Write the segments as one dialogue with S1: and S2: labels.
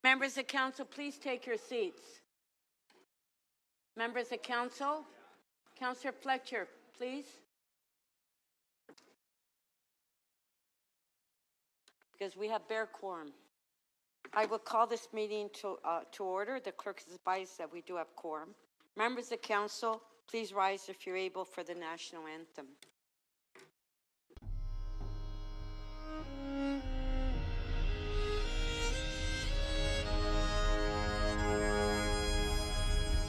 S1: Members of Council, please take your seats. Members of Council, Councillor Fletcher, please. Because we have bare quorum. I will call this meeting to order. The clerk has advised that we do have quorum. Members of Council, please rise if you're able for the National Anthem.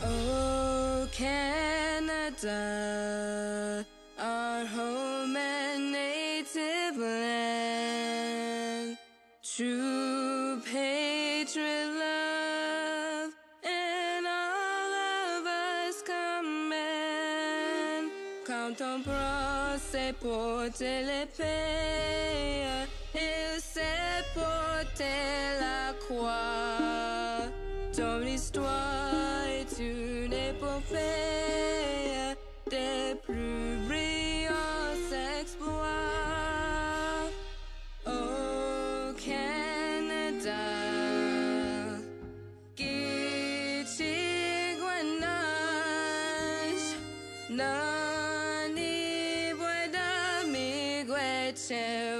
S2: Oh, Canada, our home and native land, true patriot love, and all of us command. Quand on procès porter l'épée, il sait porter la croix. Dans l'histoire est une épopée des plus brillants exploits. Au Canada, Gichiguanash, Nani Bueda Migueche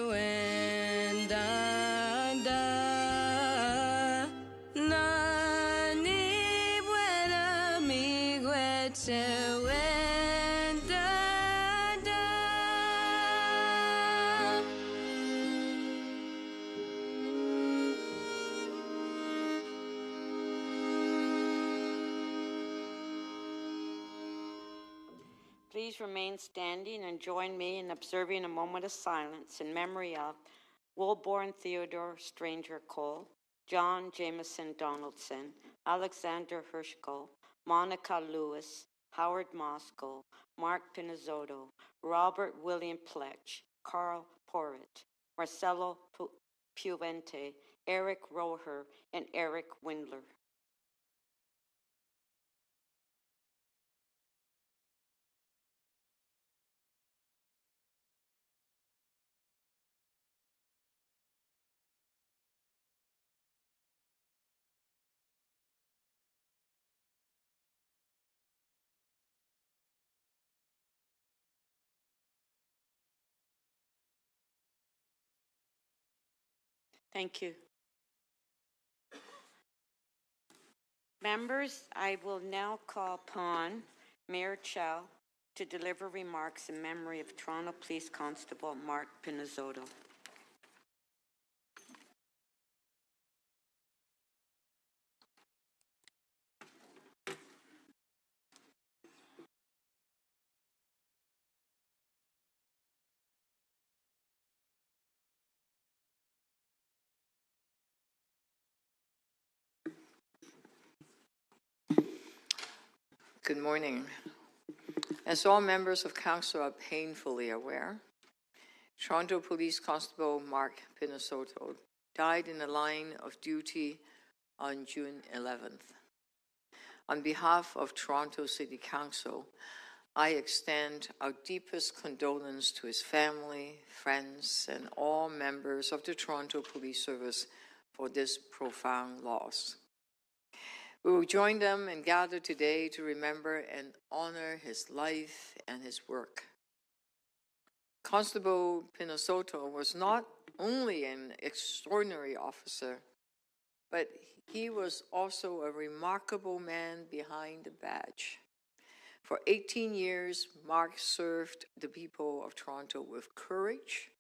S2: Wendanda. Nani Bueda Migueche Wendanda.
S1: Please remain standing and join me in observing a moment of silence in memory of Wilborn Theodore Stranger Cole, John Jameson Donaldson, Alexander Hirschko, Monica Lewis, Howard Moscow, Mark Pinizzotto, Robert William Pletch, Carl Porritt, Marcelo Puente, Eric Roher, and Eric Windler. Thank you. Members, I will now call upon Mayor Chow to deliver remarks in memory of Toronto Police Constable Mark Pinizzotto.
S3: Good morning. As all members of Council are painfully aware, Toronto Police Constable Mark Pinizzotto died in the line of duty on June 11th. On behalf of Toronto City Council, I extend our deepest condolence to his family, friends, and all members of the Toronto Police Service for this profound loss. We will join them and gather today to remember and honor his life and his work. Constable Pinizzotto was not only an extraordinary officer, but he was also a remarkable man behind the badge. For 18 years, Mark served the people of Toronto with courage,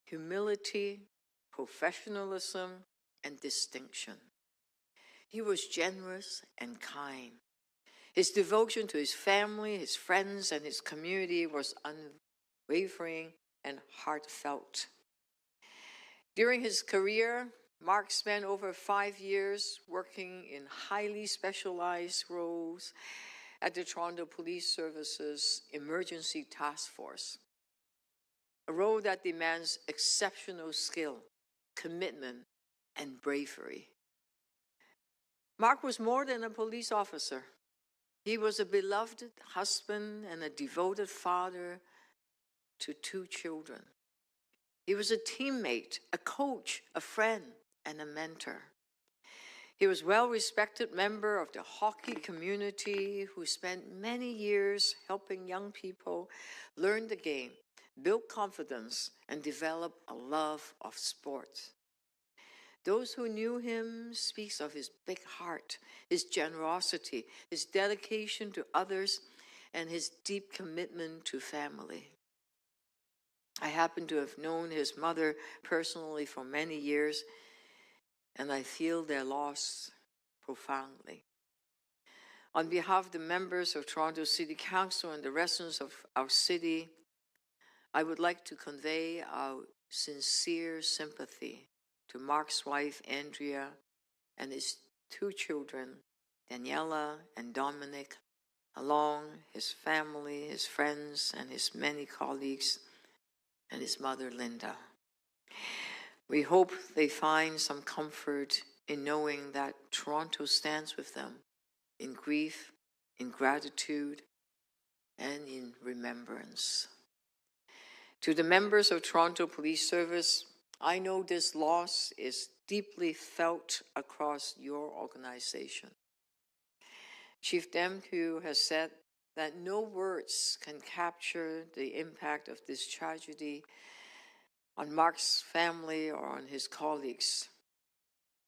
S3: humility, professionalism, and distinction. He was generous and kind. His devotion to his family, his friends, and his community was unwavering and heartfelt. During his career, Mark spent over 5 years working in highly specialized roles at the Toronto Police Service's Emergency Task Force, a role that demands exceptional skill, commitment, and bravery. Mark was more than a police officer. He was a beloved husband and a devoted father to 2 children. He was a teammate, a coach, a friend, and a mentor. He was a well-respected member of the hockey community who spent many years helping young people learn the game, build confidence, and develop a love of sport. Those who knew him speaks of his big heart, his generosity, his dedication to others, and his deep commitment to family. I happen to have known his mother personally for many years, and I feel their loss profoundly. On behalf of the members of Toronto City Council and the residents of our city, I would like to convey our sincere sympathy to Mark's wife, Andrea, and his two children, Daniela and Dominic, along his family, his friends, and his many colleagues, and his mother, Linda. We hope they find some comfort in knowing that Toronto stands with them in grief, in gratitude, and in remembrance. To the members of Toronto Police Service, I know this loss is deeply felt across your organization. Chief Demkew has said that no words can capture the impact of this tragedy on Mark's family or on his colleagues.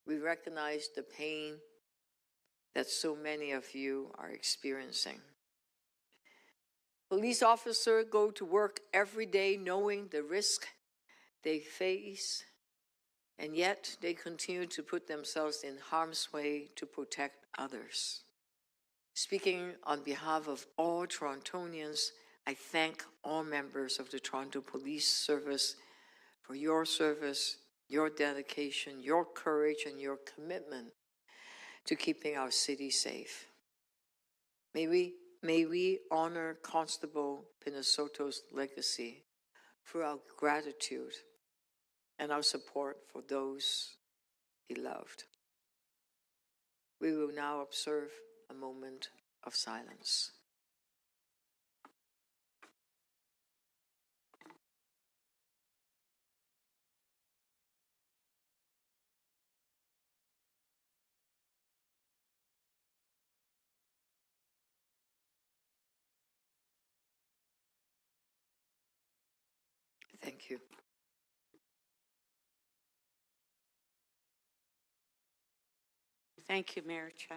S3: We recognize the pain that so many of you are experiencing. Police officers go to work every day knowing the risk they face, and yet they continue to put themselves in harm's way to protect others. Speaking on behalf of all Torontonians, I thank all members of the Toronto Police Service for your service, your dedication, your courage, and your commitment to keeping our city safe. May we honor Constable Pinisoto's legacy through our gratitude and our support for those he loved. We will now observe a moment of silence. Thank you.
S1: Thank you, Mayor Cha.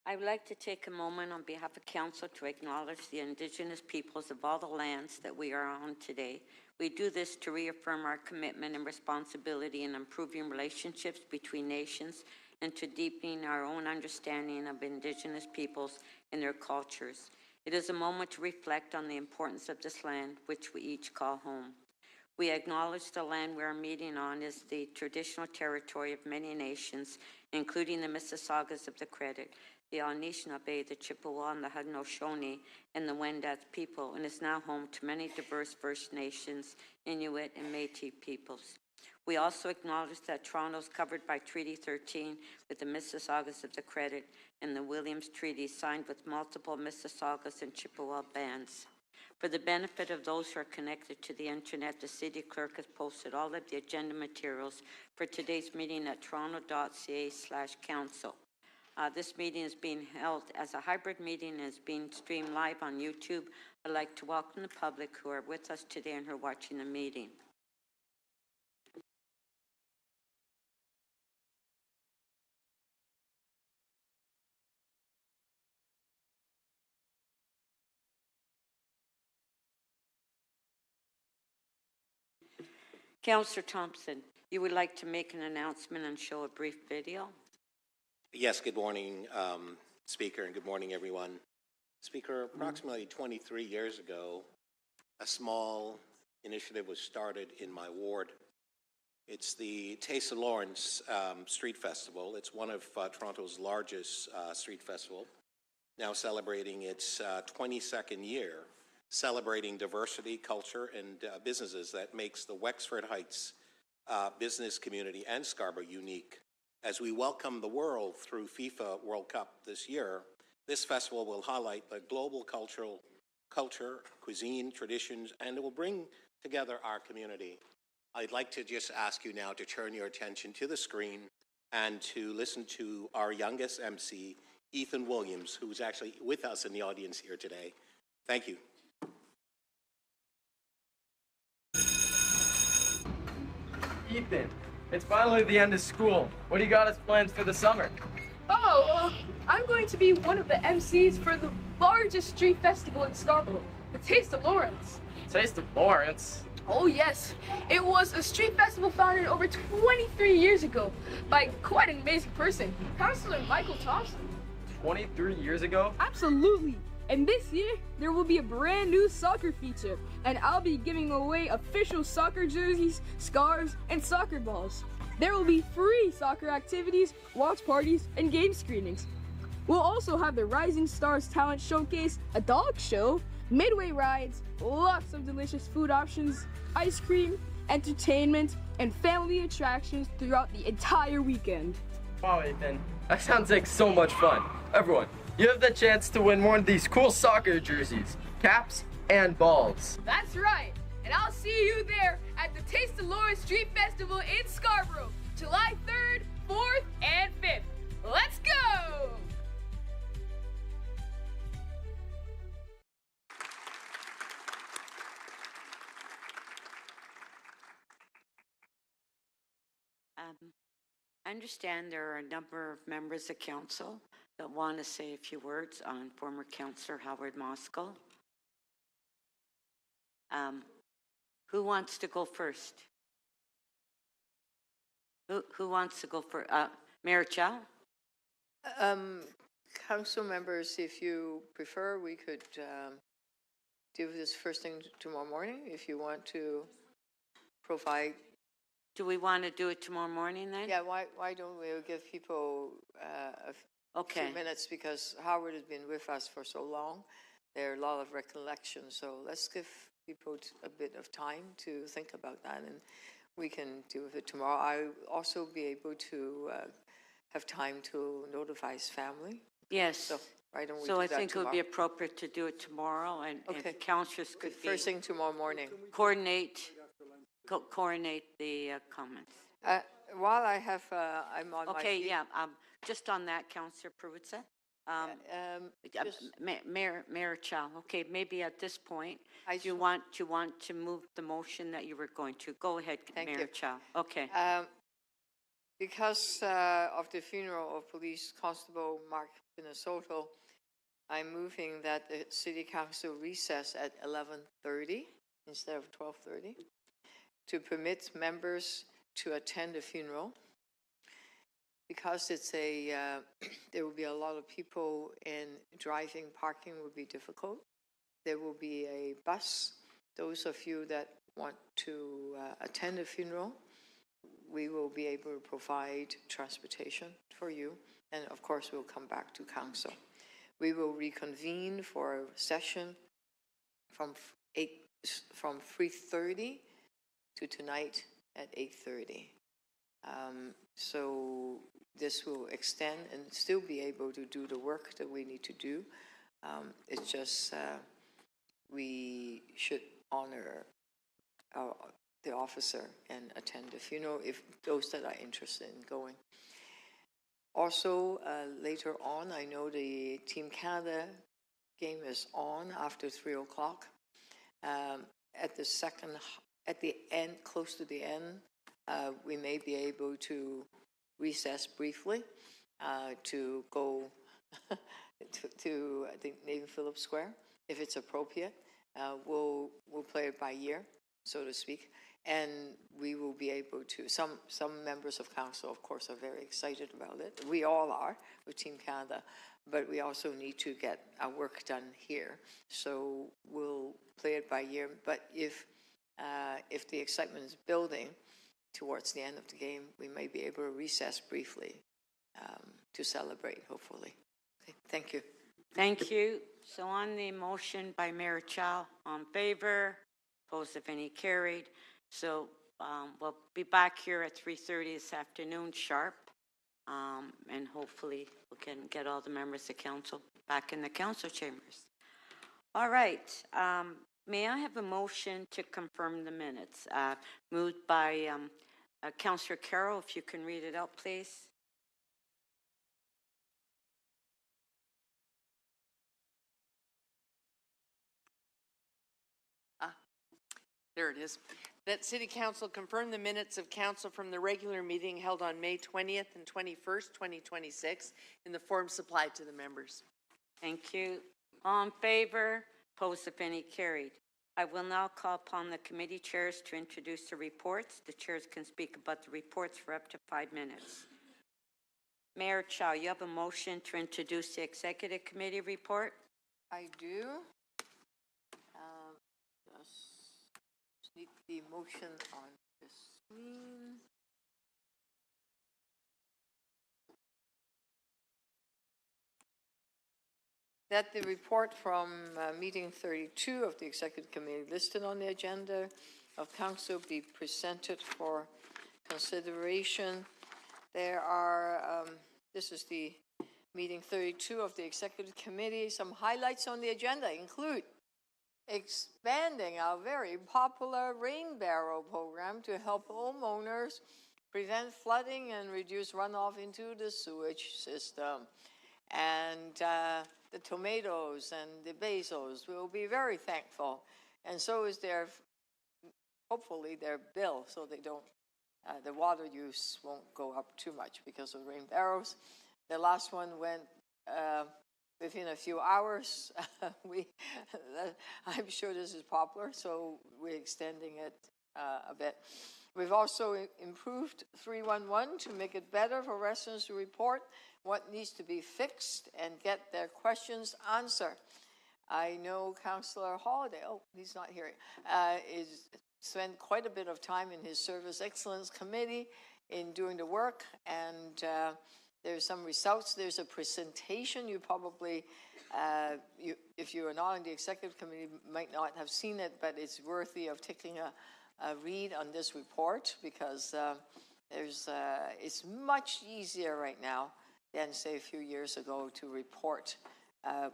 S1: I would like to take a moment on behalf of Council to acknowledge the Indigenous peoples of all the lands that we are on today. We do this to reaffirm our commitment and responsibility in improving relationships between nations and to deepening our own understanding of Indigenous peoples and their cultures. It is a moment to reflect on the importance of this land, which we each call home. We acknowledge the land we are meeting on is the traditional territory of many nations, including the Mississaugas of the Credit, the Anishinaabe, the Chippewa, and the Haudenosaunee, and the Wendat people, and is now home to many diverse First Nations, Inuit, and Métis peoples. We also acknowledge that Toronto is covered by Treaty 13 with the Mississaugas of the Credit and the Williams Treaty signed with multiple Mississaugas and Chippewa bands. For the benefit of those who are connected to the internet, the City Clerk has posted all of the agenda materials for today's meeting at Toronto.ca/council. This meeting is being held as a hybrid meeting and is being streamed live on YouTube. I'd like to welcome the public who are with us today and who are watching the meeting. Councillor Thompson, you would like to make an announcement and show a brief video?
S4: Yes, good morning, Speaker, and good morning, everyone. Speaker, approximately 23 years ago, a small initiative was started in my ward. It's the Taste of Lawrence Street Festival. It's one of Toronto's largest street festival, now celebrating its 22nd year, celebrating diversity, culture, and businesses that makes the Wexford Heights business community and Scarborough unique. As we welcome the world through FIFA World Cup this year, this festival will highlight the global culture, cuisine, traditions, and it will bring together our community. I'd like to just ask you now to turn your attention to the screen and to listen to our youngest MC, Ethan Williams, who's actually with us in the audience here today. Thank you.
S5: Ethan, it's finally the end of school. What do you got as plans for the summer?
S6: I'm going to be one of the MCs for the largest street festival in Scarborough, the Taste of Lawrence.
S5: Taste of Lawrence?
S6: Oh yes, it was a street festival founded over 23 years ago by quite an amazing person, Councillor Michael Thompson.
S5: 23 years ago?
S6: Absolutely. And this year, there will be a brand new soccer feature, and I'll be giving away official soccer jerseys, scarves, and soccer balls. There will be free soccer activities, watch parties, and game screenings. We'll also have the Rising Stars Talent Showcase, a dog show, midway rides, lots of delicious food options, ice cream, entertainment, and family attractions throughout the entire weekend.
S5: Wow, Ethan, that sounds like so much fun. Everyone, you have the chance to win one of these cool soccer jerseys, caps, and balls.
S6: That's right, and I'll see you there at the Taste of Lawrence Street Festival in Scarborough, July 3rd, 4th, and 5th. Let's go!
S1: I understand there are a number of members of council that want to say a few words on former Councillor Howard Moskal. Who wants to go first? Who wants to go first? Mayor Chow?
S3: Council members, if you prefer, we could do this first thing tomorrow morning if you want to provide.
S1: Do we want to do it tomorrow morning then?
S3: Yeah, why don't we give people a few minutes, because Howard has been with us for so long. There are a lot of recollections, so let's give people a bit of time to think about that, and we can deal with it tomorrow. I'll also be able to have time to notify his family.
S1: Yes.
S3: So why don't we
S1: So
S3: do
S1: I
S3: that
S1: think it would
S3: tomorrow?
S1: be appropriate to do it tomorrow, and
S3: Okay.
S1: councillors could
S3: First thing tomorrow morning.
S1: coordinate the comments.
S3: While I have, I'm on my
S1: Okay,
S3: feet.
S1: yeah, just on that, Councillor Perruzza. Mayor Chow, okay, maybe at this point,
S3: I
S1: do you
S3: just-
S1: want to move the motion that you were going to? Go ahead,
S3: Thank
S1: Mayor
S3: you.
S1: Chow. Okay.
S3: Because of the funeral of Police Constable Mark Minnesota, I'm moving that the City Council recess at 11:30 instead of 12:30 to permit members to attend the funeral. Because it's there will be a lot of people, and driving, parking will be difficult. There will be a bus. Those of you that want to attend the funeral, we will be able to provide transportation for you. And of course, we'll come back to council. We will reconvene for a session from 3:30 to tonight at 8:30. So this will extend and still be able to do the work that we need to do. It's just we should honor the officer and attend the funeral if those that are interested in going. Also, later on, I know the Team Canada game is on after 3 o'clock. At the end, close to the end, we may be able to recess briefly to go to I think Nathan Phillips Square, if it's appropriate. We'll play it by ear, so to speak, and we will be able to. Some members of council, of course, are very excited about it. We all are with Team Canada, but we also need to get our work done here. So we'll play it by ear. But if the excitement is building towards the end of the game, we may be able to recess briefly to celebrate, hopefully. Okay, thank you.
S1: Thank you. So on the motion by Mayor Chow, on favor, opposed if any, carried. So we'll be back here at 3:30 this afternoon sharp, and hopefully we can get all the members of council back in the council chambers. All right. May I have a motion to confirm the minutes? Moved by Councillor Carroll. If you can read it out, please.
S7: There it is. That City Council confirm the minutes of council from the regular meeting held on May 20th and 21st, 2026 in the form supplied to the members.
S1: Thank you. All in favor? Opposed, if any, carried. I will now call upon the committee chairs to introduce the reports. The chairs can speak about the reports for up to 5 minutes. Mayor Chow, you have a motion to introduce the executive committee report?
S3: I do. Just need the motion on the screen. That the report from meeting 32 of the executive committee listed on the agenda of council be presented for consideration. There are, this is the meeting 32 of the executive committee. Some highlights on the agenda include expanding our very popular rain barrel program to help homeowners prevent flooding and reduce runoff into the sewage system. And the tomatoes and the basils will be very thankful. And so is their, hopefully their bill, so they don't, the water use won't go up too much because of rain barrels. The last one went within a few hours. I'm sure this is popular, so we're extending it a bit. We've also improved 311 to make it better for residents to report what needs to be fixed and get their questions answered. I know Councillor Holiday, oh, he's not here, is spent quite a bit of time in his Service Excellence Committee in doing the work, and there's some results. There's a presentation. You probably, if you are not on the Executive Committee, might not have seen it, but it's worthy of taking a read on this report, because it's much easier right now than, say, a few years ago to report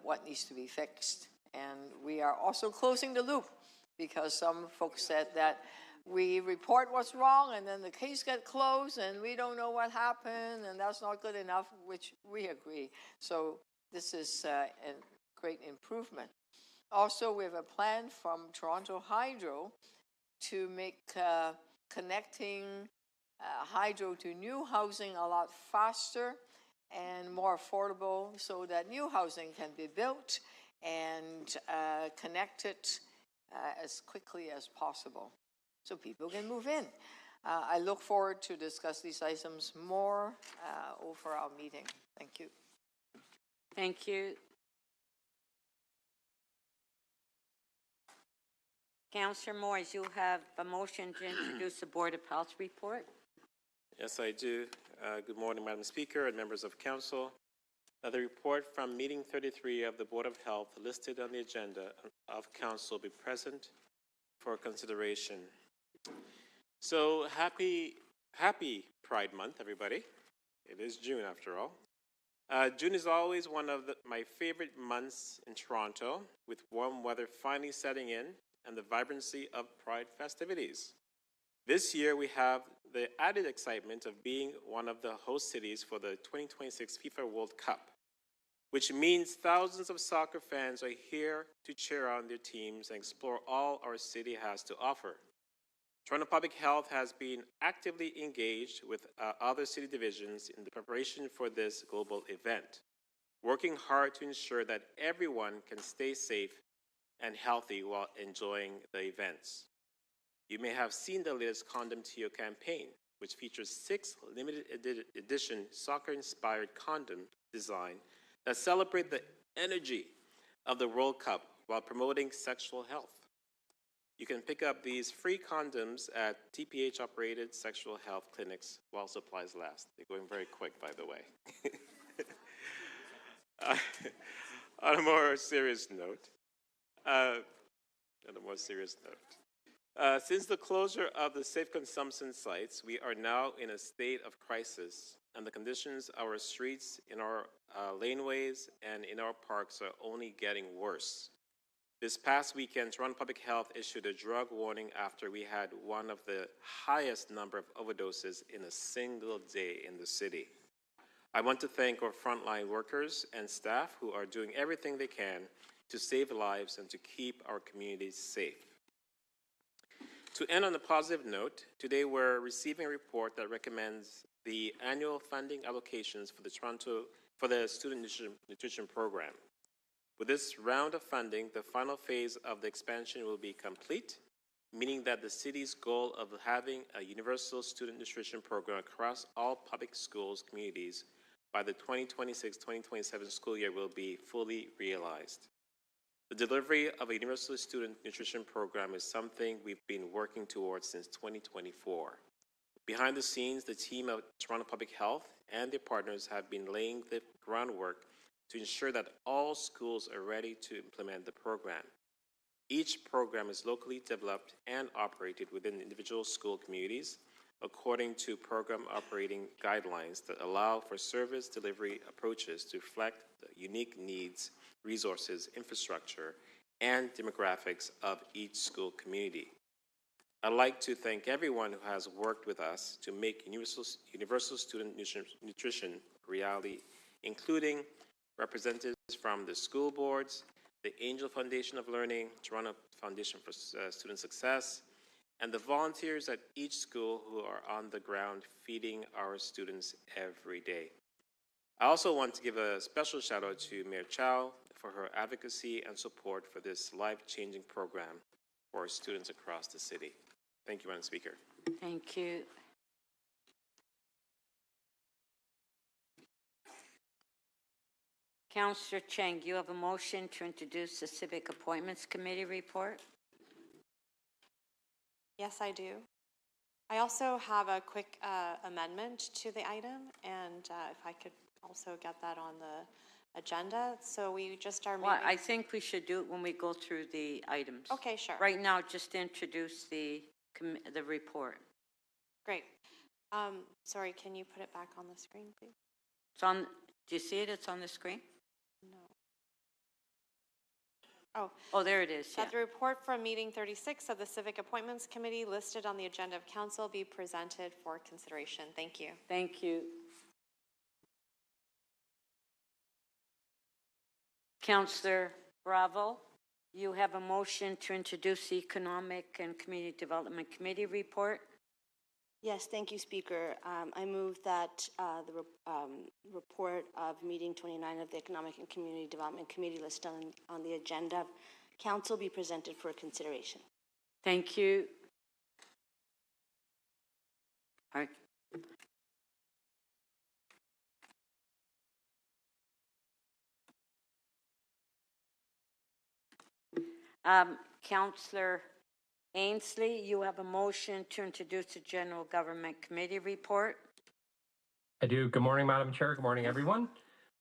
S3: what needs to be fixed. And we are also closing the loop, because some folks said that we report what's wrong and then the case gets closed and we don't know what happened, and that's not good enough, which we agree. So this is a great improvement. Also, we have a plan from Toronto Hydro to make connecting hydro to new housing a lot faster and more affordable, so that new housing can be built and connected as quickly as possible, so people can move in. I look forward to discuss these items more over our meeting. Thank you.
S1: Thank you. Councillor Moyes, you have a motion to introduce the Board of Health report.
S8: Yes, I do. Good morning, Madam Speaker and members of Council. The report from meeting 33 of the Board of Health listed on the agenda of Council be present for consideration. So happy Pride Month, everybody. It is June after all. June is always one of my favorite months in Toronto, with warm weather finally setting in and the vibrancy of Pride festivities. This year we have the added excitement of being one of the host cities for the 2026 FIFA World Cup, which means thousands of soccer fans are here to cheer on their teams and explore all our city has to offer. Toronto Public Health has been actively engaged with other city divisions in the preparation for this global event, working hard to ensure that everyone can stay safe and healthy while enjoying the events. You may have seen the latest Condom to You campaign, which features 6 limited edition soccer-inspired condom design that celebrate the energy of the World Cup while promoting sexual health. You can pick up these free condoms at TPH-operated sexual health clinics while supplies last. They're going very quick, by the way. On a more serious note, since the closure of the safe consumption sites, we are now in a state of crisis, and the conditions of our streets, in our laneways, and in our parks are only getting worse. This past weekend, Toronto Public Health issued a drug warning after we had one of the highest number of overdoses in a single day in the city. I want to thank our frontline workers and staff who are doing everything they can to save lives and to keep our communities safe. To end on a positive note, today we're receiving a report that recommends the annual funding allocations for the Student Nutrition Program. With this round of funding, the final phase of the expansion will be complete, meaning that the city's goal of having a universal student nutrition program across all public schools communities by the 2026-2027 school year will be fully realized. The delivery of a universal student nutrition program is something we've been working towards since 2024. Behind the scenes, the team of Toronto Public Health and their partners have been laying the groundwork to ensure that all schools are ready to implement the program. Each program is locally developed and operated within individual school communities according to program operating guidelines that allow for service delivery approaches to reflect the unique needs, resources, infrastructure, and demographics of each school community. I'd like to thank everyone who has worked with us to make universal student nutrition a reality, including representatives from the school boards, the Angel Foundation of Learning, Toronto Foundation for Student Success, and the volunteers at each school who are on the ground feeding our students every day. I also want to give a special shout out to Mayor Chow for her advocacy and support for this life-changing program for our students across the city. Thank you, Madam Speaker.
S1: Thank you. Councillor Cheng, you have a motion to introduce the Civic Appointments Committee report?
S9: Yes, I do. I also have a quick amendment to the item, and if I could also get that on the agenda. So we just are
S1: Well,
S9: meeting.
S1: I think we should do it when we go through the items.
S9: Okay, sure.
S1: Right now, just introduce the report.
S9: Great. Sorry, can you put it back on the screen, please?
S1: It's on, do you see it? It's on the screen?
S9: No. Oh.
S1: Oh, there it is, yeah.
S9: That the report from meeting 36 of the Civic Appointments Committee listed on the agenda of council be presented for consideration. Thank you.
S1: Thank you. Councillor Bravo, you have a motion to introduce the Economic and Community Development Committee report.
S10: Yes, thank you, Speaker. I move that the report of meeting 29 of the Economic and Community Development Committee listed on the agenda of council be presented for consideration.
S1: Thank you. All right. Councillor Ainsley, you have a motion to introduce the General Government Committee report.
S11: I do. Good morning, Madam Chair. Good morning, everyone.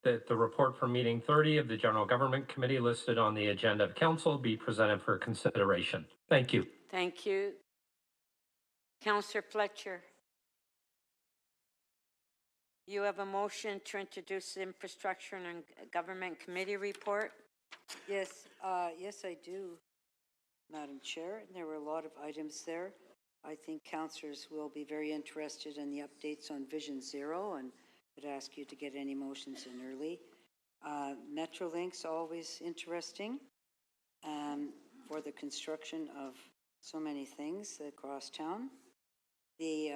S11: The report from meeting 30 of the General Government Committee listed on the agenda of council be presented for consideration. Thank you.
S1: Thank you. Councillor Fletcher, you have a motion to introduce the Infrastructure and Government Committee report.
S12: Yes, yes, I do, Madam Chair. There were a lot of items there. I think councillors will be very interested in the updates on Vision Zero, and would ask you to get any motions in early. Metrolinks, always interesting for the construction of so many things across town. The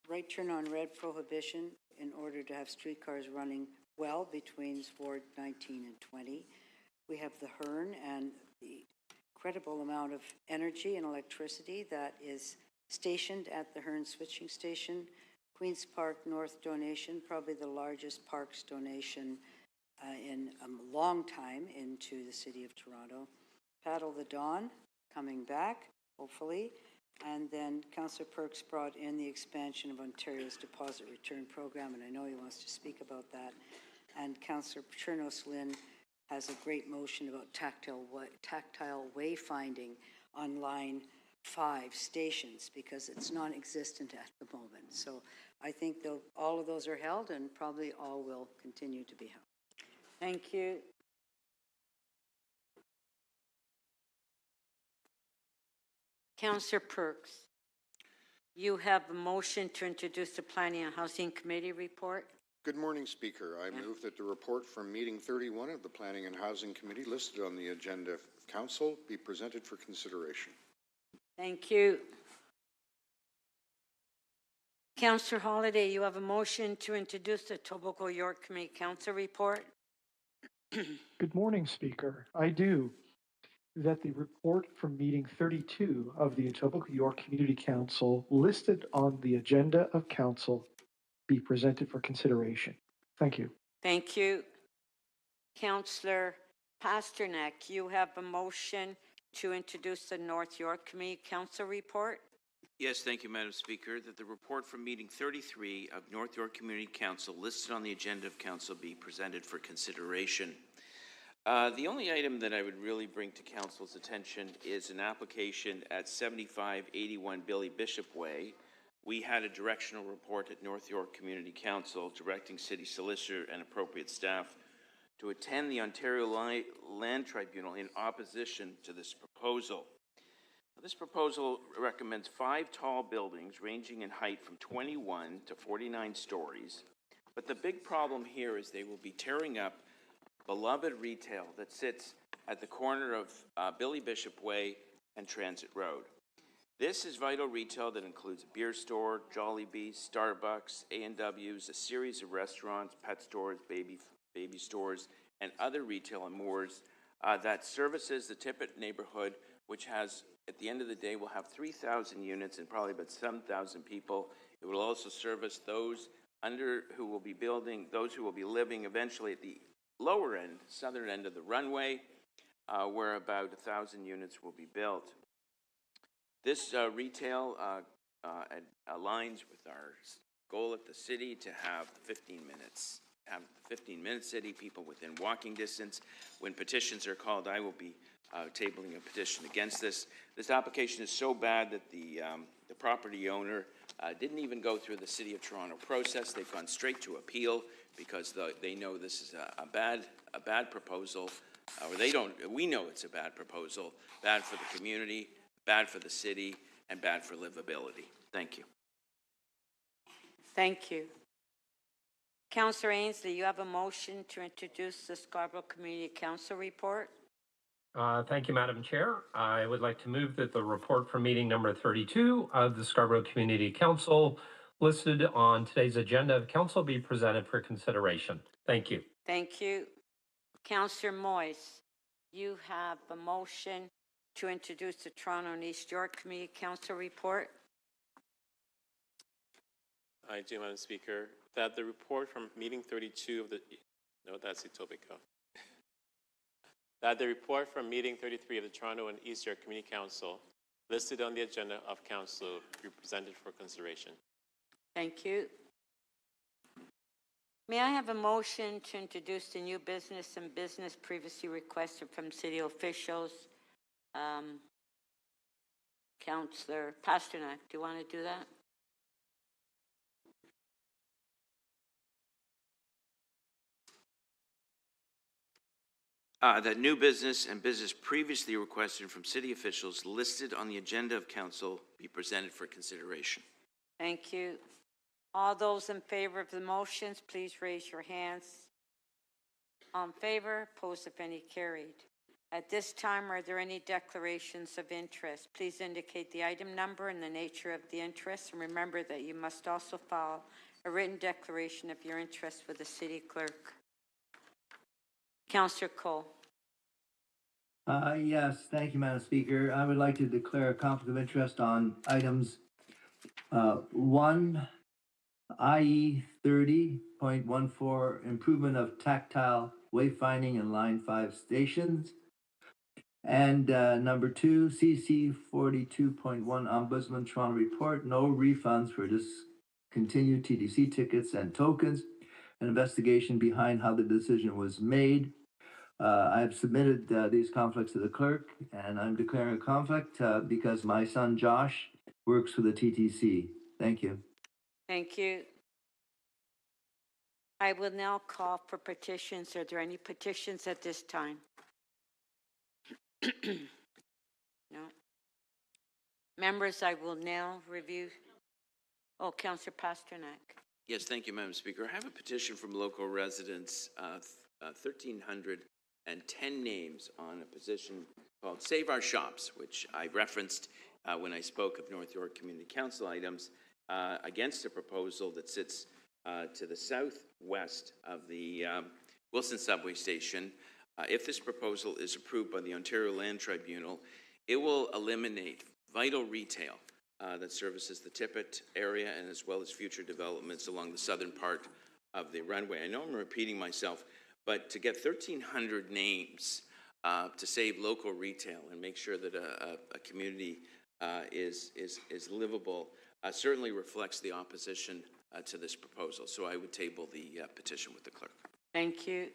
S12: right turn on red prohibition in order to have streetcars running well between Ward 19 and 20. We have the Hearn and the incredible amount of energy and electricity that is stationed at the Hearn switching station. Queen's Park North donation, probably the largest parks donation in a long time into the city of Toronto. Paddle the Dawn, coming back, hopefully. And then Councillor Perks brought in the expansion of Ontario's deposit return program, and I know he wants to speak about that. And Councillor Chernos Lynn has a great motion about tactile wayfinding on line 5 stations because it's non-existent at the moment. So I think all of those are held and probably all will continue to be held.
S1: Thank you. Councillor Perks, you have a motion to introduce the Planning and Housing Committee report.
S13: Good morning, Speaker. I move that the report from meeting 31 of the Planning and Housing Committee listed on the agenda of Council be presented for consideration.
S1: Thank you. Councillor Holliday, you have a motion to introduce the Etobicoke York Community Council report.
S14: Good morning, Speaker. I do. That the report from meeting 32 of the Etobicoke York Community Council listed on the agenda of Council be presented for consideration. Thank you.
S1: Thank you. Councillor Pasternak, you have a motion to introduce the North York Community Council report.
S15: Yes, thank you, Madam Speaker, that the report from meeting 33 of North York Community Council listed on the agenda of Council be presented for consideration. The only item that I would really bring to Council's attention is an application at 7581 Billy Bishop Way. We had a directional report at North York Community Council directing City Solicitor and appropriate staff to attend the Ontario Land Tribunal in opposition to this proposal. This proposal recommends 5 tall buildings ranging in height from 21 to 49 stories. But the big problem here is they will be tearing up beloved retail that sits at the corner of Billy Bishop Way and Transit Road. This is vital retail that includes a beer store, Jollibee, Starbucks, A&W's, a series of restaurants, pet stores, baby stores, and other retail and mores that services the Tippett neighborhood, which has, at the end of the day, will have 3,000 units and probably about 7,000 people. It will also service those who will be living eventually at the lower end, southern end of the runway, where about 1,000 units will be built. This retail aligns with our goal at the city to have 15 minutes. Have the 15-minute city, people within walking distance. When petitions are called, I will be tabling a petition against this. This application is so bad that the property owner didn't even go through the City of Toronto process. They've gone straight to appeal because they know this is a bad proposal, or we know it's a bad proposal, bad for the community, bad for the city, and bad for livability. Thank you.
S1: Thank you. Councillor Ainsley, you have a motion to introduce the Scarborough Community Council report.
S11: Thank you, Madam Chair. I would like to move that the report from meeting number 32 of the Scarborough Community Council listed on today's agenda of Council be presented for consideration. Thank you.
S1: Thank you. Councillor Moyes, you have a motion to introduce the Toronto and East York Community Council report.
S8: I do, Madam Speaker, that the report from meeting 32 of the, no, that's Etobicoke. That the report from meeting 33 of the Toronto and East York Community Council listed on the agenda of Council be presented for consideration.
S1: Thank you. May I have a motion to introduce the new business and business previously requested from city officials? Councillor Pasternak, do you want to do that?
S15: That new business and business previously requested from city officials listed on the agenda of Council be presented for consideration.
S1: Thank you. All those in favor of the motions, please raise your hands. On favor, opposed if any, carried. At this time, are there any declarations of interest? Please indicate the item number and the nature of the interest, and remember that you must also file a written declaration of your interest with the city clerk. Councillor Cole.
S16: Yes, thank you, Madam Speaker. I would like to declare a conflict of interest on items 1, IE 30.14, improvement of tactile wayfinding in Line 5 stations. And number 2, CC 42.1, Ombudsman Toronto report, no refunds for discontinued TTC tickets and tokens, an investigation behind how the decision was made. I have submitted these conflicts to the clerk, and I'm declaring a conflict because my son Josh works for the TTC. Thank you.
S1: Thank you. I will now call for petitions. Are there any petitions at this time? No. Members, I will now review. Oh, Councillor Pasternak.
S15: Yes, thank you, Madam Speaker. I have a petition from local residents, 1,310 names on a petition called Save Our Shops, which I referenced when I spoke of North York Community Council items, against a proposal that sits to the southwest of the Wilson subway station. If this proposal is approved by the Ontario Land Tribunal, it will eliminate vital retail that services the Tippett area and as well as future developments along the southern part of the runway. I know I'm repeating myself, but to get 1,300 names to save local retail and make sure that a community is livable certainly reflects the opposition to this proposal. So I would table the petition with the clerk.
S1: Thank you.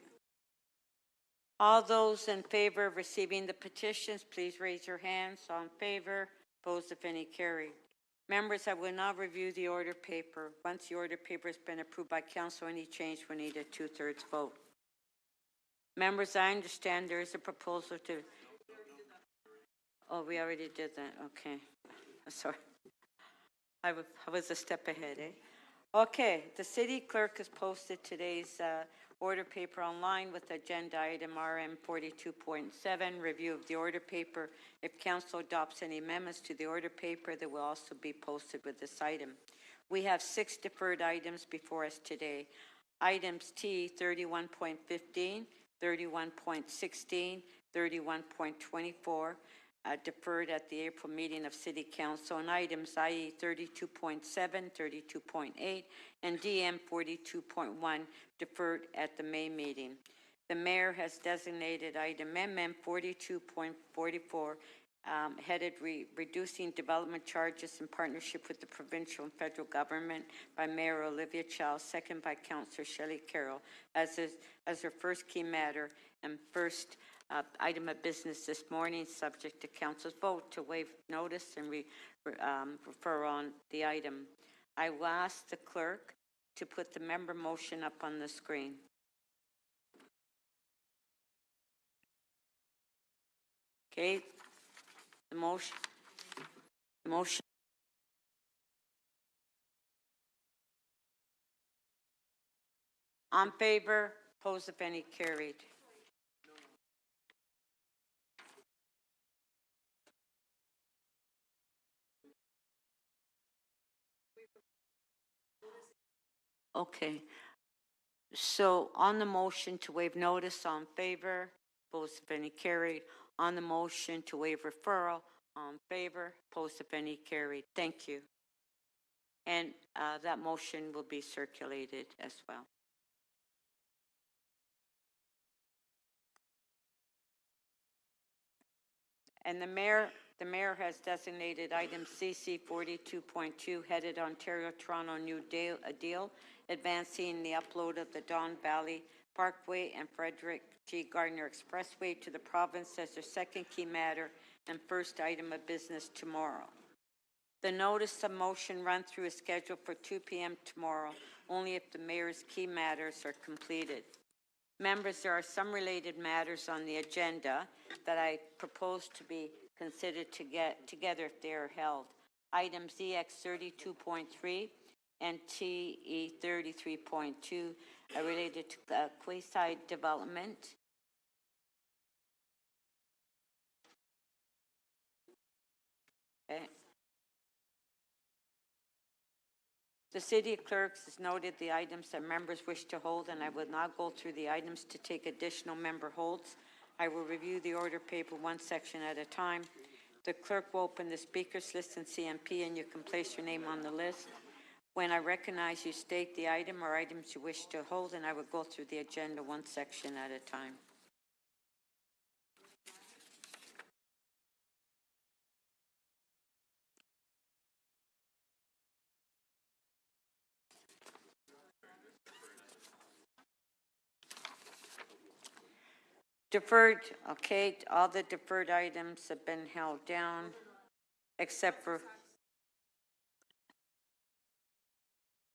S1: All those in favor of receiving the petitions, please raise your hands. All in favor, opposed, if any, carried. Members, I will now review the order paper. Once the order paper has been approved by council, any change will need a 2/3 vote. Members, I understand there is a proposal to... Oh, we already did that. Okay. Sorry. I was a step ahead, eh? Okay. The city clerk has posted today's order paper online with agenda item RM 42.7, review of the order paper. If council adopts any amendments to the order paper, they will also be posted with this item. We have 6 deferred items before us today. Items T 31.15, 31.16, 31.24, deferred at the April meeting of City Council, and items IE 32.7, 32.8, and DM 42.1 deferred at the May meeting. The mayor has designated item MM 42.44 headed reducing development charges in partnership with the provincial and federal government by Mayor Olivia Chow, second by Councillor Shelley Carroll, as her first key matter and first item of business this morning, subject to council's vote to waive notice and refer on the item. I will ask the clerk to put the member motion up on the screen. Okay, the motion. On favor, opposed if any, carried. Okay, so on the motion to waive notice, on favor, opposed if any, carried. On the motion to waive referral, on favor, opposed if any, carried. Thank you. And that motion will be circulated as well. And the mayor has designated item CC 42.2 headed Ontario-Toronto New Deal, advancing the upload of the Don Valley Parkway and Frederick G. Gardner Expressway to the province as their second key matter and first item of business tomorrow. The notice of motion run through is scheduled for 2 p.m. tomorrow, only if the mayor's key matters are completed. Members, there are some related matters on the agenda that I propose to be considered to get together if they are held. Items EX 32.3 and TE 33.2 are related to quasi development. Okay. The city clerks has noted the items that members wish to hold, and I will now go through the items to take additional member holds. I will review the order paper one section at a time. The clerk will open the speakers list and CMP, and you can place your name on the list. When I recognize you, state the item or items you wish to hold, and I will go through the agenda one section at a time. Deferred, okay, all the deferred items have been held down, except for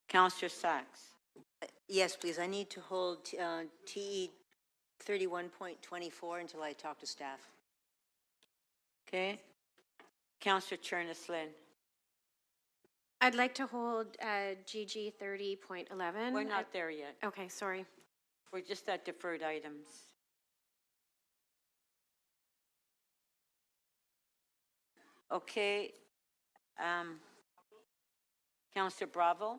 S1: Councillor Sachs.
S17: Yes, please. I need to hold TE 31.24 until I talk to staff.
S1: Okay. Councillor Cherneslin.
S18: I'd like to hold GG 30.11.
S1: We're not there yet.
S18: Okay, sorry.
S1: We're just at deferred items. Okay. Councillor Bravo.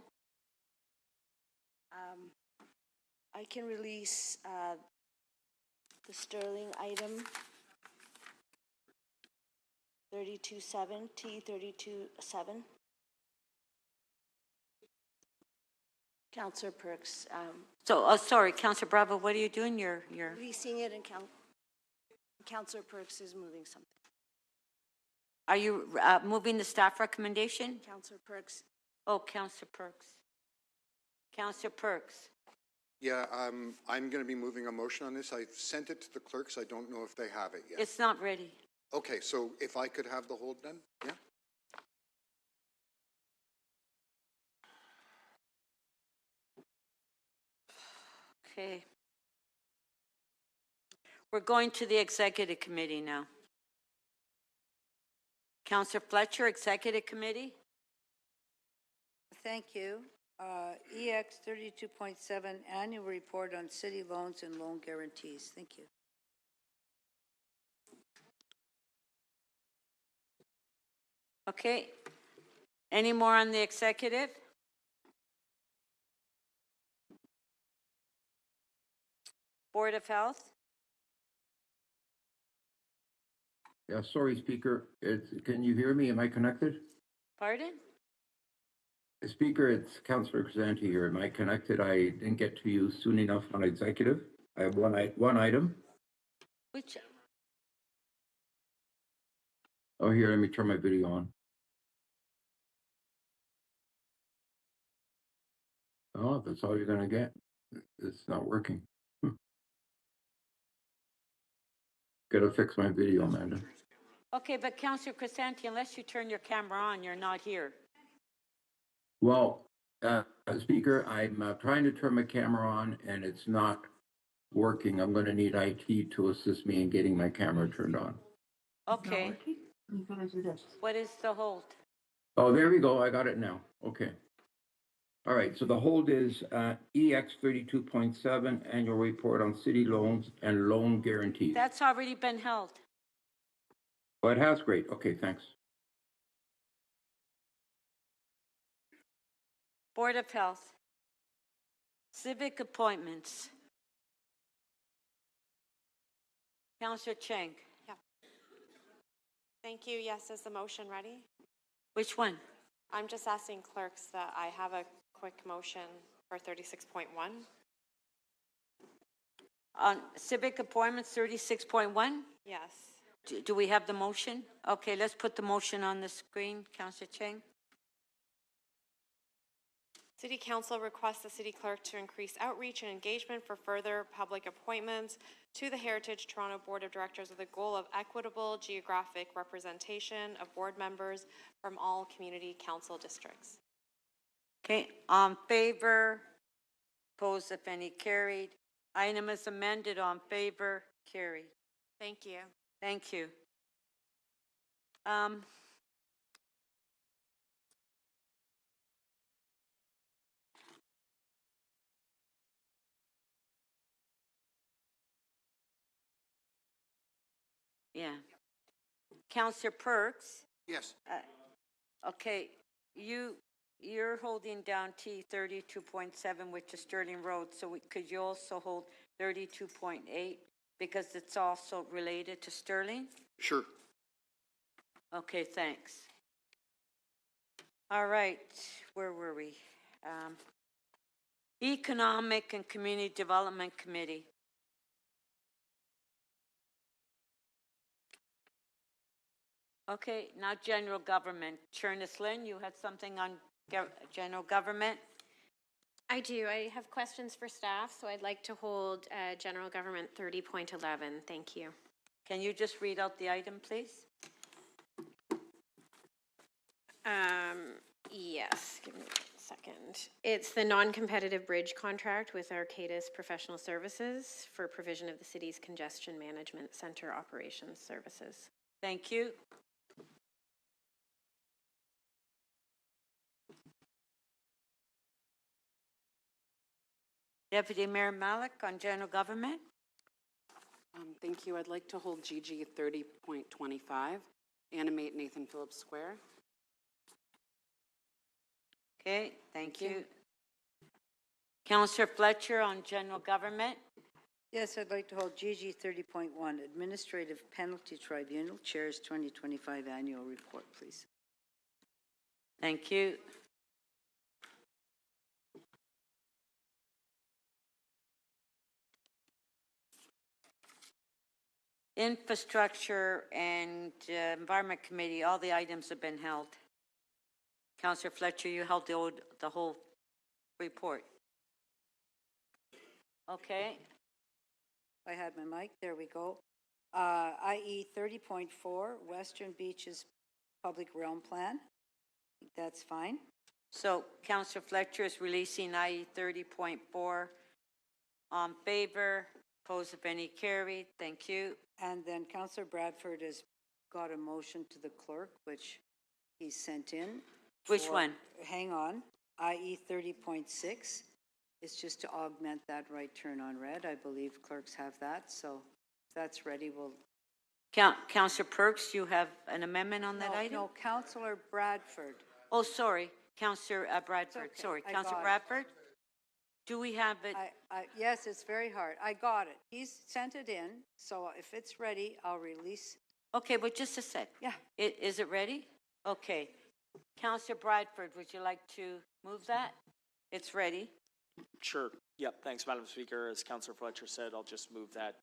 S10: I can release the Sterling item 32.7, T32.7. Councillor Perks.
S1: Sorry, Councillor Bravo, what are you doing? You're
S10: Releasing it, and Councillor Perks is moving something.
S1: Are you moving the staff recommendation?
S10: Councillor Perks.
S1: Oh, Councillor Perks. Councillor Perks.
S13: Yeah, I'm going to be moving a motion on this. I sent it to the clerks. I don't know if they have it yet.
S1: It's not ready.
S13: Okay, so if I could have the hold then, yeah?
S1: Okay. We're going to the executive committee now. Councillor Fletcher, executive committee.
S12: Thank you. EX 32.7, annual report on city loans and loan guarantees. Thank you.
S1: Okay. Any more on the executive? Board of Health?
S19: Yeah, sorry, Speaker. Can you hear me? Am I connected?
S1: Pardon?
S19: Speaker, it's Councillor Crisanti here. Am I connected? I didn't get to you soon enough on executive. I have one item.
S1: Which?
S19: Oh, here, let me turn my video on. Oh, that's all you're going to get. It's not working. Gotta fix my video, Amanda.
S1: Okay, but Councillor Crisanti, unless you turn your camera on, you're not here.
S19: Well, Speaker, I'm trying to turn my camera on and it's not working. I'm going to need IT to assist me in getting my camera turned on.
S1: Okay. What is the hold?
S19: Oh, there we go. I got it now. Okay. All right. So the hold is EX 32.7, annual report on city loans and loan guarantees.
S1: That's already been held.
S19: Oh, it has? Great. Okay, thanks.
S1: Board of Health. Civic appointments. Councillor Cheng.
S9: Yeah. Thank you. Yes, is the motion ready?
S1: Which one?
S9: I'm just asking clerks that I have a quick motion for 36.1.
S1: On civic appointments, 36.1?
S9: Yes.
S1: Do we have the motion? Okay, let's put the motion on the screen. Councillor Cheng.
S9: City Council requests the City Clerk to increase outreach and engagement for further public appointments to the Heritage Toronto Board of Directors with the goal of equitable geographic representation of board members from all community council districts.
S1: Okay, on favor, opposed if any, carried. Item is amended, on favor, carried.
S9: Thank you.
S1: Thank you. Yeah. Councillor Perks.
S13: Yes.
S1: Okay, you're holding down T 32.7, which is Sterling Road. So could you also hold 32.8 because it's also related to Sterling?
S13: Sure.
S1: Okay, thanks. All right, where were we? Economic and Community Development Committee. Okay, now general government. Cherneslin, you had something on general government?
S18: I do. I have questions for staff, so I'd like to hold General Government 30.11. Thank you.
S1: Can you just read out the item, please?
S18: Yes, give me a second. It's the non-competitive bridge contract with Arcadis Professional Services for provision of the city's congestion management center operations services.
S1: Thank you. Deputy Mayor Malik on general government.
S20: Thank you. I'd like to hold GG 30.25, animate Nathan Phillips Square.
S1: Okay, thank you. Councillor Fletcher on general government.
S12: Yes, I'd like to hold GG 30.1, Administrative Penalty Tribunal Chair's 2025 Annual Report, please.
S1: Thank you. Infrastructure and Environment Committee, all the items have been held. Councillor Fletcher, you held the whole report. Okay.
S12: I had my mic, there we go. IE 30.4, Western Beaches Public Realm Plan. I think that's fine.
S1: So Councillor Fletcher is releasing IE 30.4. On favor, opposed if any, carried. Thank you.
S12: And then Councillor Bradford has got a motion to the clerk, which he sent in.
S1: Which one?
S12: Hang on. IE 30.6 is just to augment that right turn on red. I believe clerks have that. So if that's ready, we'll.
S1: Councillor Perks, you have an amendment on that item?
S12: No, Councillor Bradford.
S1: Oh, sorry. Councillor Bradford.
S12: Okay.
S1: Sorry.
S12: I
S1: Councillor
S12: got it.
S1: Bradford? Do we have it?
S12: Yes, it's very hard. I got it. He's sent it in. So if it's ready, I'll release.
S1: Okay, but just a sec.
S12: Yeah.
S1: Is it ready? Okay. Councillor Bradford, would you like to move that? It's ready.
S21: Sure. Yep. Thanks, Madam Speaker. As Councillor Fletcher said, I'll just move that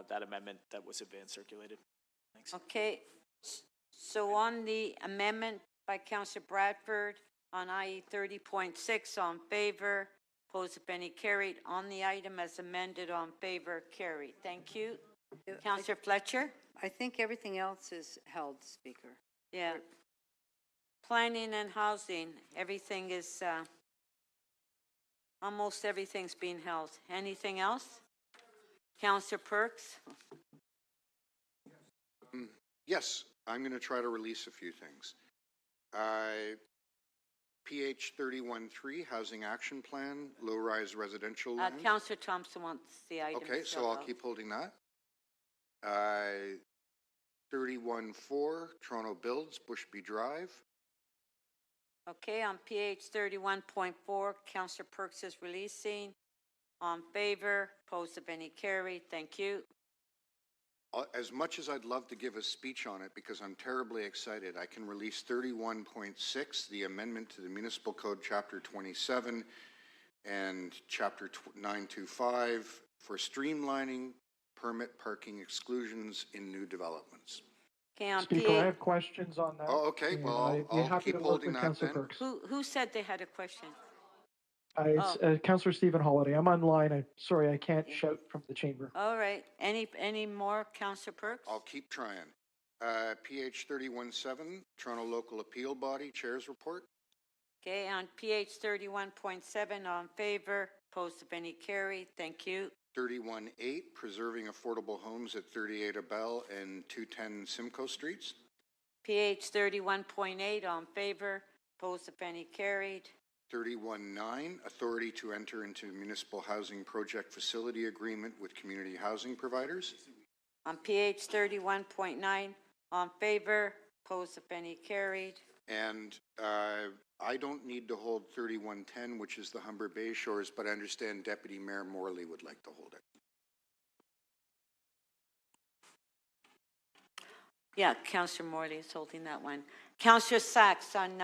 S21: that amendment that was advance circulated. Thanks.
S1: Okay. So on the amendment by Councillor Bradford on IE 30.6, on favor, opposed if any, carried. On the item as amended, on favor, carried. Thank you. Councillor Fletcher?
S12: I think everything else is held, Speaker.
S1: Yeah. Planning and housing, everything is, almost everything's being held. Anything else? Councillor Perks?
S13: Yes, I'm going to try to release a few things. PH 31.3, Housing Action Plan, low-rise residential land.
S1: Councillor Thompson wants the item.
S13: Okay, so I'll keep holding that. 31.4, Toronto Builds, Bushby Drive.
S1: Okay, on PH 31.4, Councillor Perks is releasing. On favor, opposed if any, carried. Thank you.
S13: As much as I'd love to give a speech on it, because I'm terribly excited, I can release 31.6, the amendment to the Municipal Code Chapter 27 and Chapter 925 for streamlining permit parking exclusions in new developments.
S1: Okay, on
S14: Speaker, I have questions on that.
S13: Oh, okay. Well, I'll keep holding that then.
S1: Who said they had a question?
S14: It's Councillor Stephen Holiday. I'm online. I'm sorry, I can't shout from the chamber.
S1: All right. Any more, Councillor Perks?
S13: I'll keep trying. PH 31.7, Toronto Local Appeal Body, Chair's Report.
S1: Okay, on PH 31.7, on favor, opposed if any, carried. Thank you.
S13: 31.8, Preserving Affordable Homes at 38 Abel and 210 Simcoe Streets.
S1: PH 31.8, on favor, opposed if any, carried.
S13: 31.9, Authority to enter into Municipal Housing Project Facility Agreement with community housing providers.
S1: On PH 31.9, on favor, opposed if any, carried.
S13: And I don't need to hold 31.10, which is the Humber Bay Shores, but I understand Deputy Mayor Morley would like to hold it.
S1: Yeah, Councillor Morley is holding that one. Councillor Sachs on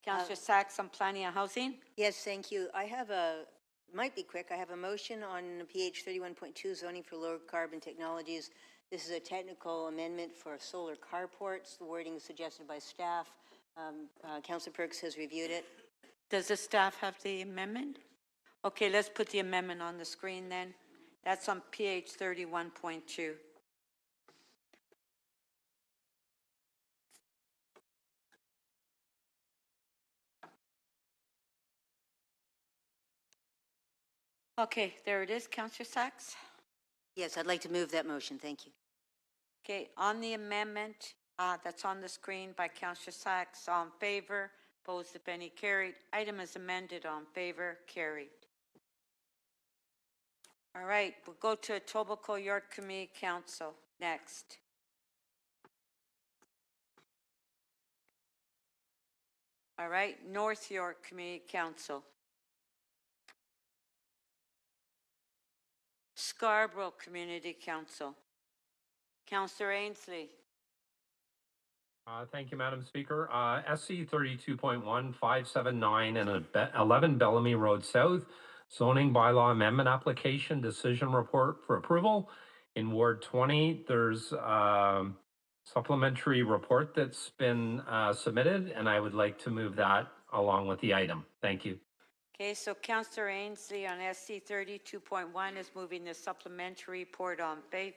S1: Councillor Sachs on planning and housing.
S17: Yes, thank you. I have might be quick. I have a motion on PH 31.2, zoning for lower carbon technologies. This is a technical amendment for solar carports. The wording is suggested by staff. Councillor Perks has reviewed it.
S1: Does the staff have the amendment? Okay, let's put the amendment on the screen then. That's on PH 31.2. Okay, there it is, Councillor Sachs.
S17: Yes, I'd like to move that motion. Thank you.
S1: Okay, on the amendment that's on the screen by Councillor Sachs, on favor, Opposed, if any, carried. Item is amended. On favor, carried. All right, we'll go to Etobicoke York Community Council next. All right, North York Community Council. Scarborough Community Council. Councillor Ainsley.
S11: Thank you, Madam Speaker. SC 32.1579 and 11 Bellamy Road South, zoning bylaw amendment application decision report for approval. In Ward 20, there's supplementary report that's been submitted, and I would like to move that along with the item. Thank you.
S1: Okay, so Councillor Ainsley on SC 32.1 is moving the supplementary report on favor.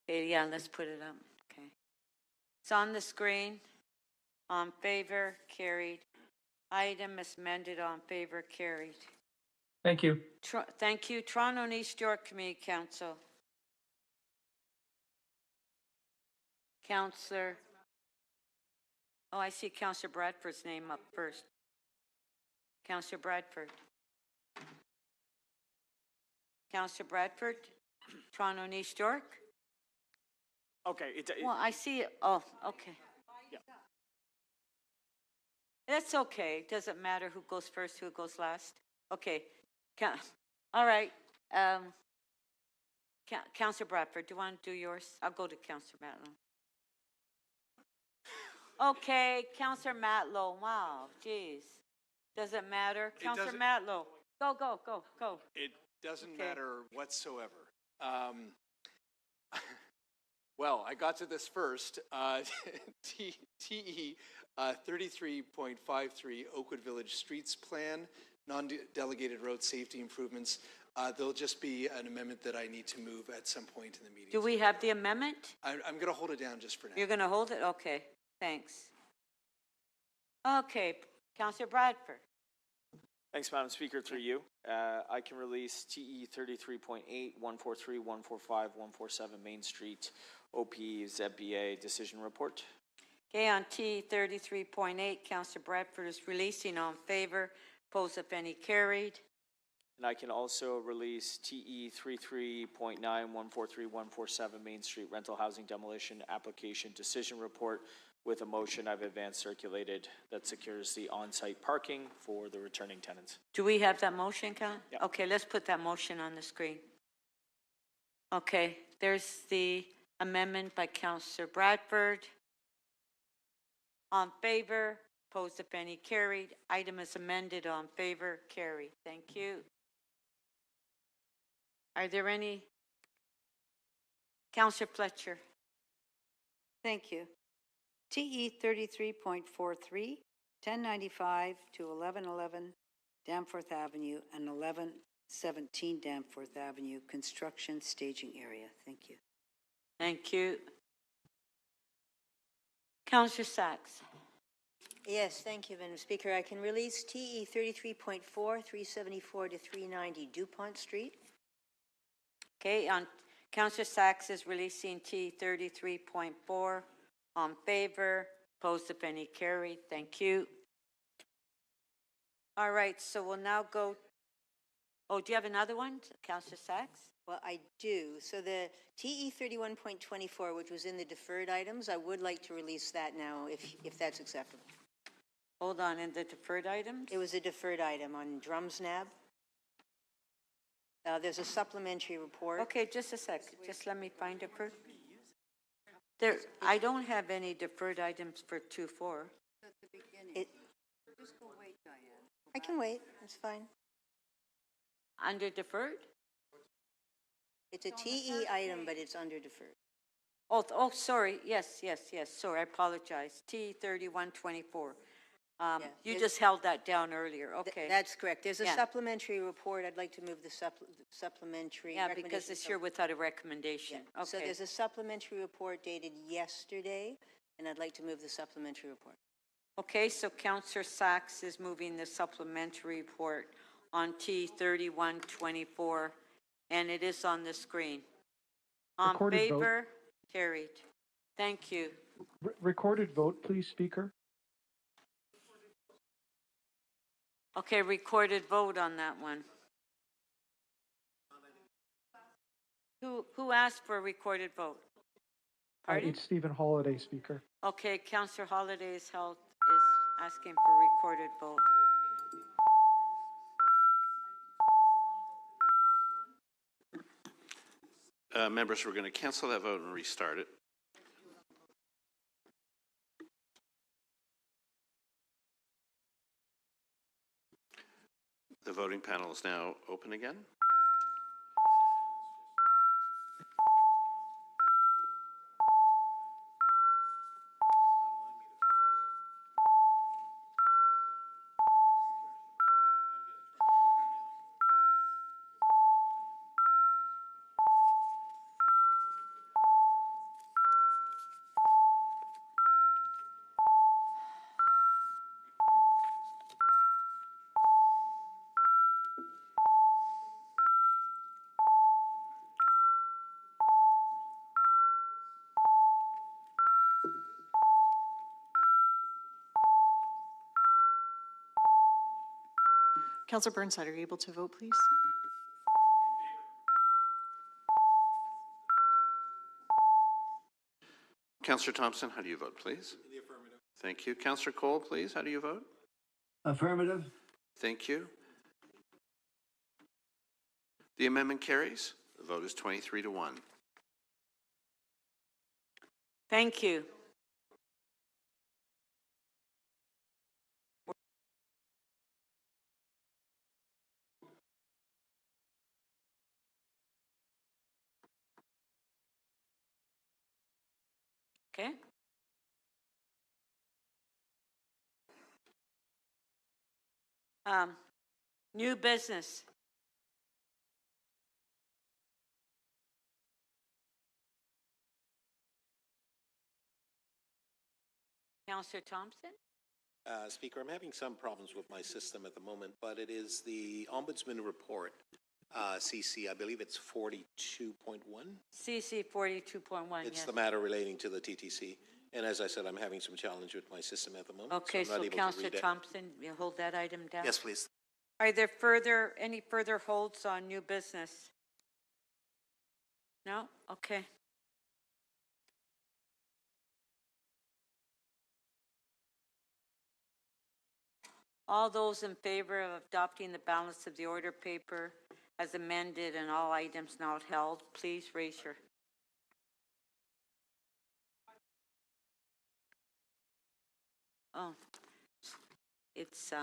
S1: Okay, yeah, let's put it up. Okay. It's on the screen. On favor, carried. Item is amended. On favor, carried.
S11: Thank you.
S1: Thank you. Toronto and East York Community Council. Councillor. Oh, I see Councillor Bradford's name up first. Councillor Bradford. Councillor Bradford, Toronto and East York.
S21: Okay.
S1: Well, I see it. Oh, okay.
S21: Yeah.
S1: That's okay. Doesn't matter who goes first, who goes last. Okay. All right. Councillor Bradford, do you want to do yours? I'll go to Councillor Matlow. Okay, Councillor Matlow. Wow, geez. Does it matter? Councillor Matlow. Go.
S2: It doesn't matter whatsoever. Well, I got to this first. TE 33.53 Oakwood Village Streets Plan, non-delegated road safety improvements. There'll just be an amendment that I need to move at some point in the meeting.
S1: Do we have the amendment?
S2: I'm going to hold it down just for now.
S1: You're going to hold it? Okay, thanks. Okay, Councillor Bradford.
S21: Thanks, Madam Speaker, through you. I can release TE 33.8, 143, 145, 147 Main Street, OP ZBA decision report.
S1: Okay, on T 33.8, Councillor Bradford is releasing. On favor, opposed if any, carried.
S21: And I can also release TE 33.9, 143, 147 Main Street rental housing demolition application decision report with a motion I've advanced circulated that secures the on-site parking for the returning tenants.
S1: Do we have that motion, Councillor?
S21: Yeah.
S1: Okay, let's put that motion on the screen. Okay, there's the amendment by Councillor Bradford. On favor, opposed if any, carried. Item is amended. On favor, carried. Thank you. Are there any? Councillor Fletcher.
S12: Thank you. TE 33.43, 1095 to 1111 Danforth Avenue and 1117 Danforth Avenue, construction staging area. Thank you.
S1: Thank you. Councillor Sachs.
S17: Yes, thank you, Madam Speaker. I can release TE 33.4, 374 to 390 DuPont Street.
S1: Okay, on Councillor Sachs is releasing T 33.4. On favor, opposed if any, carried. Thank you. All right, so we'll now go. Oh, do you have another one, Councillor Sachs?
S17: Well, I do. So the TE 31.24, which was in the deferred items, I would like to release that now, if that's acceptable.
S1: Hold on, in the deferred items?
S17: It was a deferred item on Drumsnab. There's a supplementary report.
S1: Okay, just a sec. Just let me find it first. There, I don't have any deferred items for 2-4.
S12: Just go wait, Diane.
S17: I can wait. It's fine.
S1: Under deferred?
S17: It's a TE item, but it's under deferred.
S1: Oh, sorry. Yes. Sorry, I apologize. T 3124. You just held that down earlier. Okay.
S17: That's correct. There's a supplementary report. I'd like to move the supplementary.
S1: Yeah, because it's here without a recommendation.
S17: Yeah.
S1: Okay.
S17: So there's a supplementary report dated yesterday, and I'd like to move the supplementary report.
S1: Okay, so Councillor Sachs is moving the supplementary report on T 3124, and it is on the screen. On
S14: Recorded
S1: favor, carried. Thank you.
S14: Recorded vote, please, Speaker.
S1: Okay, recorded vote on that one. Who asked for a recorded vote? Pardon?
S14: It's Stephen Holiday, Speaker.
S1: Okay, Councillor Holiday's health is asking for recorded vote.
S15: Members, we're going to cancel that vote and restart it. The voting panel is now open again.
S4: Councillor Burnside, are you able to vote, please?
S15: Councillor Thompson, how do you vote, please? In the affirmative. Thank you. Councillor Cole, please, how do you vote?
S16: Affirmative.
S15: Thank you. The amendment carries. The vote is 23-1.
S1: Thank you. Okay. New business. Councillor Thompson?
S22: Speaker, I'm having some problems with my system at the moment, but it is the Ombudsman report, CC, I believe it's 42.1.
S1: CC 42.1,
S22: It's
S1: yes.
S22: the matter relating to the TTC. And as I said, I'm having some challenge with my system at the moment.
S1: Okay,
S22: so I'm not
S1: so
S22: able
S1: Councillor
S22: to read it.
S1: Thompson, you hold that item down?
S22: Yes, please.
S1: Are there any further holds on new business? No? Okay. All those in favor of adopting the balance of the order paper as amended and all items not held, please raise your. Oh, it's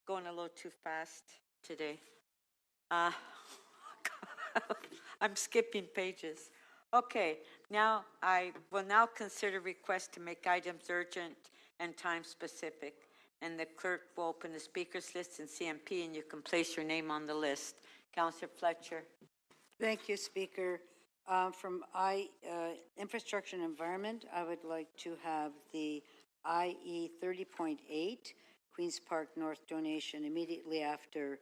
S1: going a little too fast today. I'm skipping pages. Okay, now I will now consider request to make items urgent and time specific. And the clerk will open the speakers list in CMP and you can place your name on the list. Councillor Fletcher.
S12: Thank you, Speaker. From Infrastructure and Environment, I would like to have the IE 30.8 Queen's Park North donation immediately after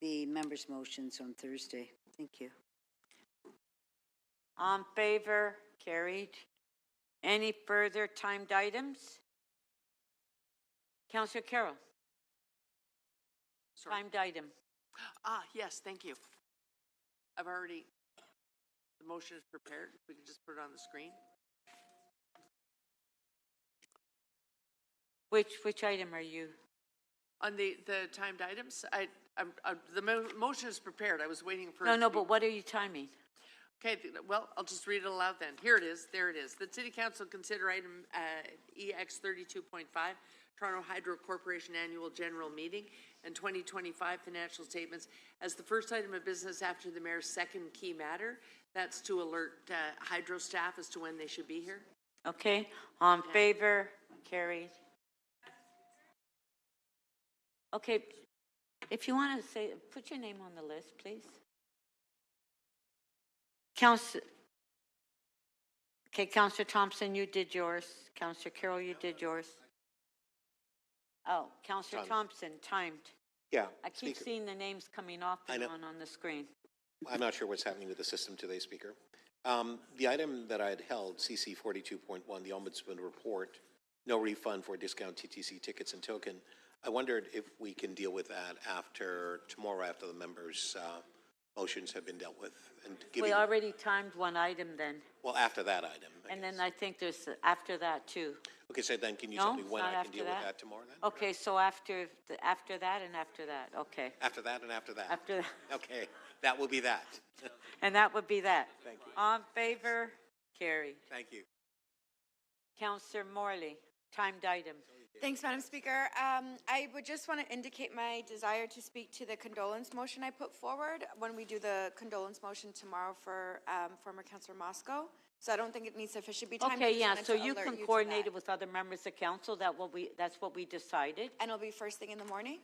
S12: the members' motions on Thursday. Thank you.
S1: On favor, carried. Any further timed items? Councillor Carroll.
S7: Sorry.
S1: Timed item.
S7: Yes, thank you. I've already, the motion is prepared. We can just put it on the screen.
S1: Which item are you?
S7: On the timed items, the motion is prepared. I was waiting for.
S1: No, but what are you timing?
S7: Okay, well, I'll just read it aloud then. Here it is. There it is. The City Council consider item EX 32.5, Toronto Hydro Corporation Annual General Meeting and 2025 financial statements as the first item of business after the mayor's second key matter. That's to alert hydro staff as to when they should be here.
S1: Okay, on favor, carried. Okay, if you want to say, put your name on the list, please. Okay, Councillor Thompson, you did yours. Councillor Carroll, you did yours. Oh, Councillor Thompson, timed.
S22: Yeah.
S1: I keep seeing the names coming off and on the screen.
S22: I'm not sure what's happening with the system today, Speaker. The item that I had held, CC 42.1, the Ombudsman Report, no refund for discount TTC tickets and token. I wondered if we can deal with that tomorrow after the members' motions have been dealt with. And
S1: We already timed one item then.
S22: well, after that item.
S1: And then I think there's after that too.
S22: Okay, so then can you
S1: No,
S22: tell me
S1: it's
S22: when
S1: not
S22: I can
S1: after
S22: deal
S1: that?
S22: with that tomorrow then?
S1: Okay, so after that and after that, okay.
S22: After that and after that?
S1: After that.
S22: Okay, that will be that.
S1: And that would be that.
S22: Thank you.
S1: All in favor? Carried.
S22: Thank you.
S1: Councillor Morley, timed item.
S5: Thanks, Madam Speaker. I would just want to indicate my desire to speak to the condolence motion I put forward when we do the condolence motion tomorrow for former Councillor Moscow. So I don't think it needs to officially be timed. I
S1: Okay,
S5: just
S1: yeah,
S5: wanted
S1: so
S5: to
S1: you
S5: alert
S1: can
S5: to
S1: coordinate
S5: that.
S1: it with other members of council. That's what we decided.
S5: And it'll be first thing in the morning?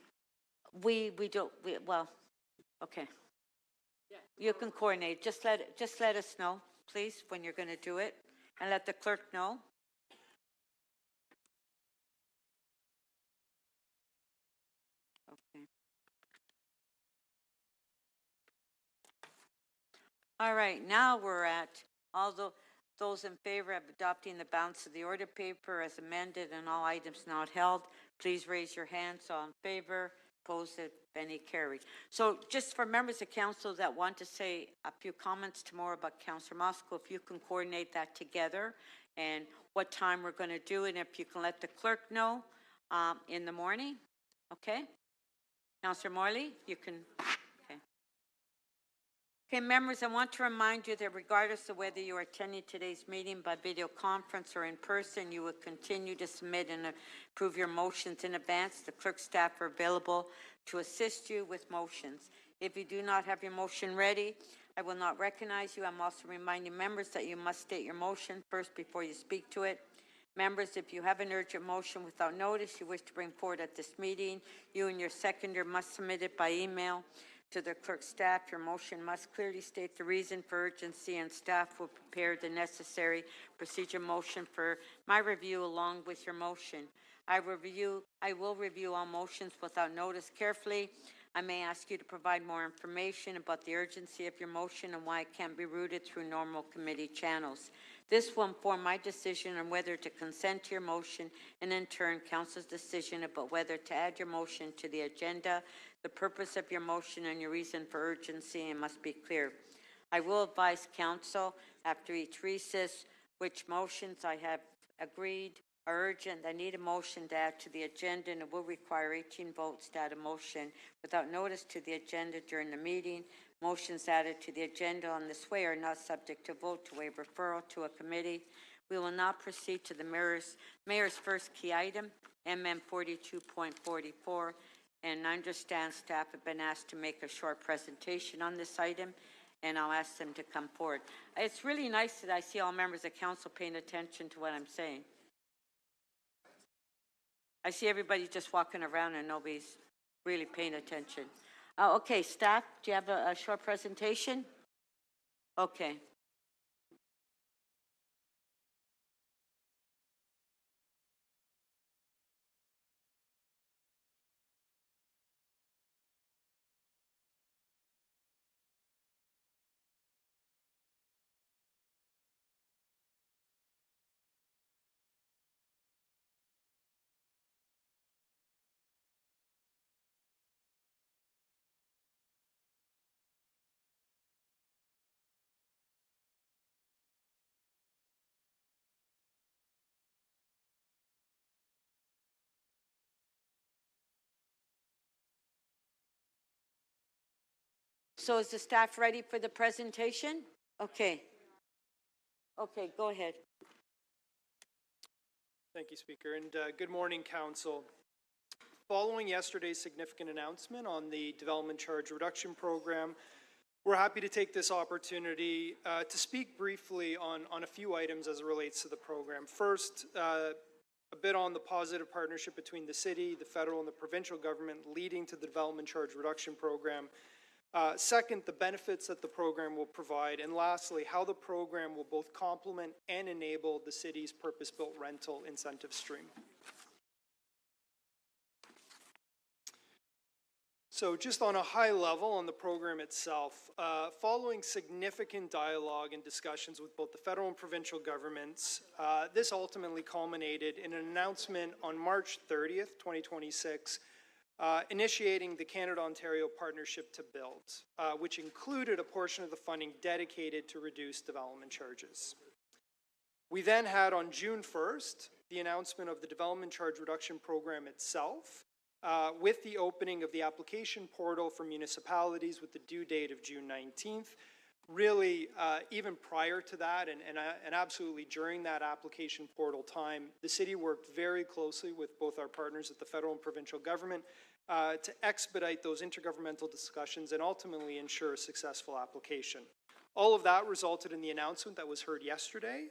S1: We don't, well, okay. You can coordinate. Just let us know, please, when you're going to do it, and let the clerk know. Okay. All right, now we're at those in favor of adopting the balance of the order paper as amended and all items not held, please raise your hands. All in favor, opposed, if any, carried. So just for members of council that want to say a few comments tomorrow about Councillor Moscow, if you can coordinate that together and what time we're going to do it, if you can let the clerk know in the morning, okay? Councillor Morley, you can. Okay, members, I want to remind you that regardless of whether you are attending today's meeting by video conference or in person, you will continue to submit and approve your motions in advance. The clerk staff are available to assist you with motions. If you do not have your motion ready, I will not recognize you. I'm also reminding members that you must state your motion first before you speak to it. Members, if you have an urgent motion without notice you wish to bring forward at this meeting, you and your seconder must submit it by email to the clerk staff. Your motion must clearly state the reason for urgency, and staff will prepare the necessary procedure motion for my review along with your motion. I will review all motions without notice carefully. I may ask you to provide more information about the urgency of your motion and why it can't be routed through normal committee channels. This will inform my decision on whether to consent to your motion and in turn council's decision about whether to add your motion to the agenda. The purpose of your motion and your reason for urgency must be clear. I will advise council after each recess which motions I have agreed are urgent. I need a motion to add to the agenda, and it will require 18 votes to add a motion without notice to the agenda during the meeting. Motions added to the agenda on this way are not subject to vote to waive referral to a committee. We will now proceed to the mayor's first key item, MM 42.44, and I understand staff have been asked to make a short presentation on this item, and I'll ask them to come forward. It's really nice that I see all members of council paying attention to what I'm saying. I see everybody just walking around and nobody's really paying attention. Okay, staff, do you have a short presentation? Okay. So is the staff ready for the presentation? Okay. Okay, go ahead.
S6: Thank you, Speaker, and good morning, Council. Following yesterday's significant announcement on the Development Charge Reduction Program, we're happy to take this opportunity to speak briefly on a few items as it relates to the program. First, a bit on the positive partnership between the city, the federal, and the provincial government leading to the Development Charge Reduction Program. Second, the benefits that the program will provide. And lastly, how the program will both complement and enable the city's purpose-built rental incentive stream. So just on a high level on the program itself, following significant dialogue and discussions with both the federal and provincial governments, this ultimately culminated in an announcement on March 30th, 2026, initiating the Canada-Ontario Partnership to Build, which included a portion of the funding dedicated to reduce development charges. We then had on June 1st, the announcement of the Development Charge Reduction Program itself, with the opening of the application portal for municipalities with the due date of June 19th. Really, even prior to that and absolutely during that application portal time, the city worked very closely with both our partners at the federal and provincial government to expedite those intergovernmental discussions and ultimately ensure a successful application. All of that resulted in the announcement that was heard yesterday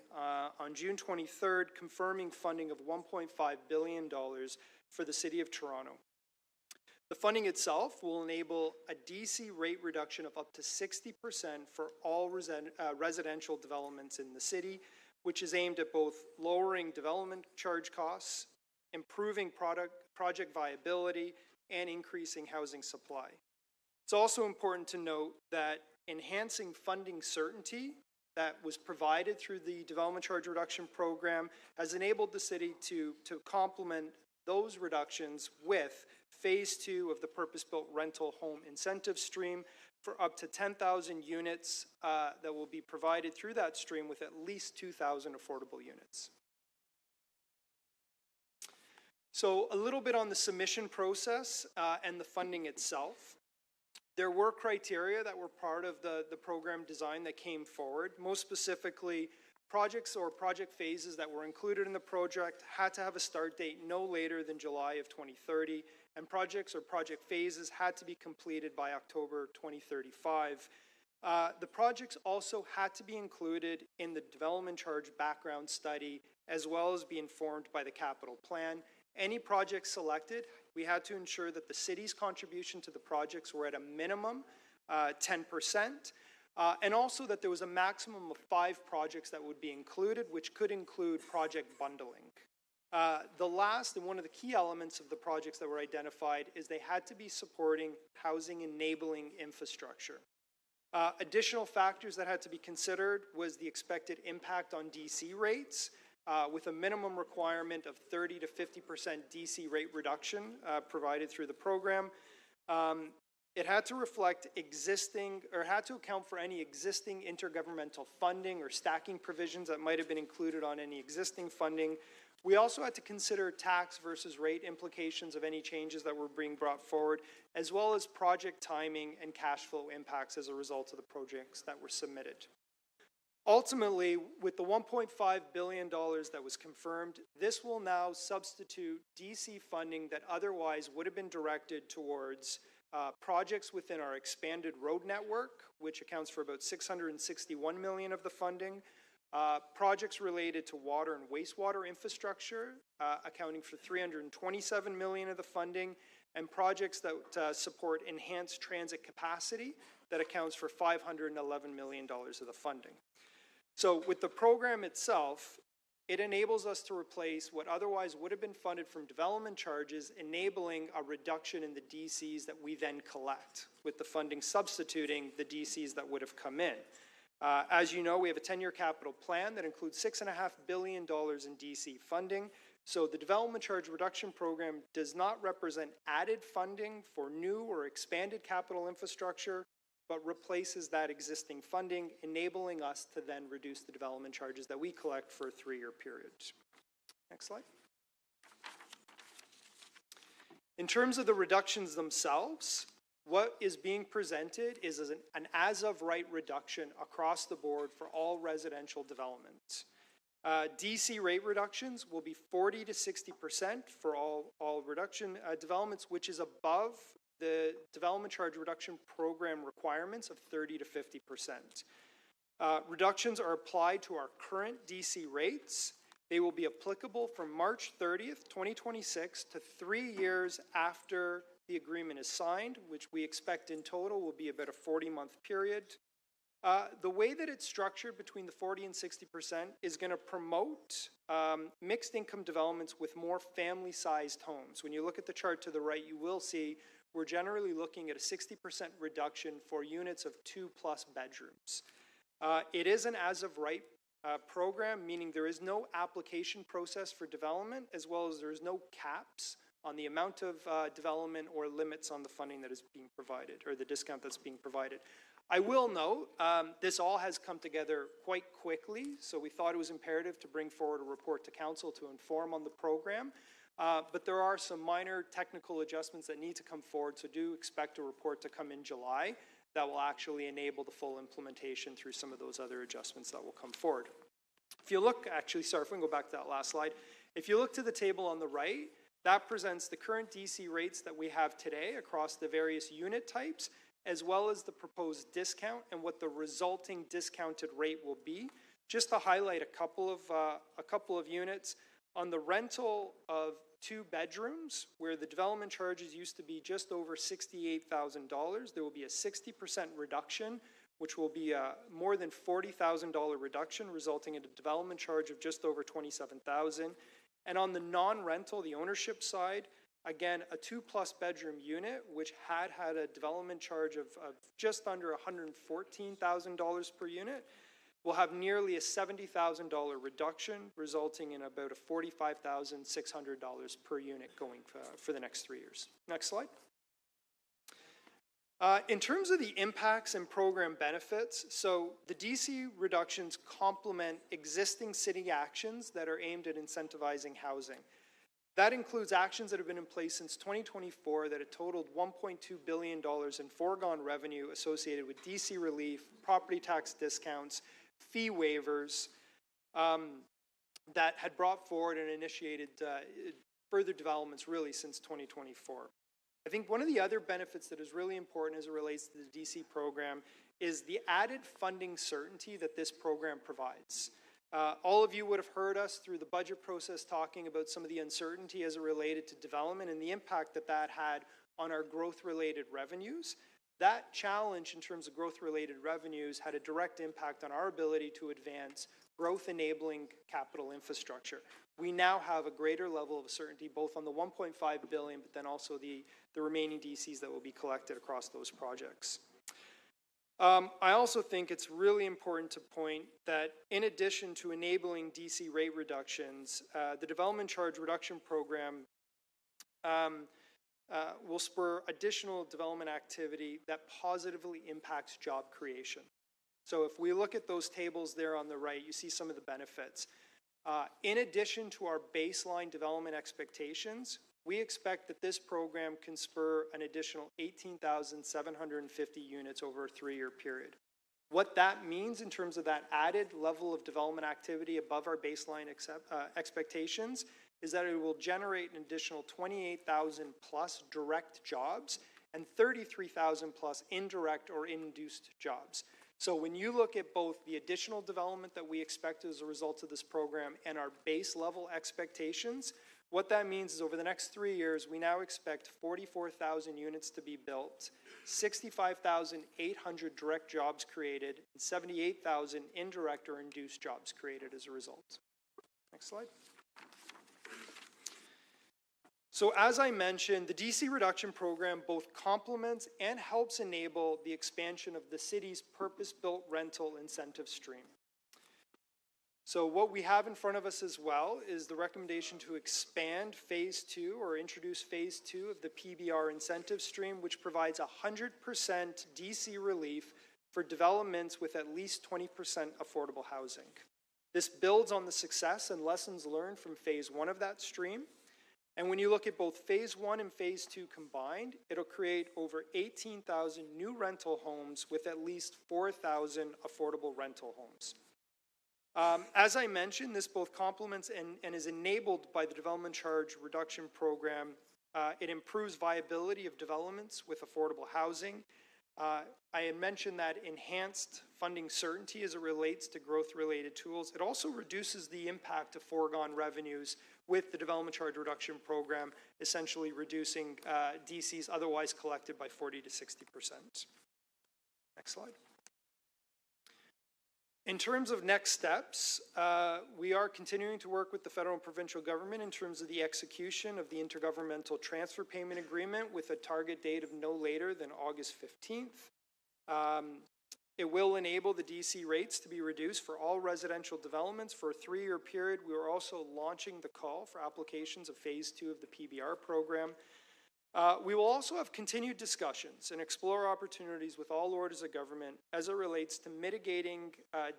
S6: on June 23rd, confirming funding of $1.5 billion for the City of Toronto. The funding itself will enable a DC rate reduction of up to 60% for all residential developments in the city, which is aimed at both lowering development charge costs, improving project viability, and increasing housing supply. It's also important to note that enhancing funding certainty that was provided through the Development Charge Reduction Program has enabled the city to complement those reductions with Phase 2 of the purpose-built rental home incentive stream for up to 10,000 units that will be provided through that stream with at least 2,000 affordable units. So a little bit on the submission process and the funding itself. There were criteria that were part of the program design that came forward. Most specifically, projects or project phases that were included in the project had to have a start date no later than July of 2030, and projects or project phases had to be completed by October 2035. The projects also had to be included in the development charge background study, as well as be informed by the capital plan. Any projects selected, we had to ensure that the city's contribution to the projects were at a minimum 10%, and also that there was a maximum of 5 projects that would be included, which could include project bundling. The last and one of the key elements of the projects that were identified is they had to be supporting housing enabling infrastructure. Additional factors that had to be considered was the expected impact on DC rates, with a minimum requirement of 30 to 50% DC rate reduction provided through the program. It had to reflect existing, or had to account for any existing intergovernmental funding or stacking provisions that might have been included on any existing funding. We also had to consider tax versus rate implications of any changes that were being brought forward, as well as project timing and cash flow impacts as a result of the projects that were submitted. Ultimately, with the $1.5 billion that was confirmed, this will now substitute DC funding that otherwise would have been directed towards projects within our expanded road network, which accounts for about $661 million of the funding, projects related to water and wastewater infrastructure, accounting for $327 million of the funding, and projects that support enhanced transit capacity that accounts for $511 million of the funding. So with the program itself, it enables us to replace what otherwise would have been funded from development charges, enabling a reduction in the DCs that we then collect, with the funding substituting the DCs that would have come in. As you know, we have a 10-year capital plan that includes $6.5 billion in DC funding. So the Development Charge Reduction Program does not represent added funding for new or expanded capital infrastructure, but replaces that existing funding, enabling us to then reduce the development charges that we collect for a 3-year period. Next slide. In terms of the reductions themselves, what is being presented is an as-of-right reduction across the board for all residential developments. DC rate reductions will be 40 to 60% for all reduction developments, which is above the Development Charge Reduction Program requirements of 30 to 50%. Reductions are applied to our current DC rates. They will be applicable from March 30th, 2026 to 3 years after the agreement is signed, which we expect in total will be about a 40-month period. The way that it's structured between the 40 and 60% is going to promote mixed income developments with more family-sized homes. When you look at the chart to the right, you will see we're generally looking at a 60% reduction for units of 2+ bedrooms. It is an as-of-right program, meaning there is no application process for development, as well as there is no caps on the amount of development or limits on the funding that is being provided, or the discount that's being provided. I will note, this all has come together quite quickly, so we thought it was imperative to bring forward a report to council to inform on the program. But there are some minor technical adjustments that need to come forward, so do expect a report to come in July that will actually enable the full implementation through some of those other adjustments that will come forward. If you look, actually, sorry, if we can go back to that last slide. If you look to the table on the right, that presents the current DC rates that we have today across the various unit types, as well as the proposed discount and what the resulting discounted rate will be. Just to highlight a couple of units, on the rental of 2 bedrooms, where the development charges used to be just over $68,000, there will be a 60% reduction, which will be a more than $40,000 reduction, resulting in a development charge of just over $27,000. And on the non-rental, the ownership side, again, a 2+ bedroom unit, which had a development charge of just under $114,000 per unit, will have nearly a $70,000 reduction, resulting in about a $45,600 per unit going for the next 3 years. Next slide. In terms of the impacts and program benefits, so the DC reductions complement existing city actions that are aimed at incentivizing housing. That includes actions that have been in place since 2024 that have totaled $1.2 billion in foregone revenue associated with DC relief, property tax discounts, fee waivers that had brought forward and initiated further developments really since 2024. I think one of the other benefits that is really important as it relates to the DC program is the added funding certainty that this program provides. All of you would have heard us through the budget process talking about some of the uncertainty as it related to development and the impact that that had on our growth-related revenues. That challenge in terms of growth-related revenues had a direct impact on our ability to advance growth-enabling capital infrastructure. We now have a greater level of certainty both on the $1.5 billion, but then also the remaining DCs that will be collected across those projects. I also think it's really important to point that in addition to enabling DC rate reductions, the Development Charge Reduction Program will spur additional development activity that positively impacts job creation. So if we look at those tables there on the right, you see some of the benefits. In addition to our baseline development expectations, we expect that this program can spur an additional 18,750 units over a 3-year period. What that means in terms of that added level of development activity above our baseline expectations is that it will generate an additional 28,000 plus direct jobs and 33,000 plus indirect or induced jobs. So when you look at both the additional development that we expect as a result of this program and our base level expectations, what that means is over the next 3 years, we now expect 44,000 units to be built, 65,800 direct jobs created, and 78,000 indirect or induced jobs created as a result. Next slide. So as I mentioned, the DC reduction program both complements and helps enable the expansion of the city's purpose-built rental incentive stream. So what we have in front of us as well is the recommendation to expand phase 2 or introduce phase 2 of the PBR incentive stream, which provides 100% DC relief for developments with at least 20% affordable housing. This builds on the success and lessons learned from phase 1 of that stream. And when you look at both phase 1 and phase 2 combined, it'll create over 18,000 new rental homes with at least 4,000 affordable rental homes. As I mentioned, this both complements and is enabled by the Development Charge Reduction Program. It improves viability of developments with affordable housing. I had mentioned that enhanced funding certainty as it relates to growth-related tools. It also reduces the impact of foregone revenues with the development charge reduction program, essentially reducing DCs otherwise collected by 40 to 60%. Next slide. In terms of next steps, we are continuing to work with the federal and provincial government in terms of the execution of the intergovernmental transfer payment agreement with a target date of no later than August 15th. It will enable the DC rates to be reduced for all residential developments for a 3-year period. We are also launching the call for applications of Phase 2 of the PBR program. We will also have continued discussions and explore opportunities with all orders of government as it relates to mitigating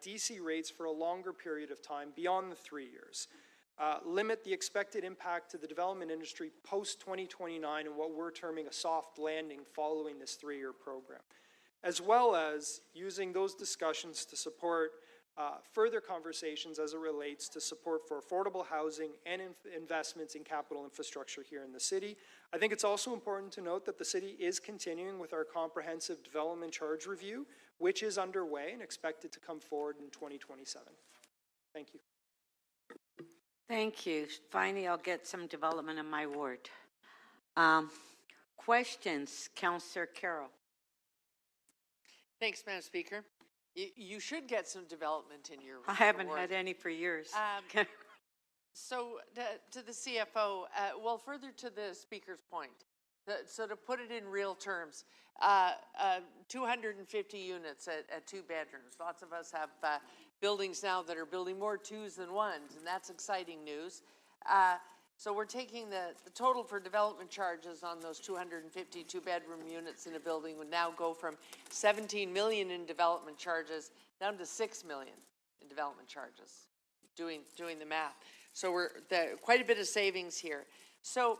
S6: DC rates for a longer period of time beyond the 3 years. Limit the expected impact to the development industry post-2029 and what we're terming a soft landing following this 3-year program, as well as using those discussions to support further conversations as it relates to support for affordable housing and investments in capital infrastructure here in the city. I think it's also important to note that the city is continuing with our comprehensive development charge review, which is underway and expected to come forward in 2027. Thank you.
S1: Thank you. Finally, I'll get some development in my ward. Questions, Councillor Carroll.
S7: Thanks, Madam Speaker. You should get some development in your
S1: I haven't
S7: ward.
S1: had any for years.
S7: So to the CFO, well, further to the Speaker's point, so to put it in real terms, 250 units at 2 bedrooms. Lots of us have buildings now that are building more 2s than 1s, and that's exciting news. So we're taking the total for development charges on those 250 2-bedroom units in a building would now go from 17 million in development charges down to 6 million in development charges, doing the math. So we're quite a bit of savings here. So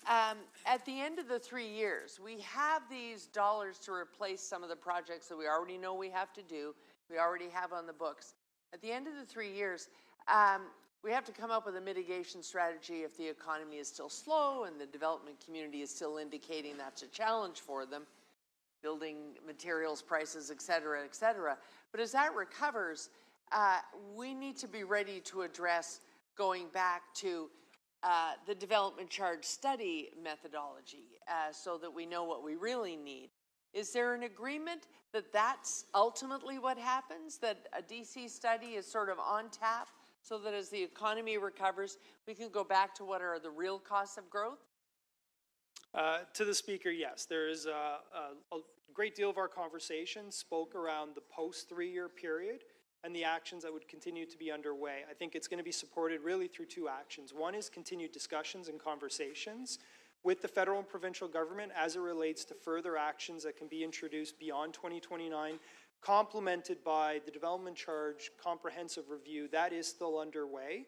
S7: at the end of the 3 years, we have these dollars to replace some of the projects that we already know we have to do, we already have on the books. At the end of the 3 years, we have to come up with a mitigation strategy if the economy is still slow and the development community is still indicating that's a challenge for them, building materials prices, et cetera, et cetera. But as that recovers, we need to be ready to address going back to the development charge study methodology so that we know what we really need. Is there an agreement that that's ultimately what happens, that a DC study is sort of on tap so that as the economy recovers, we can go back to what are the real costs of growth?
S6: To the Speaker, yes. There is a great deal of our conversation spoke around the post-3-year period and the actions that would continue to be underway. I think it's going to be supported really through 2 actions. One is continued discussions and conversations with the federal and provincial government as it relates to further actions that can be introduced beyond 2029, complemented by the development charge comprehensive review that is still underway.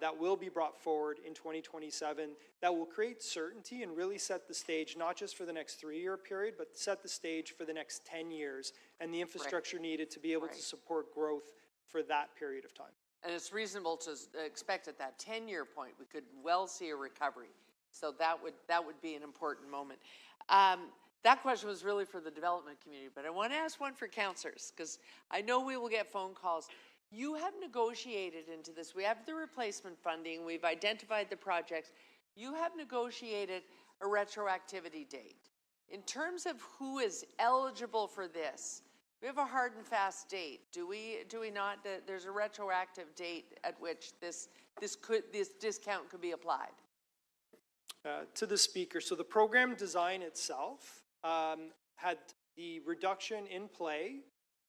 S6: That will be brought forward in 2027. That will create certainty and really set the stage, not just for the next 3-year period, but set the stage for the next 10 years and the infrastructure needed to be able to support growth for that period of time.
S7: And it's reasonable to expect at that 10-year point, we could well see a recovery. So that would be an important moment. That question was really for the development community, but I want to ask one for councillors, because I know we will get phone calls. You have negotiated into this. We have the replacement funding. We've identified the projects. You have negotiated a retroactivity date. In terms of who is eligible for this, we have a hard and fast date. Do we not? There's a retroactive date at which this discount could be applied.
S6: To the Speaker, so the program design itself had the reduction in play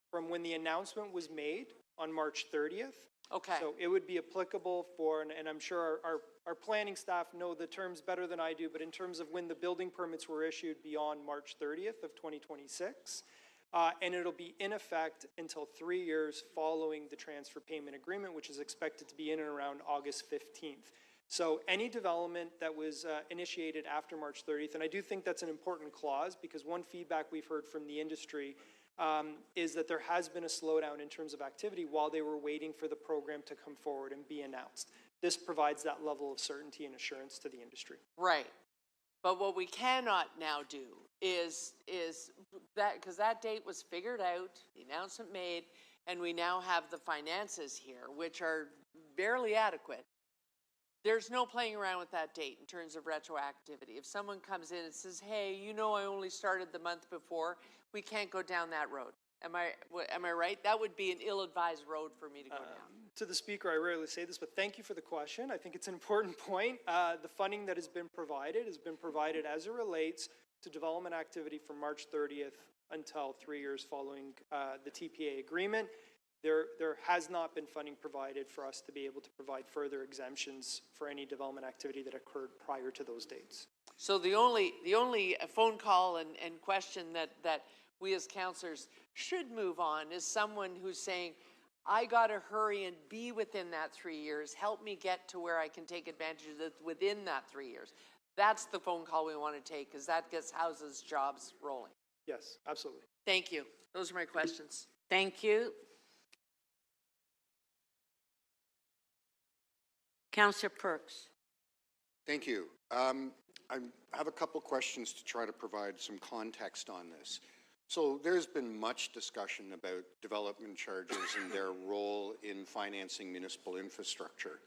S6: from when the announcement was made on March 30th.
S7: Okay.
S6: So it would be applicable for, and I'm sure our planning staff know the terms better than I do, but in terms of when the building permits were issued beyond March 30th of 2026, and it'll be in effect until 3 years following the transfer payment agreement, which is expected to be in and around August 15th. So any development that was initiated after March 30th, and I do think that's an important clause because one feedback we've heard from the industry is that there has been a slowdown in terms of activity while they were waiting for the program to come forward and be announced. This provides that level of certainty and assurance to the industry.
S7: Right. But what we cannot now do is that, because that date was figured out, the announcement made, and we now have the finances here, which are barely adequate. There's no playing around with that date in terms of retroactivity. If someone comes in and says, hey, you know, I only started the month before, we can't go down that road. Am I right? That would be an ill-advised road for me to go down.
S6: To the Speaker, I rarely say this, but thank you for the question. I think it's an important point. The funding that has been provided as it relates to development activity from March 30th until 3 years following the TPA agreement. There has not been funding provided for us to be able to provide further exemptions for any development activity that occurred prior to those dates.
S7: So the only phone call and question that we as councillors should move on is someone who's saying, I got to hurry and be within that 3 years. Help me get to where I can take advantage of it within that 3 years. That's the phone call we want to take, because that gets houses, jobs rolling.
S6: Yes, absolutely.
S7: Thank you. Those are my questions.
S1: Thank you. Councillor Perks.
S13: Thank you. I have a couple questions to try to provide some context on this. So there's been much discussion about development charges and their role in financing municipal infrastructure.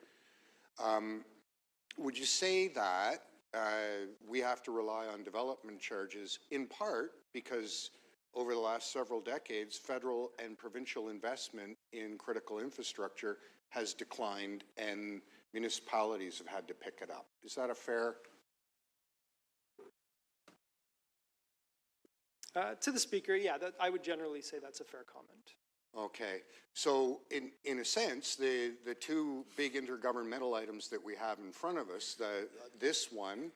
S13: Would you say that we have to rely on development charges in part because over the last several decades, federal and provincial investment in critical infrastructure has declined and municipalities have had to pick it up? Is that a fair?
S6: To the Speaker, yeah, I would generally say that's a fair comment.
S13: Okay, so in a sense, the two big intergovernmental items that we have in front of us, this one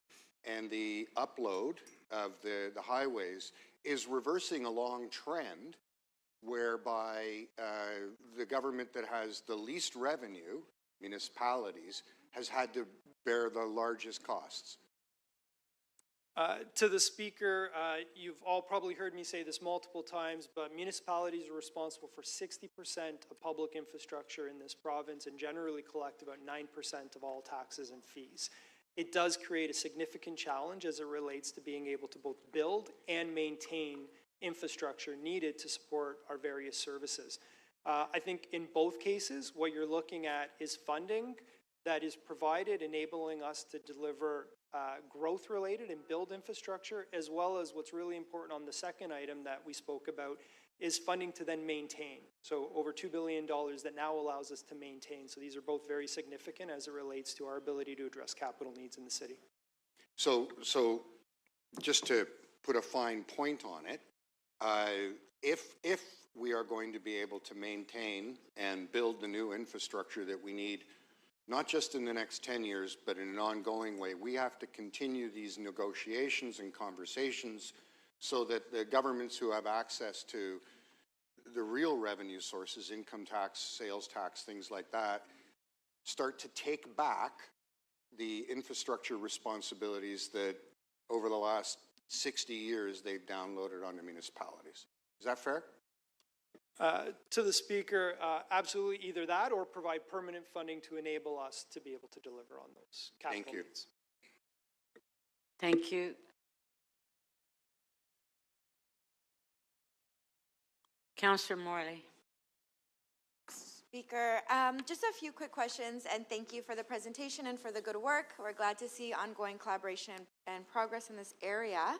S13: and the upload of the highways, is reversing a long trend whereby the government that has the least revenue, municipalities, has had to bear the largest costs.
S6: To the Speaker, you've all probably heard me say this multiple times, but municipalities are responsible for 60% of public infrastructure in this province and generally collect about 9% of all taxes and fees. It does create a significant challenge as it relates to being able to both build and maintain infrastructure needed to support our various services. I think in both cases, what you're looking at is funding that is provided, enabling us to deliver growth-related and build infrastructure, as well as what's really important on the second item that we spoke about is funding to then maintain. So over $2 billion that now allows us to maintain. So these are both very significant as it relates to our ability to address capital needs in the city.
S13: So just to put a fine point on it, if we are going to be able to maintain and build the new infrastructure that we need, not just in the next 10 years, but in an ongoing way, we have to continue these negotiations and conversations so that the governments who have access to the real revenue sources, income tax, sales tax, things like that, start to take back the infrastructure responsibilities that over the last 60 years they've downloaded onto municipalities. Is that fair?
S6: To the Speaker, absolutely either that or provide permanent funding to enable us to be able to deliver on those capital needs.
S1: Thank you. Councillor Morley.
S5: Speaker, just a few quick questions, and thank you for the presentation and for the good work. We're glad to see ongoing collaboration and progress in this area.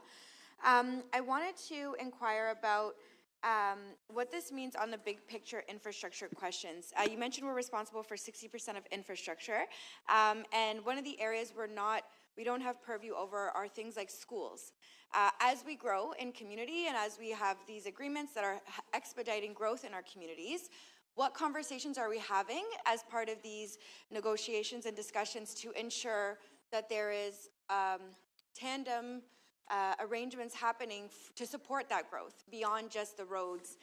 S5: I wanted to inquire about what this means on the big picture infrastructure questions. You mentioned we're responsible for 60% of infrastructure, and one of the areas we don't have purview over are things like schools. As we grow in community and as we have these agreements that are expediting growth in our communities, what conversations are we having as part of these negotiations and discussions to ensure that there is tandem arrangements happening to support that growth beyond just the roads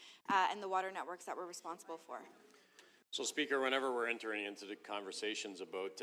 S5: and the water networks that we're responsible for?
S3: So, Speaker, whenever we're entering into the conversations about,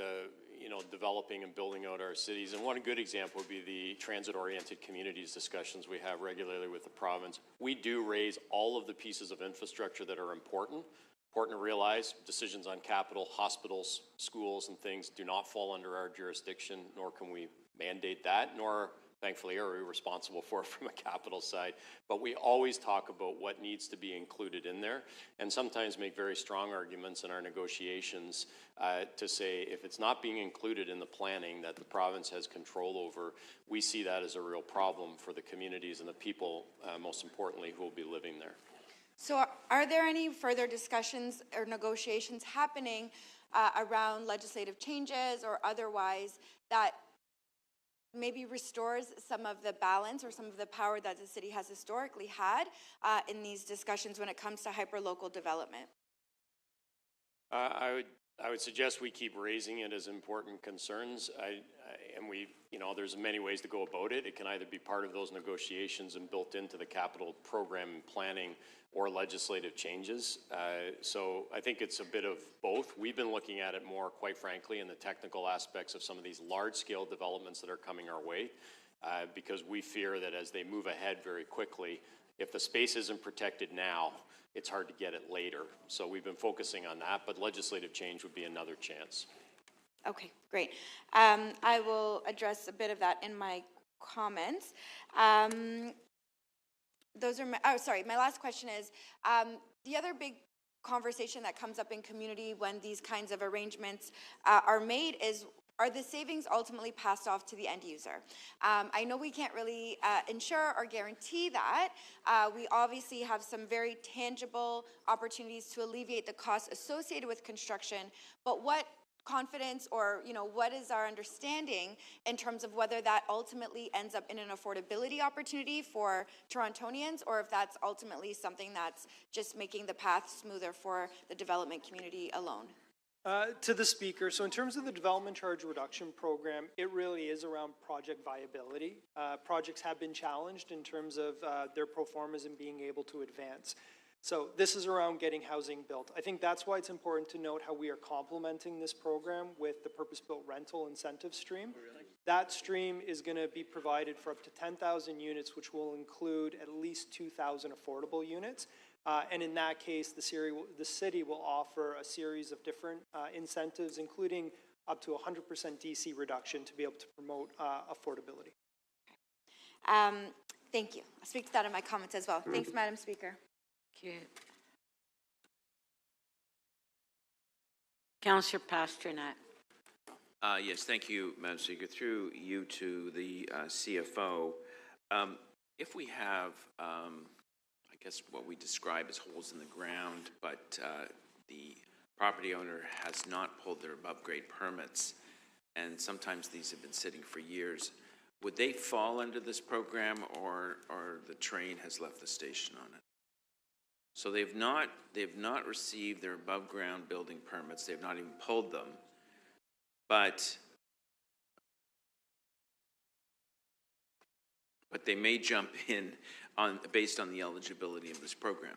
S3: developing and building out our cities, and one good example would be the transit-oriented communities discussions we have regularly with the province. We do raise all of the pieces of infrastructure that are important. Important to realize decisions on capital, hospitals, schools, and things do not fall under our jurisdiction, nor can we mandate that, nor thankfully, are responsible for from a capital side. But we always talk about what needs to be included in there, and sometimes make very strong arguments in our negotiations to say if it's not being included in the planning that the province has control over, we see that as a real problem for the communities and the people, most importantly, who will be living there.
S5: So are there any further discussions or negotiations happening around legislative changes or otherwise that maybe restores some of the balance or some of the power that the city has historically had in these discussions when it comes to hyperlocal development?
S3: I would suggest we keep raising it as important concerns. And we, there's many ways to go about it. It can either be part of those negotiations and built into the capital program and planning or legislative changes. So I think it's a bit of both. We've been looking at it more, quite frankly, in the technical aspects of some of these large-scale developments that are coming our way, because we fear that as they move ahead very quickly, if the space isn't protected now, it's hard to get it later. So we've been focusing on that, but legislative change would be another chance.
S5: Okay, great. I will address a bit of that in my comments. My last question is, the other big conversation that comes up in community when these kinds of arrangements are made is, are the savings ultimately passed off to the end user? I know we can't really ensure or guarantee that. We obviously have some very tangible opportunities to alleviate the costs associated with construction, but what confidence or, what is our understanding in terms of whether that ultimately ends up in an affordability opportunity for Torontonians, or if that's ultimately something that's just making the path smoother for the development community alone?
S6: To the speaker, so in terms of the development charge reduction program, it really is around project viability. Projects have been challenged in terms of their pro formas and being able to advance. So this is around getting housing built. I think that's why it's important to note how we are complementing this program with the purpose-built rental incentive stream. That stream is going to be provided for up to 10,000 units, which will include at least 2,000 affordable units. And in that case, the city will offer a series of different incentives, including up to 100% DC reduction to be able to promote affordability.
S5: Thank you. I'll speak to that in my comments as well. Thanks, Madam Speaker.
S1: Thank you. Councillor Pasternak.
S15: Yes, thank you, Madam Speaker. Through you to the CFO, if we have, I guess what we describe as holes in the ground, but the property owner has not pulled their above-grade permits, and sometimes these have been sitting for years, would they fall under this program, or the train has left the station on it? So they've not received their above-ground building permits. They've not even pulled them, but they may jump in based on the eligibility of this program.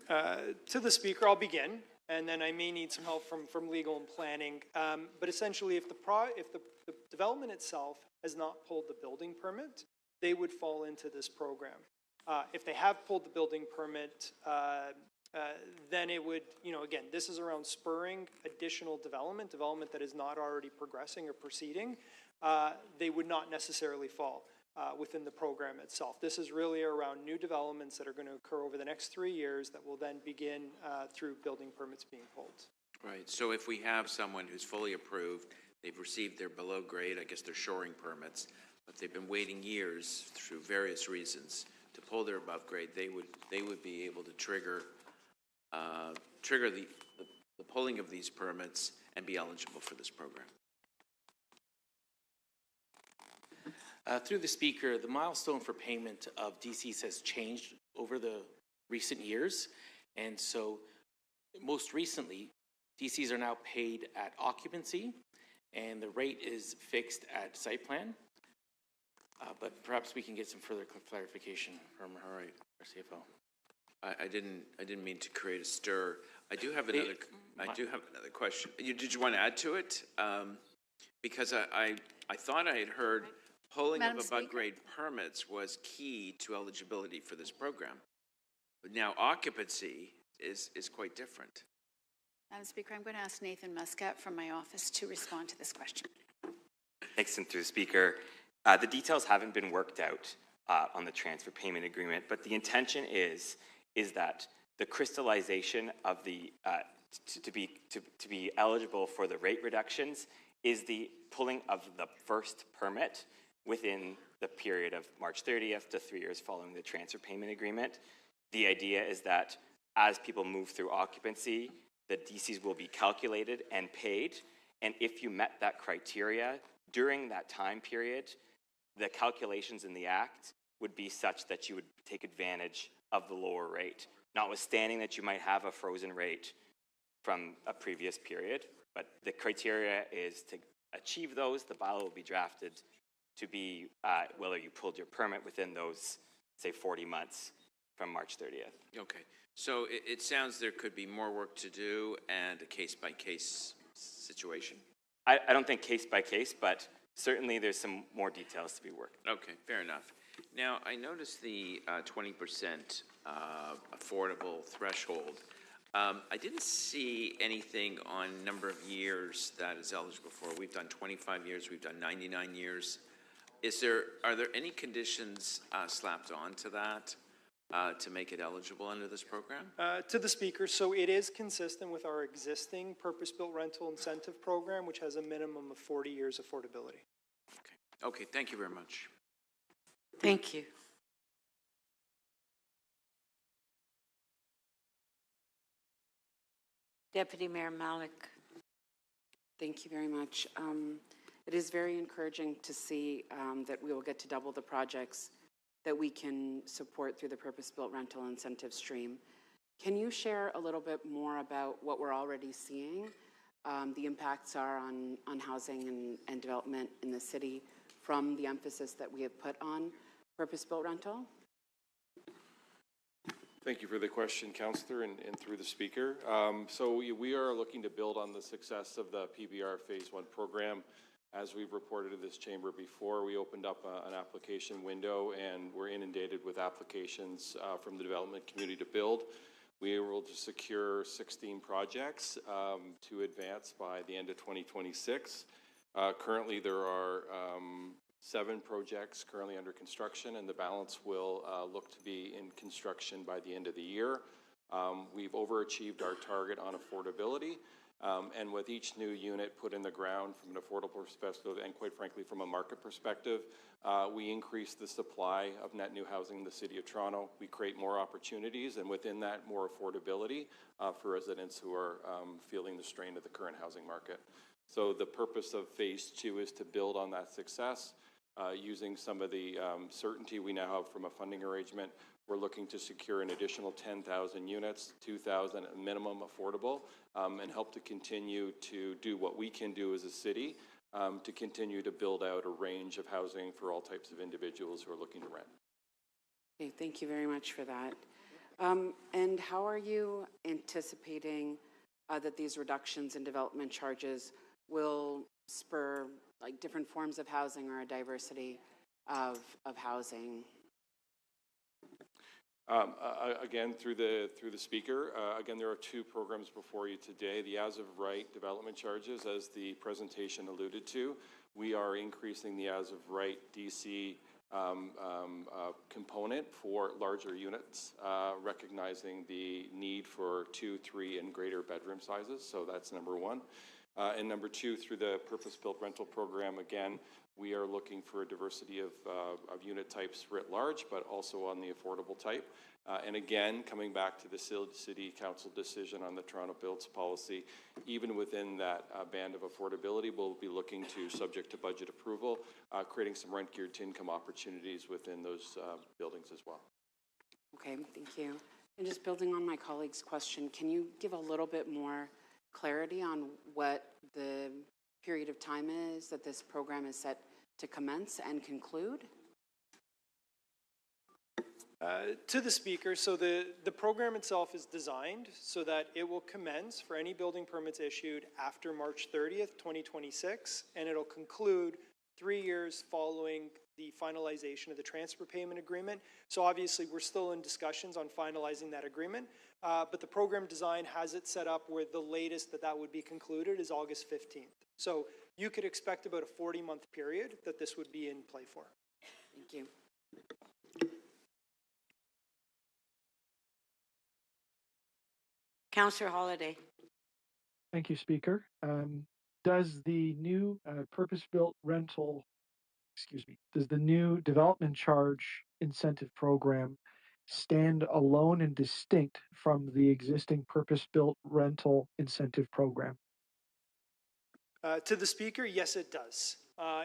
S6: To the speaker, I'll begin, and then I may need some help from legal and planning. But essentially, if the development itself has not pulled the building permit, they would fall into this program. If they have pulled the building permit, then it would, again, this is around spurring additional development that is not already progressing or proceeding. They would not necessarily fall within the program itself. This is really around new developments that are going to occur over the next 3 years that will then begin through building permits being pulled.
S15: Right. So if we have someone who's fully approved, they've received their below grade, I guess they're shoring permits, but they've been waiting years through various reasons to pull their above grade, they would be able to trigger the pulling of these permits and be eligible for this program.
S8: Through the speaker, the milestone for payment of DCs has changed over the recent years, and so most recently, DCs are now paid at occupancy, and the rate is fixed at site plan. But perhaps we can get some further clarification from our CFO.
S15: I didn't mean to create a stir. I do have another question. Did you want to add to it? Because I thought I had heard pulling of above grade permits was key to eligibility for this program. But now occupancy is quite different.
S20: Madam Speaker, I'm going to ask Nathan Muscat from my office to respond to this question.
S10: Thanks, and through the Speaker. The details haven't been worked out on the transfer payment agreement, but the intention is that the crystallization of the to be eligible for the rate reductions is the pulling of the first permit within the period of March 30th to 3 years following the transfer payment agreement. The idea is that as people move through occupancy, the DCs will be calculated and paid, and if you met that criteria during that time period, the calculations in the Act would be such that you would take advantage of the lower rate, notwithstanding that you might have a frozen rate from a previous period. But the criteria is to achieve those. The bylaw will be drafted to be whether you pulled your permit within those, say, 40 months from March 30th.
S15: Okay, so it sounds there could be more work to do and a case-by-case situation.
S10: I don't think case by case, but certainly there's some more details to be worked.
S15: Okay, fair enough. Now, I noticed the 20% affordable threshold. I didn't see anything on number of years that is eligible for. We've done 25 years, we've done 99 years. Are there any conditions slapped onto that to make it eligible under this program?
S6: To the Speaker, so it is consistent with our existing purpose-built rental incentive program, which has a minimum of 40 years affordability.
S15: Okay, thank you very much.
S1: Thank you. Deputy Mayor Malik.
S20: Thank you very much. It is very encouraging to see that we will get to double the projects that we can support through the purpose-built rental incentive stream. Can you share a little bit more about what we're already seeing, the impacts are on housing and development in the city from the emphasis that we have put on purpose-built rental?
S19: Thank you for the question, Councillor, and through the Speaker. So we are looking to build on the success of the PBR Phase 1 program. As we've reported to this chamber before, we opened up an application window and we're inundated with applications from the development community to build. We were able to secure 16 projects to advance by the end of 2026. Currently, there are 7 projects currently under construction, and the balance will look to be in construction by the end of the year. We've overachieved our target on affordability, and with each new unit put in the ground from an affordable perspective and quite frankly from a market perspective, we increase the supply of net new housing in the City of Toronto. We create more opportunities, and within that, more affordability for residents who are feeling the strain of the current housing market. So the purpose of Phase 2 is to build on that success. Using some of the certainty we now have from a funding arrangement, we're looking to secure an additional 10,000 units, 2,000 minimum affordable, and help to continue to do what we can do as a city to continue to build out a range of housing for all types of individuals who are looking to rent.
S20: Okay, thank you very much for that. And how are you anticipating that these reductions in development charges will spur like different forms of housing or a diversity of housing?
S19: Again, through the Speaker, again, there are 2 programs before you today. The as of right development charges, as the presentation alluded to, we are increasing the as of right DC component for larger units, recognizing the need for 2, 3, and greater bedroom sizes. So that's number 1. And number 2, through the purpose-built rental program, again, we are looking for a diversity of unit types writ large, but also on the affordable type. And again, coming back to the City Council decision on the Toronto Builds policy, even within that band of affordability, we'll be looking to, subject to budget approval, creating some rent-geared to income opportunities within those buildings as well.
S20: Okay, thank you. And just building on my colleague's question, can you give a little bit more clarity on what the period of time is that this program is set to commence and conclude?
S6: To the Speaker, so the program itself is designed so that it will commence for any building permits issued after March 30th, 2026, and it'll conclude 3 years following the finalization of the transfer payment agreement. So obviously we're still in discussions on finalizing that agreement, but the program design has it set up where the latest that would be concluded is August 15th. So you could expect about a 40-month period that this would be in play for.
S20: Thank you.
S1: Councillor Holiday.
S14: Thank you, Speaker. Does the new purpose-built rental, does the new development charge incentive program stand alone and distinct from the existing purpose-built rental incentive program?
S6: To the Speaker, yes, it does.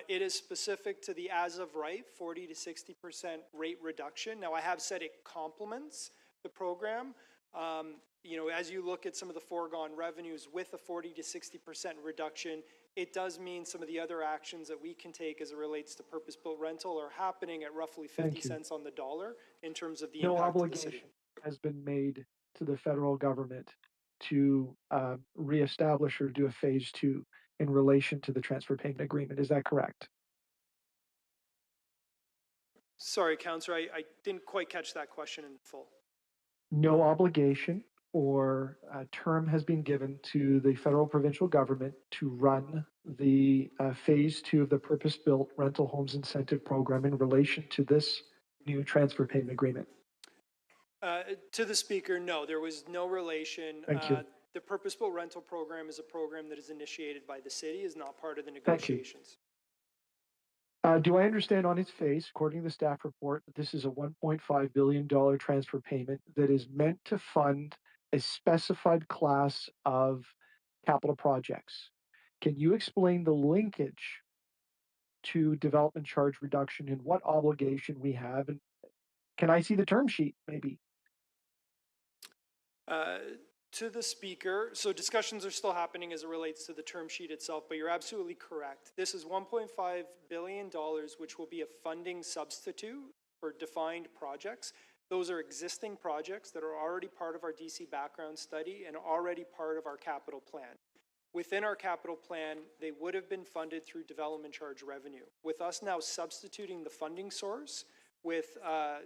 S6: It is specific to the as of right 40 to 60% rate reduction. Now, I have said it complements the program. You know, as you look at some of the foregone revenues with a 40 to 60% reduction, it does mean some of the other actions that we can take as it relates to purpose-built rental are happening at roughly 50 cents on the dollar in terms of the
S14: No
S6: impact of the city.
S14: obligation has been made to the federal government to reestablish or do a phase 2 in relation to the transfer payment agreement. Is that correct?
S6: Sorry, Councillor, I didn't quite catch that question in full.
S14: No obligation or term has been given to the federal provincial government to run the phase 2 of the purpose-built rental homes incentive program in relation to this new transfer payment agreement.
S6: To the Speaker, no, there was no relation.
S14: Thank you.
S6: The purpose-built rental program is a program that is initiated by the city, is not part of the negotiations.
S14: Do I understand on its face, according to the staff report, that this is a $1.5 billion transfer payment that is meant to fund a specified class of capital projects? Can you explain the linkage to development charge reduction and what obligation we have? And can I see the term sheet, maybe?
S6: To the Speaker, so discussions are still happening as it relates to the term sheet itself, but you're absolutely correct. This is $1.5 billion, which will be a funding substitute for defined projects. Those are existing projects that are already part of our DC background study and already part of our capital plan. Within our capital plan, they would have been funded through development charge revenue. With us now substituting the funding source with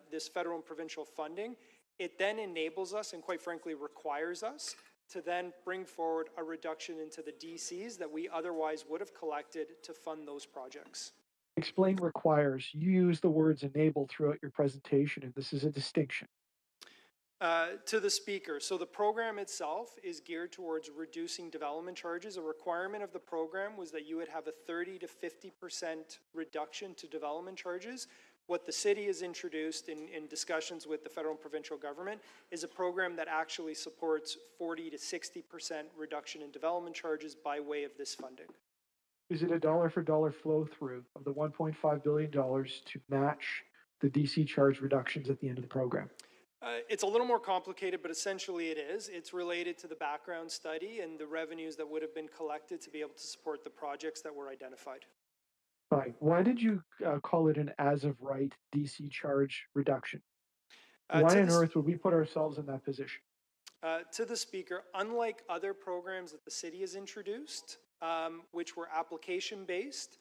S6: this federal and provincial funding, it then enables us and quite frankly requires us to then bring forward a reduction into the DCs that we otherwise would have collected to fund those projects.
S14: Explain requires. You use the words enable throughout your presentation, and this is a distinction.
S6: To the Speaker, so the program itself is geared towards reducing development charges. A requirement of the program was that you would have a 30 to 50% reduction to development charges. What the city has introduced in discussions with the federal and provincial government is a program that actually supports 40 to 60% reduction in development charges by way of this funding.
S14: Is it a dollar for dollar flow through of the $1.5 billion to match the DC charge reductions at the end of the program?
S6: It's a little more complicated, but essentially it is. It's related to the background study and the revenues that would have been collected to be able to support the projects that were identified.
S14: Fine. Why did you call it an as-of-right DC charge reduction? Why on earth would we put ourselves in that position?
S6: To the Speaker, unlike other programs that the city has introduced, which were application-based,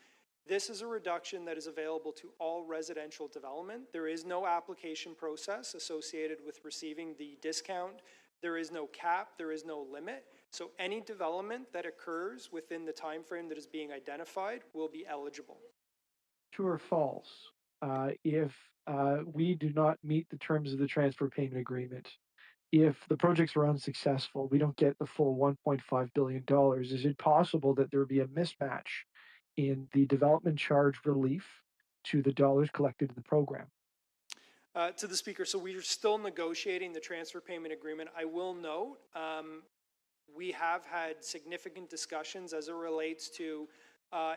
S6: this is a reduction that is available to all residential development. There is no application process associated with receiving the discount. There is no cap. There is no limit. So any development that occurs within the time frame that is being identified will be eligible.
S14: True or false? If we do not meet the terms of the transfer payment agreement, if the projects are unsuccessful, we don't get the full $1.5 billion, is it possible that there would be a mismatch in the development charge relief to the dollars collected in the program?
S6: To the Speaker, so we are still negotiating the transfer payment agreement. I will note we have had significant discussions as it relates to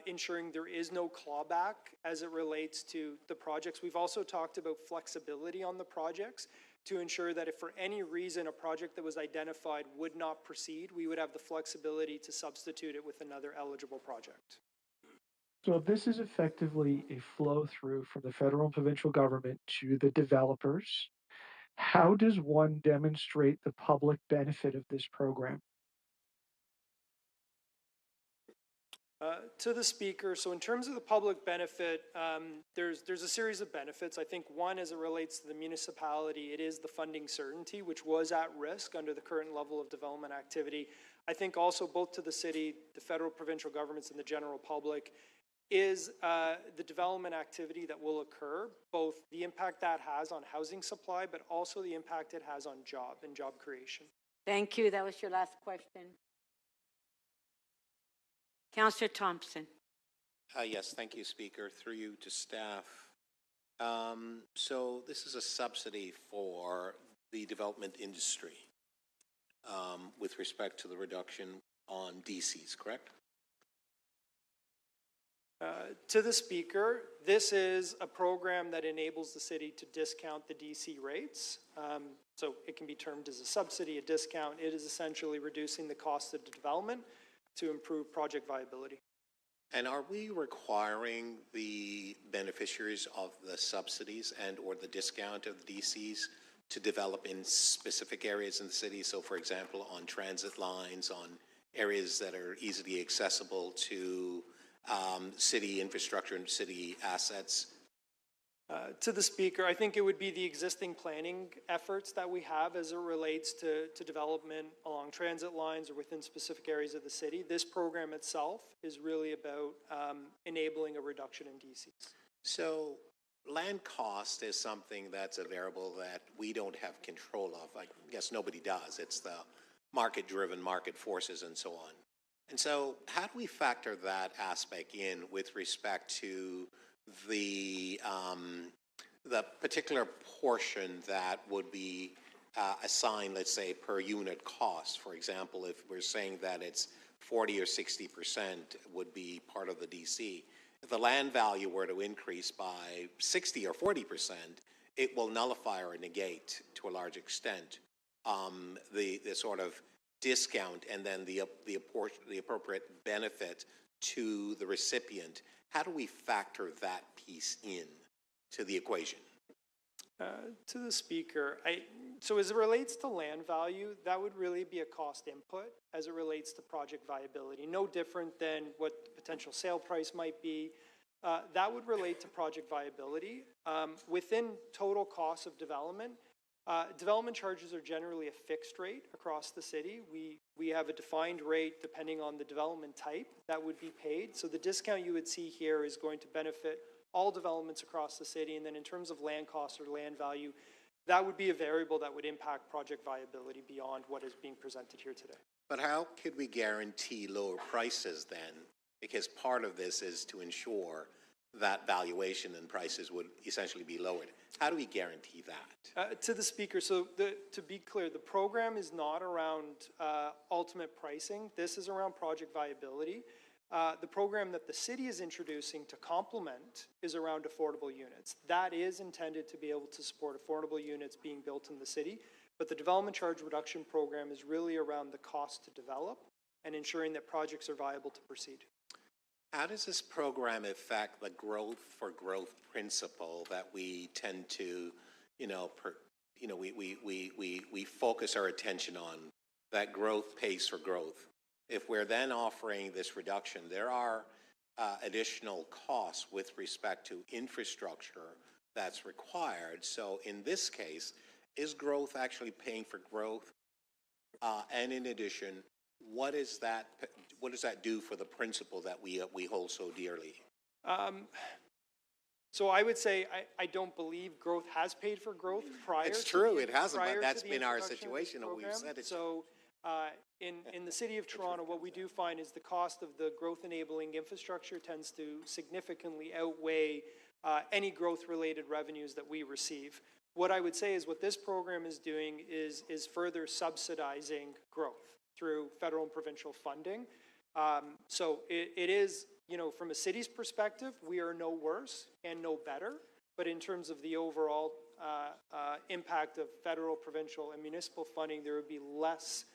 S6: ensuring there is no clawback as it relates to the projects. We've also talked about flexibility on the projects to ensure that if for any reason a project that was identified would not proceed, we would have the flexibility to substitute it with another eligible project.
S14: So this is effectively a flow through from the federal and provincial government to the developers. How does one demonstrate the public benefit of this program?
S6: To the Speaker, so in terms of the public benefit, there's a series of benefits. I think one, as it relates to the municipality, it is the funding certainty, which was at risk under the current level of development activity. I think also both to the city, the federal, provincial governments, and the general public, is the development activity that will occur, both the impact that has on housing supply, but also the impact it has on job and job creation.
S1: Thank you. That was your last question. Councillor Thompson.
S22: Yes, thank you, Speaker. Through you to staff. So this is a subsidy for the development industry with respect to the reduction on DCs, correct?
S6: To the Speaker, this is a program that enables the city to discount the DC rates. So it can be termed as a subsidy, a discount. It is essentially reducing the cost of development to improve project viability.
S22: And are we requiring the beneficiaries of the subsidies and or the discount of the DCs to develop in specific areas in the city? So for example, on transit lines, on areas that are easily accessible to city infrastructure and city assets?
S6: To the Speaker, I think it would be the existing planning efforts that we have as it relates to development along transit lines or within specific areas of the city. This program itself is really about enabling a reduction in DCs.
S22: So land cost is something that's a variable that we don't have control of. I guess nobody does. It's the market-driven market forces and so on. And so how do we factor that aspect in with respect to the particular portion that would be assigned, let's say, per unit cost? For example, if we're saying that it's 40 or 60% would be part of the DC, if the land value were to increase by 60 or 40%, it will nullify or negate to a large extent the sort of discount and then the appropriate benefit to the recipient. How do we factor that piece in to the equation?
S6: To the Speaker, so as it relates to land value, that would really be a cost input as it relates to project viability. No different than what the potential sale price might be. That would relate to project viability. Within total cost of development, development charges are generally a fixed rate across the city. We have a defined rate depending on the development type that would be paid. So the discount you would see here is going to benefit all developments across the city. And then in terms of land costs or land value, that would be a variable that would impact project viability beyond what is being presented here today.
S22: But how could we guarantee lower prices then? Because part of this is to ensure that valuation and prices would essentially be lowered. How do we guarantee that?
S6: To the Speaker, so to be clear, the program is not around ultimate pricing. This is around project viability. The program that the city is introducing to complement is around affordable units. That is intended to be able to support affordable units being built in the city, but the development charge reduction program is really around the cost to develop and ensuring that projects are viable to proceed.
S22: How does this program affect the growth for growth principle that we tend to, we focus our attention on, that growth pays for growth? If we're then offering this reduction, there are additional costs with respect to infrastructure that's required. So in this case, is growth actually paying for growth? And in addition, what does that do for the principle that we hold so dearly?
S6: So I would say I don't believe growth has paid for growth prior.
S22: It's true, it hasn't, but that's been our situation, and we've said it.
S6: So in the city of Toronto, what we do find is the cost of the growth-enabling infrastructure tends to significantly outweigh any growth-related revenues that we receive. What I would say is what this program is doing is further subsidizing growth through federal and provincial funding. So it is, from a city's perspective, we are no worse and no better, but in terms of the overall impact of federal, provincial, and municipal funding, there would be less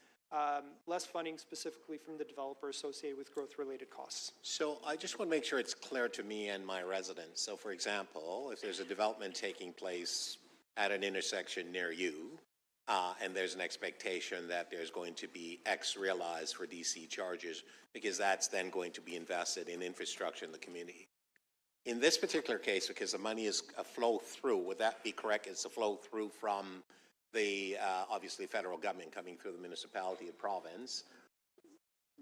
S6: funding specifically from the developer associated with growth-related costs.
S22: So I just want to make sure it's clear to me and my residents. So for example, if there's a development taking place at an intersection near you, and there's an expectation that there's going to be X realized for DC charges, because that's then going to be invested in infrastructure in the community. In this particular case, because the money is a flow through, would that be correct? It's a flow through from the, obviously, federal government coming through the municipality or province.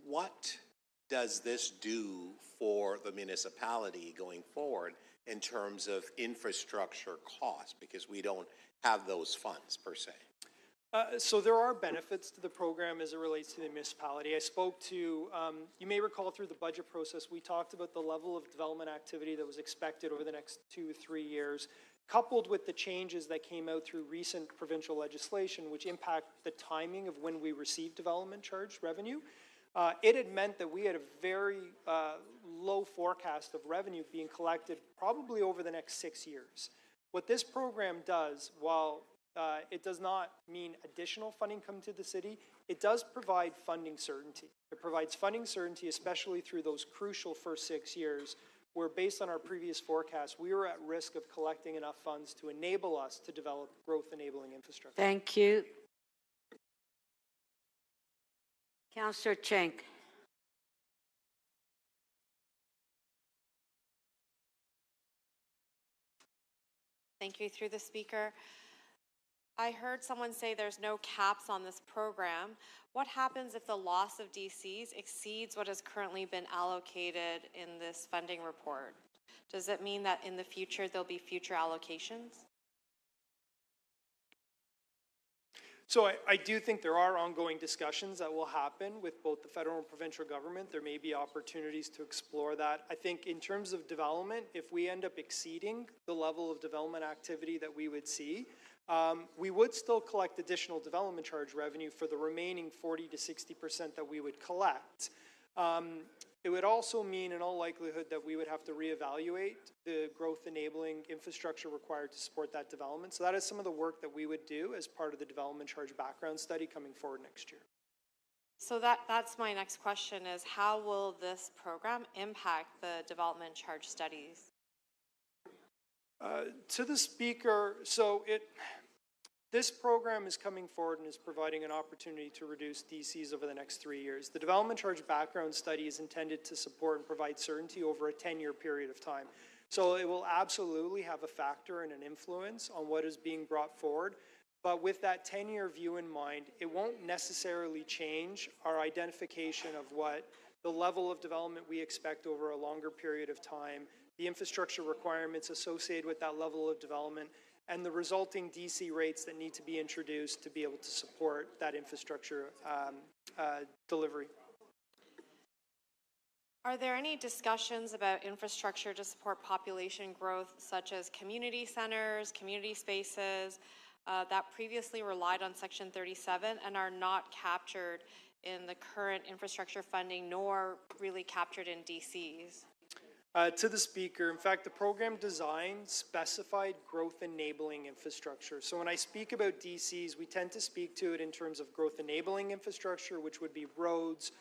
S22: what does this do for the municipality going forward in terms of infrastructure costs? Because we don't have those funds per se.
S6: So there are benefits to the program as it relates to the municipality. I spoke to, you may recall through the budget process, we talked about the level of development activity that was expected over the next 2 or 3 years, coupled with the changes that came out through recent provincial legislation, which impact the timing of when we receive development charge revenue. It had meant that we had a very low forecast of revenue being collected probably over the next 6 years. What this program does, while it does not mean additional funding coming to the city, it does provide funding certainty. It provides funding certainty, especially through those crucial first 6 years, where based on our previous forecast, we were at risk of collecting enough funds to enable us to develop growth-enabling infrastructure.
S1: Thank you. Councillor Cenk.
S9: Thank you, through the speaker. I heard someone say there's no caps on this program. What happens if the loss of DCs exceeds what has currently been allocated in this funding report? Does it mean that in the future there'll be future allocations?
S6: So I do think there are ongoing discussions that will happen with both the federal and provincial government. There may be opportunities to explore that. I think in terms of development, if we end up exceeding the level of development activity that we would see, we would still collect additional development charge revenue for the remaining 40 to 60% that we would collect. It would also mean, in all likelihood, that we would have to reevaluate the growth-enabling infrastructure required to support that development. So that is some of the work that we would do as part of the development charge background study coming forward next year.
S9: So that's my next question is, how will this program impact the development charge studies?
S6: To the speaker, this program is coming forward and is providing an opportunity to reduce DCs over the next 3 years. The development charge background study is intended to support and provide certainty over a 10-year period of time. So it will absolutely have a factor and an influence on what is being brought forward. But with that 10-year view in mind, it won't necessarily change our identification of what the level of development we expect over a longer period of time, the infrastructure requirements associated with that level of development, and the resulting DC rates that need to be introduced to be able to support that infrastructure delivery.
S9: Are there any discussions about infrastructure to support population growth, such as community centers, community spaces, that previously relied on Section 37 and are not captured in the current infrastructure funding, nor really captured in DCs?
S6: To the speaker, in fact, the program design specified growth-enabling infrastructure. So when I speak about DCs, we tend to speak to it in terms of growth-enabling infrastructure, which would be roads,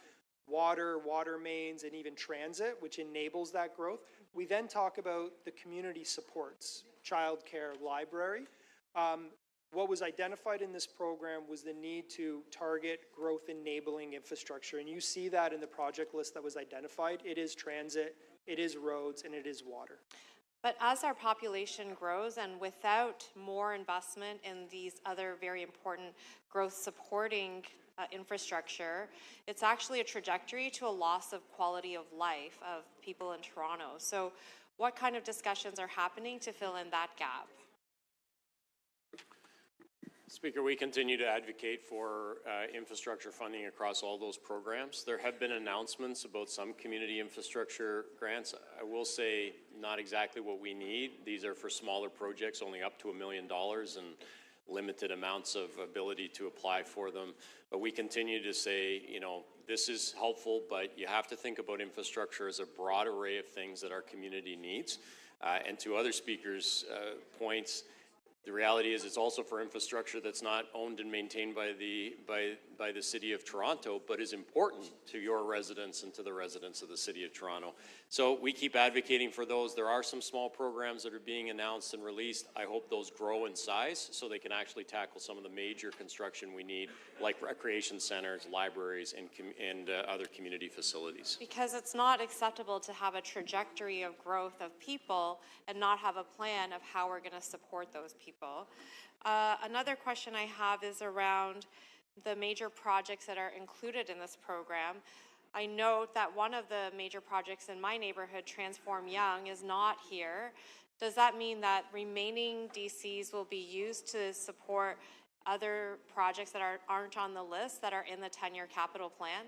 S6: water mains, and even transit, which enables that growth. We then talk about the community supports, childcare, library. What was identified in this program was the need to target growth-enabling infrastructure, and you see that in the project list that was identified. It is transit, it is roads, and it is water.
S9: But as our population grows and without more investment in these other very important growth supporting infrastructure, it's actually a trajectory to a loss of quality of life of people in Toronto. So what kind of discussions are happening to fill in that gap?
S3: Speaker, we continue to advocate for infrastructure funding across all those programs. There have been announcements about some community infrastructure grants. I will say not exactly what we need. These are for smaller projects, only up to $1 million and limited amounts of ability to apply for them. But we continue to say, you know, this is helpful, but you have to think about infrastructure as a broad array of things that our community needs. And to other speakers' points, the reality is it's also for infrastructure that's not owned and maintained by the City of Toronto, but is important to your residents and to the residents of the City of Toronto. So we keep advocating for those. There are some small programs that are being announced and released. I hope those grow in size so they can actually tackle some of the major construction we need, like recreation centers, libraries, and other community facilities.
S9: Because it's not acceptable to have a trajectory of growth of people and not have a plan of how we're going to support those people. Another question I have is around the major projects that are included in this program. I note that one of the major projects in my neighborhood, Transform Young, is not here. Does that mean that remaining DCs will be used to support other projects that aren't on the list that are in the 10-year capital plan?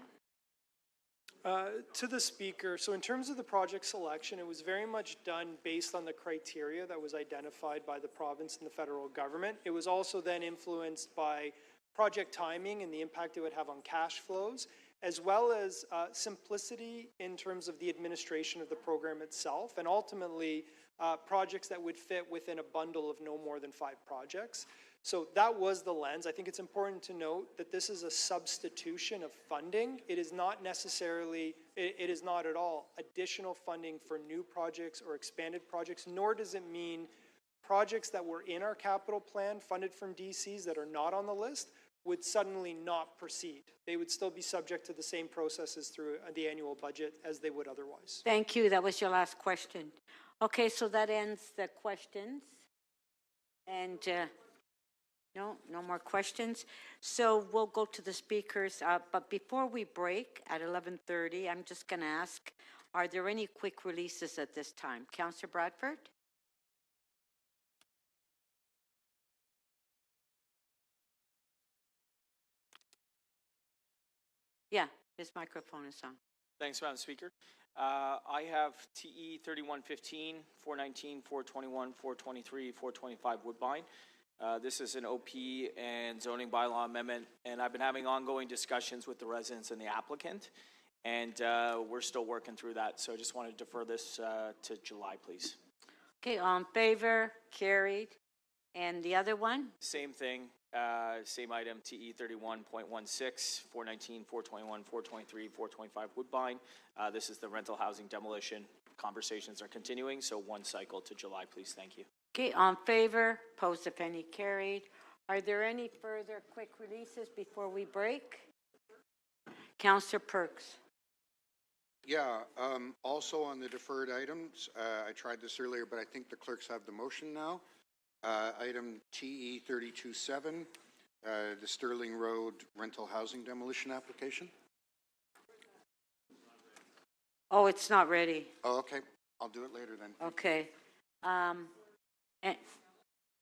S6: To the speaker, so in terms of the project selection, it was very much done based on the criteria that was identified by the province and the federal government. It was also then influenced by project timing and the impact it would have on cash flows, as well as simplicity in terms of the administration of the program itself, and ultimately projects that would fit within a bundle of no more than 5 projects. So that was the lens. I think it's important to note that this is a substitution of funding. It is not necessarily, it is not at all additional funding for new projects or expanded projects, nor does it mean projects that were in our capital plan funded from DCs that are not on the list would suddenly not proceed. They would still be subject to the same processes through the annual budget as they would otherwise.
S1: Thank you. That was your last question. Okay, so that ends the questions. And no more questions. So we'll go to the speakers. But before we break at 11:30, I'm just going to ask, are there any quick releases at this time? Councillor Bradford? Yeah, his microphone is on.
S21: Thanks, Madam Speaker. I have TE 3115, 419, 421, 423, 425 Woodbine. This is an OP and zoning bylaw amendment, and I've been having ongoing discussions with the residents and the applicant, and we're still working through that. So I just want to defer this to July, please.
S1: Okay, on favor, carried. And the other one?
S21: Same thing, same item, TE 31.16, 419, 421, 423, 425 Woodbine. This is the rental housing demolition. Conversations are continuing, so one cycle to July, please. Thank you.
S1: Okay, on favor, opposed if any, carried. Are there any further quick releases before we break? Councillor Perks.
S13: Yeah, also on the deferred items, I tried this earlier, but I think the clerks have the motion now. Item TE 327, the Sterling Road rental housing demolition application.
S1: Oh, it's not ready.
S13: Oh, okay. I'll do it later then.
S1: Okay.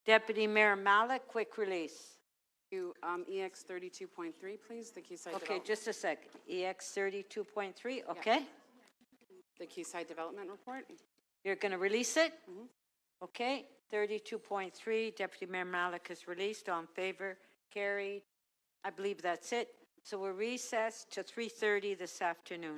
S1: Deputy Mayor Malik, quick release.
S20: To EX 32.3, please, the Quayside
S1: Okay,
S20: Development.
S1: just a second. EX 32.3, okay?
S20: The Quayside Development Report.
S1: You're going to release it? Okay, 32.3, Deputy Mayor Malik is released. On favor, carried. I believe that's it. So we're recessed to 3:30 this afternoon.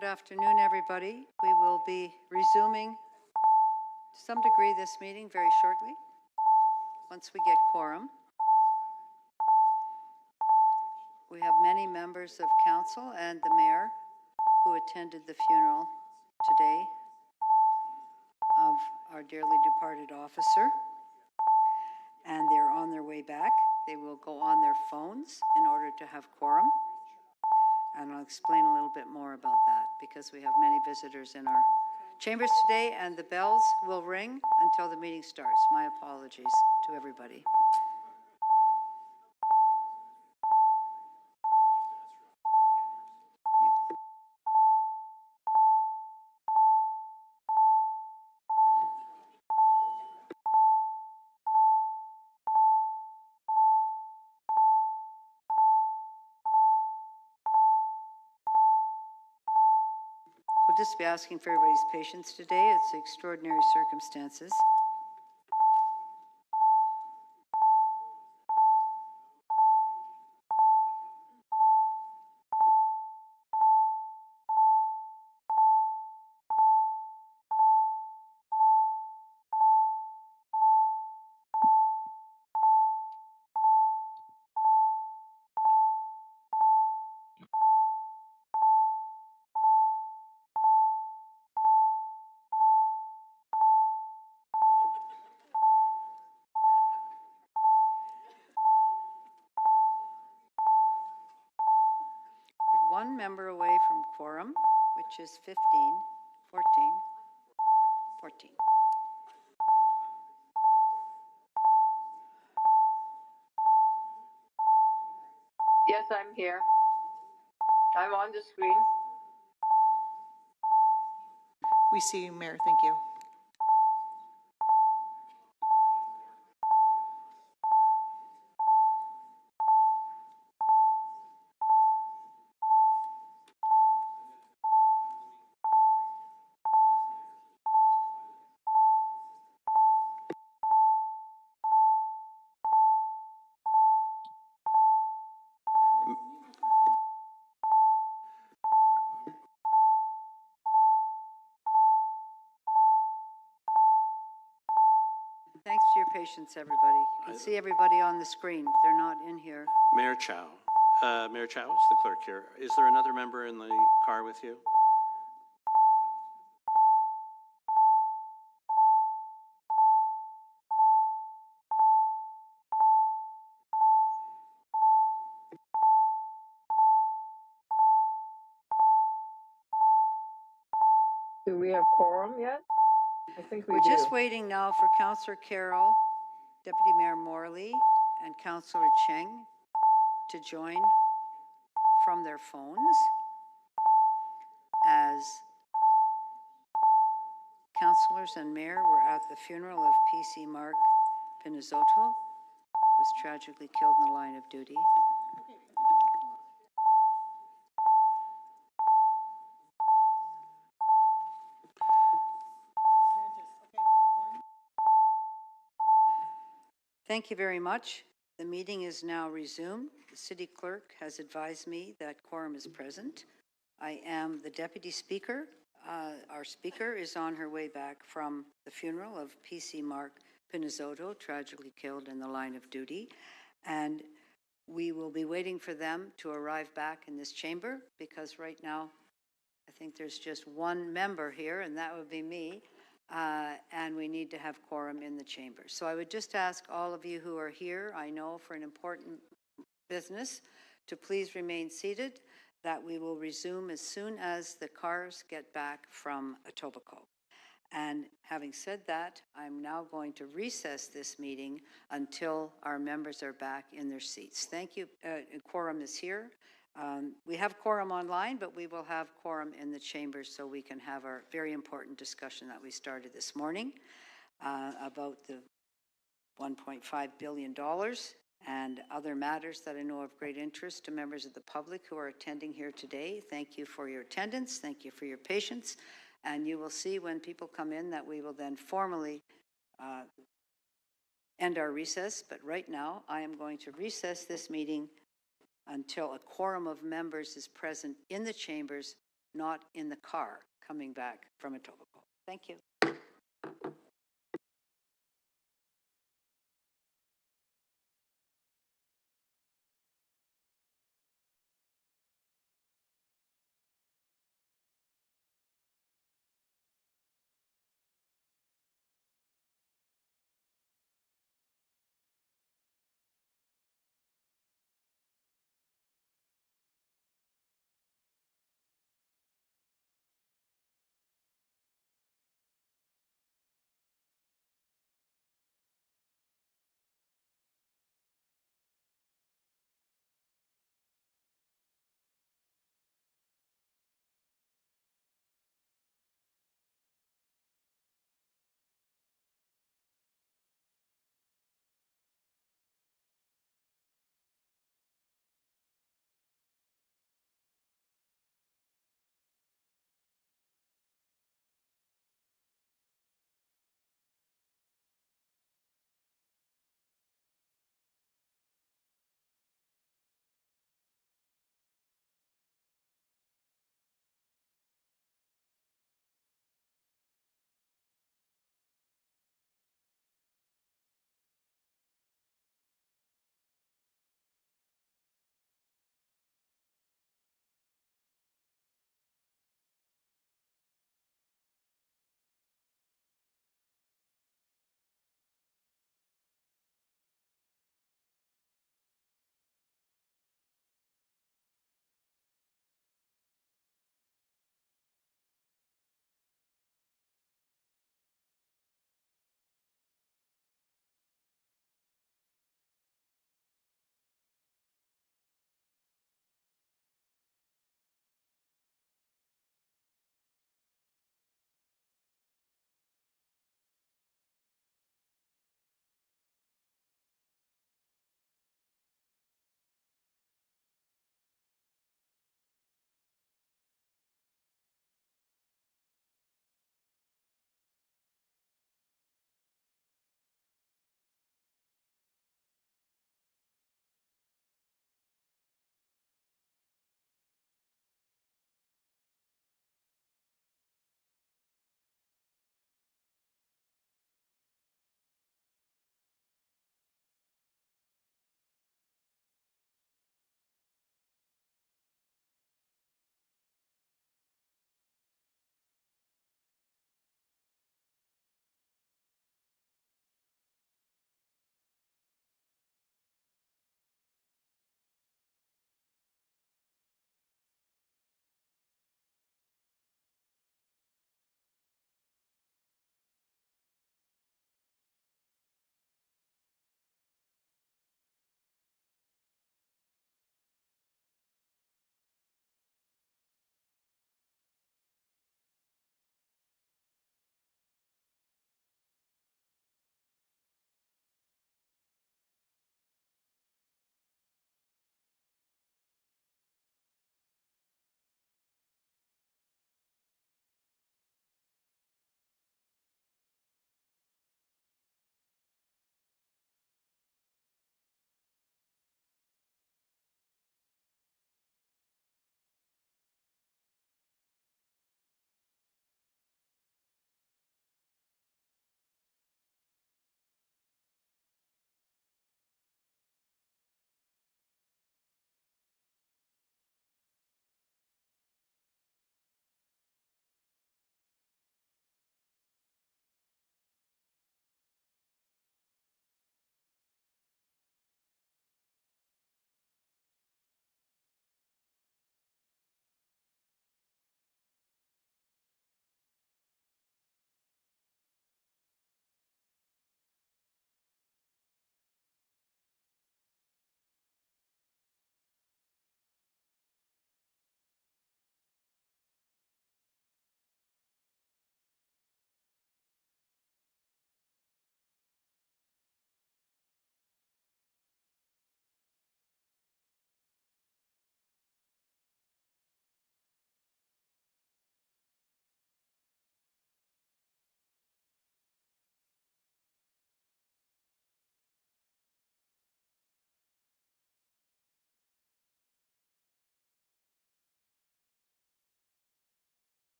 S12: Good afternoon, everybody. We will be resuming to some degree this meeting very shortly, once we get quorum. We have many members of council and the mayor who attended the funeral today of our dearly departed officer, and they're on their way back. They will go on their phones in order to have quorum, and I'll explain a little bit more about that because we have many visitors in our chambers today, and the bells will ring until the meeting starts. My apologies to everybody. We'll just be asking for everybody's patience today. It's extraordinary circumstances. We're one member away from quorum, which is 14.
S11: Yes, I'm here. I'm on the screen.
S4: We see you, Mayor. Thank you.
S12: Thanks for your patience, everybody. You can see everybody on the screen. They're not in here.
S18: Mayor Chow. Mayor Chow, it's the clerk here. Is there another member in the car with you?
S11: Do we have quorum yet? I think we
S12: We're
S11: do.
S12: just waiting now for Councillor Carroll, Deputy Mayor Morley, and Councillor Cheng to join from their phones as councillors and mayor were at the funeral of PC Mark Pinizotto, who was tragically killed in the line of duty. Thank you very much. The meeting is now resumed. The city clerk has advised me that quorum is present. I am the deputy speaker. Our speaker is on her way back from the funeral of PC Mark Pinizotto, tragically killed in the line of duty. And we will be waiting for them to arrive back in this chamber because right now I think there's just one member here, and that would be me. And we need to have quorum in the chamber. So I would just ask all of you who are here, I know for an important business, to please remain seated, that we will resume as soon as the cars get back from Etobicoke. And having said that, I'm now going to recess this meeting until our members are back in their seats. Thank you. Quorum is here. We have quorum online, but we will have quorum in the chamber so we can have our very important discussion that we started this morning about the $1.5 billion and other matters that I know of great interest to members of the public who are attending here today. Thank you for your attendance. Thank you for your patience. And you will see when people come in that we will then formally end our recess. But right now, I am going to recess this meeting until a quorum of members is present in the chambers not in the car coming back from Etobicoke. Thank you.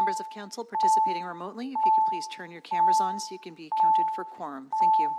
S4: members of council participating remotely, if you could please turn your cameras on so you can be counted for quorum. Thank you.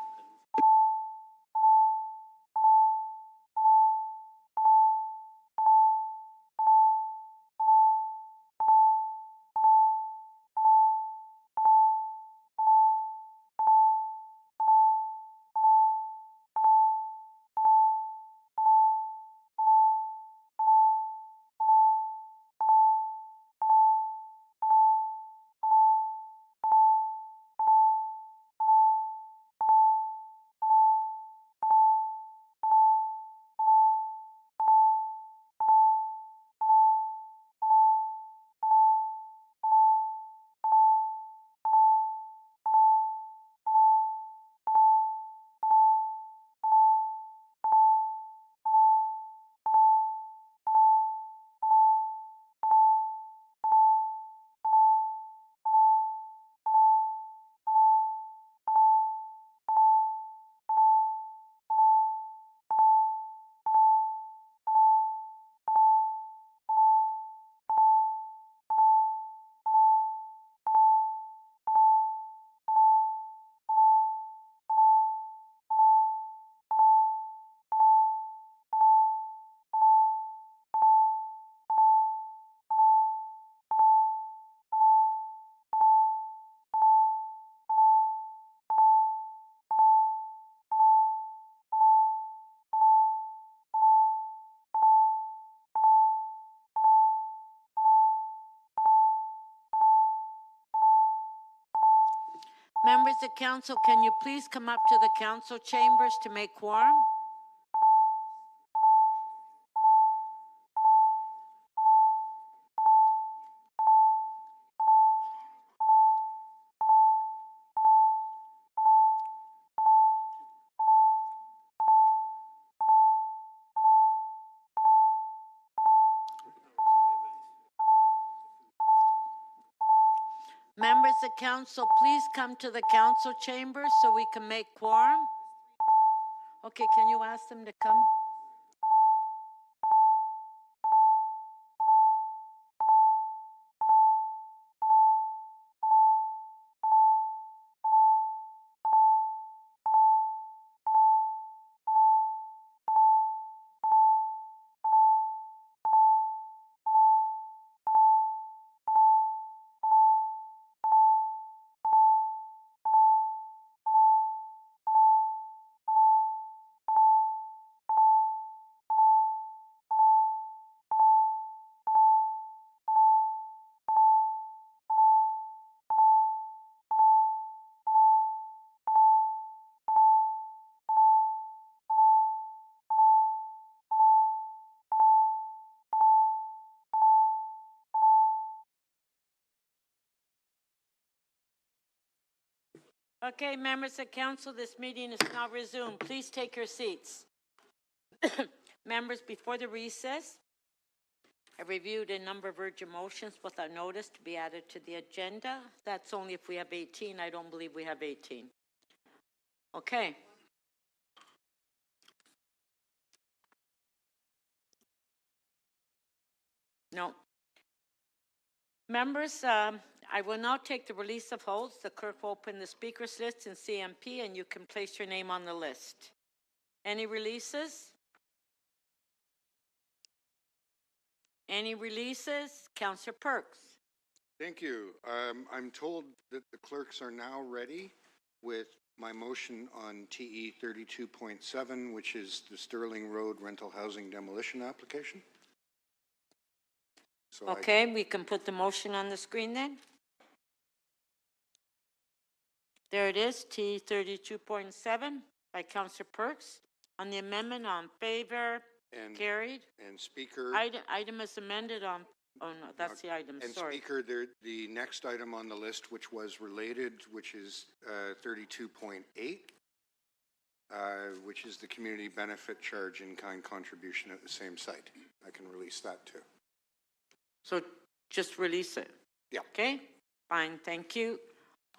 S1: Members of council, can you please come up to the council chambers to make quorum? Members of council, please come to the council chambers so we can make quorum. Okay, can you ask them to come? Okay, members of council, this meeting is now resumed. Please take your seats. Members, before the recess, I reviewed a number of urgent motions without notice to be added to the agenda. That's only if we have 18. I don't believe we have 18. Okay. No. Members, I will now take the release of holds. The clerk will open the speakers list in CMP and you can place your name on the list. Any releases? Any releases? Councillor Perks.
S13: Thank you. I'm told that the clerks are now ready with my motion on TE 32.7, which is the Sterling Road rental housing demolition application. So
S1: okay, we can put the motion on the screen then. There it is, T 32.7 by Councillor Perks. On the amendment, on favor, carried.
S13: And Speaker.
S1: Item is amended on, oh no, that's the item,
S13: and
S1: sorry.
S13: Speaker, the next item on the list, which was related, which is 32.8, which is the community benefit charge in-kind contribution at the same site. I can release that too.
S1: So just release it?
S13: Yeah.
S1: Okay, fine, thank you.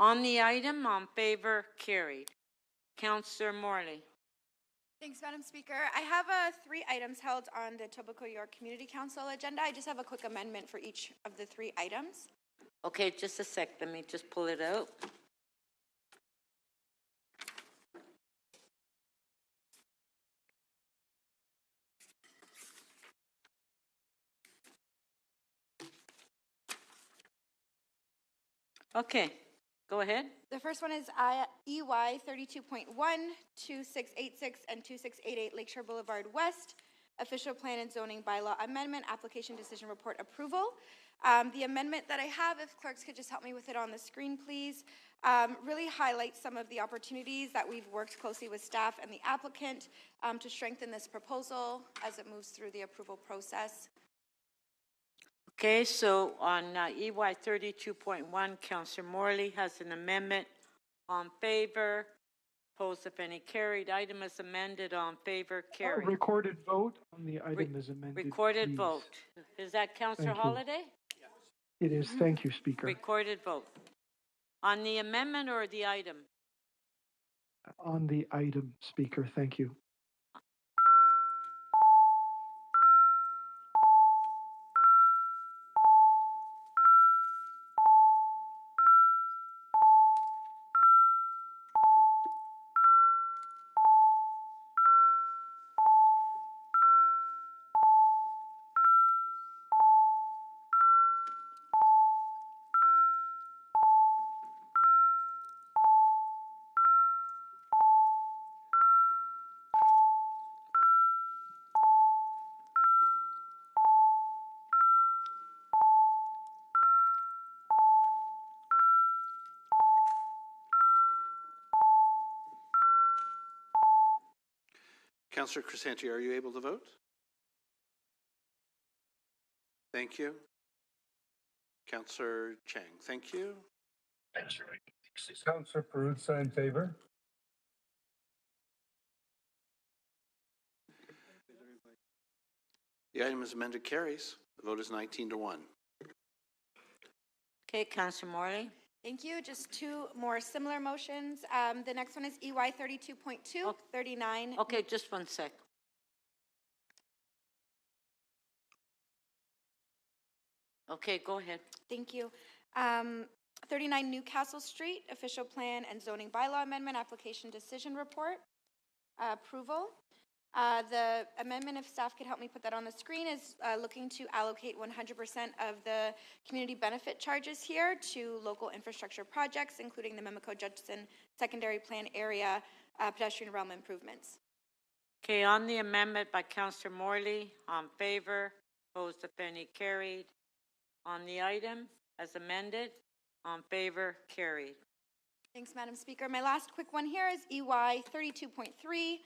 S1: On the item, on favor, carried. Councillor Morley.
S5: Thanks, Madam Speaker. I have 3 items held on the Etobicoke York Community Council agenda. I just have a quick amendment for each of the 3 items.
S1: Okay, just a sec. Let me just pull it out. Okay, go ahead.
S5: The first one is EY 32.1, 2686 and 2688 Lakeshore Boulevard West, official plan and zoning bylaw amendment, application decision report approval. The amendment that I have, if clerks could just help me with it on the screen, please, really highlights some of the opportunities that we've worked closely with staff and the applicant to strengthen this proposal as it moves through the approval process.
S1: Okay, so on EY 32.1, Councillor Morley has an amendment. On favor, opposed if any, carried. Item is amended. On favor, carried.
S14: Recorded vote on the item is amended.
S1: Recorded
S14: please.
S1: vote. Is that Councillor
S14: Thank you.
S1: Holiday?
S14: It is. Thank you, Speaker.
S1: Recorded vote. On the amendment or the item?
S14: On the item, Speaker. Thank you.
S18: Councillor Crescenti, are you able to vote? Thank you. Councillor Chang, thank you.
S2: Councillor Perruzza in favor.
S18: The item is amended, carries. The vote is 19-1.
S1: Okay, Councillor Morley.
S5: Thank you. Just two more similar motions. The next one is EY 32.2, 39.
S1: Okay, just one sec. Okay, go ahead.
S5: Thank you. 39 Newcastle Street, official plan and zoning bylaw amendment, application decision report, approval. The amendment, if staff could help me put that on the screen, is looking to allocate 100% of the community benefit charges here to local infrastructure projects, including the Mimico-Judson Secondary Plan Area pedestrian realm improvements.
S1: Okay, on the amendment by Councillor Morley, on favor, opposed if any, carried. On the item as amended, on favor, carried.
S5: Thanks, Madam Speaker. My last quick one here is EY 32.3,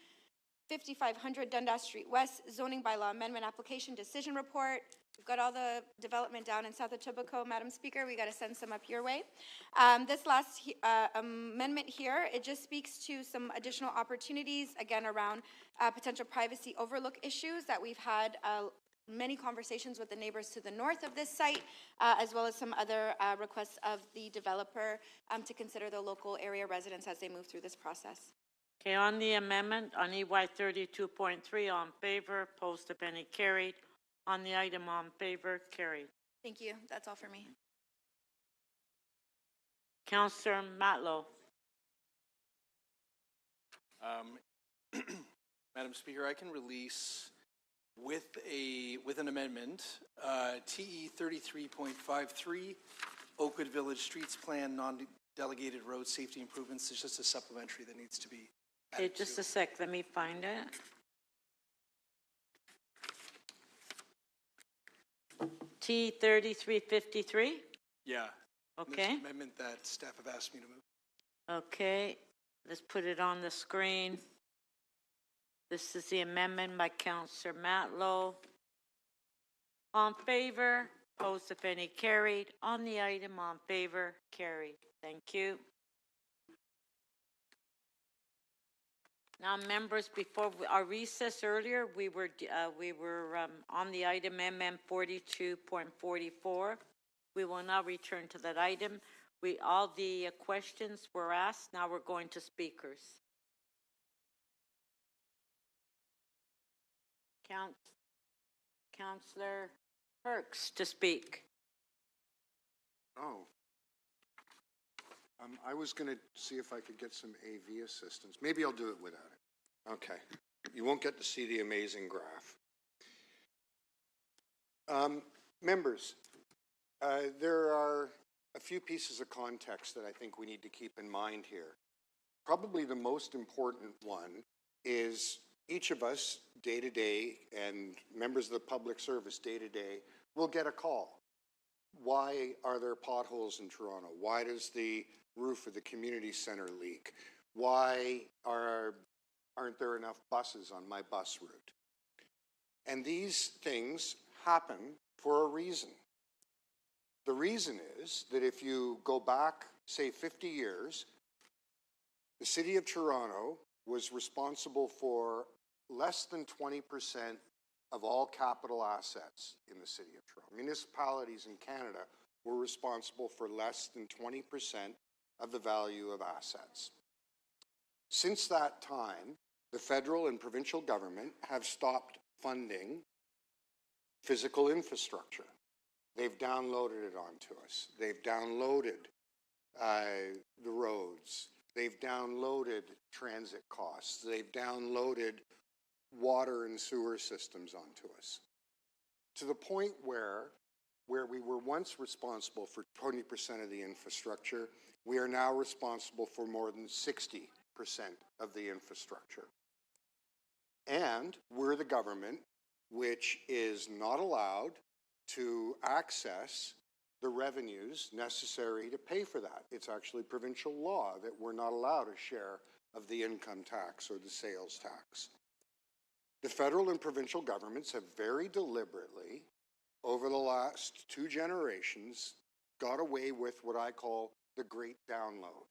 S5: 5500 Dundas Street West, zoning bylaw amendment application decision report. We've got all the development down in South Etobicoke, Madam Speaker. We got to send some up your way. This last amendment here, it just speaks to some additional opportunities, again, around potential privacy overlook issues that we've had many conversations with the neighbors to the north of this site, as well as some other requests of the developer to consider the local area residents as they move through this process.
S1: Okay, on the amendment, on EY 32.3, on favor, opposed if any, carried. On the item, on favor, carried.
S5: Thank you. That's all for me.
S1: Councillor Matlow.
S17: Madam Speaker, I can release with an amendment, TE 33.53, Oakwood Village Streets Plan, non-delegated road safety improvements. It's just a supplementary that needs to be
S1: Okay, just a sec. Let me find it. T 3353.
S17: Yeah.
S1: Okay.
S17: This amendment that staff have asked me to move.
S1: Okay, let's put it on the screen. This is the amendment by Councillor Matlow. On favor, opposed if any, carried. On the item, on favor, carried. Thank you. Now, members, before our recess earlier, we were on the item MM 42.44. We will now return to that item. All the questions were asked. Now we're going to speakers. Councillor Perks to speak.
S13: Oh. I was going to see if I could get some AV assistance. Maybe I'll do it without it. Okay. You won't get to see the amazing graph. Members, there are a few pieces of context that I think we need to keep in mind here. Probably the most important one is each of us day to day and members of the public service day to day will get a call. Why are there potholes in Toronto? Why does the roof of the community center leak? Why aren't there enough buses on my bus route? And these things happen for a reason. The reason is that if you go back, say, 50 years, the City of Toronto was responsible for less than 20% of all capital assets in the City of Toronto. Municipalities in Canada were responsible for less than 20% of the value of assets. Since that time, the federal and provincial government have stopped funding physical infrastructure. They've downloaded it onto us. They've downloaded the roads. They've downloaded transit costs. They've downloaded water and sewer systems onto us. To the point where we were once responsible for 20% of the infrastructure, we are now responsible for more than 60% of the infrastructure. And we're the government which is not allowed to access the revenues necessary to pay for that. It's actually provincial law that we're not allowed a share of the income tax or the sales tax. The federal and provincial governments have very deliberately, over the last 2 generations, got away with what I call the Great Download.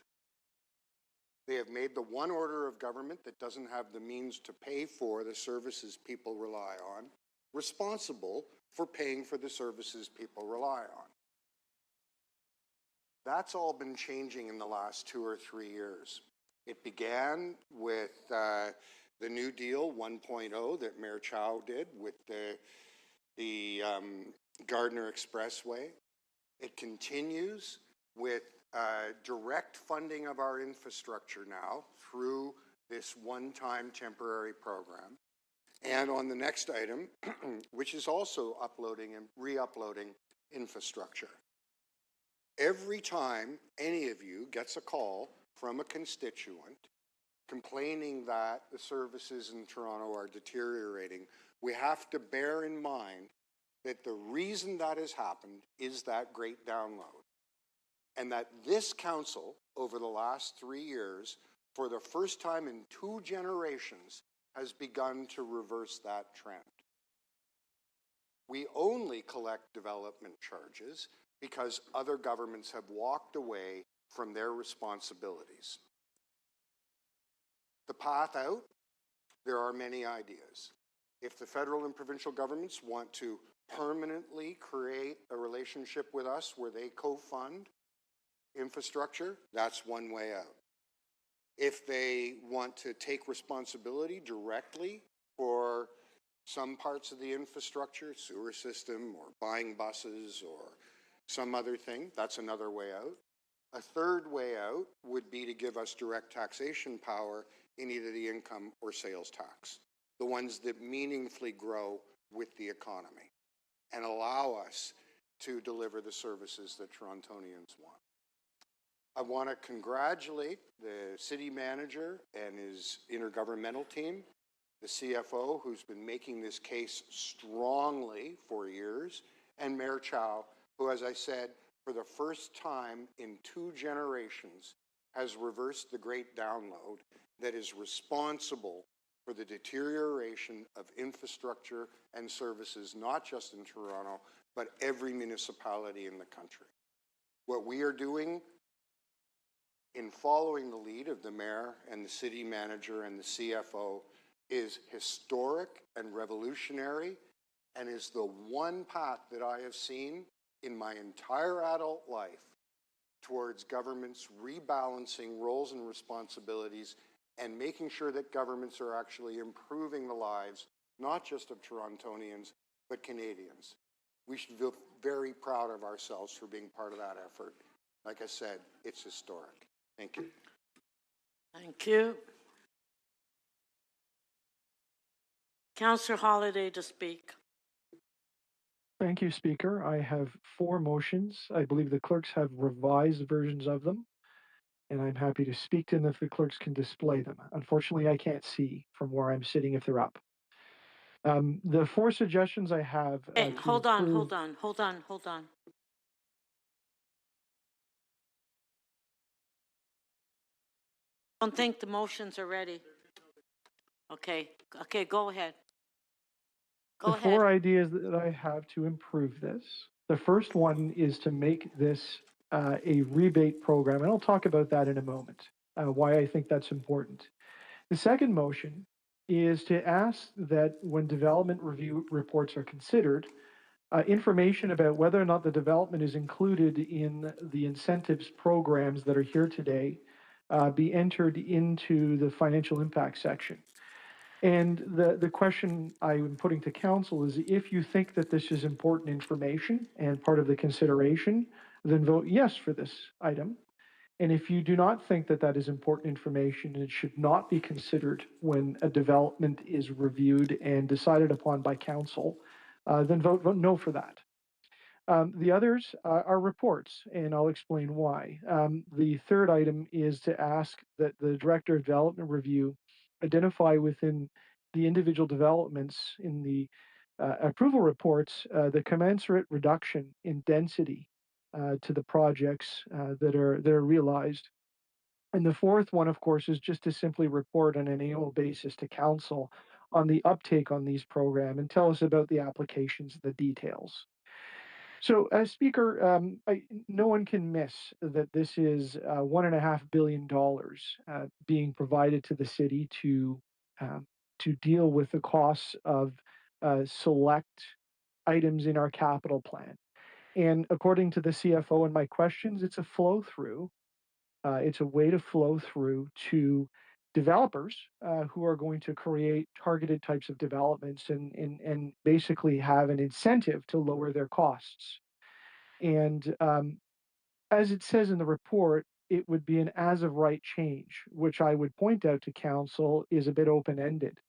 S13: They have made the one order of government that doesn't have the means to pay for the services people rely on responsible for paying for the services people rely on. That's all been changing in the last 2 or 3 years. It began with the New Deal 1.0 that Mayor Chow did with the Gardner Expressway. It continues with direct funding of our infrastructure now through this one-time temporary program. And on the next item, which is also uploading and re-uploading infrastructure. Every time any of you gets a call from a constituent complaining that the services in Toronto are deteriorating, we have to bear in mind that the reason that has happened is that Great Download. And that this council, over the last 3 years, for the first time in 2 generations, has begun to reverse that trend. We only collect development charges because other governments have walked away from their responsibilities. The path out, there are many ideas. If the federal and provincial governments want to permanently create a relationship with us where they co-fund infrastructure, that's one way out. If they want to take responsibility directly for some parts of the infrastructure, sewer system or buying buses or some other thing, that's another way out. A third way out would be to give us direct taxation power in either the income or sales tax, the ones that meaningfully grow with the economy and allow us to deliver the services that Torontonians want. I want to congratulate the city manager and his intergovernmental team, the CFO, who's been making this case strongly for years, and Mayor Chow, who, as I said, for the first time in 2 generations, has reversed the Great Download that is responsible for the deterioration of infrastructure and services, not just in Toronto, but every municipality in the country. What we are doing in following the lead of the mayor and the city manager and the CFO is historic and revolutionary and is the one path that I have seen in my entire adult life towards governments rebalancing roles and responsibilities and making sure that governments are actually improving the lives, not just of Torontonians, but Canadians. we should feel very proud of ourselves for being part of that effort. Like I said, it's historic. Thank you.
S1: Thank you. Councillor Holiday to speak.
S14: Thank you, Speaker. I have 4 motions. I believe the clerks have revised versions of them, and I'm happy to speak to them if the clerks can display them. Unfortunately, I can't see from where I'm sitting if they're up. The 4 suggestions I have.
S1: Hey, hold on. Don't think the motions are ready. Okay, go ahead.
S14: The 4 ideas that I have to improve this. The first one is to make this a rebate program, and I'll talk about that in a moment, why I think that's important. The second motion is to ask that when development review reports are considered, information about whether or not the development is included in the incentives programs that are here today be entered into the financial impact section. And the question I'm putting to council is, if you think that this is important information and part of the consideration, then vote yes for this item. And if you do not think that that is important information and it should not be considered when a development is reviewed and decided upon by council, then vote no for that. The others are reports, and I'll explain why. The third item is to ask that the Director of Development Review identify within the individual developments in the approval reports the commensurate reduction in density to the projects that are realized. And the fourth one, of course, is just to simply report on an annual basis to council on the uptake on these programs and tell us about the applications, the details. So, Speaker, no one can miss that this is $1.5 billion being provided to the city to deal with the costs of select items in our capital plan. And according to the CFO and my questions, it's a flow through. It's a way to flow through to developers who are going to create targeted types of developments and basically have an incentive to lower their costs. And as it says in the report, it would be an as of right change, which I would point out to council is a bit open-ended.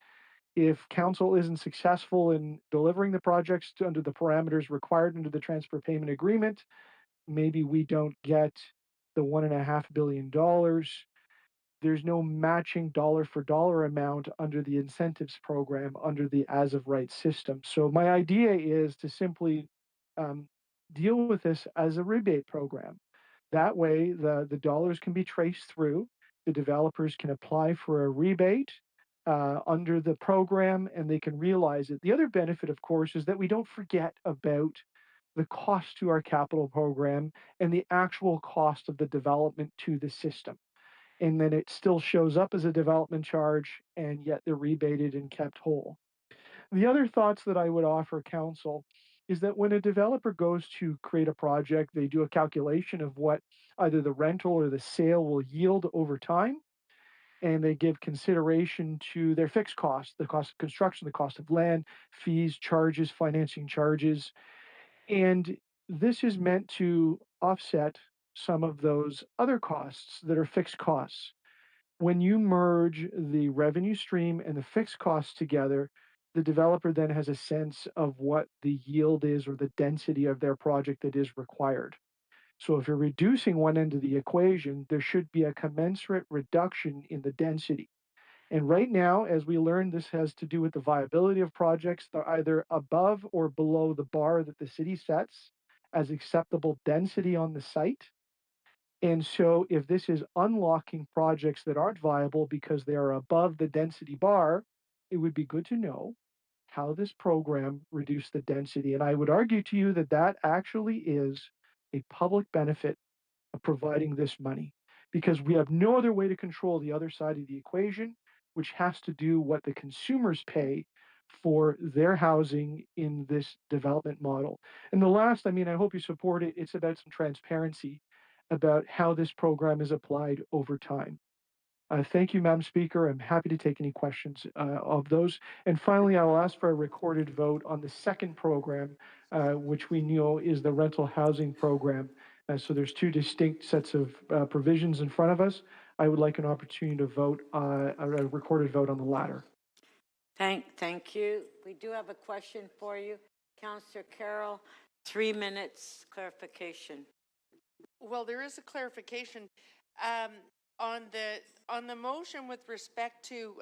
S14: If council isn't successful in delivering the projects under the parameters required under the transfer payment agreement, maybe we don't get the $1.5 billion. There's no matching dollar for dollar amount under the incentives program under the as of right system. So my idea is to simply deal with this as a rebate program. That way, the dollars can be traced through. The developers can apply for a rebate under the program, and they can realize it. The other benefit, of course, is that we don't forget about the cost to our capital program and the actual cost of the development to the system. And then it still shows up as a development charge, and yet they're rebated and kept whole. The other thoughts that I would offer council is that when a developer goes to create a project, they do a calculation of what either the rental or the sale will yield over time, and they give consideration to their fixed costs, the cost of construction, the cost of land, fees, charges, financing charges. And this is meant to offset some of those other costs that are fixed costs. When you merge the revenue stream and the fixed costs together, the developer then has a sense of what the yield is or the density of their project that is required. So if you're reducing one end of the equation, there should be a commensurate reduction in the density. And right now, as we learned, this has to do with the viability of projects that are either above or below the bar that the city sets as acceptable density on the site. And so if this is unlocking projects that aren't viable because they are above the density bar, it would be good to know how this program reduced the density. And I would argue to you that that actually is a public benefit of providing this money, because we have no other way to control the other side of the equation, which has to do what the consumers pay for their housing in this development model. And the last, I hope you support it, it's about some transparency about how this program is applied over time. Thank you, Madam Speaker. I'm happy to take any questions of those. And finally, I will ask for a recorded vote on the second program which we know is the rental housing program. So there's two distinct sets of provisions in front of us. I would like an opportunity to vote, a recorded vote on the latter.
S1: Thank you. We do have a question for you. Councillor Carroll, 3 minutes clarification.
S7: Well, there is a clarification on the motion with respect to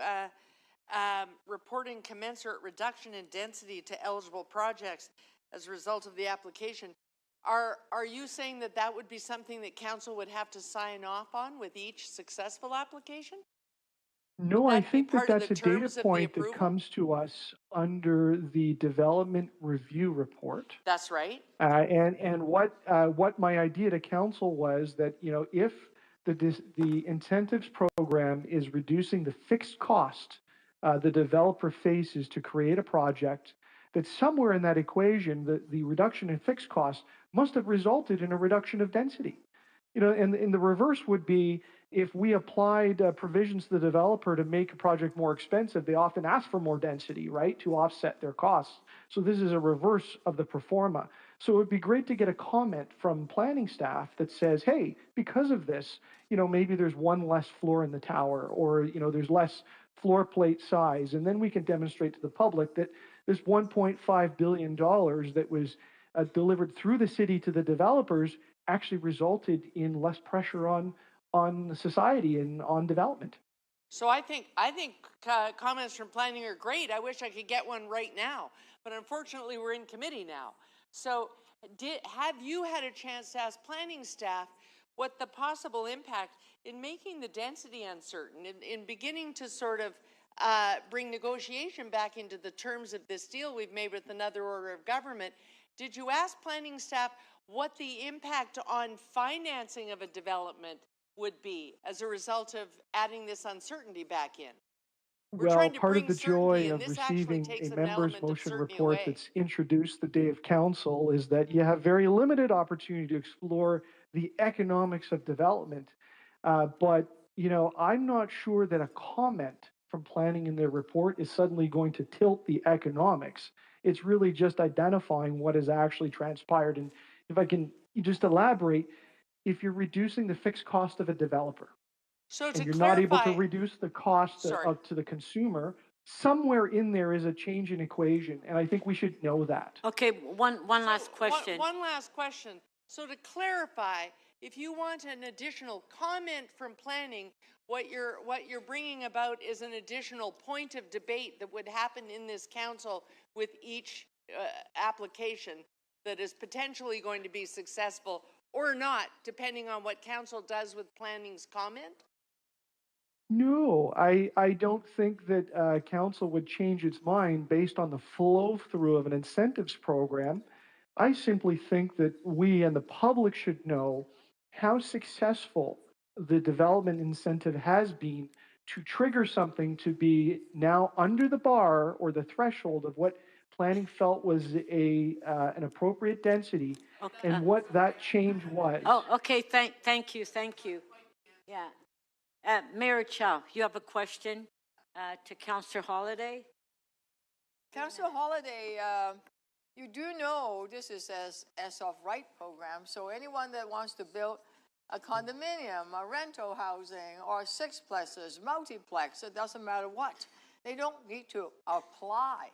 S7: reporting commensurate reduction in density to eligible projects as a result of the application. Are you saying that that would be something that council would have to sign off on with each successful application?
S14: No, I think that that's a data
S7: terms of the
S14: point that
S7: approval?
S14: comes to us under the development review report.
S7: That's right.
S14: And what my idea to council was that, you know, if the incentives program is reducing the fixed cost the developer faces to create a project, that somewhere in that equation, the reduction in fixed cost must have resulted in a reduction of density. You know, and the reverse would be if we applied provisions to the developer to make a project more expensive, they often ask for more density, right, to offset their costs. So this is a reverse of the pro forma. So it would be great to get a comment from planning staff that says, hey, because of this, you know, maybe there's one less floor in the tower, or, you know, there's less floor plate size. And then we can demonstrate to the public that this $1.5 billion that was delivered through the city to the developers actually resulted in less pressure on society and on development.
S7: So I think comments from planning are great. I wish I could get one right now, but unfortunately we're in committee now. So have you had a chance to ask planning staff what the possible impact in making the density uncertain, in beginning to sort of bring negotiation back into the terms of this deal we've made with another order of government? Did you ask planning staff what the impact on financing of a development would be as a result of adding this uncertainty back in?
S14: Well, part of the joy of receiving a member's motion report that's introduced the day of council is that you have very limited opportunity to explore the economics of development. But, you know, I'm not sure that a comment from planning in their report is suddenly going to tilt the economics. It's really just identifying what has actually transpired. And if I can just elaborate, if you're reducing the fixed cost of a developer,
S7: so
S14: and you're not able to reduce the cost to the consumer, somewhere in there is a change in equation, and I think we should know that.
S1: Okay, one last question.
S7: One last question. So to clarify, if you want an additional comment from planning, what you're bringing about is an additional point of debate that would happen in this council with each application that is potentially going to be successful or not, depending on what council does with planning's comment?
S14: No, I don't think that council would change its mind based on the flow through of an incentives program. I simply think that we and the public should know how successful the development incentive has been to trigger something to be now under the bar or the threshold of what planning felt was an appropriate density, and what that change was.
S1: Oh, okay, thank you. Yeah. Mayor Chow, you have a question to Councillor Holiday?
S11: Councillor Holiday, you do know this is as of right program, so anyone that wants to build a condominium, a rental housing, or sixplexes, multiplex, it doesn't matter what, they don't need to apply.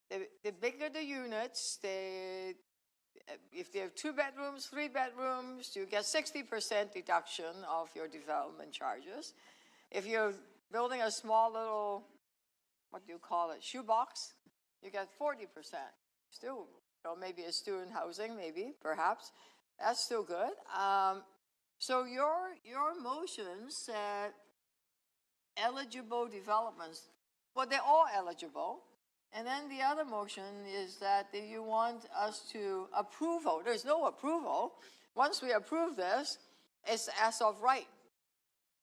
S11: The bigger the units, if they have 2 bedrooms, 3 bedrooms, you get 60% deduction of your development charges. If you're building a small little, what do you call it, shoebox, you get 40%. Still, maybe a student housing, maybe, perhaps. That's still good. So your motion said eligible developments. Well, they're all eligible. And then the other motion is that you want us to approval. There's no approval. Once we approve this, it's as of right.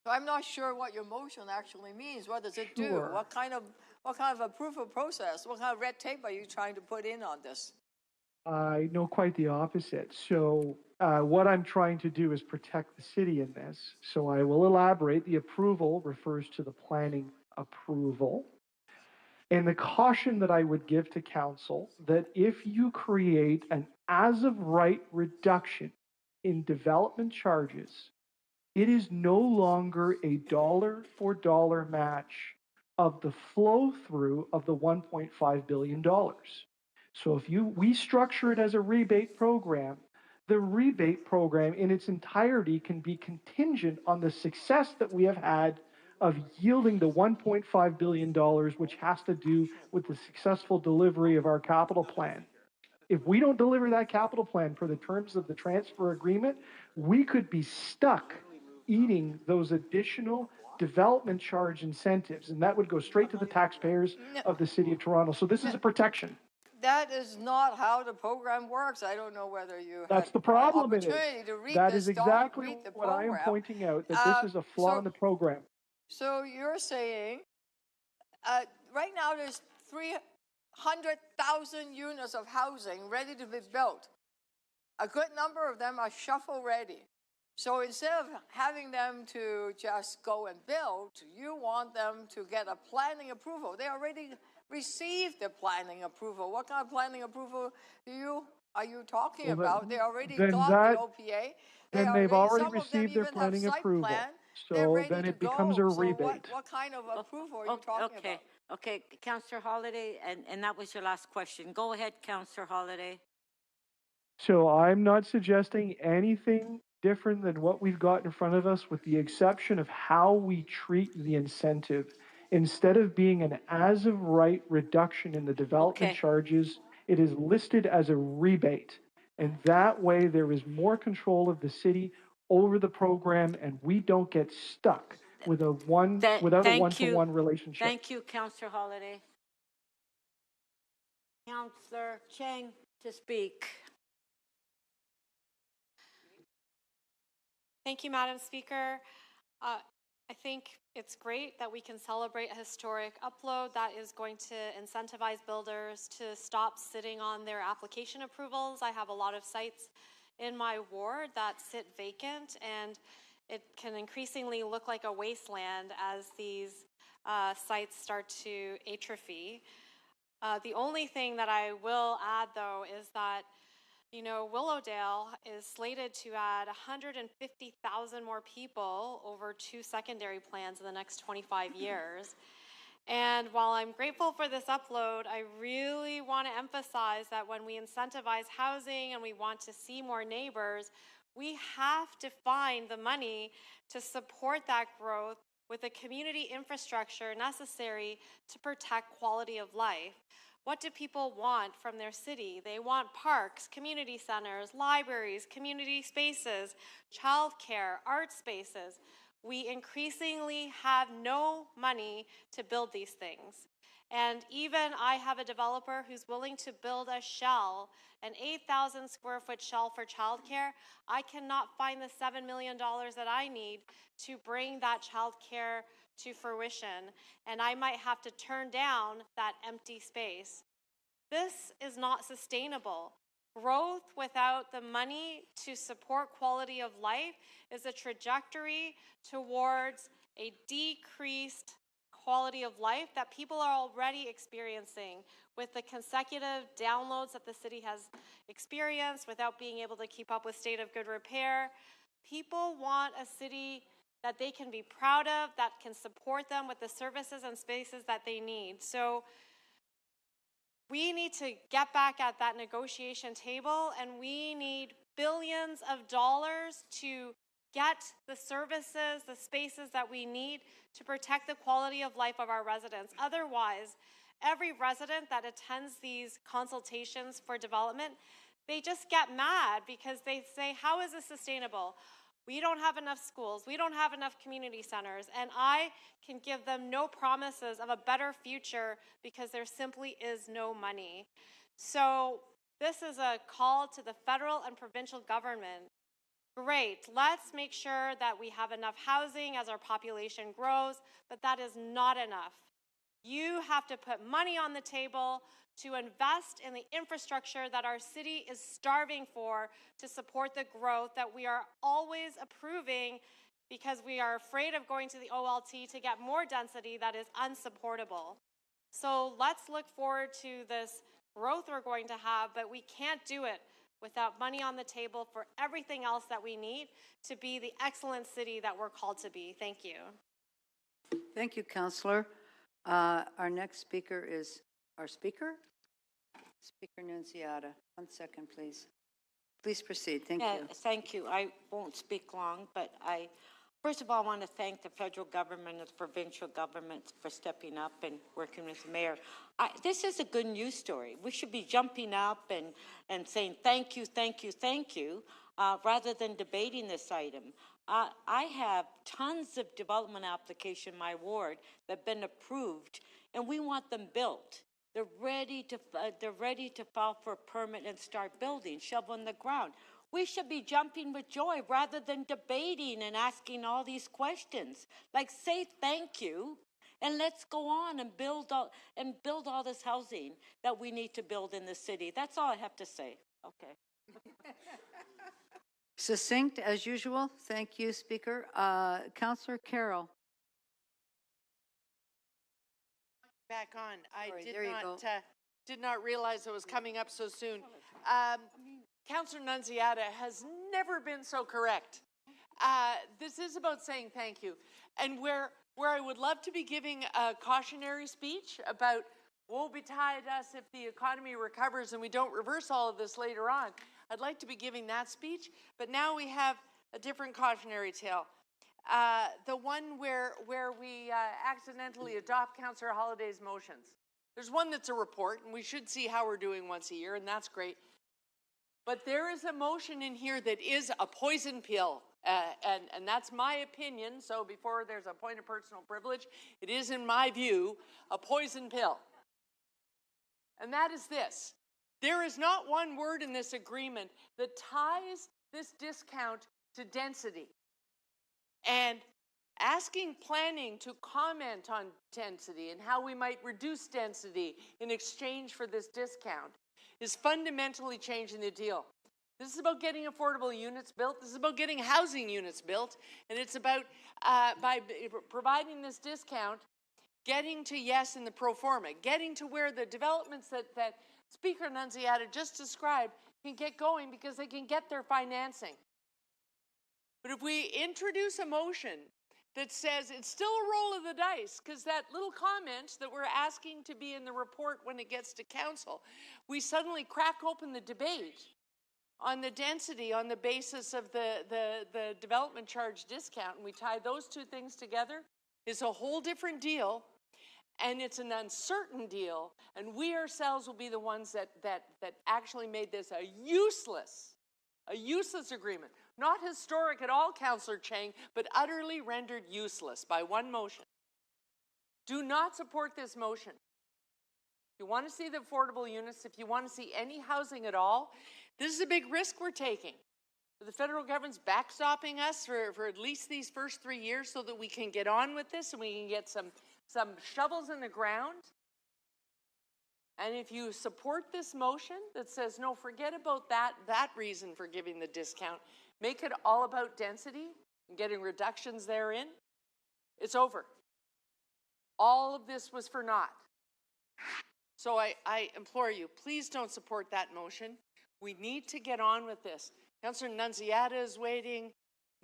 S11: So I'm not sure what your motion actually means. What does it do? What kind of approval process? What kind of red tape are you trying to put in on this?
S14: I know quite the opposite. So what I'm trying to do is protect the city in this. So I will elaborate. The approval refers to the planning approval. And the caution that I would give to council, that if you create an as-of-right reduction in development charges, it is no longer a dollar-for-dollar match of the flow-through of the $1.5 billion. So if we structure it as a rebate program, the rebate program in its entirety can be contingent on the success that we have had of yielding the $1.5 billion, which has to do with the successful delivery of our capital plan. If we don't deliver that capital plan per the terms of the transfer agreement, we could be stuck eating those additional development charge incentives, and that would go straight to the taxpayers of the City of Toronto. So this is a protection.
S11: That is not how the program works. I don't know whether you
S14: That's
S11: had
S14: the problem in
S11: opportunity
S14: it.
S11: to read
S14: That
S11: this
S14: is exactly
S11: read the
S14: what I am
S11: program.
S14: pointing out, that this is a flaw in the program.
S11: So you're saying, right now there's 300,000 units of housing ready to be built. A good number of them are shovel-ready. So instead of having them to just go and build, you want them to get a planning approval. They already received the planning approval. What kind of planning approval are you talking about? They already got the OPA.
S14: Then they've already
S11: some of them
S14: received their
S11: even have
S14: planning
S11: site
S14: approval.
S11: plan. They're
S14: So
S11: ready
S14: then
S11: to
S14: it becomes a
S11: go. So
S14: rebate.
S11: what kind of approval are you talking about?
S1: Okay, Councillor Holiday, and that was your last question. Go ahead, Councillor Holiday.
S14: So I'm not suggesting anything different than what we've got in front of us, with the exception of how we treat the incentive. Instead of being an as-of-right reduction in the development charges, it is listed as a rebate. And that way there is more control of the city over the program, and we don't get stuck with without a one-to-one relationship.
S1: Thank you, Councillor Holiday. Councillor Cheng to speak.
S9: Thank you, Madam Speaker. I think it's great that we can celebrate a historic upload that is going to incentivize builders to stop sitting on their application approvals. I have a lot of sites in my ward that sit vacant, and it can increasingly look like a wasteland as these sites start to atrophy. The only thing that I will add, though, is that Willowdale is slated to add 150,000 more people over 2 secondary plans in the next 25 years. And while I'm grateful for this upload, I really want to emphasize that when we incentivize housing and we want to see more neighbors, we have to find the money to support that growth with the community infrastructure necessary to protect quality of life. What do people want from their city? They want parks, community centers, libraries, community spaces, childcare, art spaces. We increasingly have no money to build these things. And even I have a developer who's willing to build a shell, an 8,000 square foot shell for childcare. I cannot find the $7 million that I need to bring that childcare to fruition, and I might have to turn down that empty space. This is not sustainable. Growth without the money to support quality of life is a trajectory towards a decreased quality of life that people are already experiencing with the consecutive downloads that the city has experienced without being able to keep up with state of good repair. People want a city that they can be proud of, that can support them with the services and spaces that they need. So we need to get back at that negotiation table, and we need billions of dollars to get the services, the spaces that we need to protect the quality of life of our residents. Otherwise, every resident that attends these consultations for development, they just get mad because they say, how is this sustainable? We don't have enough schools, we don't have enough community centers, and I can give them no promises of a better future because there simply is no money. So this is a call to the federal and provincial government. Great, let's make sure that we have enough housing as our population grows, but that is not enough. You have to put money on the table to invest in the infrastructure that our city is starving for to support the growth that we are always approving because we are afraid of going to the OLT to get more density that is unsupportable. So let's look forward to this growth we're going to have, but we can't do it without money on the table for everything else that we need to be the excellent city that we're called to be. Thank you.
S12: Thank you, Councillor. Our next speaker is our speaker, Speaker Nunziata. 1 second, please. Please proceed. Thank you.
S1: Thank you. I won't speak long, but first of all, I want to thank the federal government and the provincial governments for stepping up and working with the mayor. This is a good news story. We should be jumping up and saying thank you, thank you, thank you, rather than debating this item. I have tons of development applications in my ward that have been approved, and we want them built. They're ready to file for a permit and start building, shovel in the ground. We should be jumping with joy rather than debating and asking all these questions. Like, say thank you, and let's go on and build all this housing that we need to build in the city. That's all I have to say. Okay.
S12: Succinct as usual. Thank you, Speaker. Councillor Carroll.
S7: Back on.
S12: Sorry,
S7: I did not realize it was coming up so soon. Councillor Nunziata has never been so correct. This is about saying thank you. And where I would love to be giving a cautionary speech about woe betide us if the economy recovers and we don't reverse all of this later on, I'd like to be giving that speech, but now we have a different cautionary tale. The one where we accidentally adopt Councillor Holliday's motions. There's one that's a report, and we should see how we're doing once a year, and that's great. But there is a motion in here that is a poison pill, and that's my opinion, so before there's a point of personal privilege, it is, in my view, a poison pill. And that is this. There is not one word in this agreement that ties this discount to density. And asking planning to comment on density and how we might reduce density in exchange for this discount is fundamentally changing the deal. This is about getting affordable units built. This is about getting housing units built. And it's about, by providing this discount, getting to yes in the pro forma, getting to where the developments that Speaker Nunziata just described can get going because they can get their financing. But if we introduce a motion that says it's still a roll of the dice, because that little comment that we're asking to be in the report when it gets to council, we suddenly crack open the debate on the density on the basis of the development charge discount, and we tie those two things together, it's a whole different deal, and it's an uncertain deal, and we ourselves will be the ones that actually made this a useless agreement. Not historic at all, Councillor Chang, but utterly rendered useless by one motion. Do not support this motion. If you want to see the affordable units, if you want to see any housing at all, this is a big risk we're taking. The federal government's backstopping us for at least these first 3 years so that we can get on with this and we can get some shovels in the ground. And if you support this motion that says, no, forget about that reason for giving the discount, make it all about density and getting reductions therein, it's over. All of this was for naught. So I implore you, please don't support that motion. We need to get on with this. Councillor Nunziata is waiting.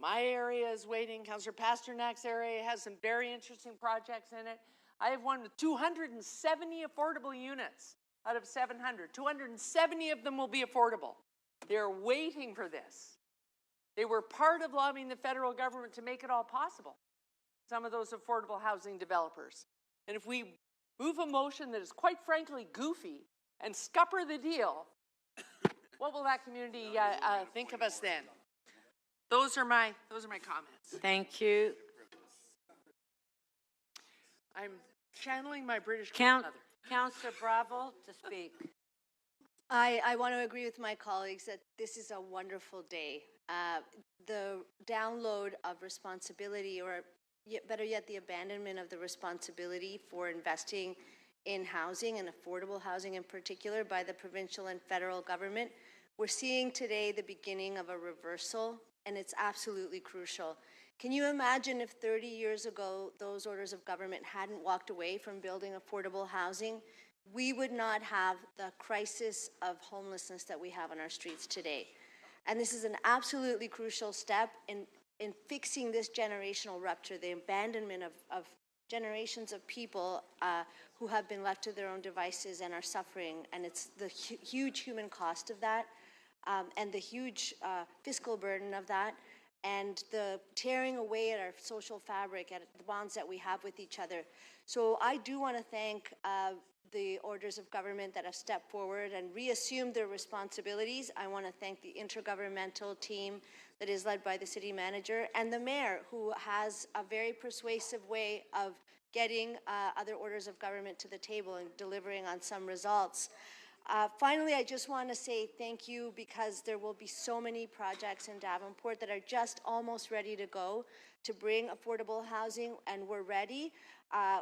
S7: My area is waiting. Councillor Pasternak's area has some very interesting projects in it. I have one with 270 affordable units out of 700. 270 of them will be affordable. They're waiting for this. They were part of lobbying the federal government to make it all possible, some of those affordable housing developers. And if we move a motion that is quite frankly goofy and scupper the deal, what will that community think of us then? Those are my comments.
S1: Thank you.
S7: I'm channeling my British
S1: Councillor Bravo to speak.
S2: I want to agree with my colleagues that this is a wonderful day. The download of responsibility, or better yet, the abandonment of the responsibility for investing in housing and affordable housing in particular by the provincial and federal government. We're seeing today the beginning of a reversal, and it's absolutely crucial. Can you imagine if 30 years ago those orders of government hadn't walked away from building affordable housing? We would not have the crisis of homelessness that we have on our streets today. And this is an absolutely crucial step in fixing this generational rupture, the abandonment of generations of people who have been left to their own devices and are suffering. And it's the huge human cost of that and the huge fiscal burden of that and the tearing away at our social fabric, at the bonds that we have with each other. So I do want to thank the orders of government that have stepped forward and reassumed their responsibilities. I want to thank the intergovernmental team that is led by the city manager and the mayor, who has a very persuasive way of getting other orders of government to the table and delivering on some results. Finally, I just want to say thank you, because there will be so many projects in Davenport that are just almost ready to go to bring affordable housing, and we're ready.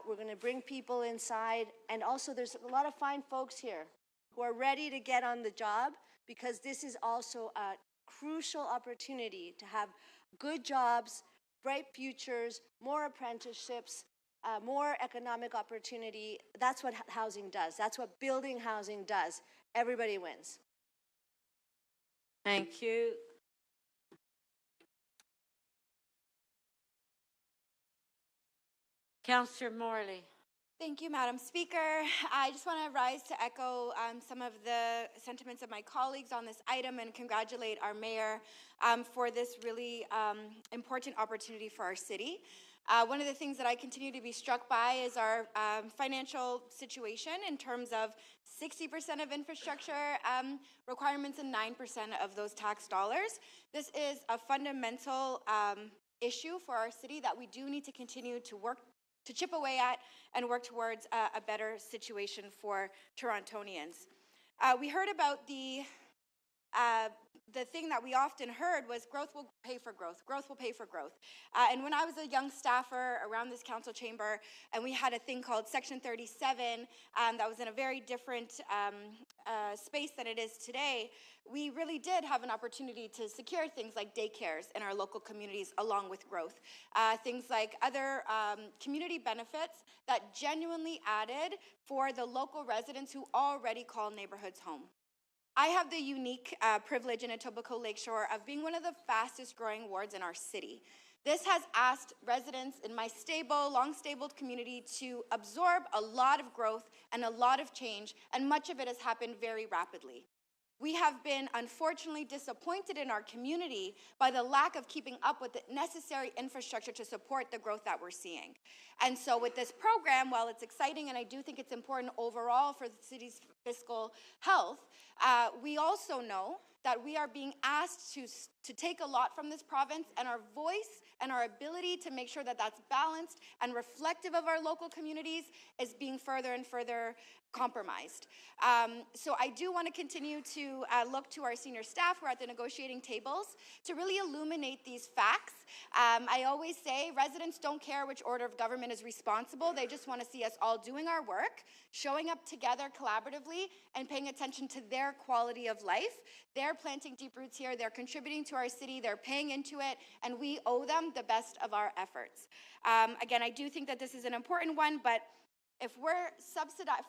S2: We're going to bring people inside, and also there's a lot of fine folks here who are ready to get on the job, because this is also a crucial opportunity to have good jobs, bright futures, more apprenticeships, more economic opportunity. That's what housing does. That's what building housing does. Everybody wins.
S1: Thank you. Councillor Morley.
S5: Thank you, Madam Speaker. I just want to rise to echo some of the sentiments of my colleagues on this item and congratulate our mayor for this really important opportunity for our city. One of the things that I continue to be struck by is our financial situation in terms of 60% of infrastructure requirements and 9% of those tax dollars. This is a fundamental issue for our city that we do need to continue to work to chip away at and work towards a better situation for Torontonians. We heard about the thing that we often heard was growth will pay for growth. Growth will pay for growth. And when I was a young staffer around this council chamber, and we had a thing called Section 37 that was in a very different space than it is today, we really did have an opportunity to secure things like daycares in our local communities along with growth. Things like other community benefits that genuinely added for the local residents who already call neighborhoods home. I have the unique privilege in Etobicoke Lakeshore of being one of the fastest growing wards in our city. This has asked residents in my stable, long-stabled community to absorb a lot of growth and a lot of change, and much of it has happened very rapidly. We have been unfortunately disappointed in our community by the lack of keeping up with the necessary infrastructure to support the growth that we're seeing. And so with this program, while it's exciting and I do think it's important overall for the city's fiscal health, we also know that we are being asked to take a lot from this province, and our voice and our ability to make sure that that's balanced and reflective of our local communities is being further and further compromised. So I do want to continue to look to our senior staff who are at the negotiating tables to really illuminate these facts. I always say residents don't care which order of government is responsible. They just want to see us all doing our work, showing up together collaboratively, and paying attention to their quality of life. They're planting deep roots here. They're contributing to our city. They're paying into it, and we owe them the best of our efforts. Again, I do think that this is an important one, but if we're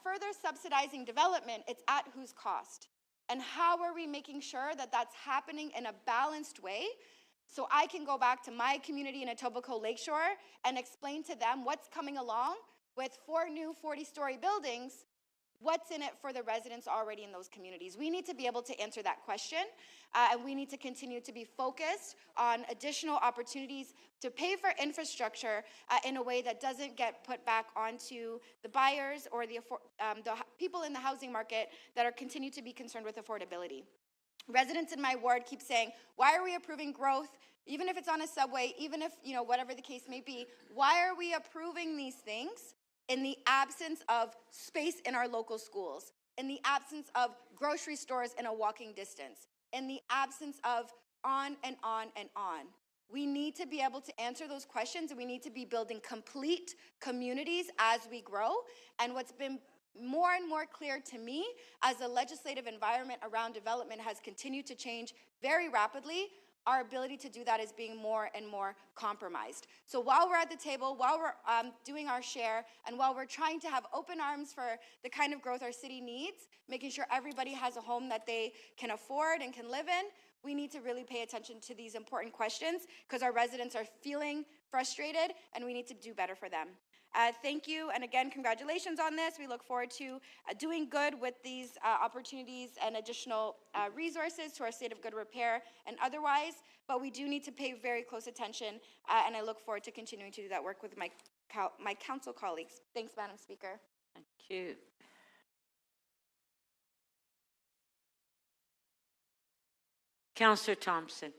S5: further subsidizing development, it's at whose cost? And how are we making sure that that's happening in a balanced way so I can go back to my community in Etobicoke Lakeshore and explain to them what's coming along with 4 new 40-story buildings? What's in it for the residents already in those communities? We need to be able to answer that question, and we need to continue to be focused on additional opportunities to pay for infrastructure in a way that doesn't get put back onto the buyers or the people in the housing market that are continue to be concerned with affordability. Residents in my ward keep saying, why are we approving growth, even if it's on a subway, even if, whatever the case may be, why are we approving these things in the absence of space in our local schools, in the absence of grocery stores in a walking distance, in the absence of on and on and on? We need to be able to answer those questions, and we need to be building complete communities as we grow. And what's been more and more clear to me as the legislative environment around development has continued to change very rapidly, our ability to do that is being more and more compromised. So while we're at the table, while we're doing our share, and while we're trying to have open arms for the kind of growth our city needs, making sure everybody has a home that they can afford and can live in, we need to really pay attention to these important questions because our residents are feeling frustrated and we need to do better for them. Thank you, and again, congratulations on this. We look forward to doing good with these opportunities and additional resources to our state of good repair and otherwise, but we do need to pay very close attention, and I look forward to continuing to do that work with my council colleagues. Thanks, Madam Speaker.
S1: Thank you. Councillor Thompson.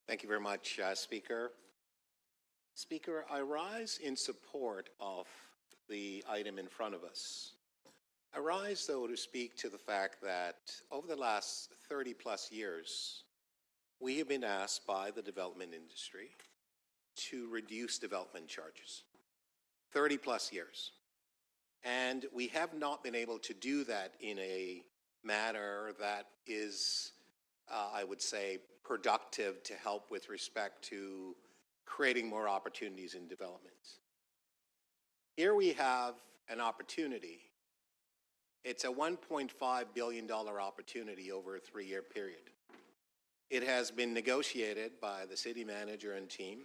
S22: Thank you very much, Speaker. Speaker, I rise in support of the item in front of us. I rise, though, to speak to the fact that over the last 30 plus years, we have been asked by the development industry to reduce development charges. 30 plus years. And we have not been able to do that in a manner that is, I would say, productive to help with respect to creating more opportunities in development. Here we have an opportunity. It's a $1.5 billion opportunity over a 3-year period. It has been negotiated by the city manager and team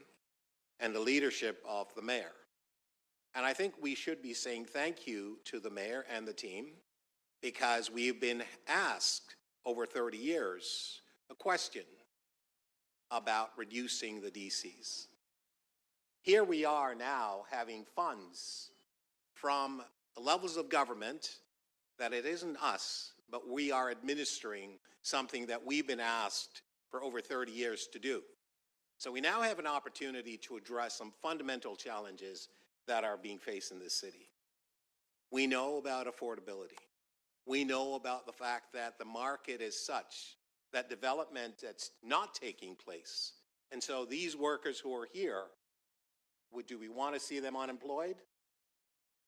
S22: and the leadership of the mayor. And I think we should be saying thank you to the mayor and the team because we've been asked over 30 years a question about reducing the DCs. Here we are now having funds from the levels of government that it isn't us, but we are administering something that we've been asked for over 30 years to do. So we now have an opportunity to address some fundamental challenges that are being faced in this city. We know about affordability. We know about the fact that the market is such that development that's not taking place. And so these workers who are here, do we want to see them unemployed?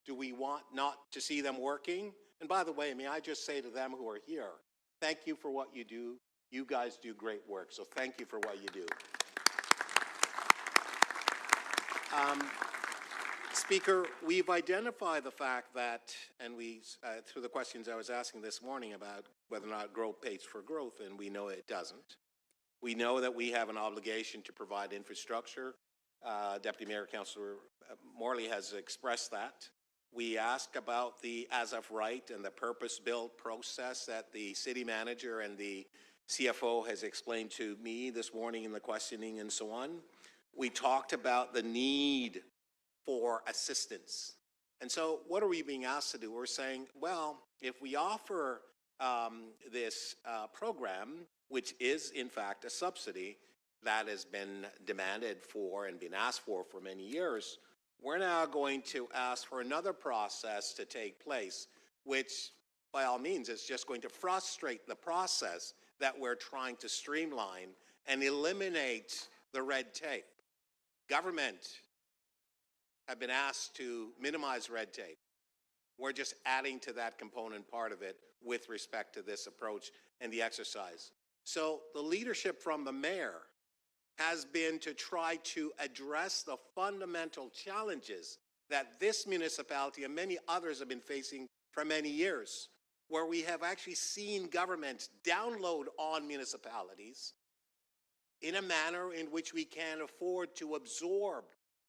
S22: Do we want not to see them working? And by the way, may I just say to them who are here, thank you for what you do. You guys do great work, so thank you for what you do. Speaker, we've identified the fact that, and we, through the questions I was asking this morning about whether or not growth pays for growth, and we know it doesn't. We know that we have an obligation to provide infrastructure. Deputy Mayor Councillor Morley has expressed that. We ask about the as of right and the purpose-built process that the city manager and the CFO has explained to me this morning in the questioning and so on. We talked about the need for assistance. And so what are we being asked to do? We're saying, well, if we offer this program, which is in fact a subsidy that has been demanded for and been asked for many years, we're now going to ask for another process to take place, which by all means is just going to frustrate the process that we're trying to streamline and eliminate the red tape. Government have been asked to minimize red tape. We're just adding to that component part of it with respect to this approach and the exercise. So the leadership from the mayor has been to try to address the fundamental challenges that this municipality and many others have been facing for many years, where we have actually seen government download on municipalities in a manner in which we can afford to absorb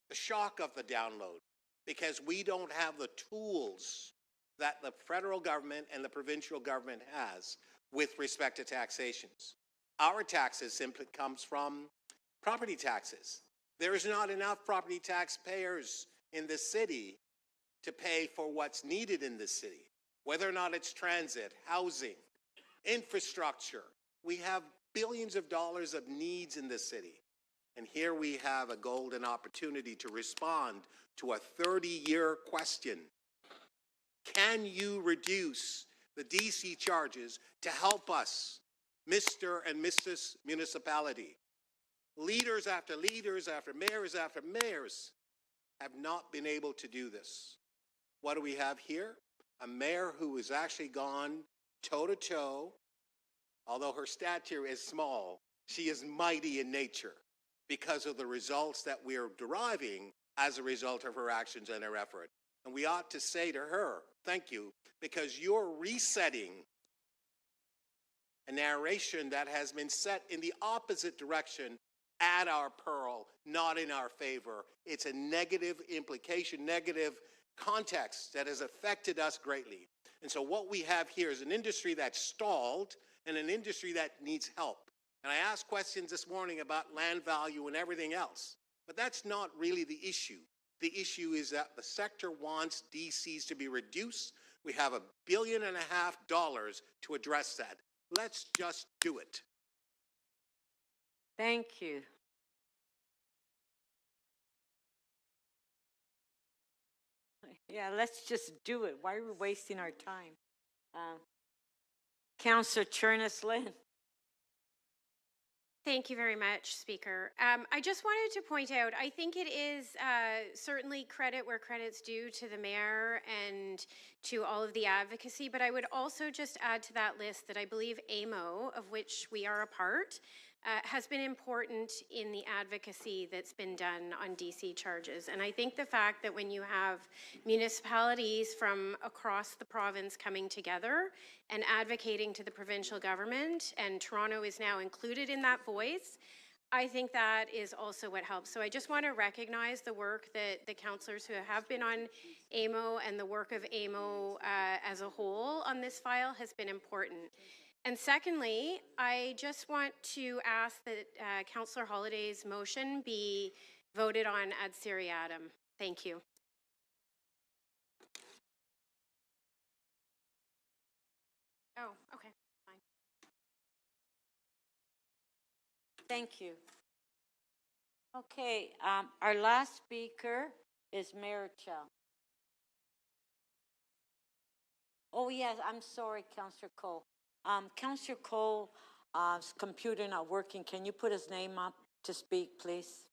S22: the shock of the download, because we don't have the tools that the federal government and the provincial government has with respect to taxations. Our taxes simply comes from property taxes. There is not enough property taxpayers in the city to pay for what's needed in the city, whether or not it's transit, housing, infrastructure. We have billions of dollars of needs in this city. And here we have a golden opportunity to respond to a 30-year question. Can you reduce the DC charges to help us, Mr. and Mrs. Municipality? Leaders after leaders, after mayors have not been able to do this. What do we have here? A mayor who has actually gone toe-to-toe, although her stature is small,
S8: She is mighty in nature because of the results that we are deriving as a result of her actions and her effort. And we ought to say to her, thank you, because you're resetting a narration that has been set in the opposite direction at our peril, not in our favor. It's a negative implication, negative context that has affected us greatly. And so what we have here is an industry that's stalled and an industry that needs help. And I asked questions this morning about land value and everything else, but that's not really the issue. The issue is that the sector wants DCs to be reduced. We have $1.5 billion to address that. Let's just do it.
S1: Thank you. Yeah, let's just do it. Why are we wasting our time? Councillor Chernes-Lynn.
S16: Thank you very much, Speaker. I just wanted to point out, I think it is certainly credit where credit's due to the mayor and to all of the advocacy, but I would also just add to that list that I believe AMO, of which we are a part, has been important in the advocacy that's been done on DC charges. And I think the fact that when you have municipalities from across the province coming together and advocating to the provincial government, and Toronto is now included in that voice, I think that is also what helps. So I just want to recognize the work that the councillors who have been on AMO and the work of AMO as a whole on this file has been important. And secondly, I just want to ask that Councillor Holliday's motion be voted on ad seriatim. Thank you. Oh, okay, fine.
S1: Thank you. Okay, our last speaker is Mayor Chow. Oh, yes, I'm sorry, Councillor Cole. Councillor Cole's computer not working. Can you put his name up to speak, please?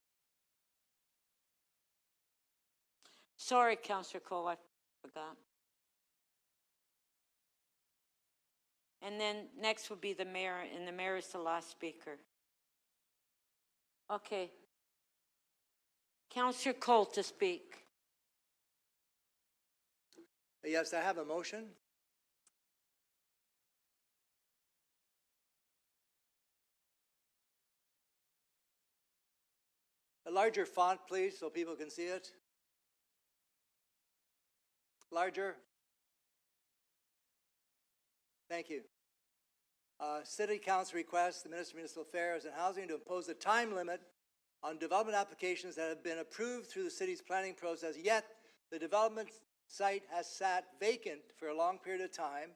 S1: Sorry, Councillor Cole, I forgot. And then next will be the mayor, and the mayor is the last speaker. Okay. Councillor Cole to speak.
S23: Yes, I have a motion. A larger font, please, so people can see it. Larger. Thank you. City Council requests the Minister of Municipal Affairs and Housing to impose a time limit on development applications that have been approved through the city's planning process, yet the development site has sat vacant for a long period of time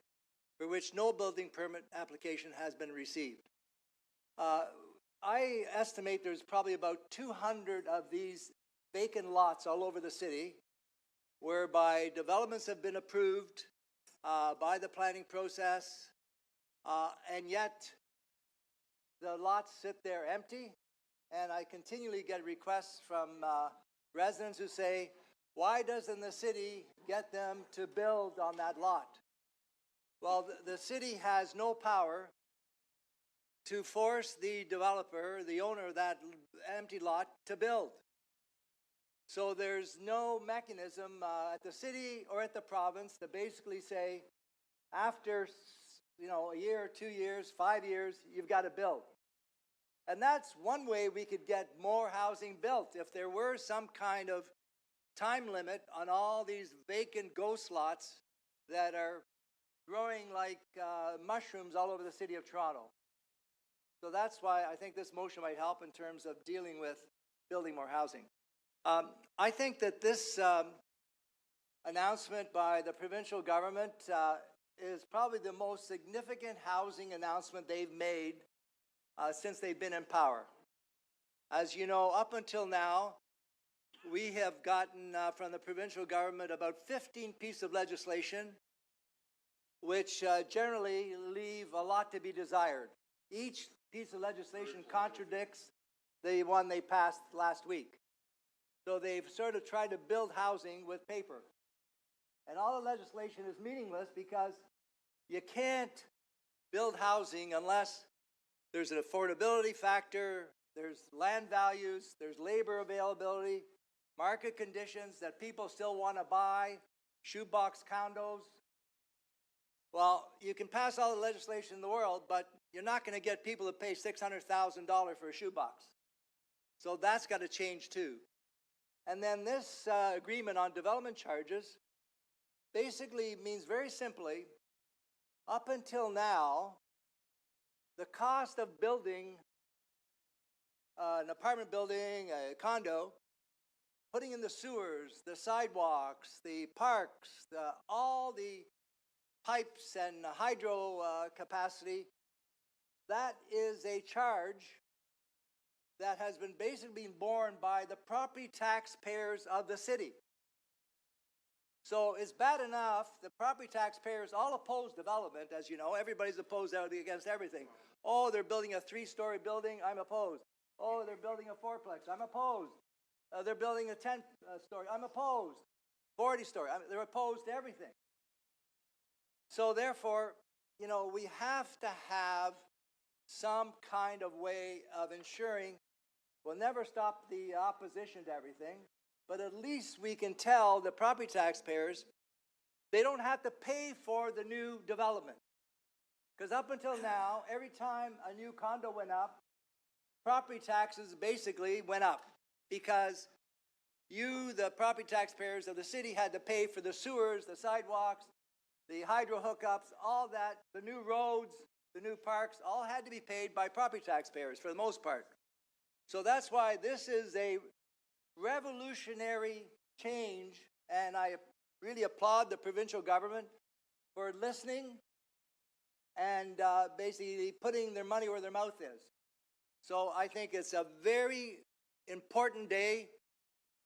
S23: for which no building permit application has been received. I estimate there's probably about 200 of these vacant lots all over the city whereby developments have been approved by the planning process, and yet the lots sit there empty. And I continually get requests from residents who say, why doesn't the city get them to build on that lot? Well, the city has no power to force the developer, the owner of that empty lot, to build. So there's no mechanism at the city or at the province to basically say, after a year, 2 years, 5 years, you've got to build. And that's one way we could get more housing built. If there were some kind of time limit on all these vacant ghost lots that are growing like mushrooms all over the city of Toronto. So that's why I think this motion might help in terms of dealing with building more housing. I think that this announcement by the provincial government is probably the most significant housing announcement they've made since they've been in power. As you know, up until now, we have gotten from the provincial government about 15 pieces of legislation, which generally leave a lot to be desired. Each piece of legislation contradicts the one they passed last week. So they've sort of tried to build housing with paper. And all the legislation is meaningless because you can't build housing unless There's an affordability factor, there's land values, there's labor availability, market conditions that people still want to buy, shoebox condos. Well, you can pass all the legislation in the world, but you're not going to get people to pay $600,000 for a shoebox. So that's got to change too. And then this agreement on development charges basically means very simply, up until now, the cost of building an apartment building, a condo, putting in the sewers, the sidewalks, the parks, all the pipes and hydro capacity, that is a charge that has been basically been borne by the property taxpayers of the city. So it's bad enough the property taxpayers all oppose development, as you know. Everybody's opposed against everything. Oh, they're building a 3-story building, I'm opposed. Oh, they're building a 4-plex, I'm opposed. They're building a 10-story, I'm opposed. 40-story, they're opposed to everything. So therefore, you know, we have to have some kind of way of ensuring we'll never stop the opposition to everything, but at least we can tell the property taxpayers they don't have to pay for the new development. Because up until now, every time a new condo went up, property taxes basically went up because you, the property taxpayers of the city, had to pay for the sewers, the sidewalks, the hydro hookups, all that, the new roads, the new parks, all had to be paid by property taxpayers for the most part. So that's why this is a revolutionary change, and I really applaud the provincial government for listening and basically putting their money where their mouth is. So I think it's a very important day.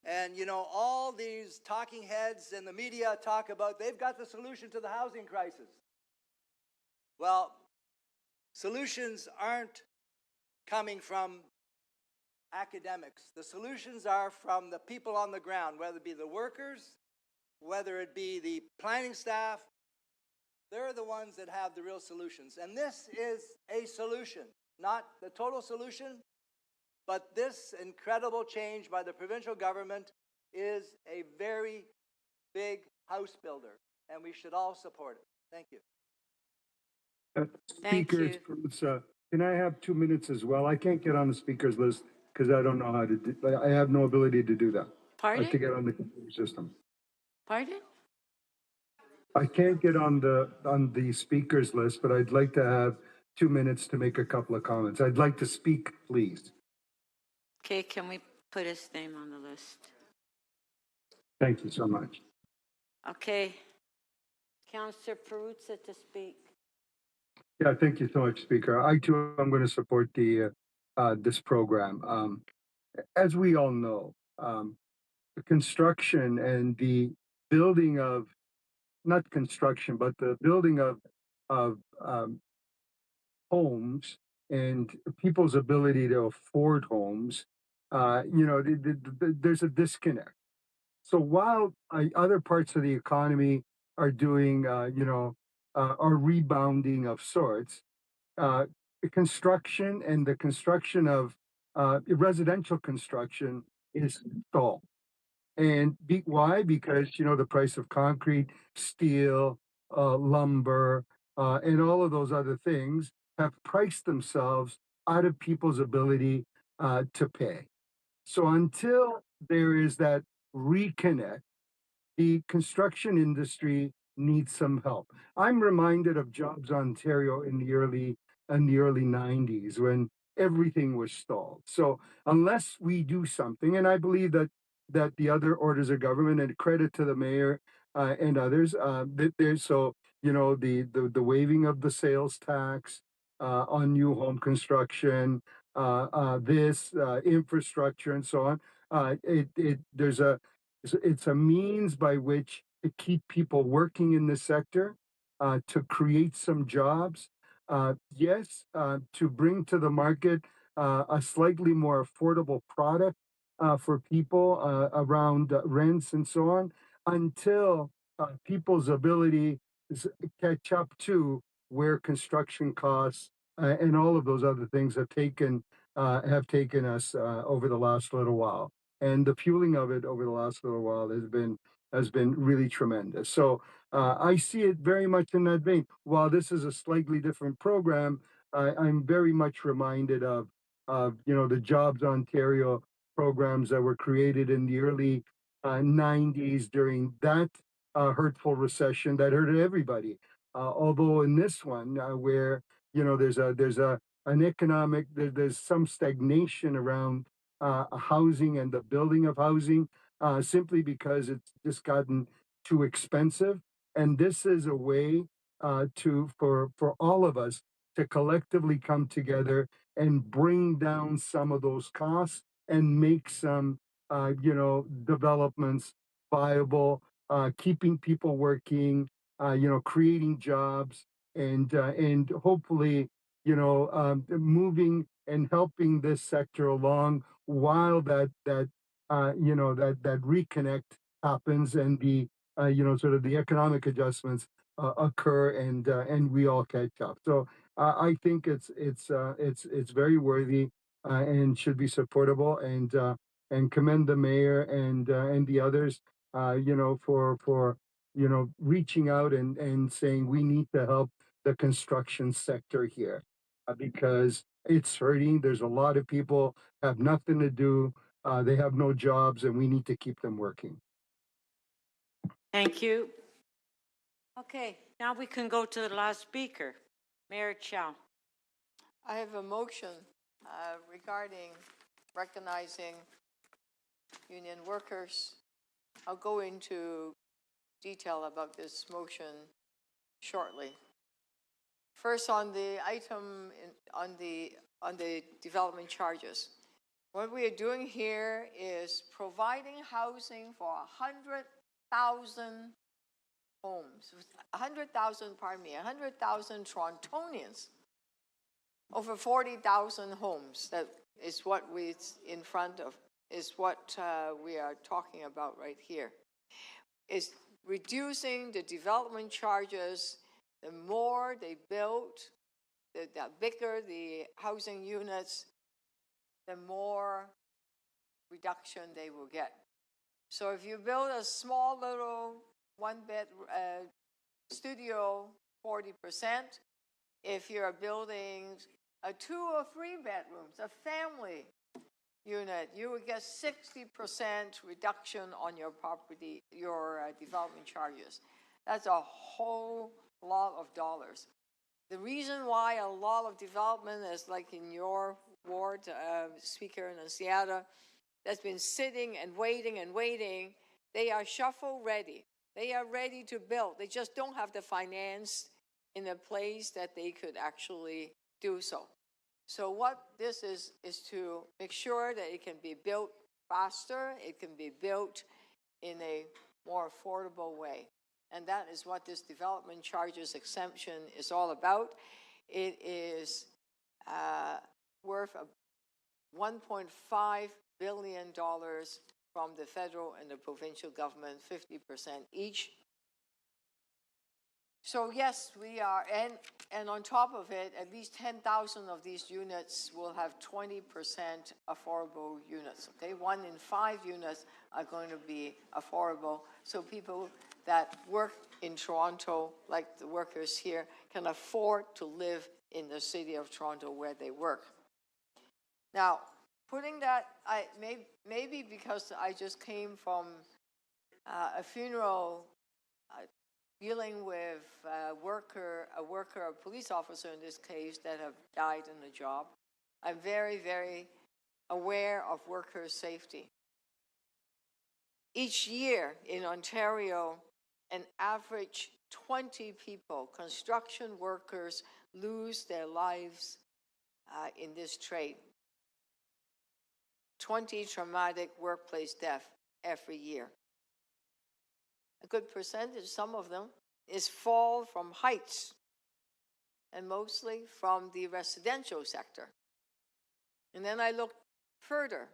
S23: And, you know, all these talking heads in the media talk about they've got the solution to the housing crisis. Well, solutions aren't coming from academics. The solutions are from the people on the ground, whether it be the workers, whether it be the planning staff. They're the ones that have the real solutions. And this is a solution, not the total solution, but this incredible change by the provincial government is a very big house builder, and we should all support it. Thank you.
S10: Speaker, can I have 2 minutes as well? I can't get on the speakers list because I don't know how to do, I have no ability to do that.
S1: Pardon?
S10: To get on the computer system.
S1: Pardon?
S10: I can't get on the speakers list, but I'd like to have 2 minutes to make a couple of comments. I'd like to speak, please.
S1: Okay, can we put his name on the list?
S10: Thank you so much.
S1: Okay. Councillor Perruzza to speak.
S10: Yeah, thank you so much, Speaker. I too am going to support the this program. As we all know, the construction and the building of, not construction, but the building of homes and people's ability to afford homes, you know, there's a disconnect. So while other parts of the economy are doing, you know, are rebounding of sorts, the construction and the construction of residential construction is stalled. And why? Because, you know, the price of concrete, steel, lumber, and all of those other things have priced themselves out of people's ability to pay. So until there is that reconnect, the construction industry needs some help. I'm reminded of Jobs Ontario in the early 90s when everything was stalled. So unless we do something, and I believe that the other orders of government, and credit to the mayor and others, that there's, so you know, the waiving of the sales tax on new home construction, this infrastructure and so on. It's a means by which to keep people working in the sector, to create some jobs. Yes, to bring to the market a slightly more affordable product for people around rents and so on, until people's ability is catch up to where construction costs and all of those other things have taken us over the last little while. And the fueling of it over the last little while has been really tremendous. So I see it very much in that vein. While this is a slightly different program, I'm very much reminded of the Jobs Ontario programs that were created in the early 90s during that hurtful recession that hurted everybody. Although in this one, where there's an economic there's some stagnation around housing and the building of housing, simply because it's just gotten too expensive. And this is a way for all of us to collectively come together and bring down some of those costs and make some developments viable, keeping people working, creating jobs, and hopefully moving and helping this sector along while that reconnect happens, and the sort of the economic adjustments occur, and we all catch up. So I think it's very worthy and should be supportable, and commend the mayor and the others for reaching out and saying we need to help the construction sector here, because it's hurting. There's a lot of people have nothing to do. They have no jobs, and we need to keep them working.
S1: Thank you. Okay, now we can go to the last speaker, Mayor Chow.
S11: I have a motion regarding recognizing union workers. I'll go into detail about this motion shortly. First, on the item on the development charges. What we are doing here is providing housing for 100,000 homes, 100,000 Torontonians, over 40,000 homes. That is what is in front of, is what we are talking about right here. Is reducing the development charges. The more they build, the bigger the housing units, the more reduction they will get. So if you build a small little one-bed studio, 40%. If you're building a 2 or 3 bedrooms, a family unit, you would get 60% reduction on your property, your development charges. That's a whole lot of dollars. The reason why a lot of development is like in your ward, Speaker in Seattle, that's been sitting and waiting, they are shovel ready. They are ready to build. They just don't have the finance in a place that they could actually do so. So what this is to make sure that it can be built faster, it can be built in a more affordable way. And that is what this development charges exemption is all about. It is worth $1.5 billion from the federal and the provincial government, 50% each. So yes, we are, and on top of it, at least 10,000 of these units will have 20% affordable units, okay? 1 in 5 units are going to be affordable, so people that work in Toronto, like the workers here, can afford to live in the city of Toronto where they work. Now, putting that, maybe because I just came from a funeral dealing with a worker, a police officer in this case, that have died in the job. I'm very, very aware of worker safety. Each year in Ontario, an average 20 people, construction workers, lose their lives in this trade. 20 traumatic workplace deaths every year. A good percentage, some of them, is fall from heights, and mostly from the residential sector. And then I look further.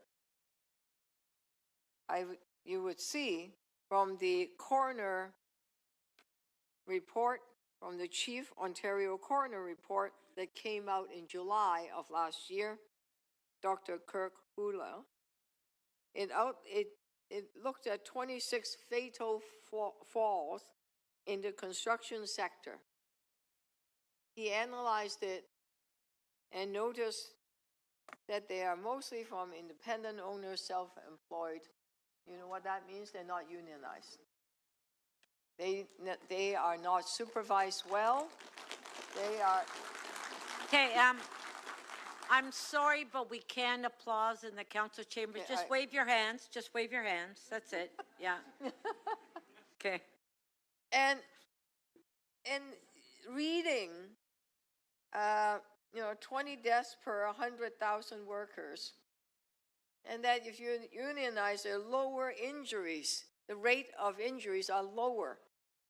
S11: You would see from the coroner report from the Chief Ontario Coroner report that came out in July of last year, Dr. Kirk Hula. It looked at 26 fatal falls in the construction sector. He analyzed it and noticed that they are mostly from independent owners, self-employed. You know what that means? They're not unionized. They are not supervised well. They are...
S1: Okay, I'm sorry, but we can't applause in the council chamber. Just wave your hands. Just wave your hands. That's it. Yeah. Okay.
S11: And reading, 20 deaths per 100,000 workers, and that if you unionize, there are lower injuries. The rate of injuries are lower.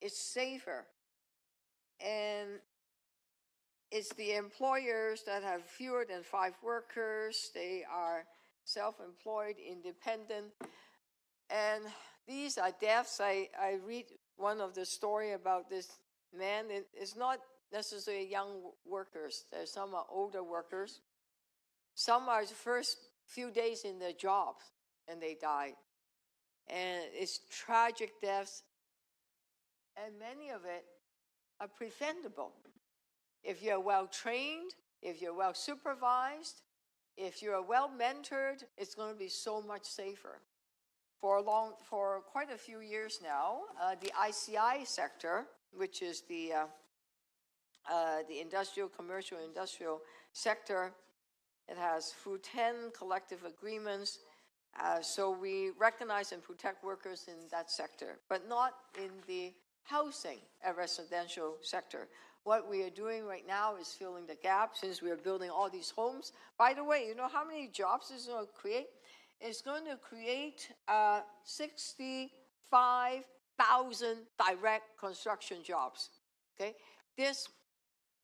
S11: It's safer. And it's the employers that have fewer than 5 workers. They are self-employed, independent. And these are deaths. I read one of the story about this man. It's not necessarily young workers. There's some are older workers. Some are the first few days in their jobs and they died. And it's tragic deaths. And many of it are preventable. If you're well trained, if you're well supervised, if you're well mentored, it's going to be so much safer. For quite a few years now, the ICI sector, which is the commercial industrial sector, it has 10 collective agreements. So we recognize and protect workers in that sector, but not in the housing and residential sector. What we are doing right now is filling the gap since we are building all these homes. By the way, you know how many jobs this is going to create? It's going to create 65,000 direct construction jobs. Okay,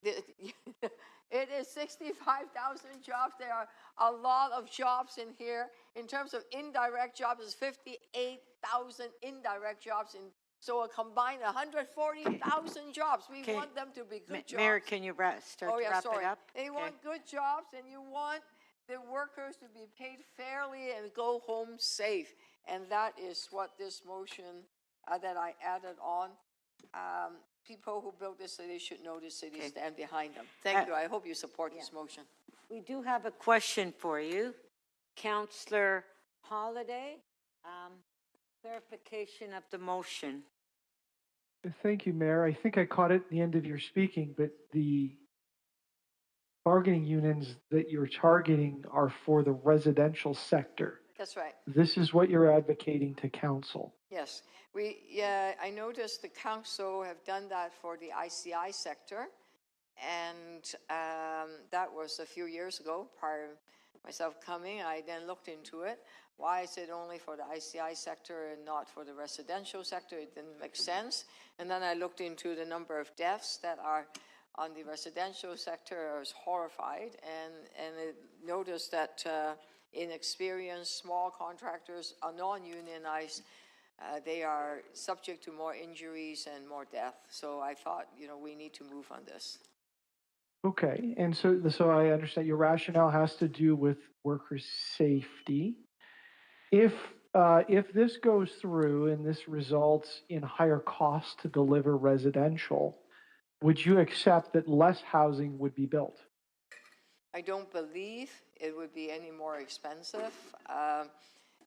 S11: it is 65,000 jobs. There are a lot of jobs in here. In terms of indirect jobs, it's 58,000 indirect jobs. So a combined 140,000 jobs. We want them to be good jobs.
S1: Mayor, can you start to wrap it up?
S11: They want good jobs, and you want the workers to be paid fairly and go home safe. And that is what this motion that I added on. People who built this city should know this city stand behind them. Thank you. I hope you support this motion.
S1: We do have a question for you. Councillor Holiday, clarification of the motion.
S14: Thank you, Mayor. I think I caught it at the end of your speaking, but the bargaining unions that you're targeting are for the residential sector.
S11: That's right.
S14: This is what you're advocating to council.
S11: Yes. I noticed the council have done that for the ICI sector, and that was a few years ago prior to myself coming. I then looked into it. Why is it only for the ICI sector and not for the residential sector? It didn't make sense. And then I looked into the number of deaths that are on the residential sector. I was horrified and noticed that inexperienced small contractors are non-unionized. They are subject to more injuries and more death. So I thought, we need to move on this.
S14: Okay, and so I understand your rationale has to do with worker safety. If this goes through and this results in higher costs to deliver residential, would you accept that less housing would be built?
S11: I don't believe it would be any more expensive.